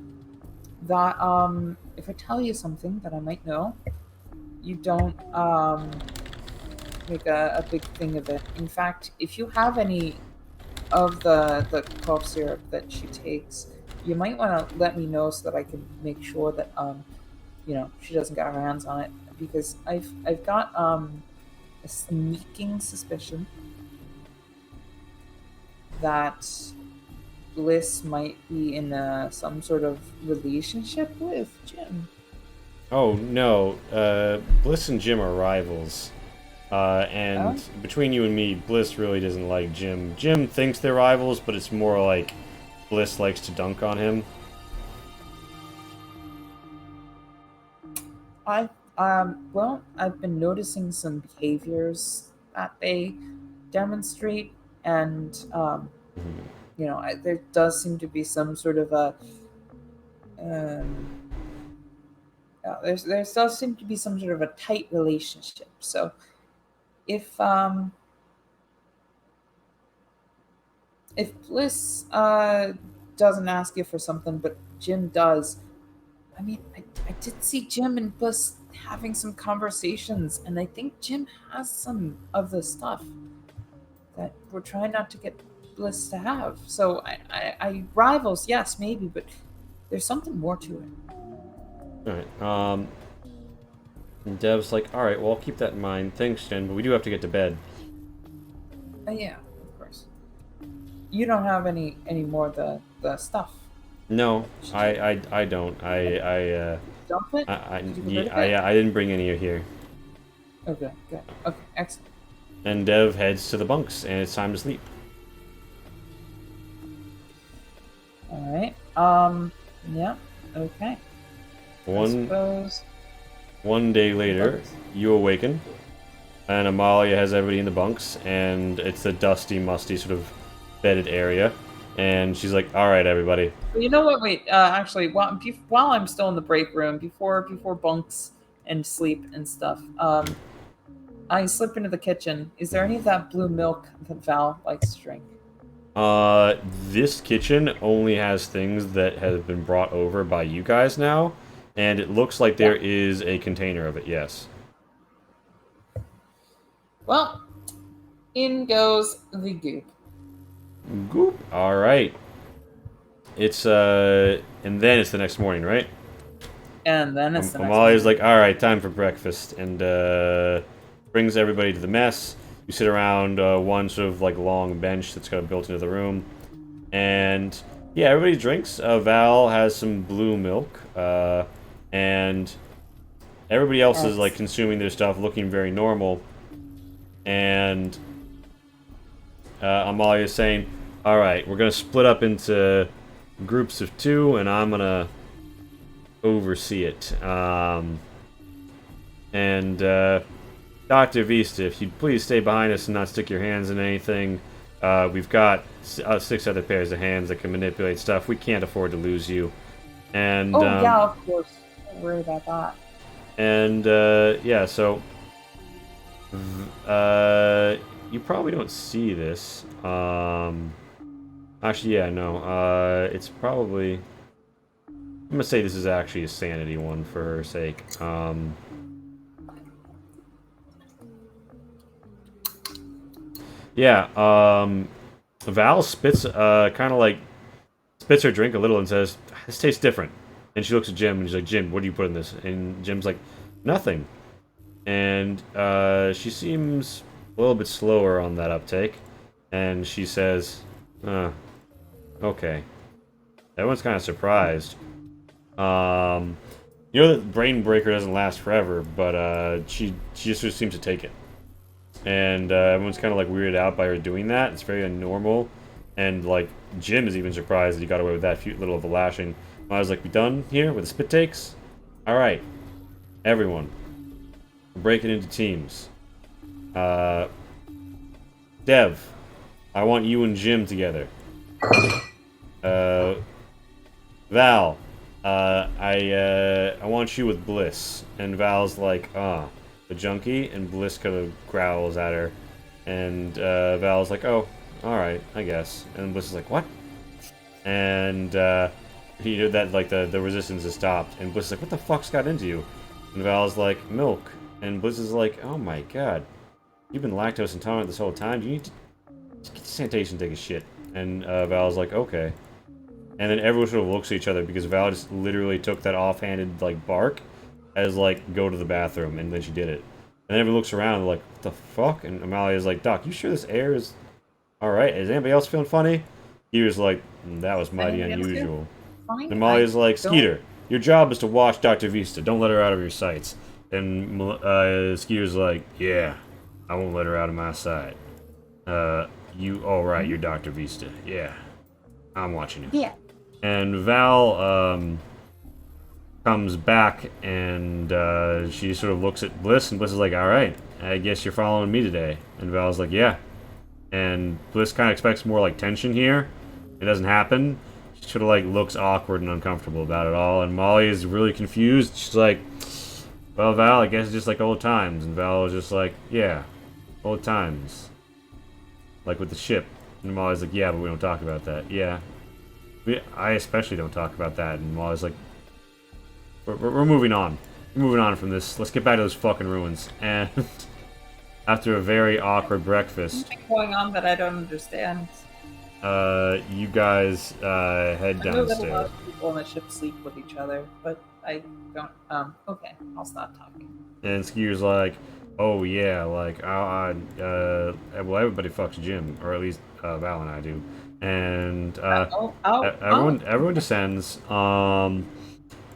that if I tell you something that I might know, you don't make a big thing of it. In fact, if you have any of the cough syrup that she takes, you might want to let me know so that I can make sure that she doesn't get her hands on it, because I've got a sneaking suspicion that Bliss might be in some sort of relationship with Jim. Oh no, Bliss and Jim are rivals. And between you and me, Bliss really doesn't like Jim. Jim thinks they're rivals, but it's more like Bliss likes to dunk on him. I've been noticing some behaviors that they demonstrate, and there does seem to be some sort of a there does seem to be some sort of a tight relationship. So if Bliss doesn't ask you for something, but Jim does, I mean, I did see Jim and Bliss having some conversations, and I think Jim has some of the stuff that we're trying not to get Bliss to have. So I rivals, yes, maybe, but there's something more to it. Alright, And Dev's like, all right, well, I'll keep that in mind. Thanks, Jen, but we do have to get to bed. Yeah, of course. You don't have any more of the stuff. No, I don't. Dump it? Did you get rid of it? I didn't bring any here. Okay, good. Okay, excellent. And Dev heads to the bunks, and it's time to sleep. All right. Yeah. Okay. I suppose. One day later, you awaken, and Amalia has everybody in the bunks, and it's a dusty, musty sort of bedded area. And she's like, "All right, everybody." You know what? Wait. Actually, while I'm still in the break room, before bunks and sleep and stuff, I slip into the kitchen. Is there any of that blue milk that Val likes to drink? This kitchen only has things that have been brought over by you guys now, and it looks like there is a container of it. Yes. Well, in goes the goop. Goop. All right. It's and then it's the next morning, right? And then it's the next Amalia's morning. like, all right, time for breakfast, and brings everybody to the mess. You sit around one sort of like long bench that's got built into the room, and yeah, everybody drinks. Val has some blue milk, and everybody else is like consuming their stuff, looking very normal. And Amalia's saying, all right, we're gonna split up into groups of 2, and I'm gonna oversee it. Dr. Vista, if you'd please stay behind us and not stick your hands in anything. We've got 6 other pairs of hands that can manipulate stuff. We can't afford to lose you. And yeah, of course. Don't worry about that. And yeah, so you probably don't see this. Actually, yeah, no. It's probably. I'm gonna say this is actually a sanity one for her sake. Yeah, Val spits, kind of like, spits her drink a little and says, this tastes different. And she looks at Jim and she's like, Jim, what do you put in this? And Jim's like, nothing. And, she seems a little bit slower on that uptake. And she says, okay. Everyone's kind of surprised. You know that Brain Breaker doesn't last forever, but, she just sort of seems to take it. And everyone's kind of like weirded out by her doing that. It's very abnormal, and like Jim is even surprised that he got away with that few little of a lashing. I was like, "We done here with the spit takes? All right, everyone, we're breaking into teams. Dev, I want you and Jim together. Val, I want you with Bliss." And Val's like, the junkie, and Bliss kind of growls at her, and Val's like, oh, alright, I guess. And Bliss is like, what? And he did that, like, the resistance has stopped, and Bliss is like, what the fuck's got into you? And Val's like, milk. And Bliss is like, oh my god, you've been lactose intolerant this whole time, you need to get to sanitation and take a shit. And Val's like, okay. And then everyone sort of looks at each other, because Val just literally took that offhanded, like, bark as, like, go to the bathroom, and then she did it. And then everyone looks around, like, what the fuck? And Amalia's like, Doc, you sure this air is alright? Is anybody else feeling funny? He was like, that was mighty unusual. And Amalia's like, Skeeter, your job is to watch Dr. Vista. Don't let her out of your sights. And Skeeter's like, yeah, I won't let her out of my sight. Alright, you're Dr. Vista. Yeah, I'm watching you. Yeah. And Val, comes back, and she sort of looks at Bliss, and Bliss is like, alright, I guess you're following me today. And Val's like, yeah. And Bliss kind of expects more, like, tension here. It doesn't happen. She sort of, like, looks awkward and uncomfortable about it all, and Molly is really confused. She's like, well, Val, I guess it's just like old times. And Val is just like, yeah, old times. Like with the ship. And Molly's like, yeah, but we don't talk about that. Yeah. I especially don't talk about that. And Molly's like, we're moving on. We're moving on from this. Let's get back to those fucking ruins. And after a very awkward breakfast... What's going on that I don't understand? You guys head I know that a lot downstairs. of people on the ship sleep with each other, but I don't. Okay, I'll stop talking. And Skier's like, oh yeah, like well everybody fucks Jim, or at least Val and I do, and everyone descends.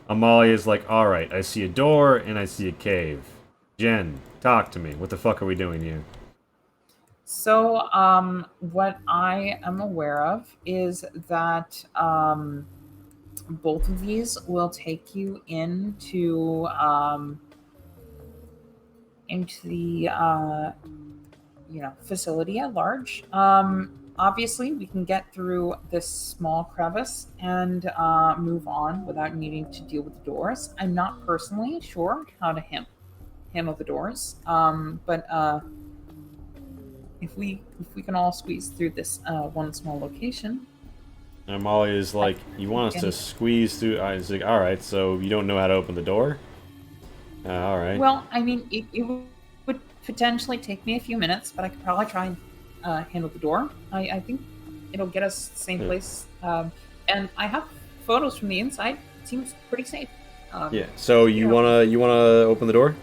Amalia's like, all right, I see a door and I see a cave. Jen, talk to me. What the fuck are we doing here? So, what I am aware of is that both of these will take you into the facility at large. Obviously, we can get through this small crevice and move on without needing to deal with the doors. I'm not personally sure how to handle the doors, but if we can all squeeze through this one small location. And Amalia's like, you want us to squeeze through? I was like, all right, so you don't know how to open the door? All right. Well, I mean, it would potentially take me a few minutes, but I could probably try and handle the door. I think it'll get us the same place. And I have photos from the inside. It seems pretty safe. Yeah. So you wanna open the door?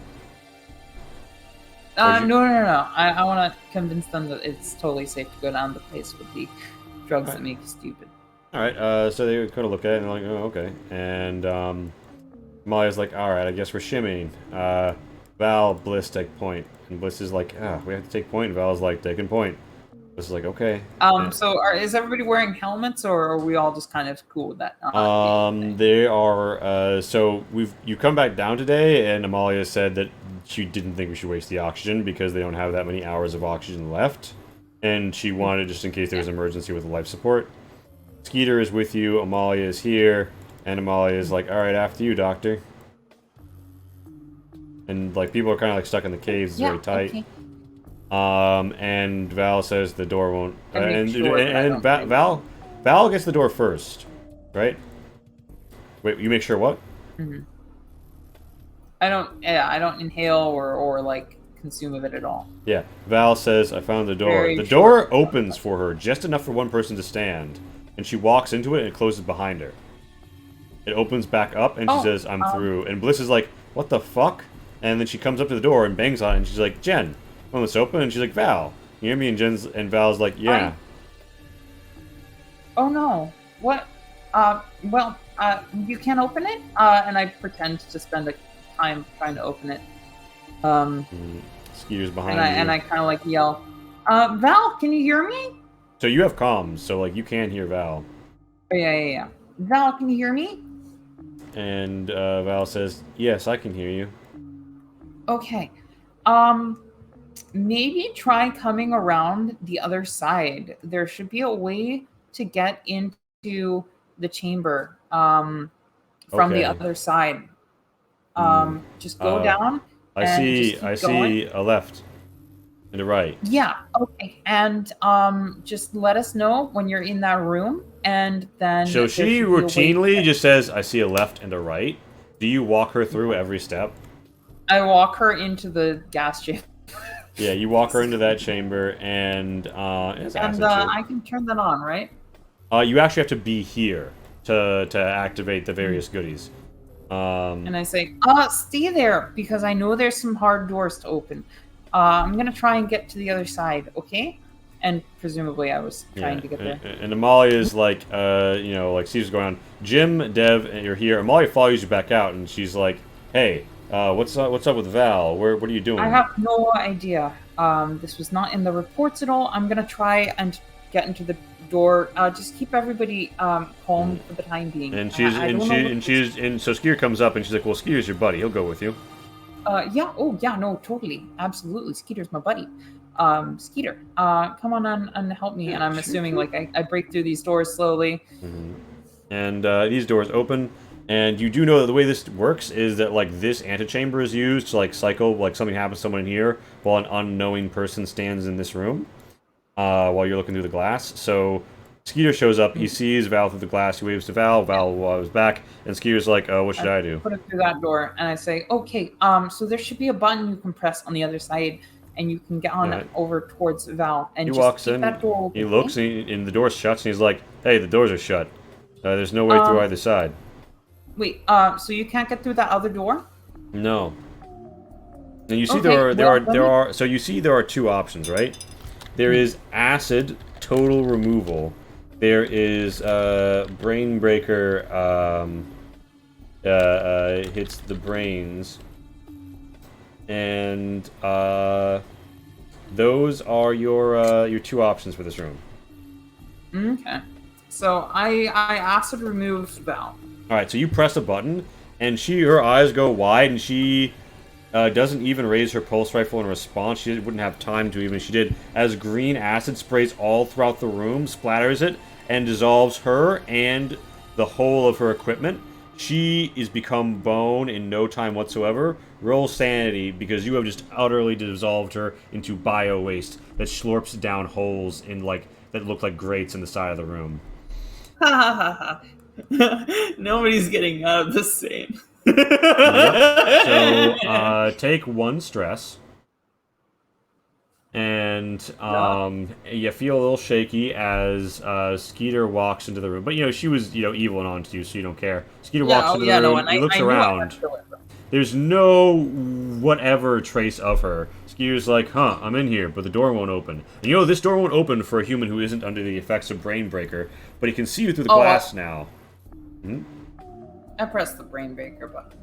No. I want to convince them that it's totally safe to go down the place with the drugs that make you stupid. All right. So they kind of look at it and they're like, oh, okay. And Maya's like, all right, I guess we're shimmying. Val, Bliss, take point. And Bliss is like, we have to take point. And Val's like, taking point. Bliss is like, okay. So is everybody wearing helmets, or are we all just kind of cool with that? They are. So you come back down today, and Amalia said that she didn't think we should waste the oxygen because they don't have that many hours of oxygen left, and she wanted just in case there was an emergency with the life support. Skeeter is with you. Amalia is here, and Amalia is like, all right, after you, Doctor. And like people are kind of like stuck in the caves, it's very tight. Okay. And Val says the door won't. And Val gets the door first, right? Wait, you make sure what? Mm-hmm. I don't inhale or like consume of it at all. Yeah, Val says, I found the door. Very The door opens for her, just enough for one person to stand, and she walks into it and it closes behind her. It opens back up and she says, I'm through. And Bliss is like, what the fuck? And then she comes up to the door and bangs on it and she's like, Jen, won't this open? And she's like, Val, you hear me? And Val's like, yeah. Oh no. What? You can't open it? And I pretend to spend a time trying to open it. Skeeter's behind you. And I kind of like yell, Val, can you hear me? So you have comms, so like you can hear Val. Oh, yeah. Val, can you hear me? And Val says, yes, I can hear you. Okay. Maybe try coming around the other side. There should be a way to get into the chamber from the other side. Just go down. I see a left and a right. Yeah, okay. And just let us know when you're in that room, and then So she routinely just says, I see a left and a right. Do you walk her through every step? I walk her into the gas chamber. Yeah, you walk her into that chamber, and it's acid I can turn that on, right? You actually have to be here to activate the various goodies. And I say, stay there, because I know there's some hard doors to open. I'm gonna try and get to the other side, okay? And presumably I was trying to get there. And Amalia is like, like Caesar's going on. Jim, Dev, you're here. Amalia follows you back out, and she's like, hey, what's up with Val? What are you doing? I have no idea. This was not in the reports at all. I'm gonna try and get into the door. Just keep everybody calm for the time being. And so Skeer comes up and she's like, well, Skeer's your buddy. He'll go with you. Yeah. Oh, yeah. No, totally, absolutely. Skeeter's my buddy. Skeeter, come on and help me. And I'm assuming like I break through these doors slowly. Mm-hmm. And these doors open. And you do know that the way this works is that like this antechamber is used to like cycle, like something happens to someone in here while an unknowing person stands in this room while you're looking through the glass. So Skeeter shows up, he sees Val through the glass, he waves to Val was back, and Skeeter's like, what should I do? Put it through that door, and I say, okay, so there should be a button you can press on the other side and you can get on Alright. over towards Val and He just walks keep in, that door open. he looks, and the door shuts, and he's like, "Hey, the doors are shut. There's no way through either side." Wait, so you can't get through that other door? No. And you see Okay, so you see there are two options, right? There is acid total removal. There is brain breaker hits the brains. And those are your two options for this room. Okay. So I acid removed Val. Alright, so you press a button, and her eyes go wide, and she doesn't even raise her pulse rifle in response. She wouldn't have time to even if she did. As green acid sprays all throughout the room, splatters it, and dissolves her and the whole of her equipment. She is become bone in no time whatsoever. Roll sanity, because you have just utterly dissolved her into bio waste that slurps down holes in that look like grates in the side of the room. Ha ha ha ha. Nobody's getting out of the same. Yep. So take 1 stress, and you feel a little shaky as Skeeter walks into the room. But she was evil and on to you, so you don't care. Skeeter walks into the room. He looks around. There's no whatever trace of her. Skeeter's like, "Huh, I'm in here, but the door won't open." And this door won't open for a human who isn't under the effects of Brain Breaker, but he can see you through the glass now. I pressed the brain breaker button.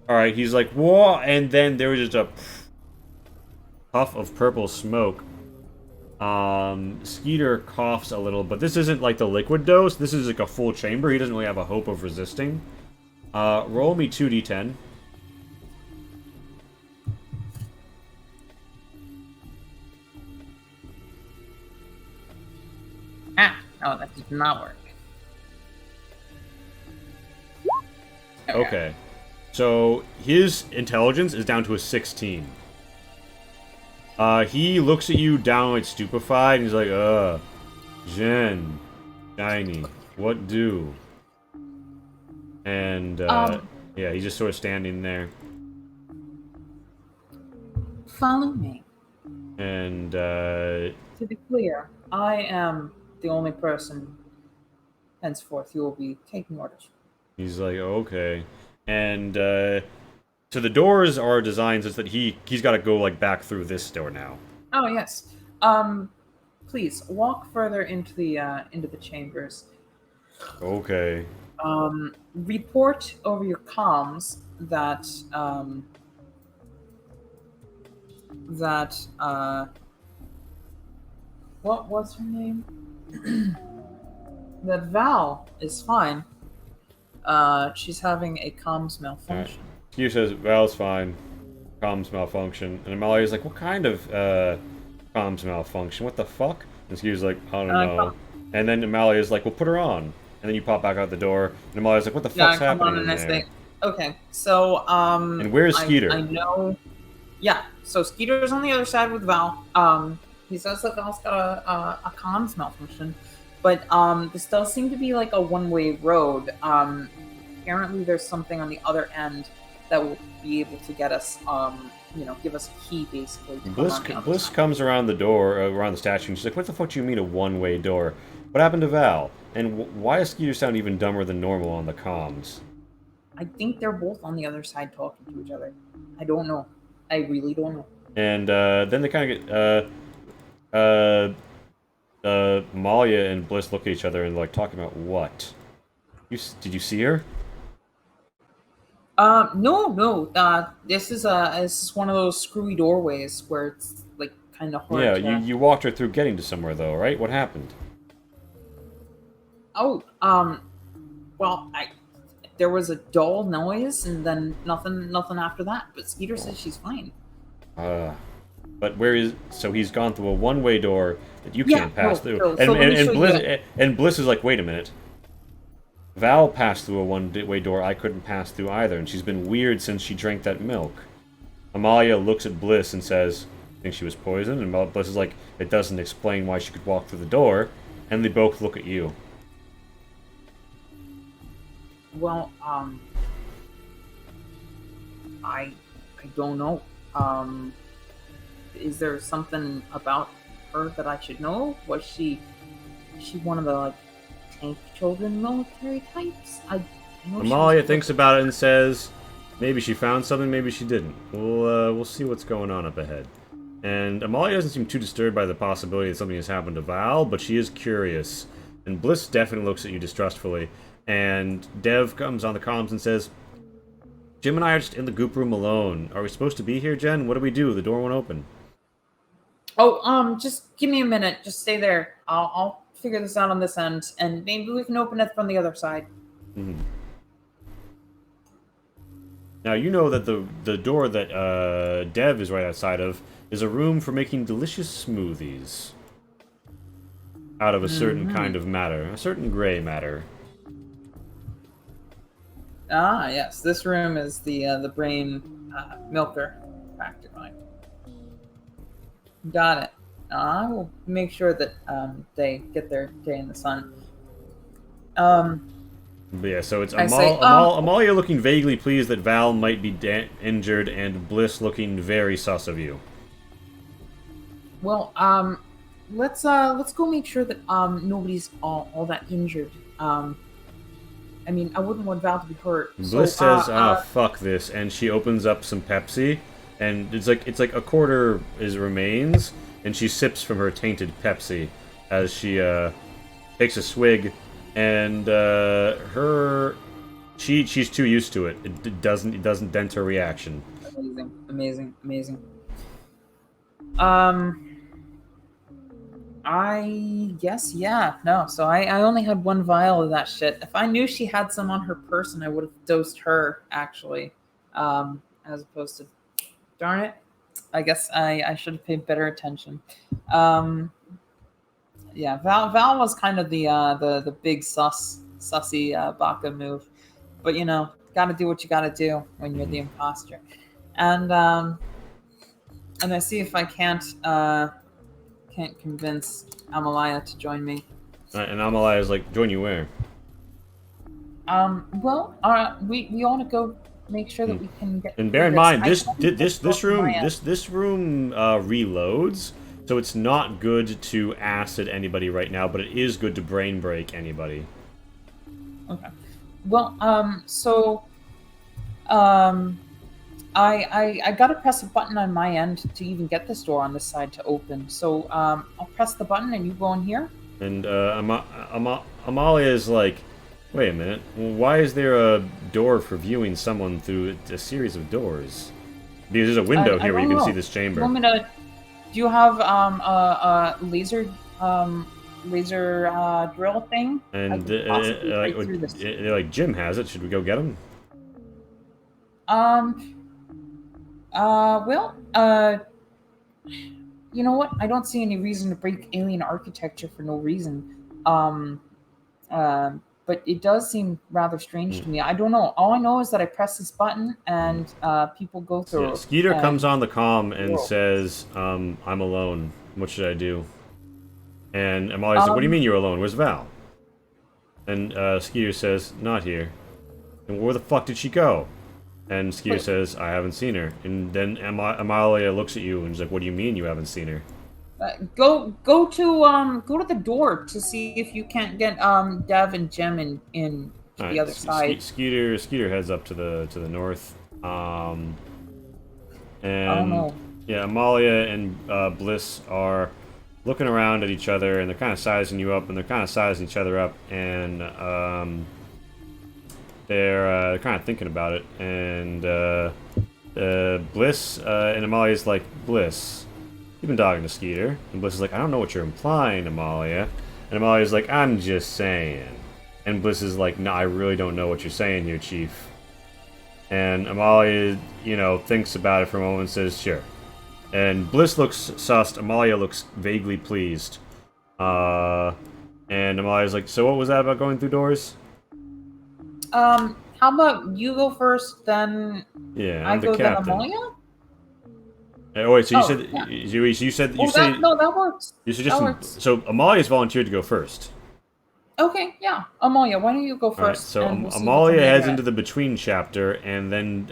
Alright, he's like, "Whoa," and then there was just a puff of purple smoke. Skeeter coughs a little, but this isn't like the liquid dose. This is like a full chamber. He doesn't really have a hope of resisting. Roll me 2d10. Oh, that did not work. Okay. So his intelligence is down to a 16. He looks at you downright stupefied, and he's like, Jen, Shiny, what do?" And, yeah, he's just sort of standing there. Follow me. And, To be clear, I am the only person henceforth you will be taking orders. he's like, "Okay." And, so the doors are designed such that he's got to go, back through this door now. Oh yes. Please walk further into the chambers. Okay. Report over your comms that what was her name? That Val is fine. She's having a comms malfunction. Q says, "Val's fine. Comms malfunction." And Amalia's like, "What kind of comms malfunction? What the fuck?" And Q's like, "I don't know." And then Amalia's like, "Well, put her on." And then you pop back out the door, and Amalia's like, "What the fuck's happening in there?" Okay, so And where's Skeeter? I know. Yeah, so Skeeter's on the other side with Val. He says that Val's got a comms malfunction, but this does seem to be like a one-way road. Apparently, there's something on the other end that will be able to get us, give us a key basically. Bliss comes around the door, around the statue, and she's like, "What the fuck do you mean a one-way door? What happened to Val? And why does Skeeter sound even dumber than normal on the comms?" I think they're both on the other side talking to each other. I don't know. I really don't know. And then they kind of get Malia and Bliss look at each other and talking about what? Did you see her? No. This is one of those screwy doorways where it's kind of hard. Yeah, you walked her through getting to somewhere though, right? What happened? Oh, well, there was a dull noise and then nothing after that. But Skeeter says she's fine. But so he's gone through a one-way door that you can't pass through. And Bliss is like, "Wait a minute. Val passed through a one-way door I couldn't pass through either, and she's been weird since she drank that milk." Amalia looks at Bliss and says, "I think she was poisoned," and Bliss is like, "It doesn't explain why she could walk through the door," and they both look at you. Well, I don't know. is there something about her that I should know? Is she one of the like tank children military types? I know she Amalia was- thinks about it and says, maybe she found something, maybe she didn't. We'll see what's going on up ahead. And Amalia doesn't seem too disturbed by the possibility that something has happened to Val, but she is curious. And Bliss definitely looks at you distrustfully. And Dev comes on the comms and says, Jim and I are just in the goop room alone. Are we supposed to be here, Jen? What do we do? The door won't open. Oh, just give me a minute. Just stay there. I'll figure this out on this end, and maybe we can open it from the other side. Mhm. Now, you know that the door that Dev is right outside of is a room for making delicious smoothies. Out of a certain kind of matter. A certain gray matter. Ah, yes. This room is the brain milker, practically. Got it. I will make sure that they get their day in the sun. But yeah, so it's I say, Amalia looking vaguely pleased that Val might be injured, and Bliss looking very sus of you. Well, let's go make sure that nobody's all that injured. I mean, I wouldn't want Val to be hurt. Bliss says, fuck this," and she opens up some Pepsi, and it's like a quarter remains, and she sips from her tainted Pepsi as she takes a swig, and she's too used to it. It doesn't dent her reaction. Amazing. I guess, yeah. No, so I only had one vial of that shit. If I knew she had some on her person, I would have dosed her, actually. As opposed to... Darn it. I guess I should have paid better attention. Yeah, Val was kind of the big sussy Baka move. But, you know, gotta do what you gotta do when you're the imposter. And I see if I can't convince Amalia to join me. And Amalia is like, join you where? Well, we ought to go make sure that we can get. And bear in mind, this room reloads, so it's not good to acid anybody right now, but it is good to brain break anybody. Okay. Well, I gotta press a button on my end to even get this door on this side to open. So I'll press the button and you go in here. And Amalia is like, wait a minute, why is there a door for viewing someone through a series of doors? Because there's a window here where you can see this chamber. Do you have a laser drill thing? And like Jim has it. Should we go get him? You know what? I don't see any reason to break alien architecture for no reason. But it does seem rather strange to me. I don't know. All I know is that I press this button and people go through. Yeah, Skeeter comes on the comm and says, I'm alone. What should I do? And Amalia's like, what do you mean you're alone? Where's Val? And Skeeter says, not here. And where the fuck did she go? And Skeeter says, I haven't seen her. And then Amalia looks at you and is like, what do you mean you haven't seen her? Go to the door to see if you can't get Dev and Jem in to the other side. Skeeter heads up to the north. And yeah, Amalia and Bliss are looking around at each other, and they're kind of sizing you up, and they're kind of sizing each other up, and they're kind of thinking about it. And Bliss and Amalia's like, Bliss, you've been talking to Skeeter. And Bliss is like, I don't know what you're implying, Amalia. And Amalia's like, I'm just saying. And Bliss is like, no, I really don't know what you're saying here, Chief. And Amalia, thinks about it for a moment and says, sure. And Bliss looks sussed. Amalia looks vaguely pleased. And Amalia's like, so what was that about going through doors? How about you go first, then yeah, I I'm the go, captain. then Amalia? Oh wait, so yeah. you said that works. You suggested so Amalia's volunteered to go first. Okay, yeah, Amalia, why don't you go first? Right, so Amalia heads into the between chapter, and then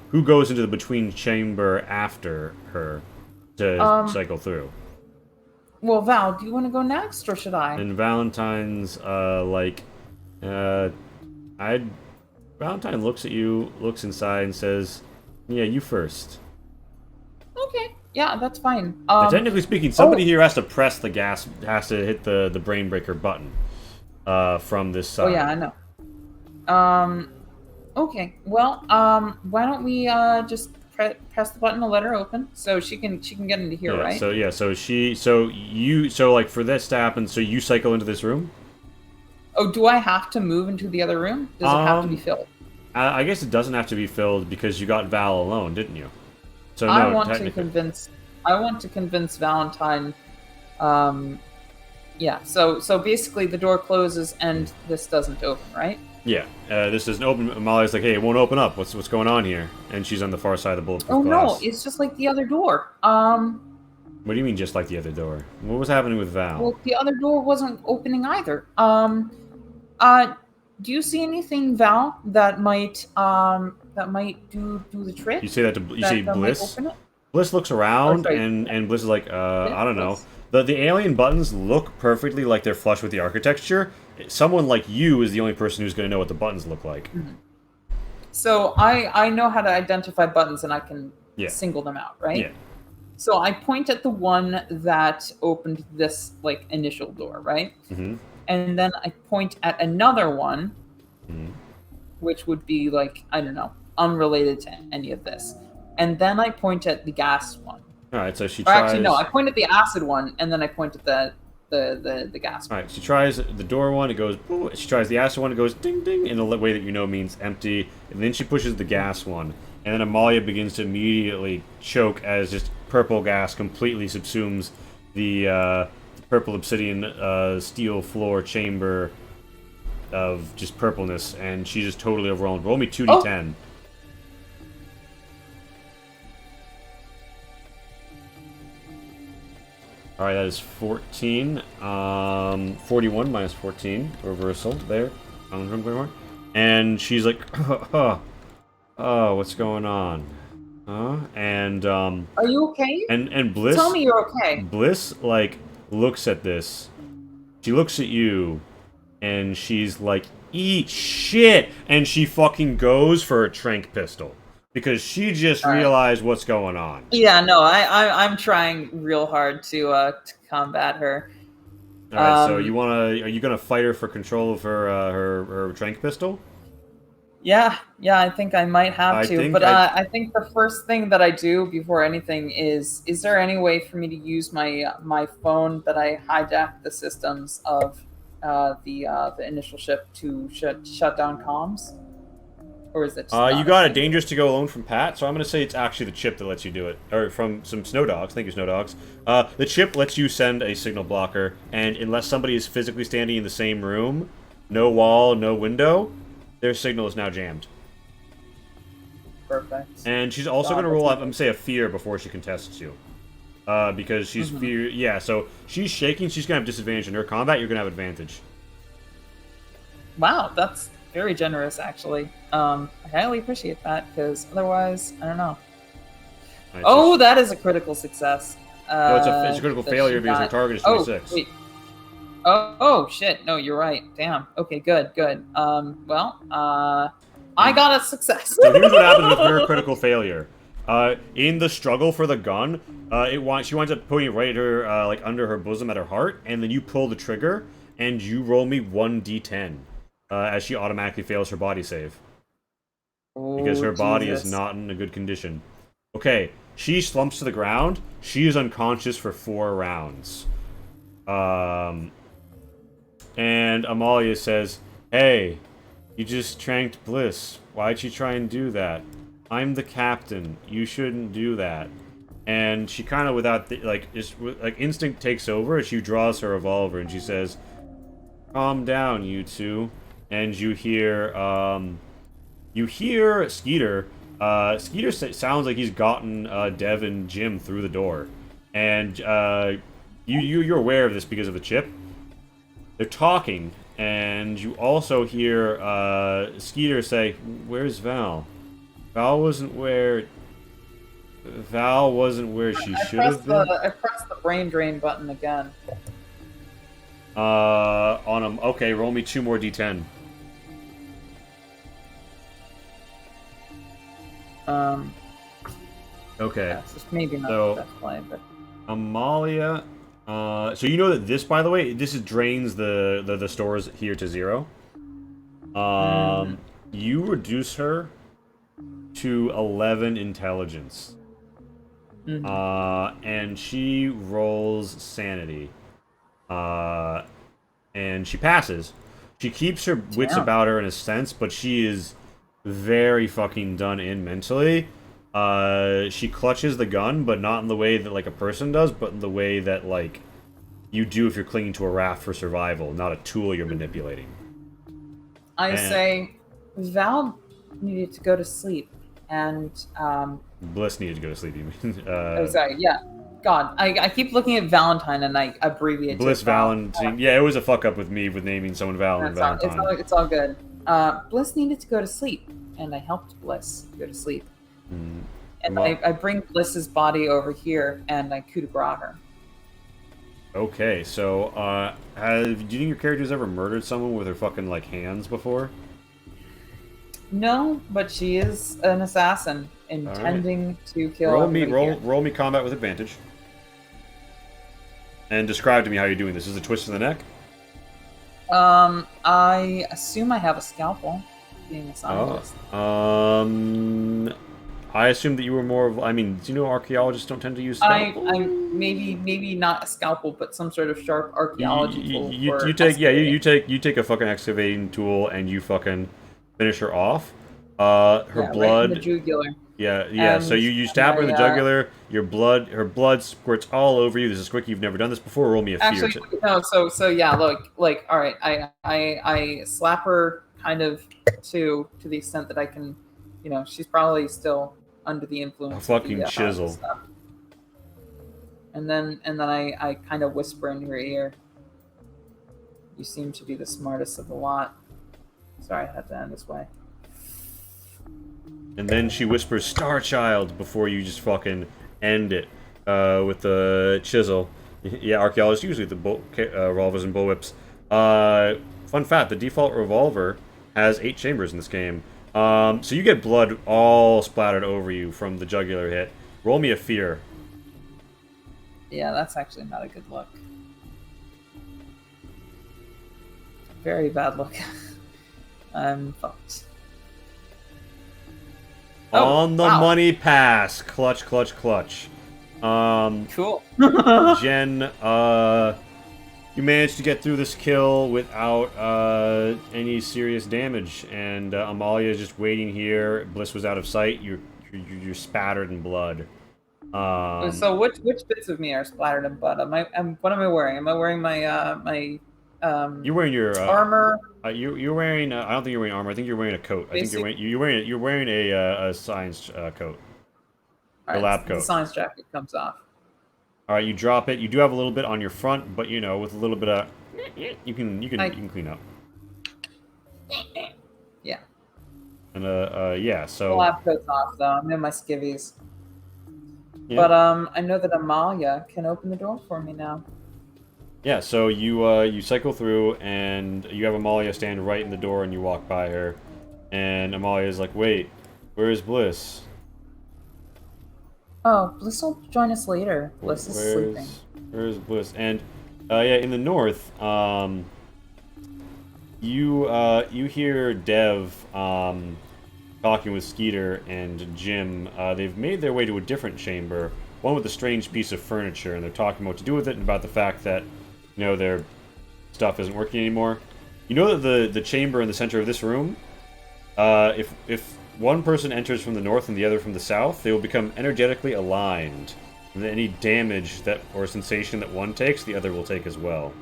who goes into the between chamber after her? to cycle through. Well, Val, do you want to go next, or should I? And Valentine's Valentine looks at you, looks inside, and says, "Yeah, you first." Okay, yeah, that's fine. Now, technically speaking, somebody here has to press the gas, has to hit the brain breaker button from this side. Oh yeah, I know. Okay. Well, why don't we just press the button to let her open, so she can get into here, Yeah, right? So like for this to happen, so you cycle into this room. Oh, do I have to move into the other room? Does it have to be filled? I guess it doesn't have to be filled because you got Val alone, didn't you? So no, I want to technically. convince Valentine. Yeah. So basically, the door closes and this doesn't open, right? Yeah, this doesn't open. Molly's like, "Hey, it won't open up. What's going on here?" And she's on the far side of the bulletproof Oh glass. no, it's just like the other door. What do you mean, just like the other door? What was happening with Val? Well, the other door wasn't opening either. Do you see anything, Val, that might do the trick? You say that to you say that might Bliss. open it? Bliss looks around sorry. and Bliss is like, I don't know. Bliss. The alien buttons look perfectly like they're flush with the architecture. Someone like you is the only person who's going to know what the buttons look like. So I know how to identify buttons and I can Yeah. single them out, right? Yeah. So I point at the one that opened this like initial door, right? Mm-hmm. And then I point at another one, Mhm. which would be like, I don't know, unrelated to any of this. And then I point at the gas one. All right, so she Or tries. actually, no, I point at the acid one, and then I point at the gas All one. right, she tries the door one. It goes. Boo. She tries the acid one. It goes ding ding in a way that you know means empty. And then she pushes the gas one, and then Amalia begins to immediately choke as just purple gas completely subsumes the purple obsidian steel floor chamber of just purpleness, and she's just totally overwhelmed. Roll me 2d10. Alright, that is 14. 41 minus 14. Reversal there. And she's like, oh, what's going on? And, Are you okay? and Bliss... Tell me you're okay. Bliss, like, looks at this. She looks at you, and she's like, eat shit! And she fucking goes for a trank pistol. Because she just realized what's going on. Yeah, no, I'm trying real hard to combat her. Alright, so are you gonna fight her for control of her trank pistol? Yeah, I think I might have I to. think But I- I think the first thing that I do before anything is there any way for me to use my phone that I hijacked the systems of the initial ship to shut down comms? Or is it just You not got a a thing? dangerous to go alone from Pat, so I'm gonna say it's actually the chip that lets you do it. Or from some Snow Dogs, thank you Snow Dogs. The chip lets you send a signal blocker, and unless somebody is physically standing in the same room, no wall, no window, their signal is now jammed. Perfect. And she's also God, gonna roll that's up, I'm gonna say a fear before she contests you. Because she's fear, yeah, so she's shaking, she's gonna have disadvantage in her combat, you're gonna have advantage. Wow, that's very generous, actually. I highly appreciate that, because otherwise, I don't know. Alright, Oh, so that is a critical success. no, it's a critical that failure she because her got- target is Oh, 26. wait. Oh, shit. No, you're right. Damn. Okay, good. I got a success. So here's what happens with her critical failure. In the struggle for the gun, she winds up putting it right at her, like under her bosom at her heart, and then you pull the trigger, and you roll me 1d10, as she automatically fails her body save. Because her body is not in a good condition. Okay, she slumps to the ground. She is unconscious for 4 rounds. And Amalia says, "Hey, you just tranked Bliss. Why'd you try and do that? I'm the captain. You shouldn't do that." And she kind of, without instinct takes over as she draws her revolver and she says, "Calm down, you two." And you hear Skeeter. Skeeter sounds like he's gotten Dev and Jim through the door, and you're aware of this because of the chip. They're talking, and you also hear Skeeter say, "Where's Val? Val wasn't where Val wasn't where she should pressed have been. I pressed the brain drain button again. On him. Okay, roll me 2 more d10. Okay. That's just maybe not So- the best play, but Amalia. So you know that this, by the way, this is drains the stores here to 0. You reduce her to 11 intelligence. And she rolls sanity. And she passes. She keeps her wits Damn. about her in a sense, but she is very fucking done in mentally. She clutches the gun, but not in the way that like a person does, but in the way that like you do if you're clinging to a raft for survival, not a tool you're manipulating. I And- say Val needed to go to sleep, and Bliss needed to go to sleep. You mean? oh sorry, yeah. God, I keep looking at Valentine and I abbreviate to Bliss Val. Valentine. Yeah, it was a fuck up with me with naming someone Val and That's all, Valentine. it's all good. Bliss needed to go to sleep, and I helped Bliss go to sleep. And Well- I bring Bliss's body over here, and I coup de grace her. Okay, so do you think your character's ever murdered someone with her fucking like hands before? No, but she is an assassin intending to kill. everybody here. Roll me combat with advantage. And describe to me how you're doing this. Is it a twist in the neck? I assume I have a scalpel, being a scientist. I assume that you were more of. I mean, do you know archaeologists don't tend to use I scalpel? maybe not a scalpel, but some sort of sharp archaeology tool. for You take excavating. you take a fucking excavating tool and you fucking finish her off. Her Yeah, right in blood. the jugular. Yeah. So And you stab her in the I, jugular. Her blood squirts all over you. This is quick. You've never done this before. Roll me a fear. Actually, no. So yeah. Look, like, all right. I slap her kind of to the extent that I can. You know, she's probably still under the influence. A of fucking the, chisel. stuff. And then I kind of whisper in her ear. You seem to be the smartest of the lot. Sorry, I had to end this way. And then she whispers "Star Child" before you just fucking end it with the chisel. Yeah, archaeologists usually the revolvers and bullwhips. Fun fact: the default revolver has 8 chambers in this game. So you get blood all splattered over you from the jugular hit. Roll me a fear. Yeah, that's actually not a good look. Very bad look. I'm fucked. Oh, On the wow. money pass. Clutch, clutch, clutch. Cool. Jen, you managed to get through this kill without any serious damage, and Amalia is just waiting here. Bliss was out of sight. You're spattered in blood. So which bits of me are splattered in blood? What am I wearing? Am I wearing my you're wearing your armor? You're wearing. I don't think you're wearing armor. I think you're wearing a coat. I think Basic- you're wearing a science coat. All right, lab the coat. science jacket comes off. All right, you drop it. You do have a little bit on your front, but you know, with a little bit of, you can clean up. Yeah. And yeah. The So lab coat's off though. I'm in my skivvies. yeah. But I know that Amalia can open the door for me now. Yeah, so you cycle through and you have Amalia stand right in the door and you walk by her, and Amalia's like, "Wait, where is Bliss? Oh, Bliss will join us later. Bliss is sleeping. Where's Bliss?" And yeah, in the north, you hear Dev talking with Skeeter and Jim. They've made their way to a different chamber, one with a strange piece of furniture, and they're talking about what to do with it and about the fact that, you know, their stuff isn't working anymore. You know that the chamber in the center of this room, if one person enters from the north and the other from the south, they will become energetically aligned. And any damage that or sensation that one takes, the other will take as well.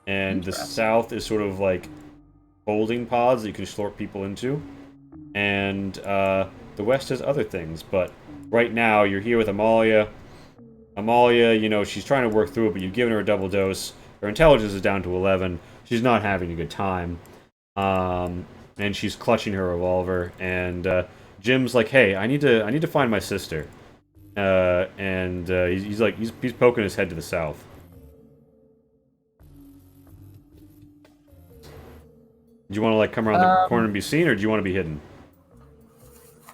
And the Interesting. south is sort of like holding pods that you can slurp people into. And the west has other things, but right now you're here with Amalia. Amalia, you know, she's trying to work through it, but you've given her a double dose. Her intelligence is down to 11. She's not having a good time. And she's clutching her revolver. And Jim's like, "Hey, I need to find my sister," and he's poking his head to the south. Do you want to like come around the corner and be seen, or do you want to be hidden?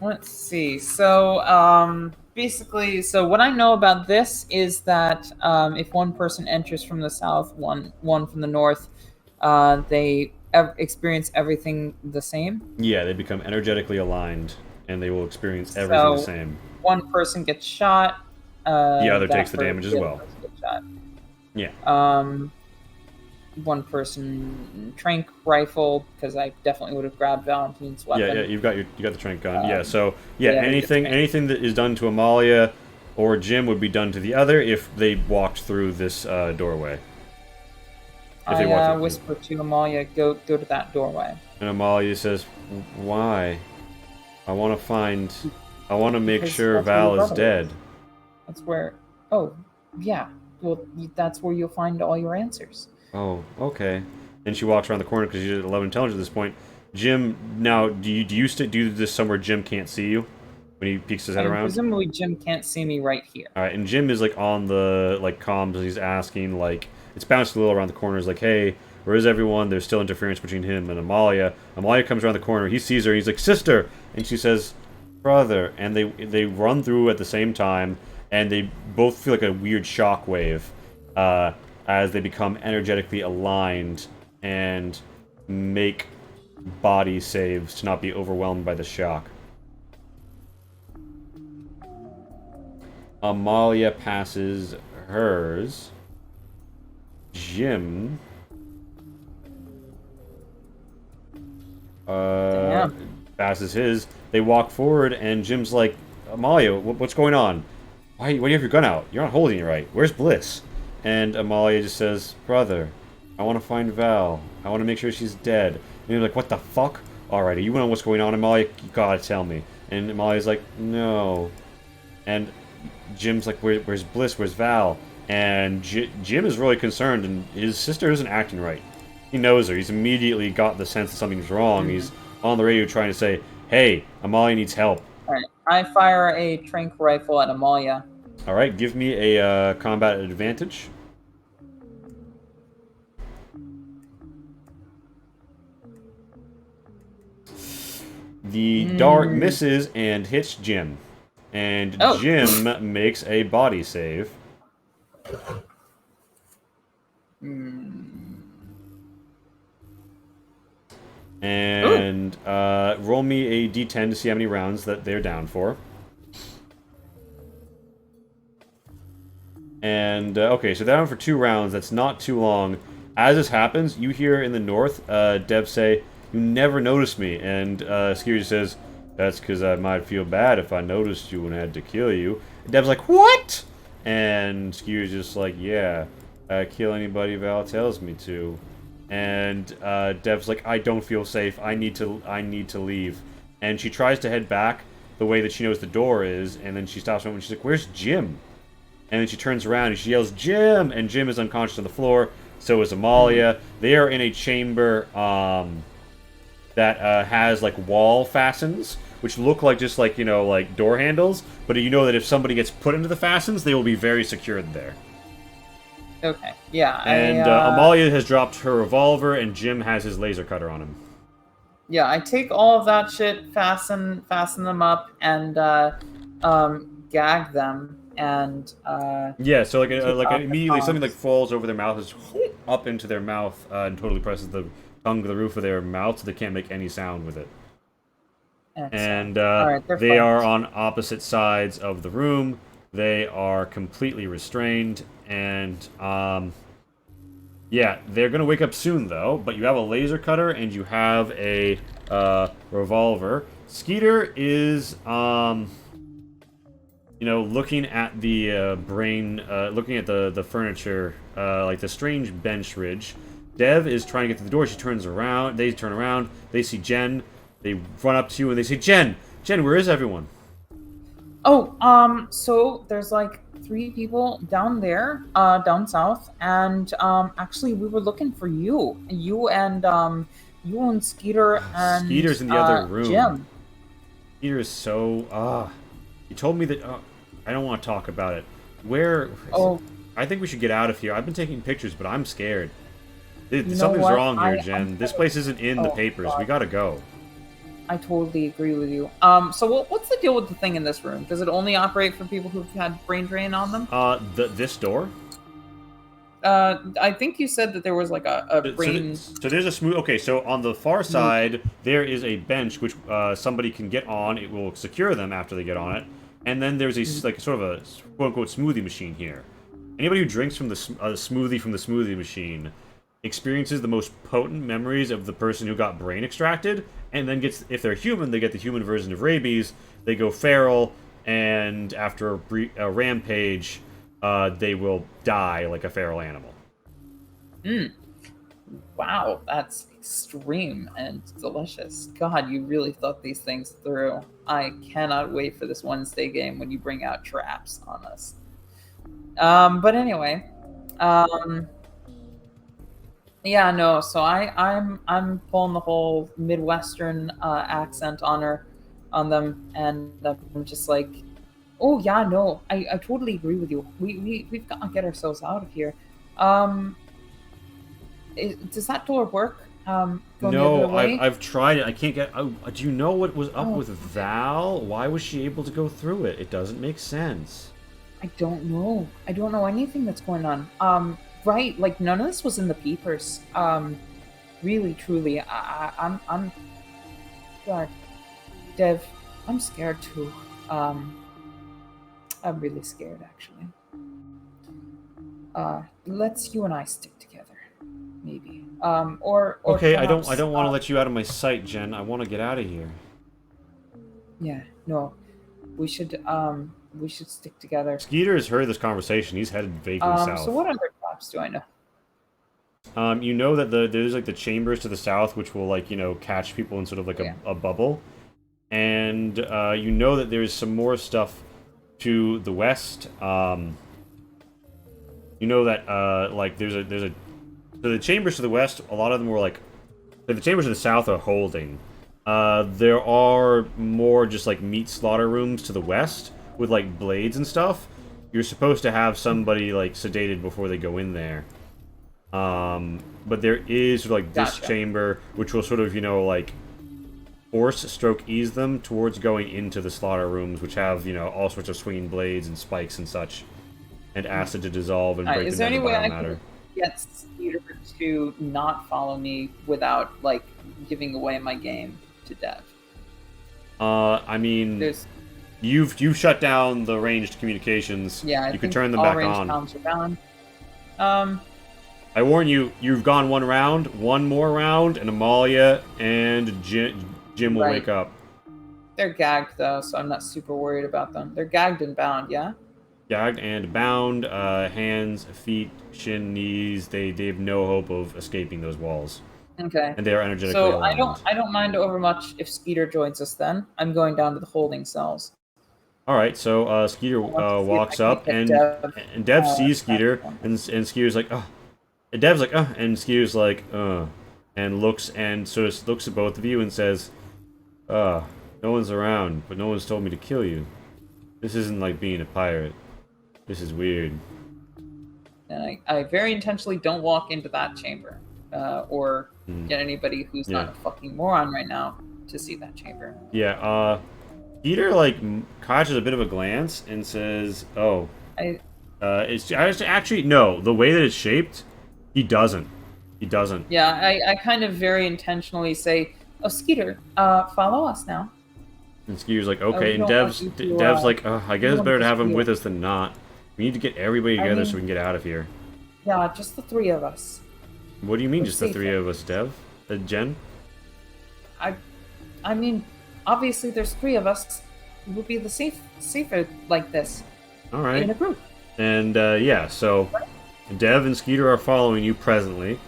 Let's see. So, basically, so what I know about this is that if one person enters from the south, one from the north, they experience everything the same. Yeah, they become energetically aligned, and they will experience everything the So same. one person gets shot. The other that takes the damage as other well. person gets shot. Yeah. One person trank rifle because I definitely would have grabbed Valentine's weapon. Yeah, you got the trank gun. Yeah, so yeah, anything that is done to Amalia or Jim would be done to the other if they walked through this doorway. I whisper to Amalia, go to that doorway. And Amalia says, "Why? I want to make Because sure that's where Val your is brother dead." That's where. Oh, yeah. Well, that's where you'll find all your answers. Oh, okay. And she walks around the corner because she's at 11 intelligence at this point. Jim, now, do you do this somewhere Jim can't see you when he peeks his head around? Presumably, Jim can't see me right here. All right, and Jim is like on the like comms and he's asking like it's bouncing a little around the corners like, "Hey, where is everyone?" There's still interference between him and Amalia. Amalia comes around the corner. He sees her. He's like, "Sister," and she says, "Brother," and they run through at the same time, and they both feel like a weird shockwave as they become energetically aligned and make body saves to not be overwhelmed by the shock. Amalia passes hers. Jim passes his. They walk forward, and Jim's like, "Amalia, what's going on? Why do you have your gun out? You're not holding it right. Where's Bliss?" And Amalia just says, "Brother, I want to find Val. I want to make sure she's dead." And you're like, "What the fuck? Alrighty, you know what's going on, Amalia? You gotta tell me." And Amalia's like, "No." And Jim's like, Where's Bliss? Where's Val?" And Jim is really concerned, and his sister isn't acting right. He knows her. He's immediately got the sense that something's wrong. He's on the radio trying to say, "Hey, Amalia needs help." Alright, I fire a trank rifle at Amalia. Alright, give me a combat advantage. The dart misses and hits Jim. And Jim makes a body save. And roll me a d10 to see how many rounds that they're down for. And, okay, so they're down for 2 rounds. That's not too long. As this happens, you hear in the north, Dev say, "You never noticed me." And Skiri says, "That's because I might feel bad if I noticed you and had to kill you." And Dev's like, "What?" And Skiri's just like, "Yeah, kill anybody Val tells me to." And Dev's like, "I don't feel safe. I need to leave." And she tries to head back the way that she knows the door is, and then she stops and she's like, "Where's Jim?" And then she turns around and she yells, "Jim!" And Jim is unconscious on the floor. So is Amalia. They are in a chamber that has like wall fastens, which look like just like, you know, like door handles. But you know that if somebody gets put into the fastens, they will be very secured there. Okay, yeah. And Amalia has dropped her revolver, and Jim has his laser cutter on him. Yeah, I take all of that shit, fasten them up, and gag them. And yeah, so like immediately something like falls over their mouth, is up into their mouth, and totally presses the tongue to the roof of their mouth, so they can't make any sound with it. And they are on opposite sides of the room. They are completely restrained, and yeah, they're gonna wake up soon though. But you have a laser cutter and you have a revolver. Skeeter is you know, looking at the looking at the furniture, like the strange bench ridge. Dev is trying to get to the door. She turns around. They turn around. They see Jen. They run up to you and they say, Jen, where is everyone?" Oh, so there's like 3 people down there, down south, and actually we were looking for you. You and Skeeter and Skeeter's in the other room. Jim. Peter is so he told me that I don't want to talk about it. Where? Oh. I think we should get out of here. I've been taking pictures, but I'm scared. know Something's what? wrong here, I'm Jen. This place isn't in the Oh, papers. God. We gotta go. I totally agree with you. So what's the deal with the thing in this room? Does it only operate for people who've had brain drain on them? This door? I think you said that there was like a brain. So there's a smooth. Okay, so on the far side there is a bench which somebody can get on. It will secure them after they get on it, and then there's a like sort of a quote unquote smoothie machine here. Anybody who drinks from the smoothie from the smoothie machine experiences the most potent memories of the person who got brain extracted, and then gets, if they're human, they get the human version of rabies. They go feral, and after a rampage, they will die like a feral animal. Wow, that's extreme and delicious. God, you really thought these things through. I cannot wait for this Wednesday game when you bring out traps on us. But anyway, yeah, no. So I'm pulling the whole Midwestern accent on them, and I'm just like, oh yeah, no, I totally agree with you. We've got to get ourselves out of here. Does that door work? Going the other No, way? I've tried it. I can't get. Do you know what was up Oh. with Val? Why was she able to go through it? It doesn't make sense. I don't know. I don't know anything that's going on. Right, like none of this was in the papers. Really, truly, I'm. God, Dev, I'm scared too. I'm really scared actually. Let's you and I stick together, maybe. Or Okay, I don't perhaps, want to let you out of my sight, Jen. I want to get out of here. Yeah, no, we should stick together. Skeeter has heard this conversation. He's headed vaguely south. So what other traps do I know? You know that there's like the chambers to the south, which will like catch people in sort of like a bubble, and you know that there's some more stuff to the west. You know that like there's a so the chambers to the west. A lot of them were like the chambers to the south are holding. There are more just like meat slaughter rooms to the west with like blades and stuff. You're supposed to have somebody like sedated before they go in there. But there is sort of like this Gotcha. chamber, which will sort of, like force stroke ease them towards going into the slaughter rooms, which have, all sorts of swinging blades and spikes and such, and acid to dissolve and break Is them there down any to way I biomatter. can get Skeeter to not follow me without like giving away my game to Dev? I mean, There's you've shut down the ranged communications. yeah, I you think can turn them all back range on. comms are down. I warn you, you've gone one round, one more round, and Amalia and Jim will Right. wake up. They're gagged though, so I'm not super worried about them. They're gagged and bound, yeah. Gagged and bound, hands, feet, shin, knees. They have no hope of escaping those walls, Okay. and they are energetically So aligned. I don't mind over much if Skeeter joins us. Then I'm going down to the holding cells. All right, so Skeeter want to see if walks I can up, get and Dev, and Dev sees back Skeeter, to him. and Skeeter's like, oh. And Dev's like, and Skeeter's like, and looks and sort of looks at both of you and says, no one's around, but no one's told me to kill you. This isn't like being a pirate. This is weird. And I very intentionally don't walk into that chamber, or get anybody who's not Yeah. a fucking moron right now to see that chamber. Yeah, Skeeter like catches a bit of a glance and says, "Oh, it's actually no. The way that it's shaped, he doesn't. He doesn't. Yeah, I kind of very intentionally say, "Oh, Skeeter, follow us now." And Skeeter's like, we okay. And don't Dev's want you to, Dev's like, I guess it's want better to to have him steal. with us than not. We need to get everybody I together so mean- we can get out of here. Yeah, just the three of us. What do you mean, We're just the three safer. of us, Dev? Jen? I mean, obviously there's three of us. We'll be the safer like this All right. in a group. And yeah, so Dev and Skeeter are following you presently.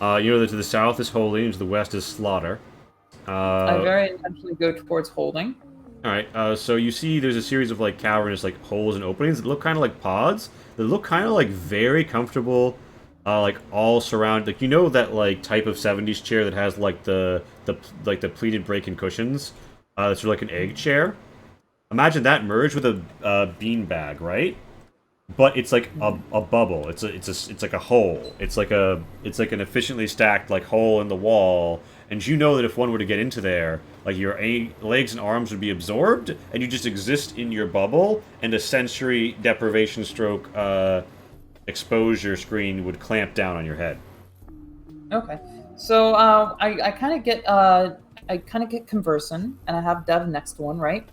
You know that to the south is Holy, and to the west is Slaughter. I very intentionally go towards holding. Alright, so you see there's a series of like cavernous like holes and openings that look kind of like pods. That look kind of like very comfortable, like all surround. Like that like type of '70s chair that has like the pleated break-in cushions. It's like an egg chair. Imagine that merged with a bean bag, right? But it's like a bubble. It's like a hole. It's like an efficiently stacked like hole in the wall. And you know that if one were to get into there, like your legs and arms would be absorbed, and you just exist in your bubble, and a sensory deprivation stroke exposure screen would clamp down on your head. Okay. So I kind of get conversing, and I have Dev next to one, right?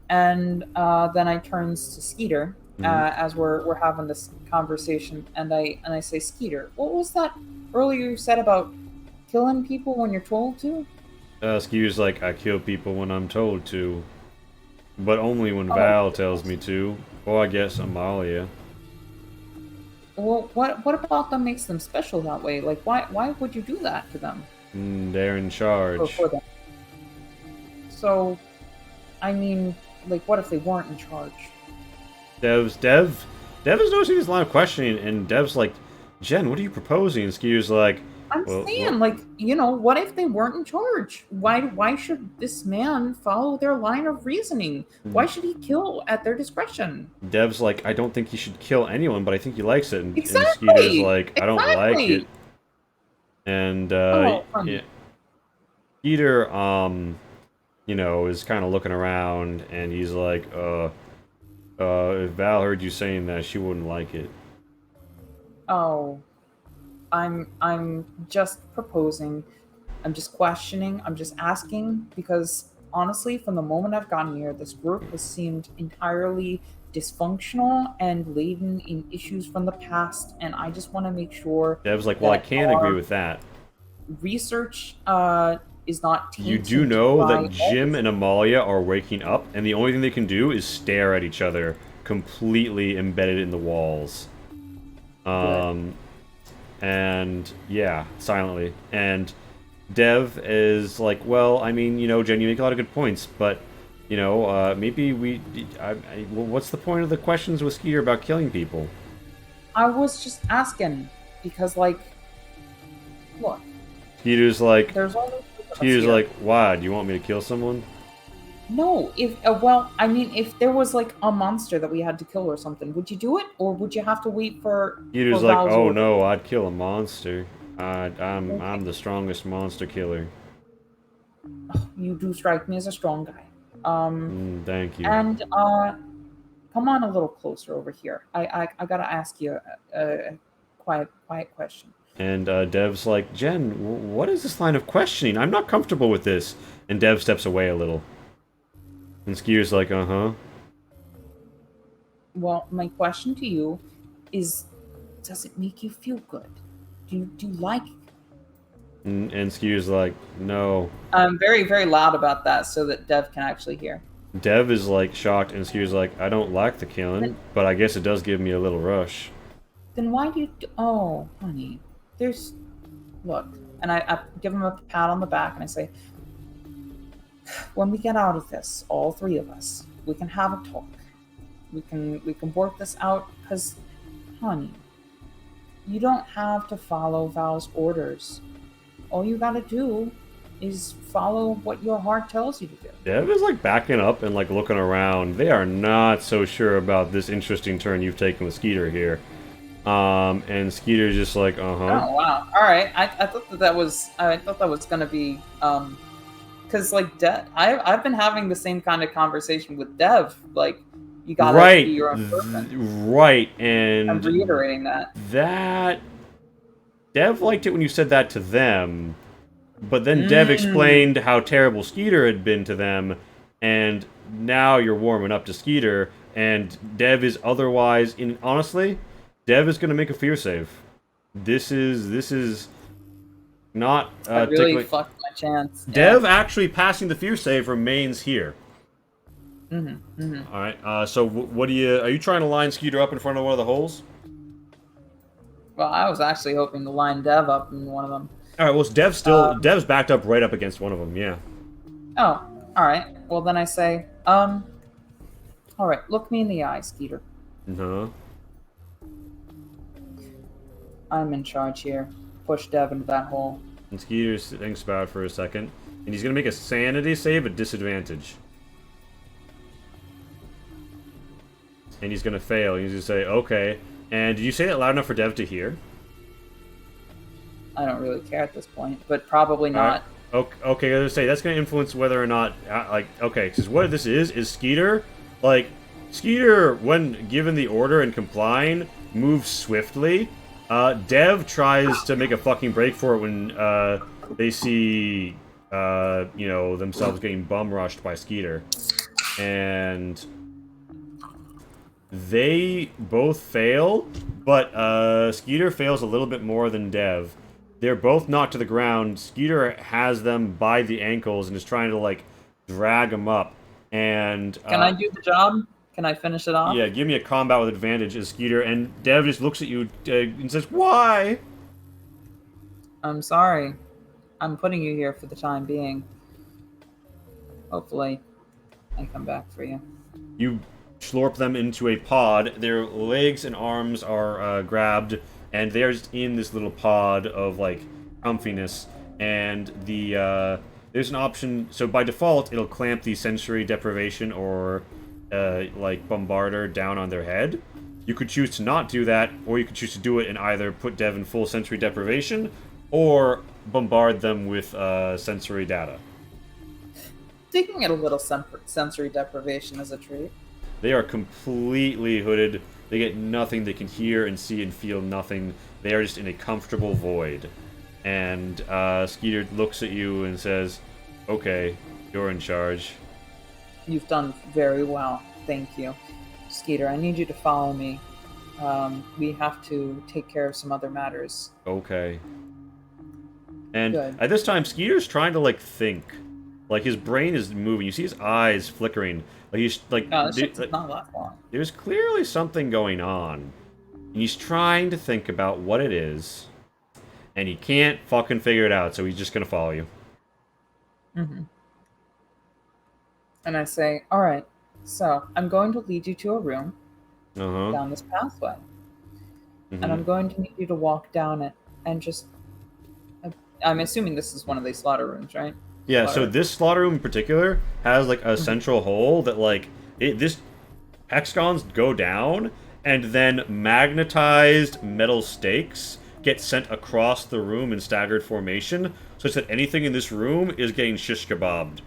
And then I turns to Skeeter as we're having this conversation, and I say, Skeeter, what was that earlier you said about killing people when you're told to? Skeeter's like, I kill people when I'm told to, but only when Oh. Val tells me to, or I guess Amalia. Well, what about them makes them special that way? Like, why would you do that to them? They're in charge. Or for them? So, I mean, like, what if they weren't in charge? Dev is noticing this line of questioning, and Dev's like, Jen, what are you proposing? And Skeeter's like, I'm well, saying, like, what if they weren't in charge? Why should this man follow their line of reasoning? Why should he kill at their discretion? Dev's like, I don't think he should kill anyone, but I think he likes it. And Exactly! Skeeter's like, I don't like Exactly! it. And Funny. yeah, Skeeter, is kind of looking around, and he's like, if Val heard you saying that, she wouldn't like it. Oh, I'm just proposing. I'm just questioning. I'm just asking because honestly, from the moment I've gotten here, this group has seemed entirely dysfunctional and laden in issues from the past, and I just want to make sure Dev's like, well, I that can't our agree with that. research is not tainted. You do know by that Jim and Amalia are waking up, and the only thing they can do is stare at each other, completely embedded in the walls. And yeah, silently. And Dev is like, well, I mean, Jen, you make a lot of good points, but maybe well, what's the point of the questions with Skeeter about killing people? I was just asking because, like, look, Skeeter's like, there's only three of us here. why? Do you want me to kill someone? No, if there was like a monster that we had to kill or something, would you do it, or would you have to wait for? Skeeter's for like, Val's oh order? no, I'd kill a monster. I'm the strongest monster killer. You do strike me as a strong guy. Thank you. And come on a little closer over here. I gotta ask you a quiet question. And Dev's like, Jen, what is this line of questioning? I'm not comfortable with this. And Dev steps away a little. And Skeeter's like, uh-huh. Well, my question to you is, does it make you feel good? Do you like it? And Skeeter's like, no. I'm very, very loud about that so that Dev can actually hear. Dev is like shocked, and Skeeter's like, I don't like the killing, but I guess it does give me a little rush. Then why do you... Oh, honey. Look. And I give him a pat on the back, and I say, when we get out of this, all three of us, we can have a talk. We can work this out, because, honey, you don't have to follow Val's orders. All you gotta do is follow what your heart tells you to do. Dev is like backing up and like looking around. They are not so sure about this interesting turn you've taken with Skeeter here. And Skeeter's just like, uh-huh. Oh wow! All right, I thought that was gonna be because like I've been having the same kind of conversation with Dev. Like you gotta be your own person. Right, and I'm reiterating that. That Dev liked it when you said that to them, but then Dev explained how terrible Skeeter had been to them, and now you're warming up to Skeeter, and Dev is otherwise honestly, Dev is gonna make a fear save. This is not I really fucked my chance. Dev actually passing the fear save remains here. Mm-hmm. All right. So what are you trying to line Skeeter up in front of one of the holes? Well, I was actually hoping to line Dev up in one of them. All right. Well, Dev's backed up right up against one of them. Yeah. Oh, all right. Well, then I say, all right. Look me in the eye, Skeeter. Uh-huh. I'm in charge here. Push Dev into that hole. And Skeeter thinks about it for a second. And he's gonna make a sanity save at disadvantage. And he's gonna fail. He's gonna say, okay. And did you say that loud enough for Dev to hear? I don't really care at this point, but probably not. Okay, I was gonna say that's gonna influence whether or not, okay, because what this is Skeeter, Skeeter, when given the order and complying, moves swiftly. Dev tries to make a fucking break for it when they see, themselves getting bum rushed by Skeeter, and they both fail, but Skeeter fails a little bit more than Dev. They're both knocked to the ground. Skeeter has them by the ankles and is trying to, drag them up. And Can I do the job? Can I finish it off? yeah, give me a combat with advantage as Skeeter. And Dev just looks at you and says, "Why?" I'm sorry. I'm putting you here for the time being. Hopefully, I come back for you. You slurp them into a pod. Their legs and arms are grabbed, and they are just in this little pod of comfiness. And there's an option. So by default, it'll clamp the sensory deprivation or bombarder down on their head. You could choose to not do that, or you could choose to do it and either put Dev in full sensory deprivation or bombard them with sensory data. Taking it a little sensory deprivation as a treat. They are completely hooded. They get nothing. They can hear and see and feel nothing. They are just in a comfortable void. And Skeeter looks at you and says, "Okay, you're in charge." You've done very well. Thank you. Skeeter, I need you to follow me. We have to take care of some other matters. Okay. And Good. at this time, Skeeter's trying to think. His brain is moving. You see his eyes flickering. He's No, this shit's not that long. there's clearly something going on. And he's trying to think about what it is. And he can't fucking figure it out, so he's just gonna follow you. Mm-hmm. And I say, all right, so I'm going to lead you to a room Uh-huh. down this pathway. Mhm. And I'm going to need you to walk down it and just... I'm assuming this is one of these slaughter rooms, right? Yeah, so Slaughter. this slaughter room in particular has a central hole that this hexagons go down and then magnetized metal stakes get sent across the room in staggered formation such that anything in this room is getting shish kebabbed.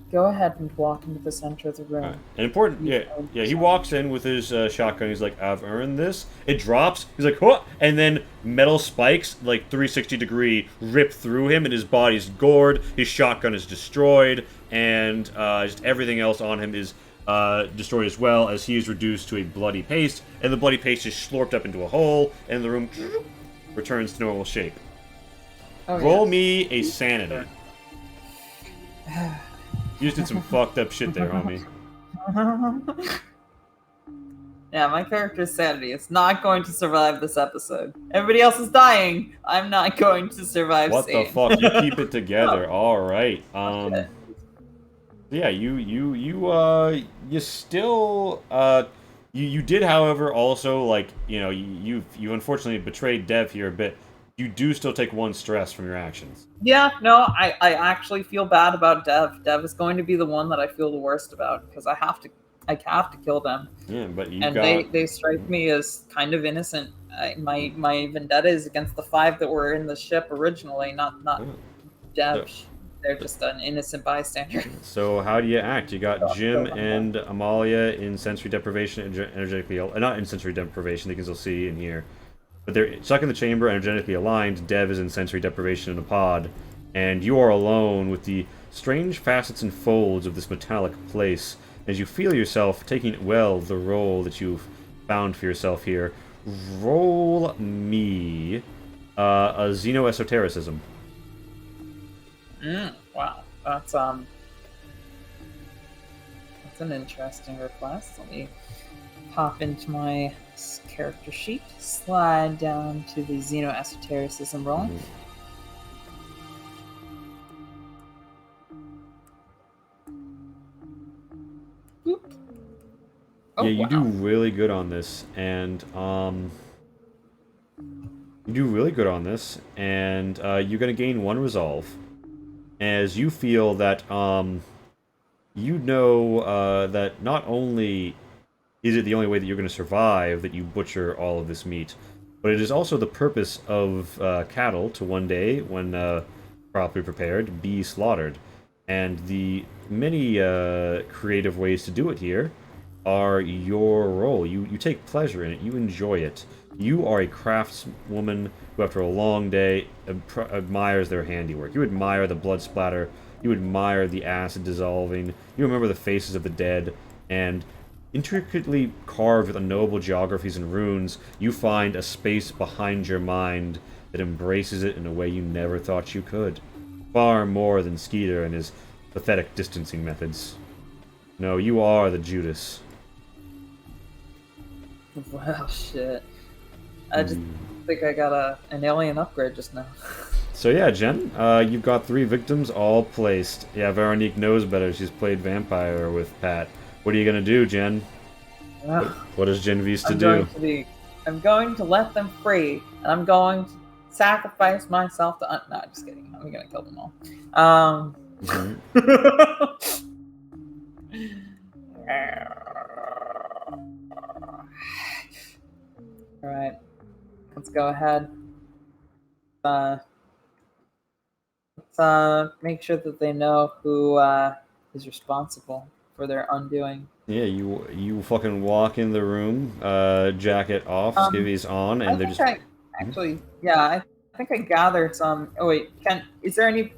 Go ahead and walk into the center of the room. And important, yeah, he walks in with his shotgun. He's like, "I've earned this." It drops. He's like, "Huh!" And then metal spikes, 360-degree, rip through him, and his body's gored. His shotgun is destroyed, and just everything else on him is destroyed as well, as he is reduced to a bloody paste, and the bloody paste is slurped up into a hole, and the room returns to normal shape. Oh, Roll yes. me a sanity. You just did some fucked up shit there, homie. Yeah, my character's sanity is not going to survive this episode. Everybody else is dying. I'm not going to survive. What the sane. fuck? You keep it together. All right. Okay. Yeah, you still you did, however, also you unfortunately betrayed Dev here a bit. You do still take one stress from your actions. Yeah, no, I actually feel bad about Dev. Dev is going to be the one that I feel the worst about because I have to kill them. Yeah, but you And got they strike me as kind of innocent. My vendetta is against the 5 that were in the ship originally, not Oh. Dev. They're just an innocent bystander. So how do you act? You got Jim and Amalia in sensory deprivation, energetically not in sensory deprivation. They can still see and hear, but they're stuck in the chamber, energetically aligned. Dev is in sensory deprivation in a pod, and you are alone with the strange facets and folds of this metallic place as you feel yourself taking well the role that you've found for yourself here. Roll me a xenoesotericism. Wow, that's an interesting request. Let me hop into my character sheet, slide down to the xenoesotericism roll. Boop. Oh, Yeah, you wow. do really good on this, and you do really good on this, and you're going to gain 1 resolve. As you feel that, you know that not only is it the only way that you're going to survive that you butcher all of this meat, but it is also the purpose of cattle to one day, when properly prepared, be slaughtered. And the many creative ways to do it here are your role. You take pleasure in it. You enjoy it. You are a craftswoman who, after a long day, admires their handiwork. You admire the blood splatter. You admire the acid dissolving. You remember the faces of the dead. And intricately carved with unknowable geographies and runes, you find a space behind your mind that embraces it in a way you never thought you could. Far more than Skeeter and his pathetic distancing methods. No, you are the Judas. Well, shit. I just think I got an alien upgrade just now. So yeah, Jen, you've got 3 victims all placed. Yeah, Veronique knows better. She's played vampire with Pat. What are you gonna do, Jen? What is Jen Vista do? I'm going to let them free, and I'm going to sacrifice myself to... no, just kidding. I'm gonna kill them all. Alright. Let's go ahead. Let's make sure that they know who is responsible for their undoing. Yeah, you fucking walk in the room, jacket off, skivvies on, and they're just... I think I gathered some... Oh wait, is there any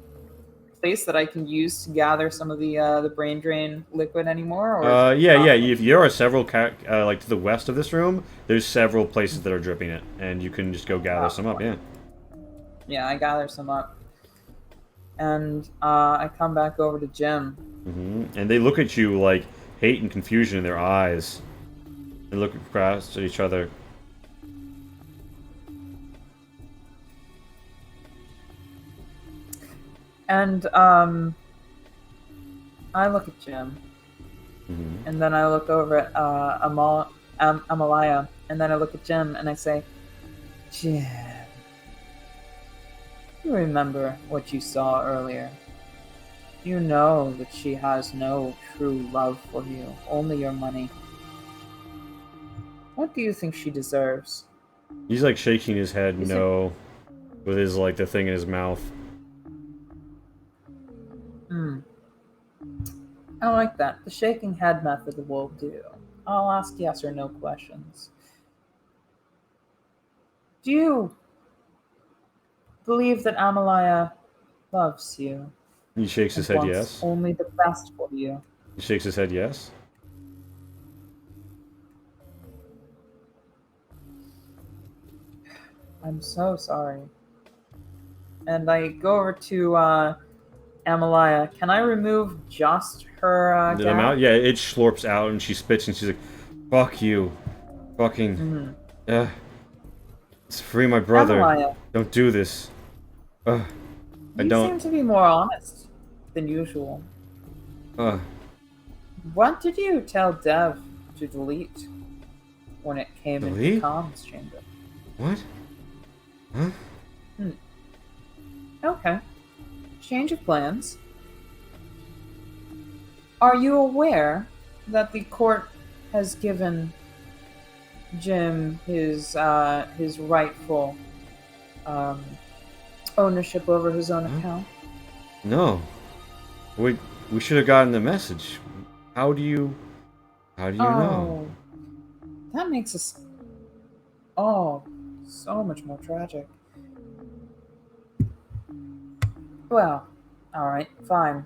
place that I can use to gather some of the brain drain liquid anymore? Or yeah. If there are several, like to the west of this room, there's several places that are dripping it, and you can just go gather some up, yeah. Yeah, I gather some up. And I come back over to Jim. And they look at you like hate and confusion in their eyes. They look across at each other. And I look at Jim. And then I look over at Amalia. And then I look at Jim and I say, Jim, you remember what you saw earlier. You know that she has no true love for you, only your money. What do you think she deserves? He's like shaking his head no, with his like the thing in his mouth. I like that. The shaking head method will do. I'll ask yes or no questions. Do you believe that Amalia loves you? He shakes his head yes. Only the best for you. He shakes his head yes. I'm so sorry. And I go over to Amalia. Can I remove just her Did I'm out? Yeah, it slurps out and she spits and she's like, fuck you. Fucking... It's free my brother. Amalia. Don't do this. I don't... You seem to be more honest than usual. What did you tell Dev to delete when it came into the comms chamber? What? Huh? Okay. Change of plans. Are you aware that the court has given Jim his rightful ownership over his own account? No. We should have gotten the message. How do you know? That makes us all so much more tragic. Well, alright, fine.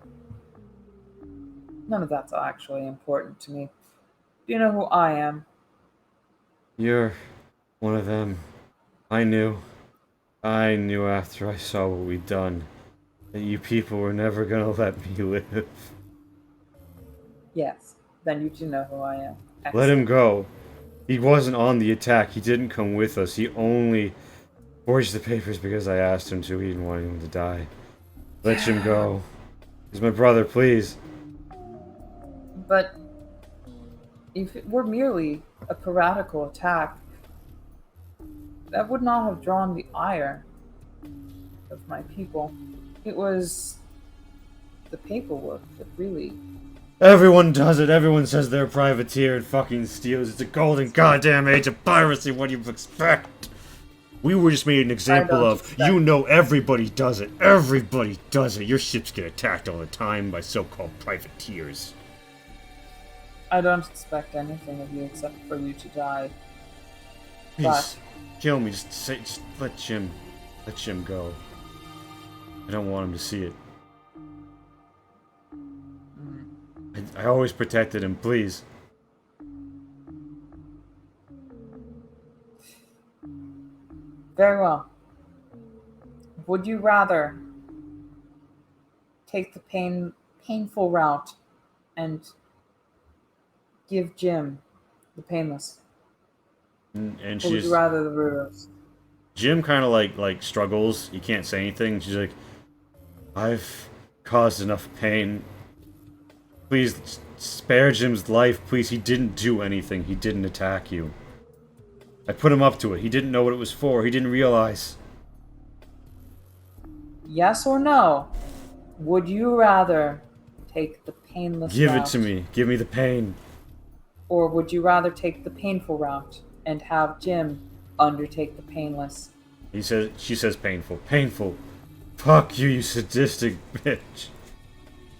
None of that's actually important to me. Do you know who I am? You're one of them. I knew after I saw what we'd done that you people were never gonna let me live. Yes, then you do know who I am. Excellent. Let him go. He wasn't on the attack. He didn't come with us. He only forged the papers because I asked him to. He didn't want him to die. Let him go. He's my brother, please. But if it were merely a piratical attack, that would not have drawn the ire of my people. It was the paperwork that really. Everyone does it. Everyone says they're a privateer and fucking steals. It's a golden goddamn age of piracy. What do you expect? We were just made an example of, you know, everybody does it. Everybody does it. Your ships get attacked all the time by so-called privateers. I don't expect anything of you except for you to die. Please, kill me. Just let Jim go. I don't want him to see it. I always protected him, please. Very well. Would you rather take the painful route and give Jim the painless? And Or would she's you rather the Rudos? Jim kind of like struggles. He can't say anything. She's like, I've caused enough pain. Please spare Jim's life, please. He didn't do anything. He didn't attack you. I put him up to it. He didn't know what it was for. He didn't realize. Yes or no? Would you rather take the painless Give route? it to me. Give me the pain. Or would you rather take the painful route and have Jim undertake the painless? She says painful. Painful. Fuck you, you sadistic bitch.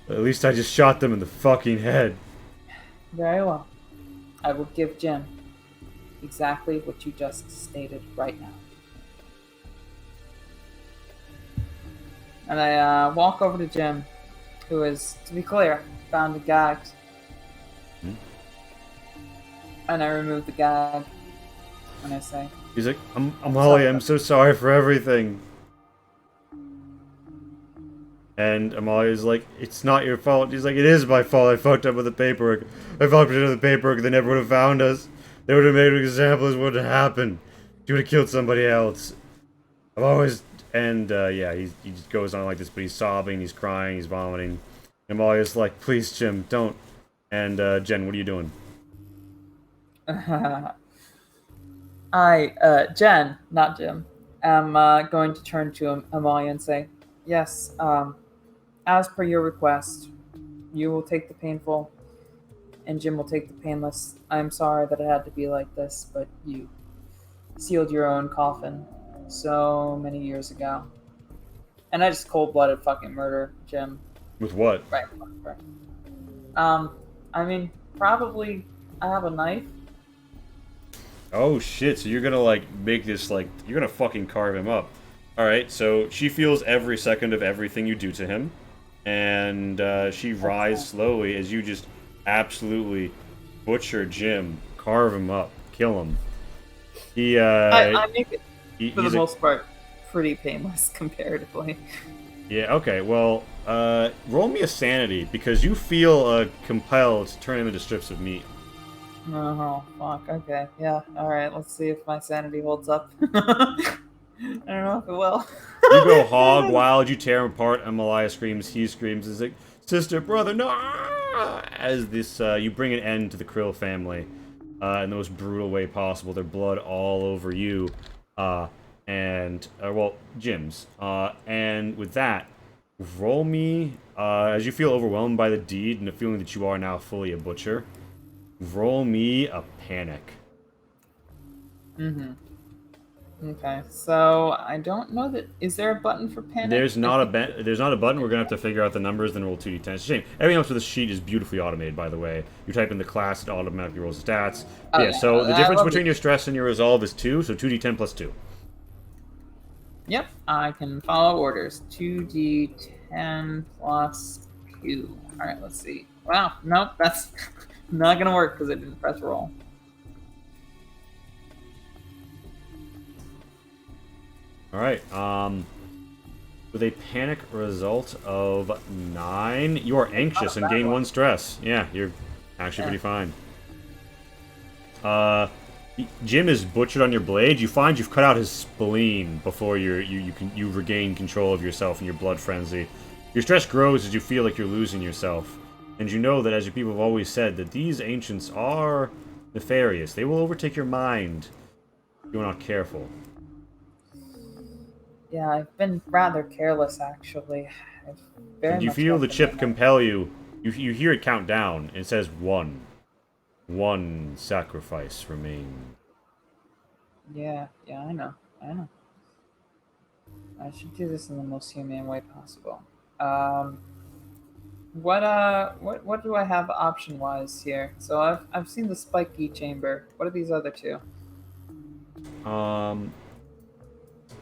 At least I just shot them in the fucking head. Very well. I will give Jim exactly what you just stated right now. And I walk over to Jim, who is, to be clear, found and gagged. And I remove the gag. And I say, He's like, Amalia, I'm so sorry for everything. And Amalia's like, it's not your fault. He's like, it is my fault. I fucked up with the paperwork. If I fucked up with the paperwork, they never would have found us. They would have made an example. This wouldn't have happened. She would have killed somebody else. I've always... And, yeah, he just goes on like this, but he's sobbing, he's crying, he's vomiting. And Amalia's like, please, Jim, don't. And, Jen, what are you doing? Jen, not Jim, am going to turn to Amalia and say, yes, as per your request, you will take the painful, and Jim will take the painless. I'm sorry that it had to be like this, but you sealed your own coffin so many years ago. And I just cold-blooded fucking murder Jim. With what? Right. I mean, probably I have a knife. Oh shit, so you're gonna like make this like, you're gonna fucking carve him up. Alright, so she feels every second of everything you do to him. And she rises slowly as you just absolutely butcher Jim, carve him up, kill him. He I make it, for the he's most part, pretty painless comparatively. Yeah, okay, well, roll me a sanity, because you feel compelled to turn him into strips of meat. Oh, fuck. Okay. Yeah. Alright, let's see if my sanity holds up. I don't know if it will. You go hog wild, you tear him apart, Amalia screams, he screams, he's like, sister, brother, no! As this, you bring an end to the Krill family, in the most brutal way possible. Their blood all over you, well, Jim's. And with that, roll me, as you feel overwhelmed by the deed and the feeling that you are now fully a butcher, roll me a panic. Okay, so I don't know that. Is there a button for panic? There's not a button. We're gonna have to figure out the numbers, then roll 2d10. It's a shame. Everything else with the sheet is beautifully automated, by the way. You type in the class, it automatically rolls the stats. Oh, yeah. So the difference between it. your stress and your resolve is 2. So 2d10 plus 2. Yep, I can follow orders. 2d10 plus 2. Alright, let's see. Wow, nope, that's not gonna work because I didn't press roll. All right. With a panic result of 9, you are anxious and gain 1 stress. Yeah, you're actually pretty fine. Jim is butchered on your blade. You find you've cut out his spleen before you regain control of yourself in your blood frenzy. Your stress grows as you feel like you're losing yourself, and you know that, as your people have always said, that these ancients are nefarious. They will overtake your mind if you're not careful. Yeah, I've been rather careless, actually. I've very And you much feel the left chip them compel you. You hear it count down. It says one. One sacrifice remains. Yeah, I know. I know. I should do this in the most humane way possible. Um, what do I have option wise here? So I've seen the spiky chamber. What are these other two? Um.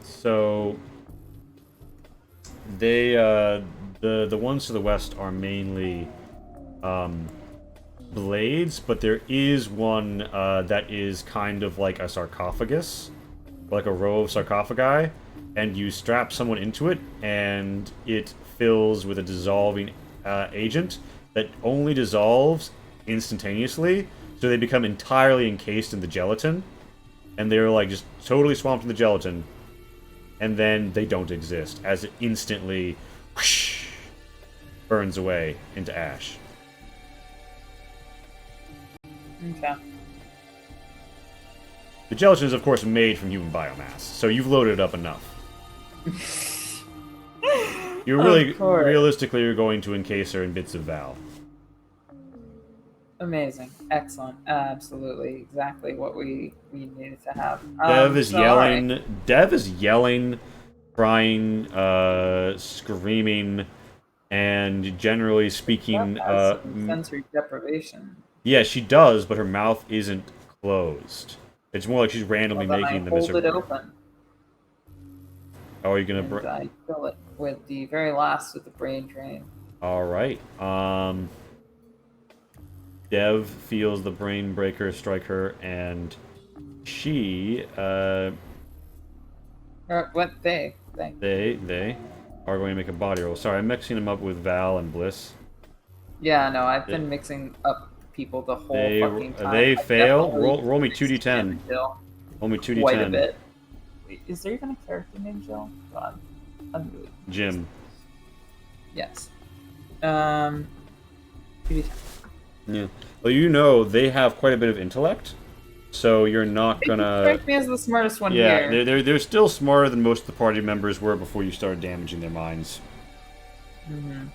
So they the ones to the west are mainly blades, but there is one that is kind of like a sarcophagus, like a row of sarcophagi, and you strap someone into it, and it fills with a dissolving agent that only dissolves instantaneously, so they become entirely encased in the gelatin, and they're like just totally swamped in the gelatin, and then they don't exist as it instantly whoosh, burns away into ash. Okay. The gelatin is, of course, made from human biomass, so you've loaded it up enough. You're really, Of course. realistically, you're going to encase her in bits of Val. Amazing. Excellent. Absolutely. Exactly what we needed to have. Dev is So, all right. yelling. Dev is yelling, crying, screaming, and generally speaking, That has some sensory deprivation. yeah, she does, but her mouth isn't closed. It's more like she's randomly Well, then I making the hold it miserable. open How are you gonna? and I fill it with the very last of the brain drain. All right. Dev feels the brain breaker strike her, and she, Or what they? they are going to make a body roll. Sorry, I'm mixing them up with Val and Bliss. Yeah, no, I've been mixing up people the whole They fucking time. they I fail. definitely Roll me mixed 2d10. him and Jill Roll me quite a 2d10. bit. Wait, is there even a character named Jill? God, I'm really Jim. yes. 2d10. Yeah. Well, you know they have quite a bit of intellect, so you're not They gonna. strike me as the smartest one Yeah, here. they're still smarter than most of the party members were before you started damaging their minds. Mm-hmm.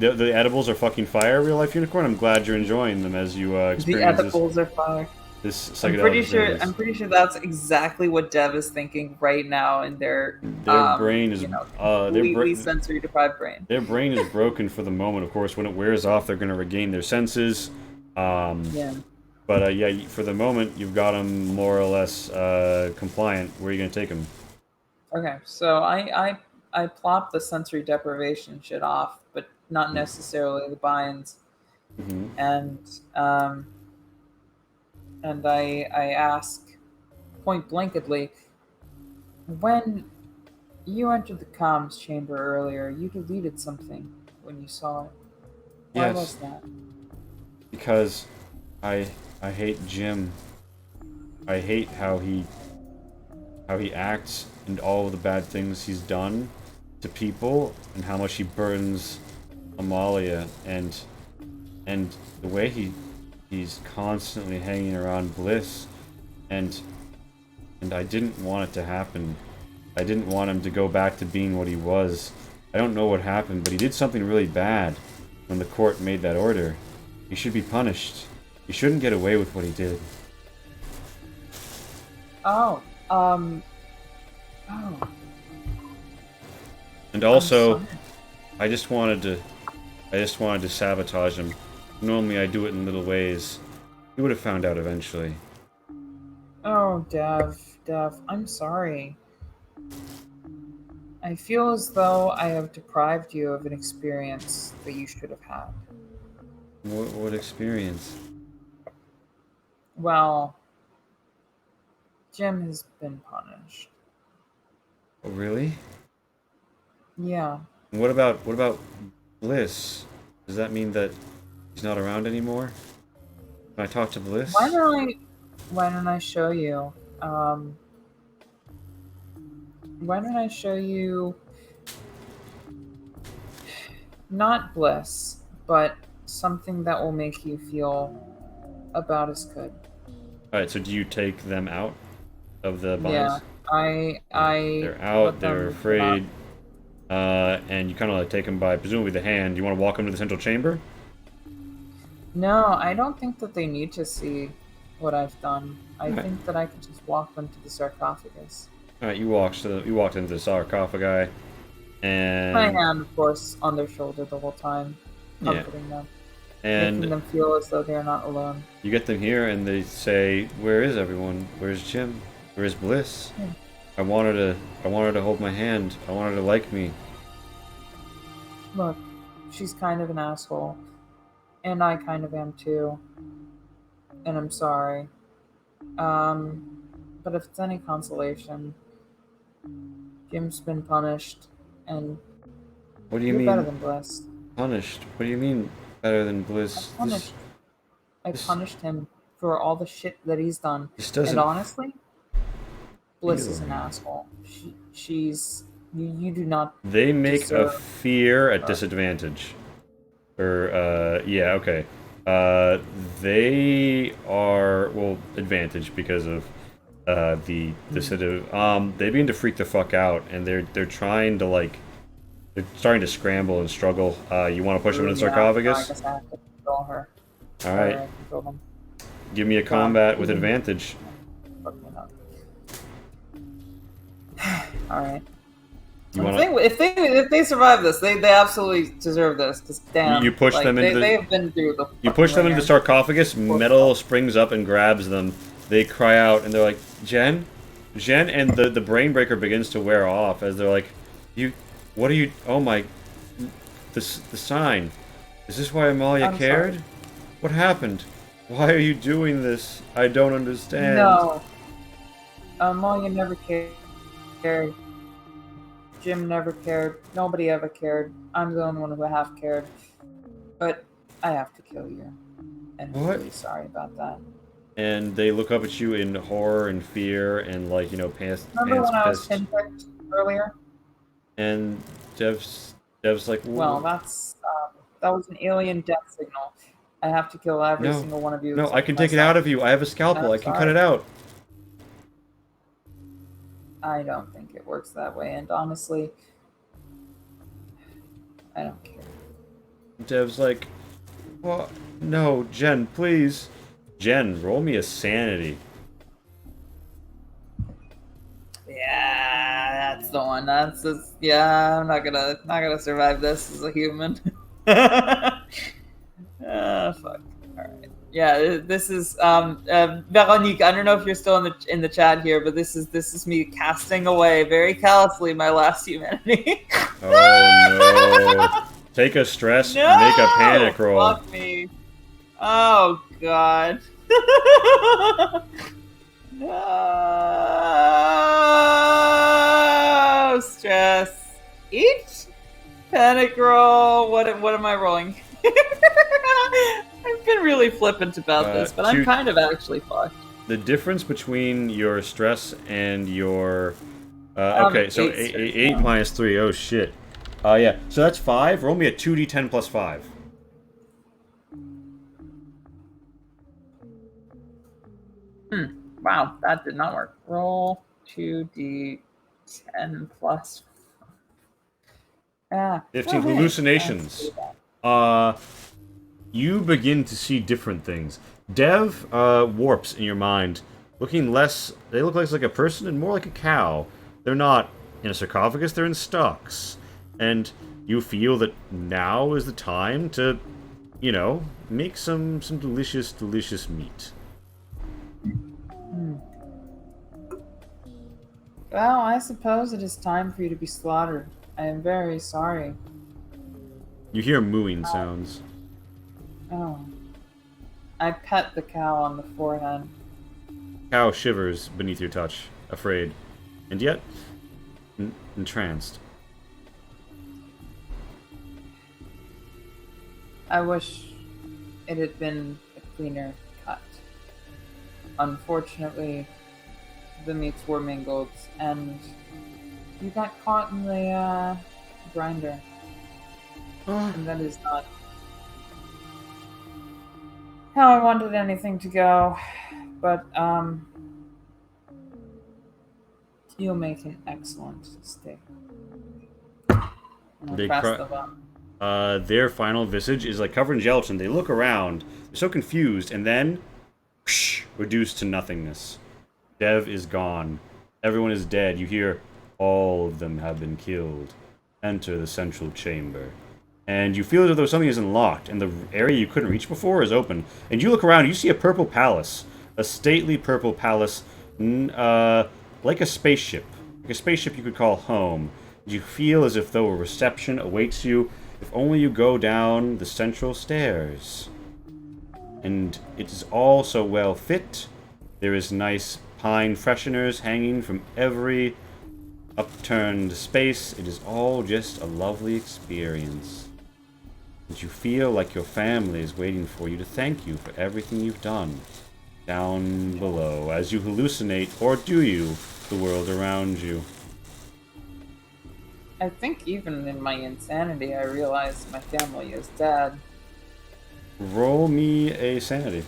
The edibles are fucking fire, real life unicorn. I'm glad you're enjoying them as you The experience edibles are fire. this I'm psychedelic pretty sure. experience. I'm pretty sure that's exactly what Dev is thinking right now in their Their brain is completely sensory deprived brain. their brain is broken for the moment. Of course, when it wears off, they're going to regain their senses. Yeah. But yeah, for the moment, you've got them more or less compliant. Where are you going to take them? Okay, so I plop the sensory deprivation shit off, but not necessarily the binds, Mm-hmm. and I ask point blankedly, when you entered the comms chamber earlier, you deleted something when you saw it. Why Yes. was that? Because I hate Jim. I hate how he acts and all of the bad things he's done to people, and how much he burdens Amalia, and the way he's constantly hanging around Bliss, and I didn't want it to happen. I didn't want him to go back to being what he was. I don't know what happened, but he did something really bad when the court made that order. He should be punished. He shouldn't get away with what he did. Oh. Oh. And also, I'm sorry. I just wanted to sabotage him. Normally I do it in little ways. He would have found out eventually. Oh, Dev, I'm sorry. I feel as though I have deprived you of an experience that you should have had. What experience? Well, Jim has been punished. Oh, really? Yeah. And what about Bliss? Does that mean that he's not around anymore? Can I talk to Bliss? Why don't I show you? Why don't I show you not bliss, but something that will make you feel about as good. Alright, so do you take them out of the binds? Yeah. They're out. let They're them afraid. And you kind of like take them by presumably the hand. You want to walk them to the central chamber? No, I don't think that they need to see what I've done. I Right. think that I could just walk them to the sarcophagus. All right, you walked into the sarcophagi, and My hand, of course, on their shoulder the whole time, Yeah. comforting them, making and them feel as though they are not alone. you get them here, and they say, "Where is everyone? Where's Jim? Where's Bliss? Hmm. I wanted to hold my hand. I wanted to like me." Look, she's kind of an asshole, and I kind of am too, and I'm sorry. But if it's any consolation, Jim's been punished, and What do you you're better mean than Bliss. punished? What do you mean better than Bliss? I punished, I this- punished him for all the shit that he's done. This doesn't. And honestly, Bliss is Ew. an asshole. She's you do not. They make a deserve- fear at disadvantage. Yeah, okay. They are, well, advantage because of, the sort of, they begin to freak the fuck out, and they're trying to, like, they're starting to scramble and struggle. You want to push them into the Yeah, I sarcophagus? guess I have to control her. Alright, I control them. give me a combat with advantage. Fuck me up. Alright. You want to... If they survive this, they absolutely deserve this. Because damn, You push like, them into the- they have been through the. You push them into the ringer. sarcophagus, metal springs up and grabs them. They cry out and they're like, Jen? Jen? And the brain breaker begins to wear off as they're like, what are you, oh my, the sign. Is this why Amalia I'm cared? sorry. What happened? Why are you doing this? I don't understand. No. Amalia never cared. Jim never cared. Nobody ever cared. I'm the only one who half cared. But I have to kill you. And I'm What? really sorry about that. And they look up at you in horror and fear and like, you know, pants Remember when I was pissed. pinpricked earlier? And Dev's like, Well, that was an alien death signal. I have to kill every No. single one of you. no, I except can take it myself. out of you. I have a scalpel. I'm I can cut sorry. it out. I don't think it works that way, and honestly, I don't care. Dev's like, what? No, Jen, please. Jen, roll me a sanity. Yeah, that's the one. That's just, yeah. I'm not gonna survive this as a human. Fuck. All right. Yeah, this is Veronique. I don't know if you're still in the chat here, but this is me casting away very callously my last humanity. Oh no. Take a stress, No! make a panic roll. Fuck me. Oh god. No stress. Each panic roll. What am I rolling? I've been really flippant about this, but I'm two- kind of actually fucked. The difference between your stress and your okay, so 8 stress eight now. minus 3. Oh shit. Yeah. So that's 5. Roll me a 2d10 plus 5. Wow, that did not work. Roll 2d10 plus. 15 okay. hallucinations. You begin to see different things. Dev warps in your mind, looking less. They look less like a person and more like a cow. They're not in a sarcophagus. They're in stocks, and you feel that now is the time to, you know, make some delicious meat. Well, I suppose it is time for you to be slaughtered. I am very sorry. You hear mooing sounds. Oh. I pet the cow on the forehead. Cow shivers beneath your touch, afraid, and yet entranced. I wish it had been a cleaner cut. Unfortunately, the meats were mingled, and you got caught in the grinder. And that is not how I wanted anything to go. But, You'll make an excellent steak. And I'll They press cry- the button. Their final visage is like covered in gelatin. They look around, they're so confused, and then reduced to nothingness. Dev is gone. Everyone is dead. You hear all of them have been killed. Enter the central chamber. And you feel as though something is unlocked, and the area you couldn't reach before is open. And you look around, you see a purple palace. A stately purple palace, like a spaceship. Like a spaceship you could call home. You feel as if though a reception awaits you, if only you go down the central stairs. And it is all so well fit. There is nice pine fresheners hanging from every upturned space. It is all just a lovely experience. And you feel like your family is waiting for you to thank you for everything you've done. Down below, as you hallucinate, or do you, the world around you. I think even in my insanity, I realized my family is dead. Roll me a sanity.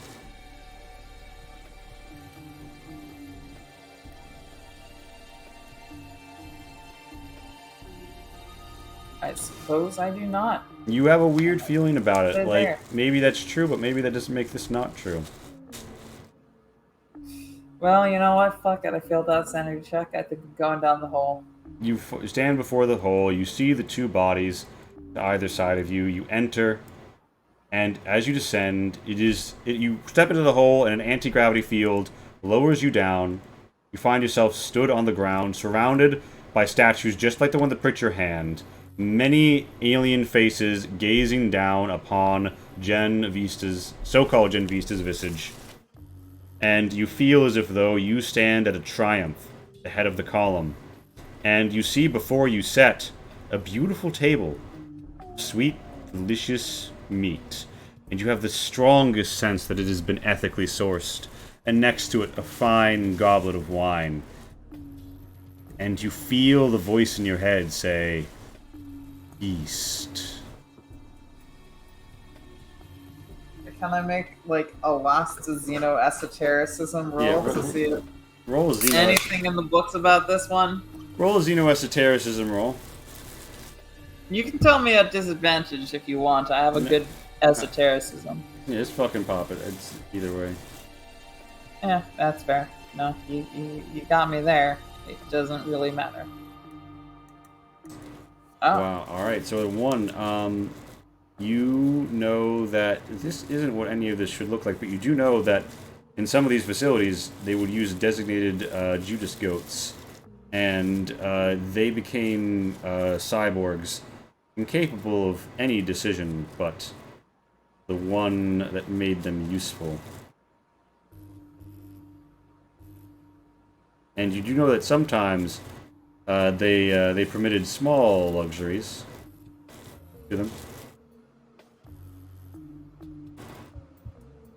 I suppose I do not. You have a weird feeling about it. They're Like, there. maybe that's true, but maybe that doesn't make this not true. Well, you know what? Fuck it. I failed that sanity check. I think I'm going down the hole. You stand before the hole, you see the two bodies to either side of you, you enter, and as you descend, you step into the hole and an anti-gravity field lowers you down. You find yourself stood on the ground, surrounded by statues just like the one that pricked your hand. Many alien faces gazing down upon so-called Gen Vista's visage. And you feel as if though you stand at a triumph, the head of the column. And you see before you set a beautiful table, sweet, delicious meat. And you have the strongest sense that it has been ethically sourced. And next to it, a fine goblet of wine. And you feel the voice in your head say, East. Can I make, like, a last Xeno esotericism roll Yeah, to see if Roll a Xeno. anything in the books about this one? Roll a Xeno esotericism roll. You can tell me at disadvantage if you want. I have a good esotericism. Yeah, just fucking pop it. It's either way. Yeah, that's fair. No, you got me there. It doesn't really matter. Oh, Wow. All right. So at one, you know that this isn't what any of this should look like, but you do know that in some of these facilities they would use designated Judas goats, and they became cyborgs, incapable of any decision but the one that made them useful. And you do know that sometimes they permitted small luxuries to them.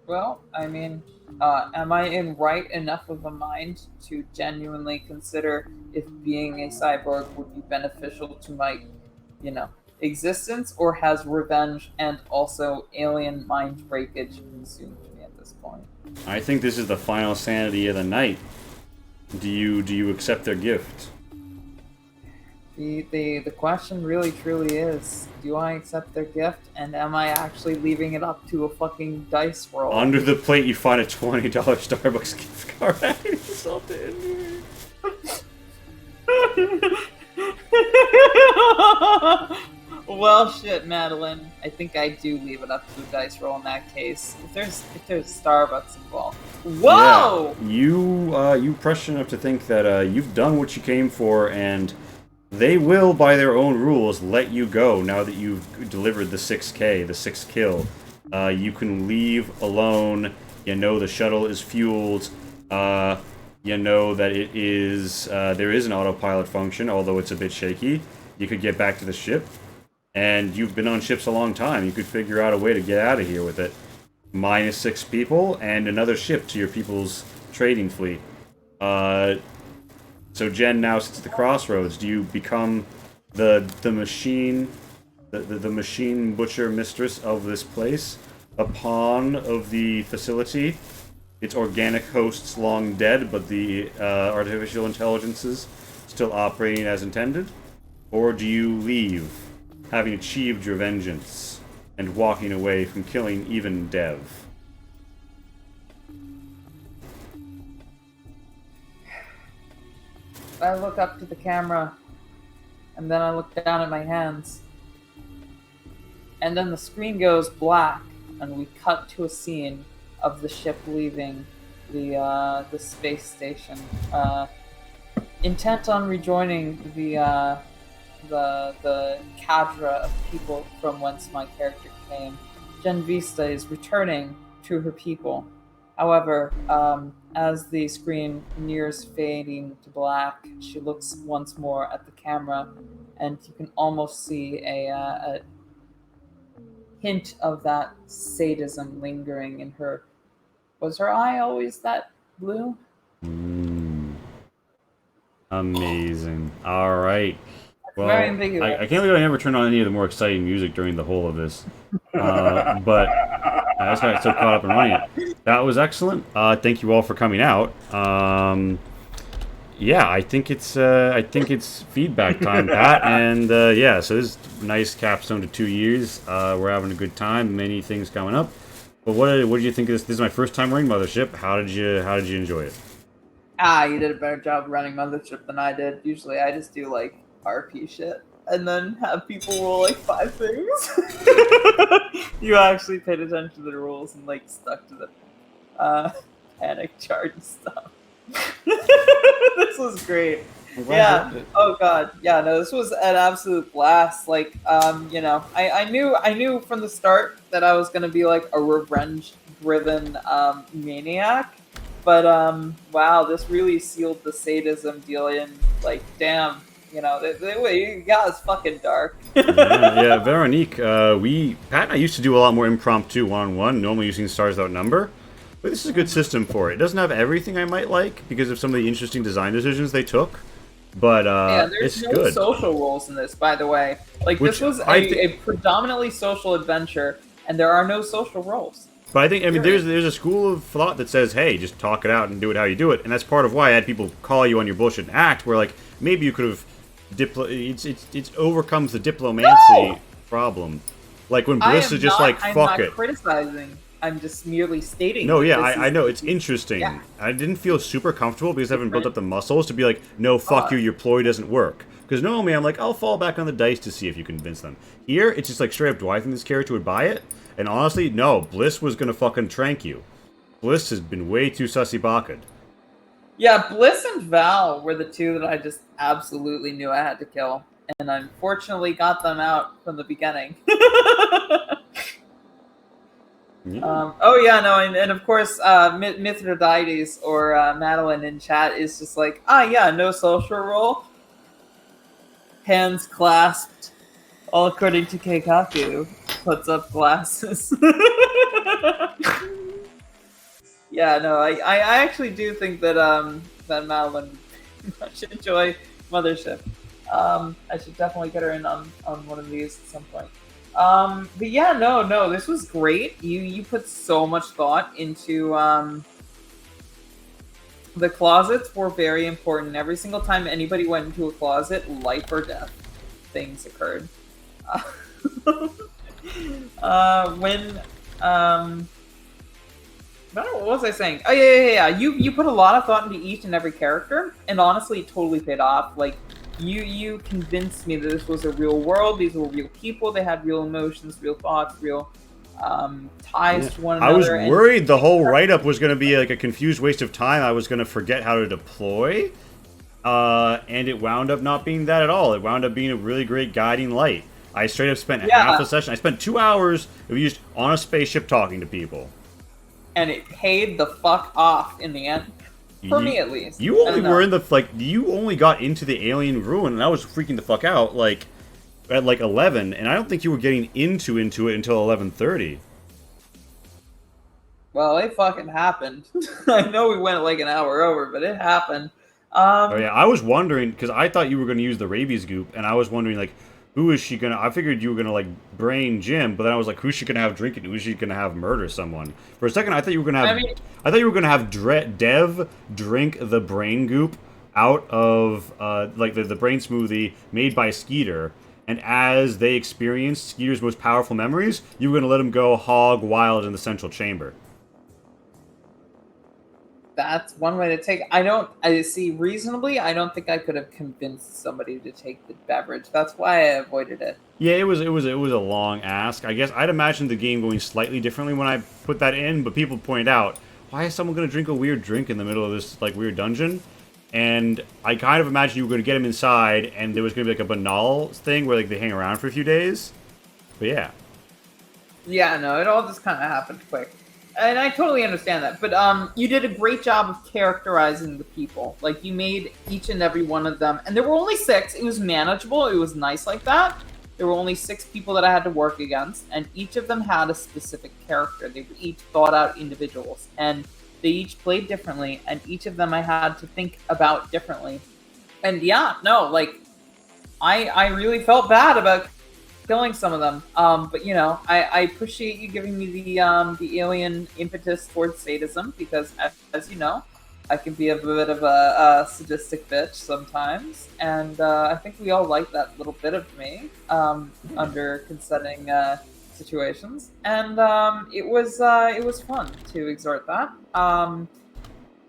well, I mean, am I in right enough of a mind to genuinely consider if being a cyborg would be beneficial to my, existence, or has revenge and also alien mind breakage consumed me at this point? I think this is the final sanity of the night. Do you accept their gift? The question really truly is, do I accept their gift, and am I actually leaving it up to a fucking dice roll? Under the plate, you find a $20 Starbucks gift card. It's all in Well, shit, Madeline. I think I do leave it up to a dice roll in that case. If there's Starbucks involved. Whoa! Yeah, you prescient enough to think that you've done what you came for, and they will, by their own rules, let you go now that you've delivered the 6K, the 6 kill. You can leave alone. You know the shuttle is fueled. You know that it is there is an autopilot function, although it's a bit shaky. You could get back to the ship, and you've been on ships a long time. You could figure out a way to get out of here with it. -6 people and another ship to your people's trading fleet. So Jen now sits at the crossroads. Do you become the machine, the machine butcher mistress of this place, a pawn of the facility? Its organic hosts long dead, but the artificial intelligences still operating as intended? Or do you leave, having achieved your vengeance, and walking away from killing even Dev? I look up to the camera, and then I look down at my hands. And then the screen goes black, and we cut to a scene of the ship leaving the space station, intent on rejoining the cadre of people from whence my character came. Gen Vista is returning to her people. However, as the screen nears fading to black, she looks once more at the camera, and you can almost see a hint of that sadism lingering in her. Was her eye always that blue? Amazing. All right. Well, Very ambiguous. I can't believe I never turned on any of the more exciting music during the whole of this. But that's why I still caught up and running it. That was excellent. Thank you all for coming out. Yeah, I think it's feedback time, Pat, and yeah, so this is a nice capstone to 2 years. We're having a good time. Many things coming up. But what did you think of this? This is my first time running Mothership. How did you enjoy it? You did a better job running Mothership than I did. Usually I just do like RP shit and then have people roll like 5 things. You actually paid attention to the rules and like stuck to the panic chart and stuff. This was great. Yeah. Oh god. Yeah. No. This was an absolute blast. Like, I knew from the start that I was gonna be like a revenge-driven maniac, but wow, this really sealed the sadism deal in. Like, damn. The way you got is fucking dark. Yeah, Veronique. Pat and I used to do a lot more impromptu one-on-one, normally using Stars Without Number. But this is a good system for it. It doesn't have everything I might like because of some of the interesting design decisions they took. But there's it's no good. social roles in this, by the way. Like, Which this was I a predominantly social adventure, and there are no social roles. But I mean, there's a school of thought that says, hey, just talk it out and do it how you do it. And that's part of why I had people call you on your bullshit and act, where, like, maybe you could have... It overcomes the diplomacy problem. Like, when Bliss is just like, fuck I'm not it. criticizing. I'm just merely stating. No, yeah, that I know. It's interesting. Yeah. I didn't feel super comfortable because I haven't built up the muscles to be like, no, fuck you, your ploy doesn't work. Because normally I'm like, I'll fall back on the dice to see if you convince them. Here, it's just like, straight up, do I think this character would buy it? And honestly, no, Bliss was gonna fucking trank you. Bliss has been way too sussy-baked. Yeah, Bliss and Val were the two that I just absolutely knew I had to kill. And I unfortunately got them out from the beginning. Yeah. And of course, Mithridates or Madeline in chat is just like, no social role. Hands clasped, all according to Keikaku, puts up glasses. Yeah, no, I actually do think that that Madeline should enjoy Mothership. I should definitely get her in on one of these at some point. But yeah, no, this was great. You put so much thought into the closets were very important. Every single time anybody went into a closet, life or death things occurred. What was I saying? Oh yeah. You put a lot of thought into each and every character, and honestly, it totally paid off. Like, you convinced me that this was a real world. These were real people. They had real emotions, real thoughts, real ties to one another. I was worried the whole write-up was going to be like a confused waste of time. I was going to forget how to deploy, and it wound up not being that at all. It wound up being a really great guiding light. I straight up spent half a session. I spent 2 hours of just on a spaceship talking to people. And it paid the fuck off in the end. For me, at least. You only were in the, you only got into the alien ruin, and I was freaking the fuck out, at 11, and I don't think you were getting into it until 11:30. Well, it fucking happened. I know we went an hour over, but it happened. Oh yeah, I was wondering, because I thought you were going to use the rabies goop, and I was wondering, who is she going to... I figured you were going to, brain Jim, but then I was like, who's she going to have drink it? Who's she going to have murder someone? For a second, I thought you were going to have... I thought you were going to have Dev drink the brain goop out of like the brain smoothie made by Skeeter, and as they experienced Skeeter's most powerful memories, you were going to let him go hog wild in the central chamber. That's one way to take. I see reasonably. I don't think I could have convinced somebody to take the beverage. That's why I avoided it. Yeah, it was a long ask. I guess I'd imagined the game going slightly differently when I put that in, but people point out, why is someone going to drink a weird drink in the middle of this like weird dungeon? And I kind of imagined you were going to get him inside, and there was going to be like a banal thing where like they hang around for a few days. But yeah. Yeah, no, it all just kind of happened quick. And I totally understand that. But you did a great job of characterizing the people. Like, you made each and every one of them. And there were only 6. It was manageable. It was nice like that. There were only 6 people that I had to work against. And each of them had a specific character. They were each thought-out individuals. And they each played differently. And each of them I had to think about differently. And yeah, no, like, I really felt bad about killing some of them, but you know, I appreciate you giving me the alien impetus towards sadism, because as you know, I can be a bit of a sadistic bitch sometimes, and I think we all like that little bit of me under consenting situations, and it was fun to exert that.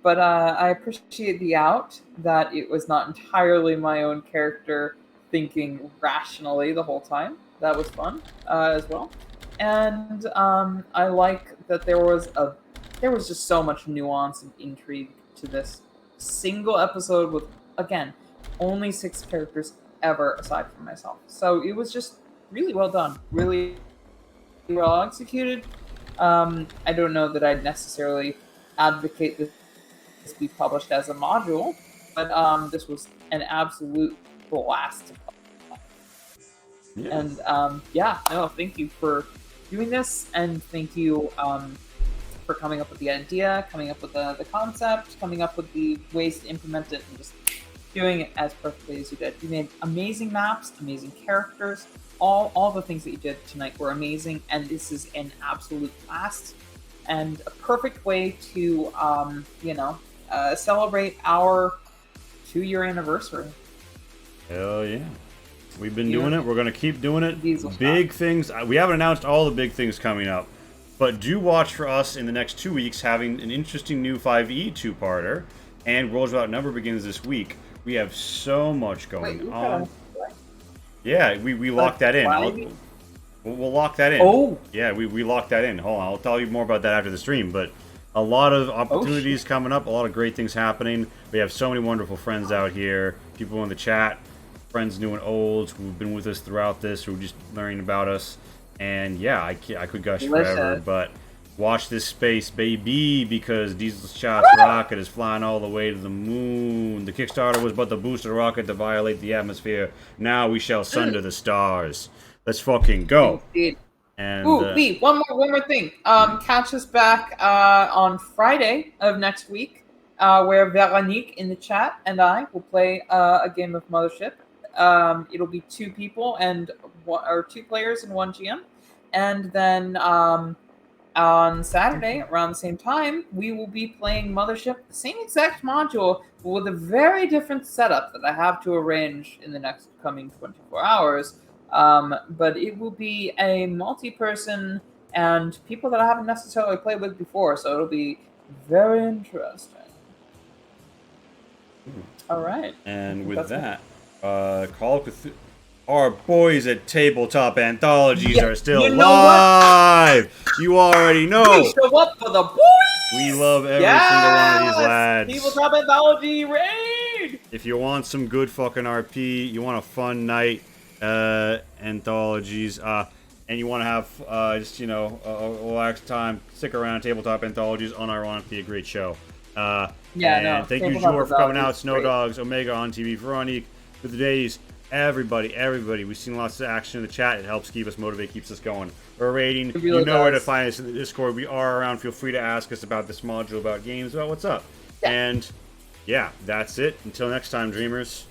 But I appreciate the out that it was not entirely my own character thinking rationally the whole time. That was fun as well, and I like that there was just so much nuance and intrigue to this single episode with, again, only 6 characters ever aside from myself. So it was just really well done, really well executed. I don't know that I'd necessarily advocate this be published as a module, but this was an absolute blast to play. Yeah. And yeah, no, thank you for doing this, and thank you for coming up with the idea, coming up with the concept, coming up with the ways to implement it, and just doing it as perfectly as you did. You made amazing maps, amazing characters. All the things that you did tonight were amazing, and this is an absolute blast and a perfect way to celebrate our 2-year anniversary. Hell yeah. We've been doing it. We're going to keep doing it. Diesel Big things. We haven't announced all the big things coming up, but do watch for us in the next 2 weeks having an interesting new 5e 2-parter, and Worlds Without Number begins this week. We have so much going on. Yeah, we locked that in. We'll lock that in. Oh! Yeah, we locked that in. Hold on, I'll tell you more about that after the stream, but a lot of opportunities coming up, a lot of great things happening. We have so many wonderful friends out here, people in the chat, friends new and old who've been with us throughout this, who are just learning about us. And yeah, I could gush forever, but watch this space, baby, because Diesel Shot's rocket is flying all the way to the moon. The Kickstarter was but the booster rocket to violate the atmosphere. Now we shall sunder the stars. Let's fucking go. Indeed. And Lee, one more thing. Catch us back on Friday of next week, where Veronique in the chat and I will play a game of Mothership. It'll be 2 people and 2 players and 1 GM, and then on Saturday around the same time we will be playing Mothership, the same exact module, but with a very different setup that I have to arrange in the next coming 24 hours. But it will be a multi-person and people that I haven't necessarily played with before, so it'll be very interesting. All right. And with that, Call of Cthulhu, our boys at Tabletop Anthologies are still live. You already know. We show up for the boys. We love every single one of these lads. Tabletop Anthology raid. If you want some good fucking RP, you want a fun night, anthologies, and you want to have just a relaxed time, stick around. Tabletop Anthologies, unironically a great show. Thank you, Jor, for coming out. Snow Dogs, Omega on TV, Veronique, for the days. Everybody, we've seen lots of action in the chat. It helps keep us motivated, keeps us going. We're rating. Really you know where to find us in the Discord. We are around. Feel free to ask us about this module, about games, about what's up. Yeah. And yeah, that's it. Until next time, dreamers.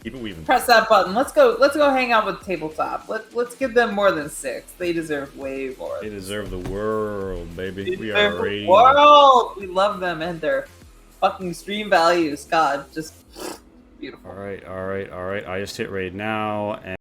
Keep it weaving. Press that button. Let's go hang out with Tabletop. Let's give them more than 6. They deserve way more. They deserve the world, baby. We are rating the world. We love them, and they're fucking stream values. God, just beautiful. All right. I just hit raid now, and